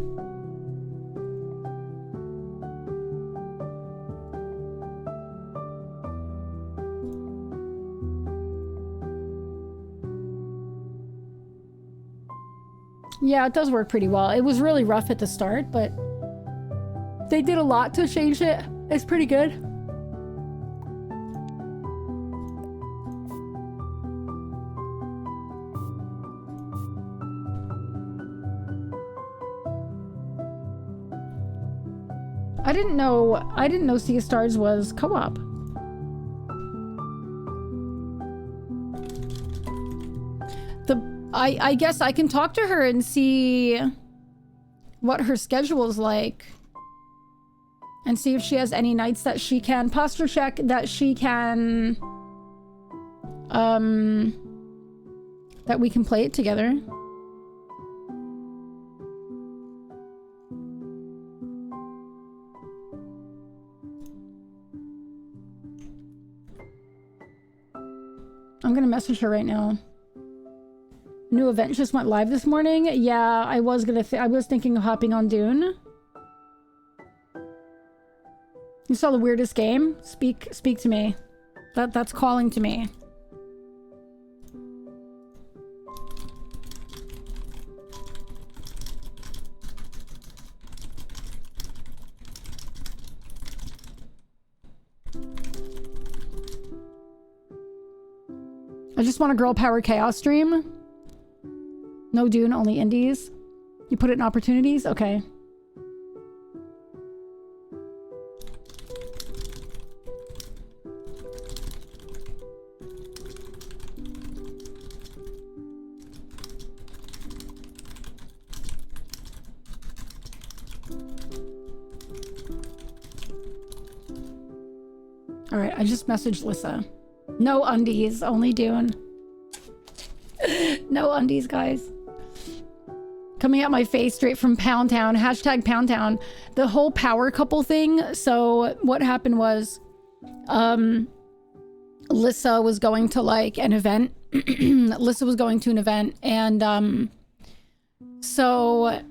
Yeah, it does work pretty well. It was really rough at the start, but they did a lot to change it. It's pretty good. I didn't know Sea of Stars was co-op. I guess I can talk to her and see what her schedule is like. And see if she has any nights that she can posture check, that she can that we can play it together. I'm gonna message her right now. New event just went live this morning. Yeah, I was thinking of hopping on Dune. You saw the weirdest game? Speak to me. That's calling to me. I just want a girl power chaos stream. No Dune, only indies. You put it in opportunities? Okay. All right, I just messaged Lissa. No undies, only Dune. No undies, guys. Coming out my face straight from Pound Town. Hashtag Pound Town. The whole power couple thing. So what happened was, Lissa was going to like an event. Lissa was going to an event, and so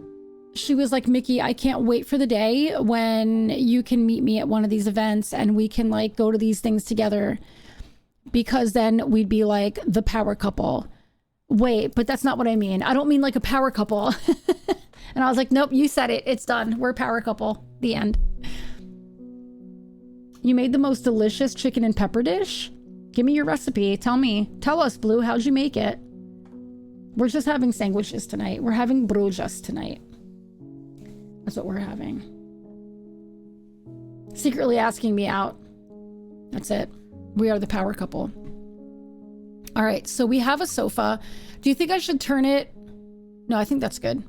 she was like, Mickey, I can't wait for the day when you can meet me at one of these events and we can like go to these things together, because then we'd be like the power couple. Wait, but that's not what I mean. I don't mean like a power couple. And I was like, nope, you said it. It's done. We're a power couple. The end. You made the most delicious chicken and pepper dish? Give me your recipe. Tell me. Tell us, Blue. How'd you make it? We're just having sandwiches tonight. We're having brujas tonight. That's what we're having. Secretly asking me out. That's it. We are the power couple. All right, so we have a sofa. Do you think I should turn it? No, I think that's good.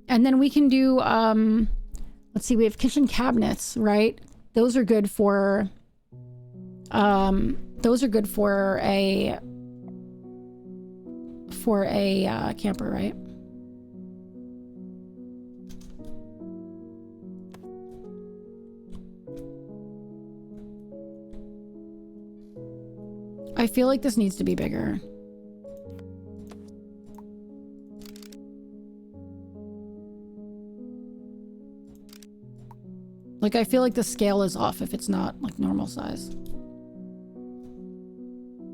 And then we can do, let's see, we have kitchen cabinets, right? Those are good for, a camper, right? I feel like this needs to be bigger. Like, I feel like the scale is off if it's not like normal size.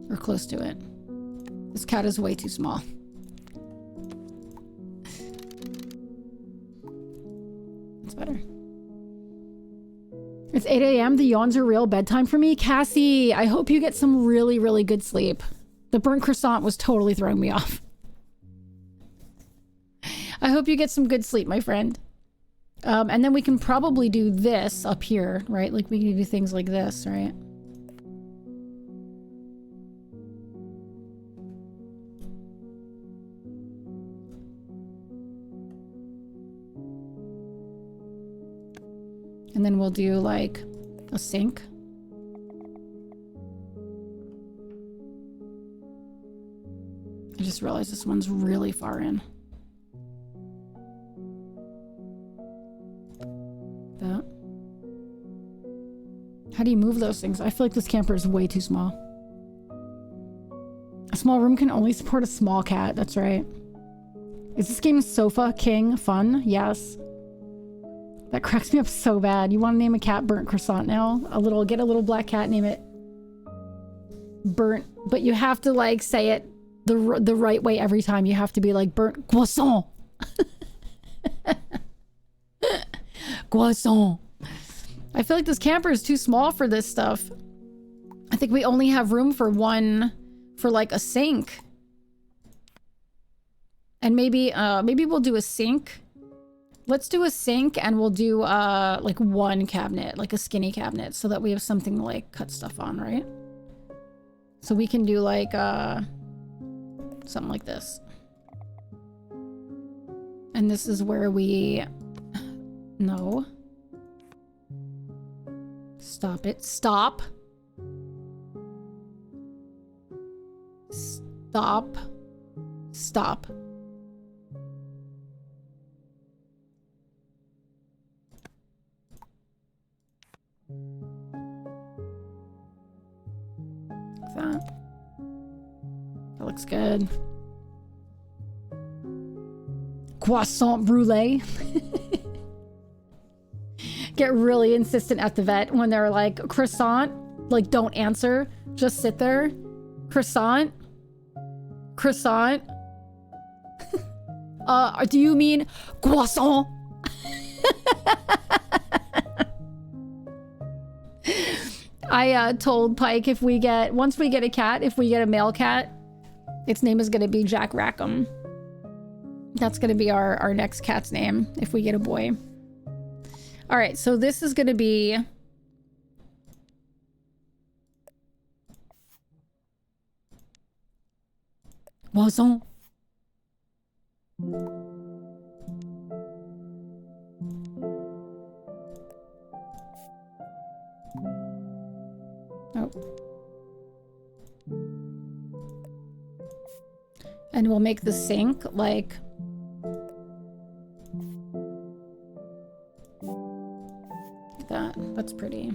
Or close to it. This cat is way too small. That's better. It's 8 a.m. The yawns are real. Bedtime for me. Cassie, I hope you get some really, really good sleep. The burnt croissant was totally throwing me off. I hope you get some good sleep, my friend. And then we can probably do this up here, right? Like we can do things like this, right? And then we'll do like a sink. I just realized this one's really far in. That. How do you move those things? I feel like this camper is way too small. A small room can only support a small cat. That's right. Is this game Sofa King fun? Yes. That cracks me up so bad. You want to name a cat Burnt Croissant now? Get a little black cat, name it Burnt. But you have to like say it the right way every time. You have to be like Burnt Croissant. Croissant. I feel like this camper is too small for this stuff. I think we only have room for one, for like a sink. And maybe we'll do a sink. Let's do a sink and we'll do like one cabinet, like a skinny cabinet, so that we have something to like cut stuff on, right? So we can do like something like this. And this is where we... No. Stop it. Stop. Stop. Stop. That. That looks good. Croissant brulee. Get really insistent at the vet when they're like, croissant, like don't answer, just sit there. Croissant. Croissant. Do you mean croissant? I told Pike once we get a cat, if we get a male cat, its name is gonna be Jack Rackham. That's gonna be our next cat's name if we get a boy. All right, so this is gonna be... Croissant. Oh. And we'll make the sink like that. That's pretty.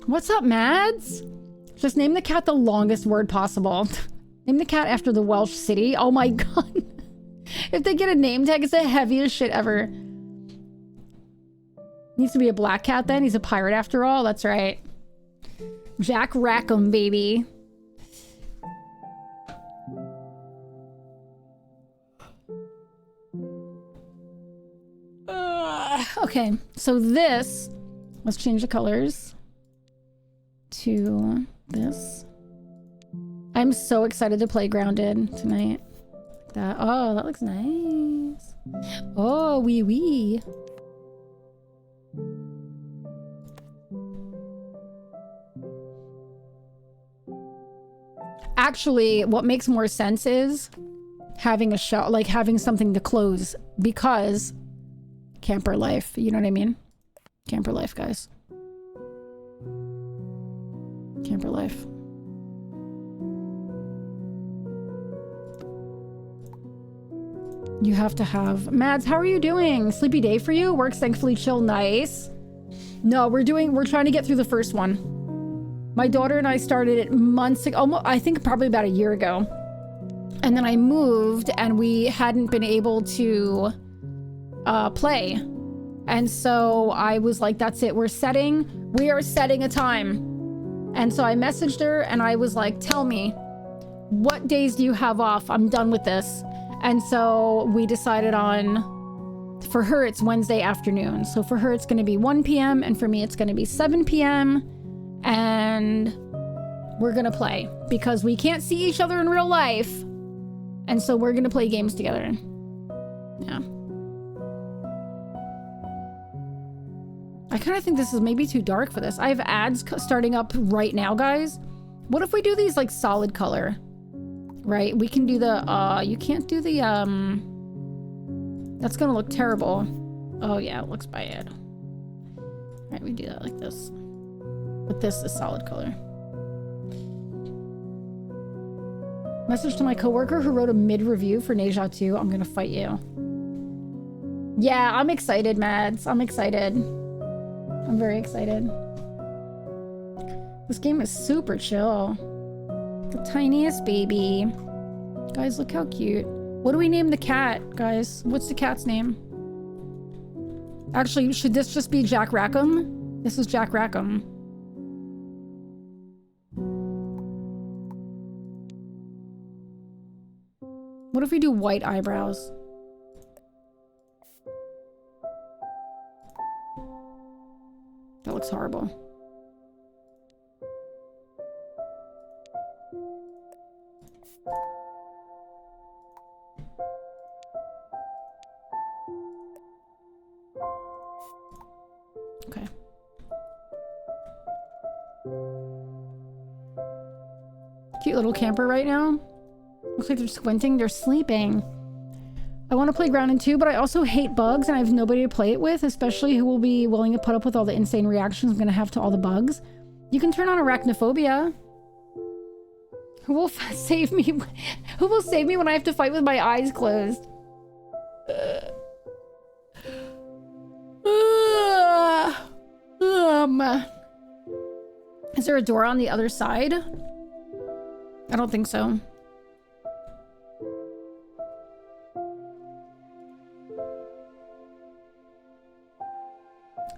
What's up, Mads? Just name the cat the longest word possible. Name the cat after the Welsh city. Oh my god. If they get a name tag, it's the heaviest shit ever. Needs to be a black cat then. He's a pirate after all. That's right. Jack Rackham, baby. Okay, so this, let's change the colors to this. I'm so excited to play Grounded tonight. That, oh, that looks nice. Oh, wee wee. Actually, what makes more sense is having a show, like having something to close, because camper life, you know what I mean? Camper life, guys. Camper life. You have to have... Mads, how are you doing? Sleepy day for you? Work's thankfully chill. Nice. No, we're trying to get through the first one. My daughter and I started it months ago, almost, I think probably about a year ago. And then I moved and we hadn't been able to play. And so I was like, that's it. We are setting a time. And so I messaged her and I was like, tell me, what days do you have off? I'm done with this. And so we decided on, for her, it's Wednesday afternoon. So for her, it's going to be 1 p.m. And for me, it's going to be 7 p.m. And we're going to play because we can't see each other in real life. And so we're going to play games together. Yeah. I kind of think this is maybe too dark for this. I have ads starting up right now, guys. What if we do these like solid color? Right? We can do the, you can't do the, that's gonna look terrible. Oh yeah, it looks bad. All right, we do that like this. But this is solid color. Message to my coworker who wrote a mid-review for Neja 2. I'm gonna fight you. Yeah, I'm excited, Mads. I'm excited. I'm very excited. This game is super chill. The tiniest baby. Guys, look how cute. What do we name the cat, guys? What's the cat's name? Actually, should this just be Jack Rackham? This is Jack Rackham. What if we do white eyebrows? That looks horrible. Okay. Cute little camper right now. Looks like they're squinting. They're sleeping. I want to play Grounded 2, but I also hate bugs and I have nobody to play it with, especially who will be willing to put up with all the insane reactions I'm going to have to all the bugs. You can turn on arachnophobia. Who will save me? Who will save me when I have to fight with my eyes closed? Is there a door on the other side? I don't think so.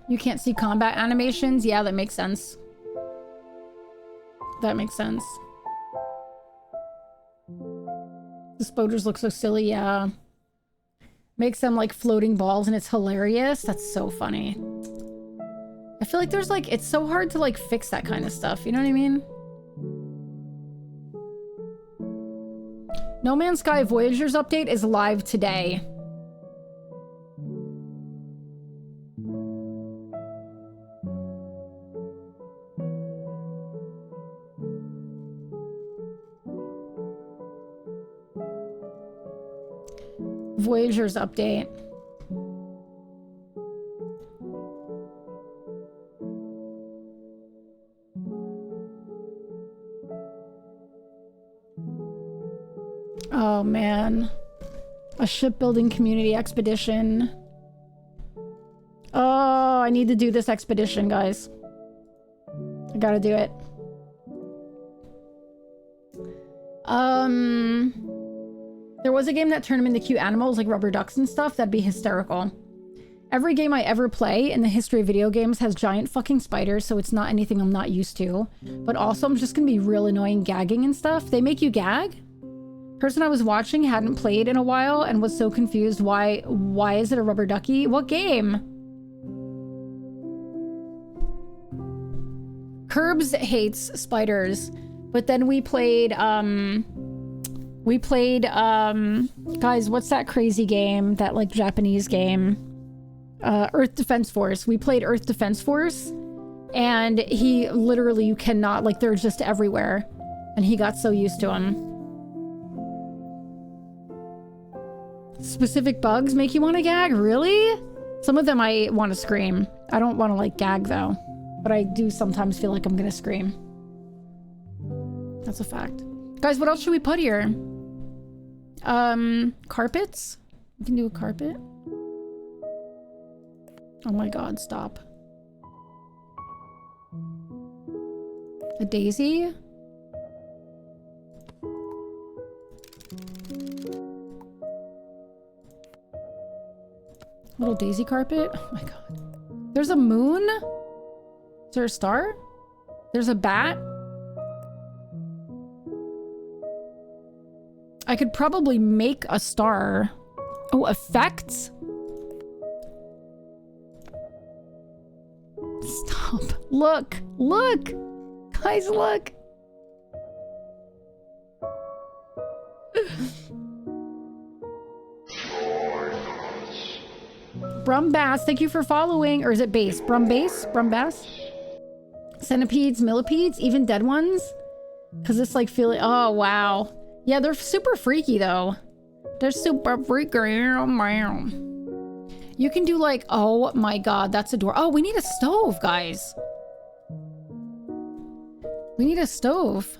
You can't see combat animations? Yeah, that makes sense. That makes sense. The spoders look so silly, yeah. Makes them like floating balls and it's hilarious. That's so funny. I feel like there's like, it's so hard to like fix that kind of stuff. You know what I mean? No Man's Sky Voyagers update is live today. Voyagers update. Oh man. A shipbuilding community expedition. Oh, I need to do this expedition, guys. I gotta do it. There was a game that turned them into cute animals like rubber ducks and stuff. That'd be hysterical. Every game I ever play in the history of video games has giant fucking spiders, so it's not anything I'm not used to. But also, I'm just gonna be real annoying gagging and stuff. They make you gag? Person I was watching hadn't played in a while and was so confused. Why is it a rubber ducky? What game? Curbs hates spiders, but then we played, guys, what's that crazy game? That, like, Japanese game? Earth Defense Force. We played Earth Defense Force, and he literally, you cannot, like, they're just everywhere. And he got so used to them. Specific bugs make you want to gag? Really? Some of them I want to scream. I don't want to, like, gag, though. But I do sometimes feel like I'm gonna scream. That's a fact. Guys, what else should we put here? Carpets? We can do a carpet. Oh my god, stop. A daisy? Little daisy carpet? Oh my god. There's a moon? Is there a star? There's a bat? I could probably make a star. Oh, effects? Stop. Look. Look. Guys, look. Brumbass, thank you for following. Or is it base? Brumbass? Brumbass? Centipedes, millipedes, even dead ones? Because it's like feeling... Oh, wow. Yeah, they're super freaky, though. They're super freaky. You can do like... Oh, my God. That's a door. Oh, we need a stove, guys. We need a stove.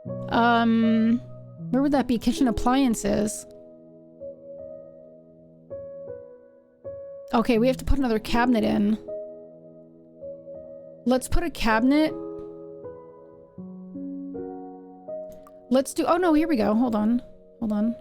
Where would that be? Kitchen appliances. Okay, we have to put another cabinet in. Let's put a cabinet. Let's do... Oh, no, here we go. Hold on. Hold on.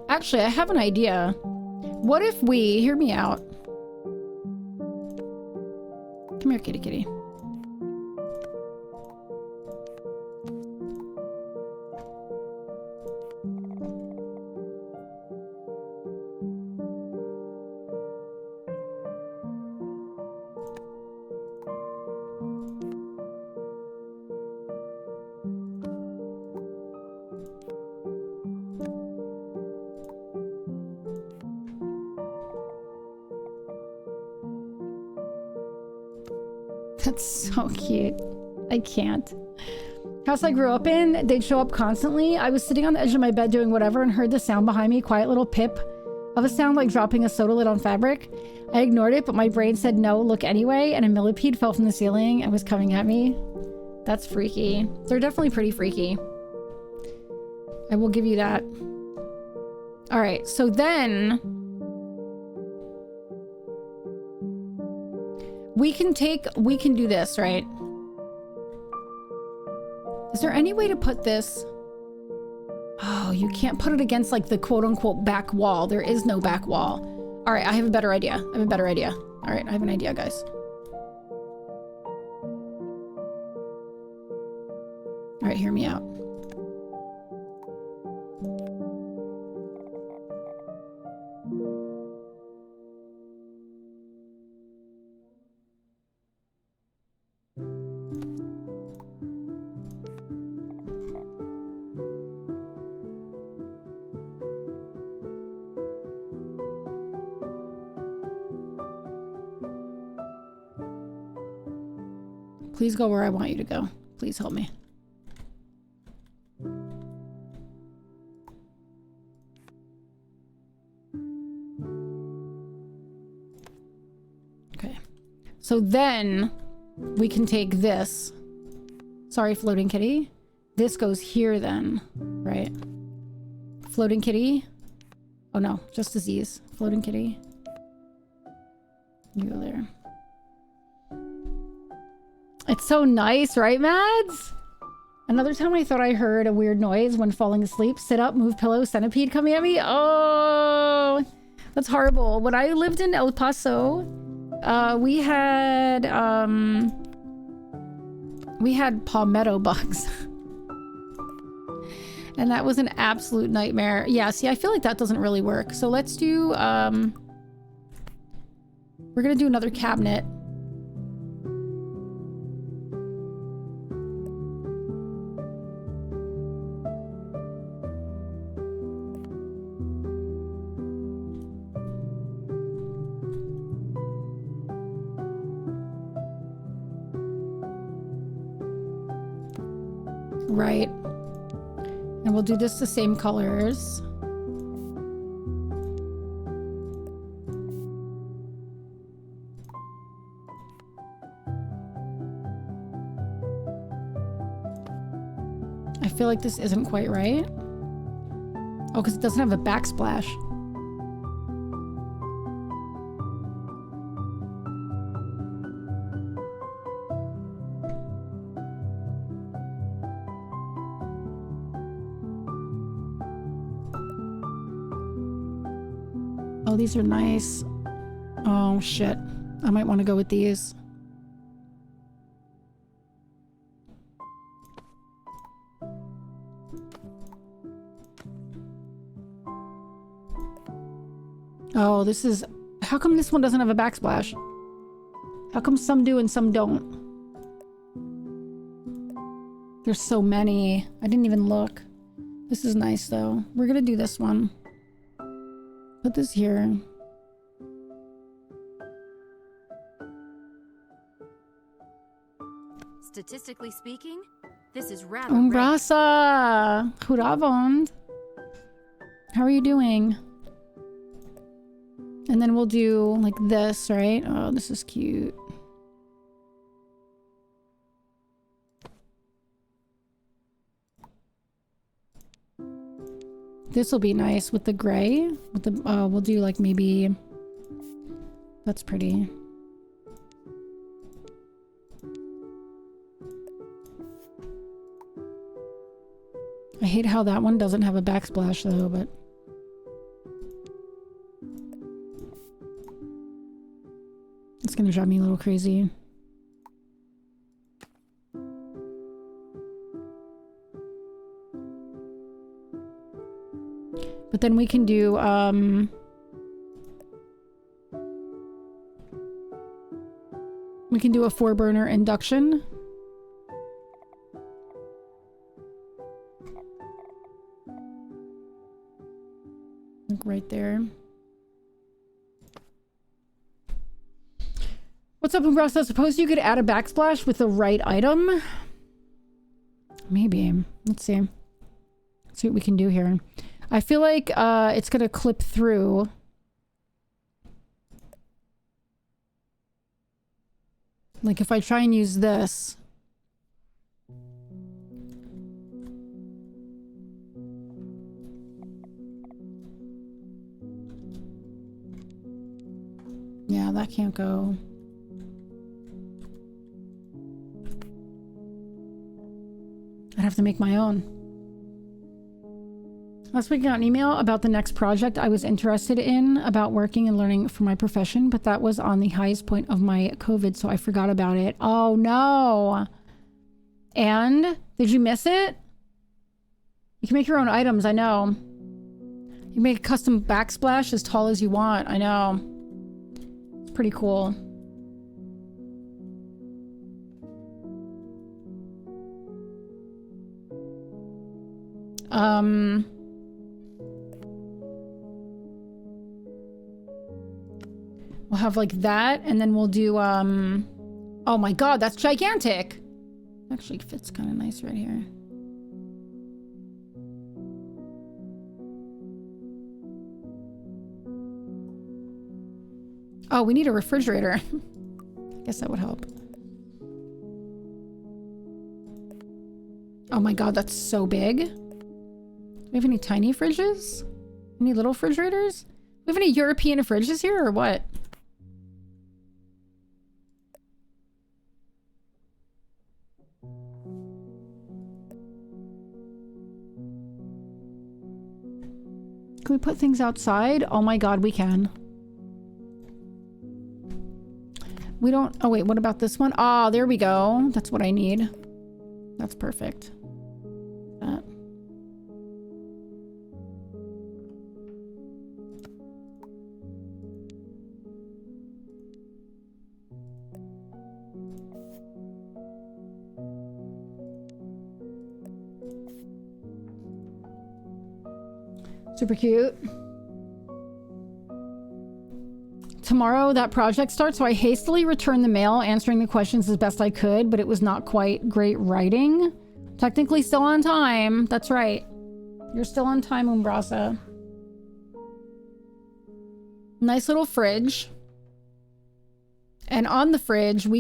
Actually, I have an idea. What if we, hear me out. Come here, kitty kitty. That's so cute. I can't. House I grew up in, they'd show up constantly. I was sitting on the edge of my bed doing whatever and heard the sound behind me, quiet little pip of a sound like dropping a soda lid on fabric. I ignored it, but my brain said no, look anyway, and a millipede fell from the ceiling and was coming at me. That's freaky. They're definitely pretty freaky. I will give you that. All right, so then we can do this, right? Is there any way to put this? Oh, you can't put it against like the quote unquote back wall. There is no back wall. All right, I have a better idea. All right, I have an idea, guys. All right, hear me out. Please go where I want you to go. Please help me. Okay. So then we can take this. Sorry, floating kitty. This goes here then, right? Floating kitty. Oh no, just disease. Floating kitty. You go there. It's so nice, right, Mads? Another time I thought I heard a weird noise when falling asleep. Sit up, move pillow, centipede coming at me. Oh, that's horrible. When I lived in El Paso, we had palmetto bugs. And that was an absolute nightmare. Yeah, see, I feel like that doesn't really work. So let's do, we're gonna do another cabinet. Right. And we'll do this the same colors. I feel like this isn't quite right. Oh, because it doesn't have a backsplash. Oh, these are nice. Oh, shit. I might want to go with these. Oh, this is... How come this one doesn't have a backsplash? How come some do and some don't? There's so many. I didn't even look. This is nice, though. We're gonna do this one. Put this here. Statistically speaking, this is rather Umbrasa! Huravond! How are you doing? And then we'll do like this, right? Oh, this is cute. This will be nice with the gray. With the we'll do like maybe... That's pretty. I hate how that one doesn't have a backsplash though, but... It's gonna drive me a little crazy. But then we can do, we can do a 4-burner induction. Like right there. What's up, Umbrella? Suppose you could add a backsplash with the right item? Maybe. Let's see. Let's see what we can do here. I feel like it's gonna clip through. Like if I try and use this. Yeah, that can't go. I'd have to make my own. Last week I got an email about the next project I was interested in about working and learning for my profession, but that was on the highest point of my COVID, so I forgot about it. Oh no. And did you miss it? You can make your own items, I know. You can make a custom backsplash as tall as you want, I know. It's pretty cool. We'll have like that, and then we'll do, oh my god, that's gigantic! Actually fits kind of nice right here. Oh, we need a refrigerator. I guess that would help. Oh my god, that's so big. Do we have any tiny fridges? Any little refrigerators? Do we have any European fridges here or what? Can we put things outside? Oh my god, we can. We don't... Oh wait, what about this one? Ah, there we go. That's what I need. That's perfect. That. Super cute. Tomorrow that project starts, so I hastily returned the mail, answering the questions as best I could, but it was not quite great writing. Technically still on time. That's right. You're still on time, Umbrasa. Nice little fridge. And on the fridge, we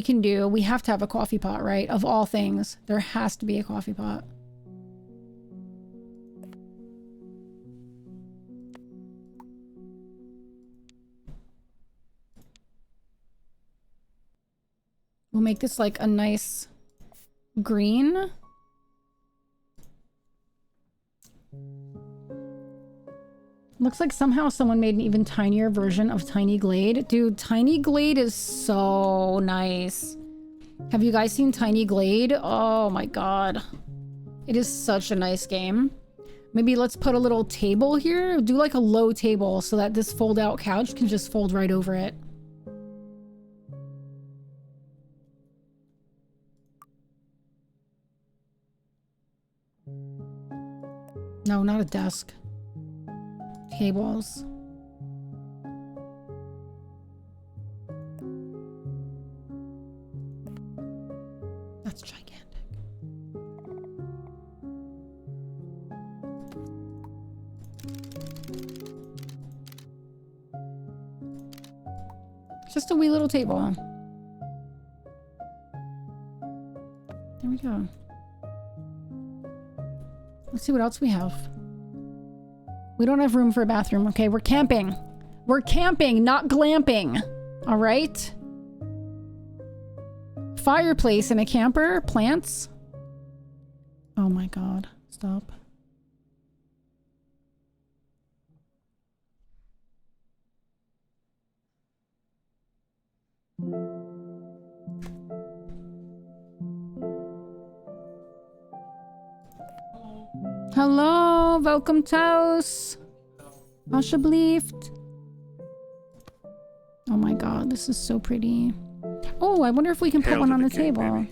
have to have a coffee pot, right? Of all things, there has to be a coffee pot. We'll make this like a nice green. Looks like somehow someone made an even tinier version of Tiny Glade. Dude, Tiny Glade is so nice. Have you guys seen Tiny Glade? Oh my god. It is such a nice game. Maybe let's put a little table here. Do like a low table so that this fold-out couch can just fold right over it. No, not a desk. Tables. That's gigantic. Just a wee little table. There we go. Let's see what else we have. We don't have room for a bathroom. Okay, we're camping. We're camping, not glamping. All right? Fireplace in a camper. Plants. Oh my god. Stop. Hallo, welkom thuis. Alsjeblieft. Oh my god, this is so pretty. Oh, I wonder if we can put Hail one to on the the king, table. baby.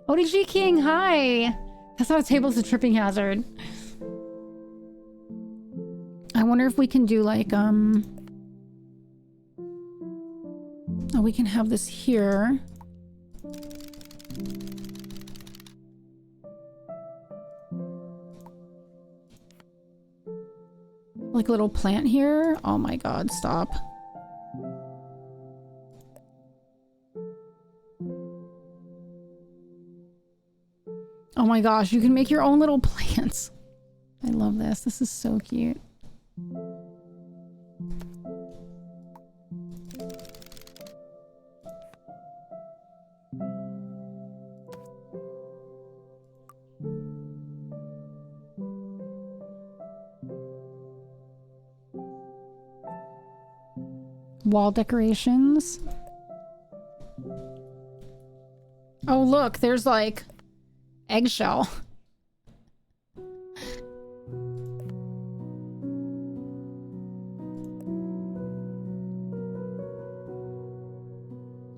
ODG King, hi. That's not a table, it's a tripping hazard. I wonder if we can do like, oh, we can have this here. Like a little plant here. Oh my god, stop. Oh my gosh, you can make your own little plants. I love this. This is so cute. Wall decorations. Oh look, there's like eggshell.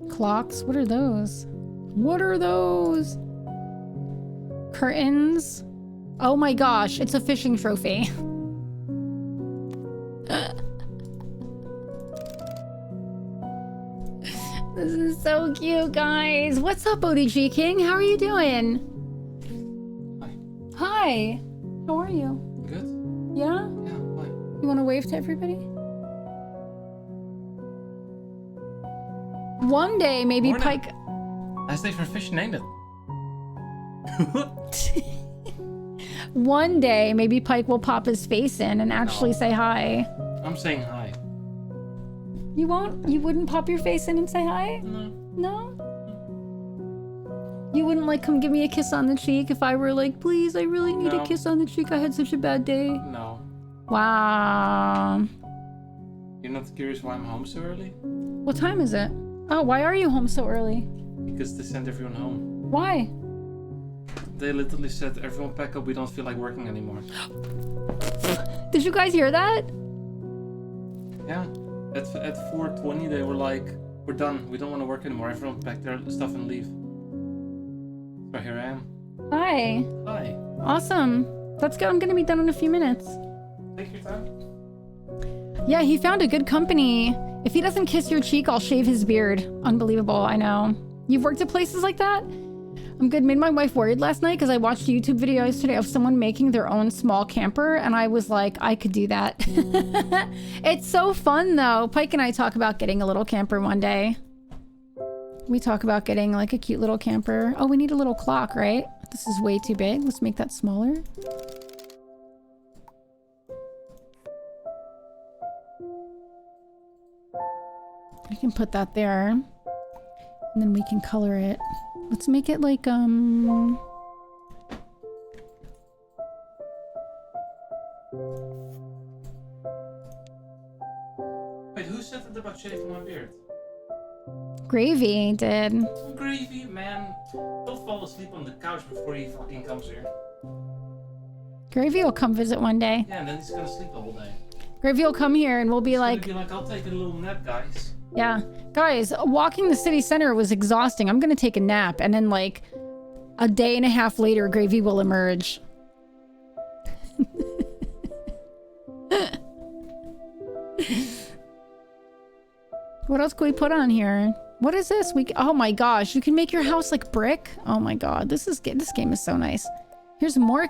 Clocks, what are those? What are those? Curtains. Oh my gosh, it's a fishing trophy. This is so cute, guys. What's up, ODG King? How are you doing? Hi. Hi. How are you? Good? Yeah? Yeah, why? You want to wave to everybody? One day, maybe Morning. Pike... Nice day for fishing, ain't it? One day, maybe Pike will pop his face in and actually No. say hi. I'm saying hi. You won't? You wouldn't pop your face in and say hi? No. No? You wouldn't like come give me a kiss on the cheek if I were like, please, I really need No. a kiss on the cheek. I had such a bad day. No. Wow. You're not curious why I'm home so early? What time is it? Oh, why are you home so early? Because they sent everyone home. Why? They literally said, everyone pack up, we don't feel like working anymore. Did you guys hear that? Yeah. At 4:20 they were like, we're done, we don't want to work anymore, everyone pack their stuff and leave. So here I am. Hi. Hi. Awesome. That's good. I'm gonna be done in a few minutes. Take your time. Yeah, he found a good company. If he doesn't kiss your cheek, I'll shave his beard. Unbelievable, I know. You've worked at places like that? I'm good. Made my wife worried last night because I watched a YouTube video yesterday of someone making their own small camper, and I was like, I could do that. It's so fun, though. Pike and I talk about getting a little camper one day. We talk about getting like a cute little camper. Oh, we need a little clock, right? This is way too big. Let's make that smaller. I can put that there. And then we can color it. Let's make it like, Wait, who said it about shaving my beard? Gravy did. Gravy, man. Don't fall asleep on the couch before he fucking comes here. Gravy will come visit one day. Yeah, and then he's gonna sleep the whole day. Gravy will come here and we'll be He's like, gonna be like, I'll take a little nap, guys. yeah. Guys, walking the city center was exhausting. I'm gonna take a nap. And then like a day and a half later, Gravy will emerge. What else can we put on here? What is this? Oh my gosh, you can make your house like brick. Oh my god, this game is so nice. Here's more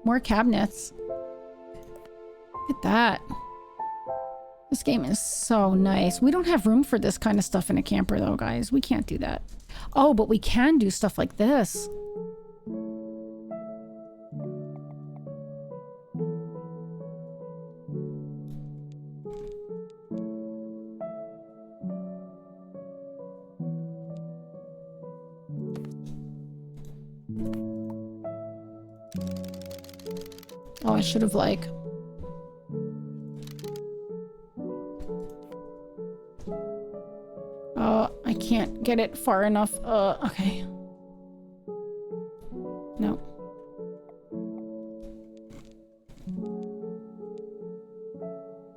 more cabinets. Look at that. This game is so nice. We don't have room for this kind of stuff in a camper though, guys. We can't do that. Oh, but we can do stuff like this. Oh, I should have like... Oh, I can't get it far enough. Okay. No.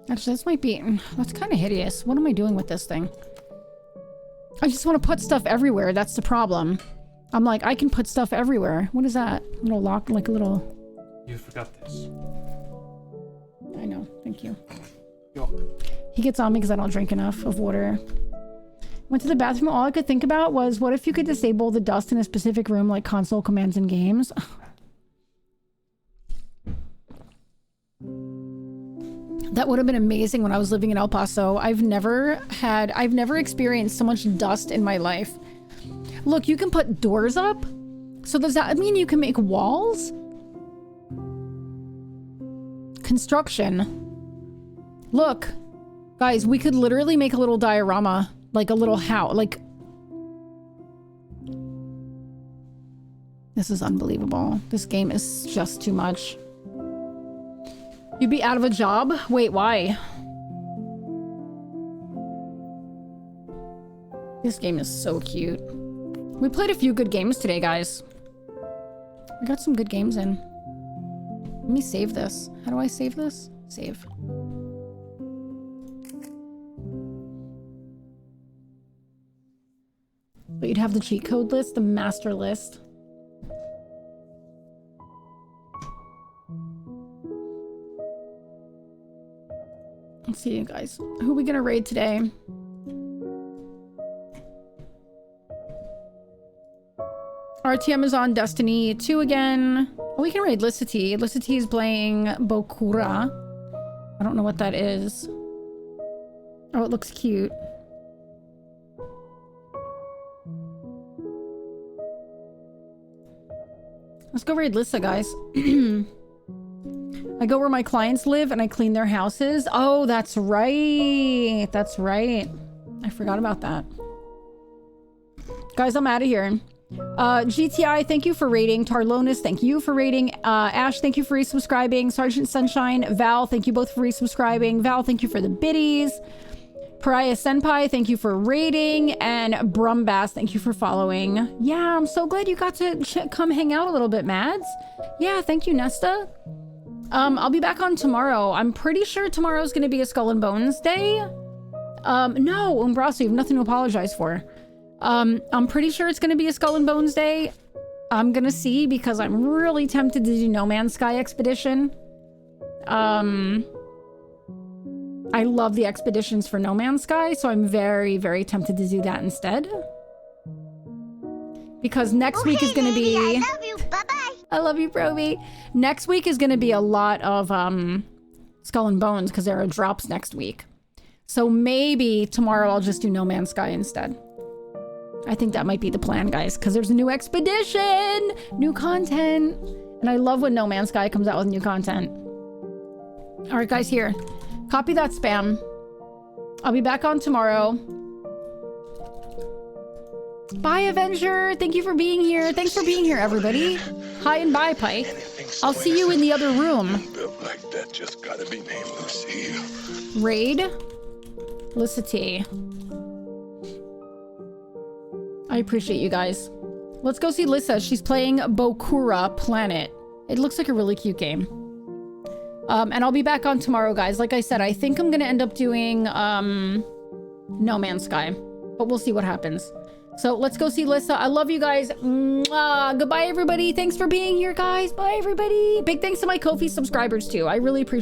Actually, this might be... That's kind of hideous. What am I doing with this thing? I just want to put stuff everywhere. That's the problem. I'm like, I can put stuff everywhere. What is that? A little lock, like a little... You forgot this. I know. Thank you. Yo. He gets on me because I don't drink enough of water. Went to the bathroom. All I could think about was, what if you could disable the dust in a specific room, like console commands and games? That would have been amazing when I was living in El Paso. I've never experienced so much dust in my life. Look, you can put doors up. So does that mean you can make walls? Construction. Look, guys, we could literally make a little diorama, like a little house, like... This is unbelievable. This game is just too much. You'd be out of a job? Wait, why? This game is so cute. We played a few good games today, guys. We got some good games in. Let me save this. How do I save this? Save. But you'd have the cheat code list, the master list. Let's see, you guys. Who are we gonna raid today? RTM is on Destiny 2 again. Oh, we can raid Licity. Licity is playing Bokura. I don't know what that is. Oh, it looks cute. Let's go raid Lissa, guys. I go where my clients live and I clean their houses. Oh, that's right. That's right. I forgot about that. Guys, I'm out of here. GTI, thank you for rating. Tarlonis, thank you for rating. Ash, thank you for resubscribing. Sergeant Sunshine, Val, thank you both for resubscribing. Val, thank you for the biddies. Pariah Senpai, thank you for rating. And Brumbass, thank you for following. Yeah, I'm so glad you got to come hang out a little bit, Mads. Yeah, thank you, Nesta. I'll be back on tomorrow. I'm pretty sure tomorrow's gonna be a Skull and Bones day. No, Umbraso, you have nothing to apologize for. I'm pretty sure it's gonna be a Skull and Bones day. I'm gonna see, because I'm really tempted to do No Man's Sky Expedition. I love the expeditions for No Man's Sky, so I'm very, very tempted to do that instead. Because next week is gonna be... I love you. Bye-bye. I love you, Proby. Next week is gonna be a lot of Skull and Bones, because there are drops next week. So maybe tomorrow I'll just do No Man's Sky instead. I think that might be the plan, guys, because there's a new expedition, new content, and I love when No Man's Sky comes out with new content. All right, guys, here. Copy that spam. I'll be back on tomorrow. Bye, Avenger. Thank you for being here. Thanks for being here, everybody. Hi and bye, Pike. I'll see you in the other room. Built like that just gotta be named Lucille. Raid. Licity. I appreciate you guys. Let's go see Lissa. She's playing Bokura Planet. It looks like a really cute game. And I'll be back on tomorrow, guys. Like I said, I think I'm gonna end up doing No Man's Sky, but we'll see what happens. So let's go see Lissa. I love you guys. Mwah. Goodbye, everybody. Thanks for being here, guys. Bye, everybody. Big thanks to my Ko-fi subscribers too. I really appreciate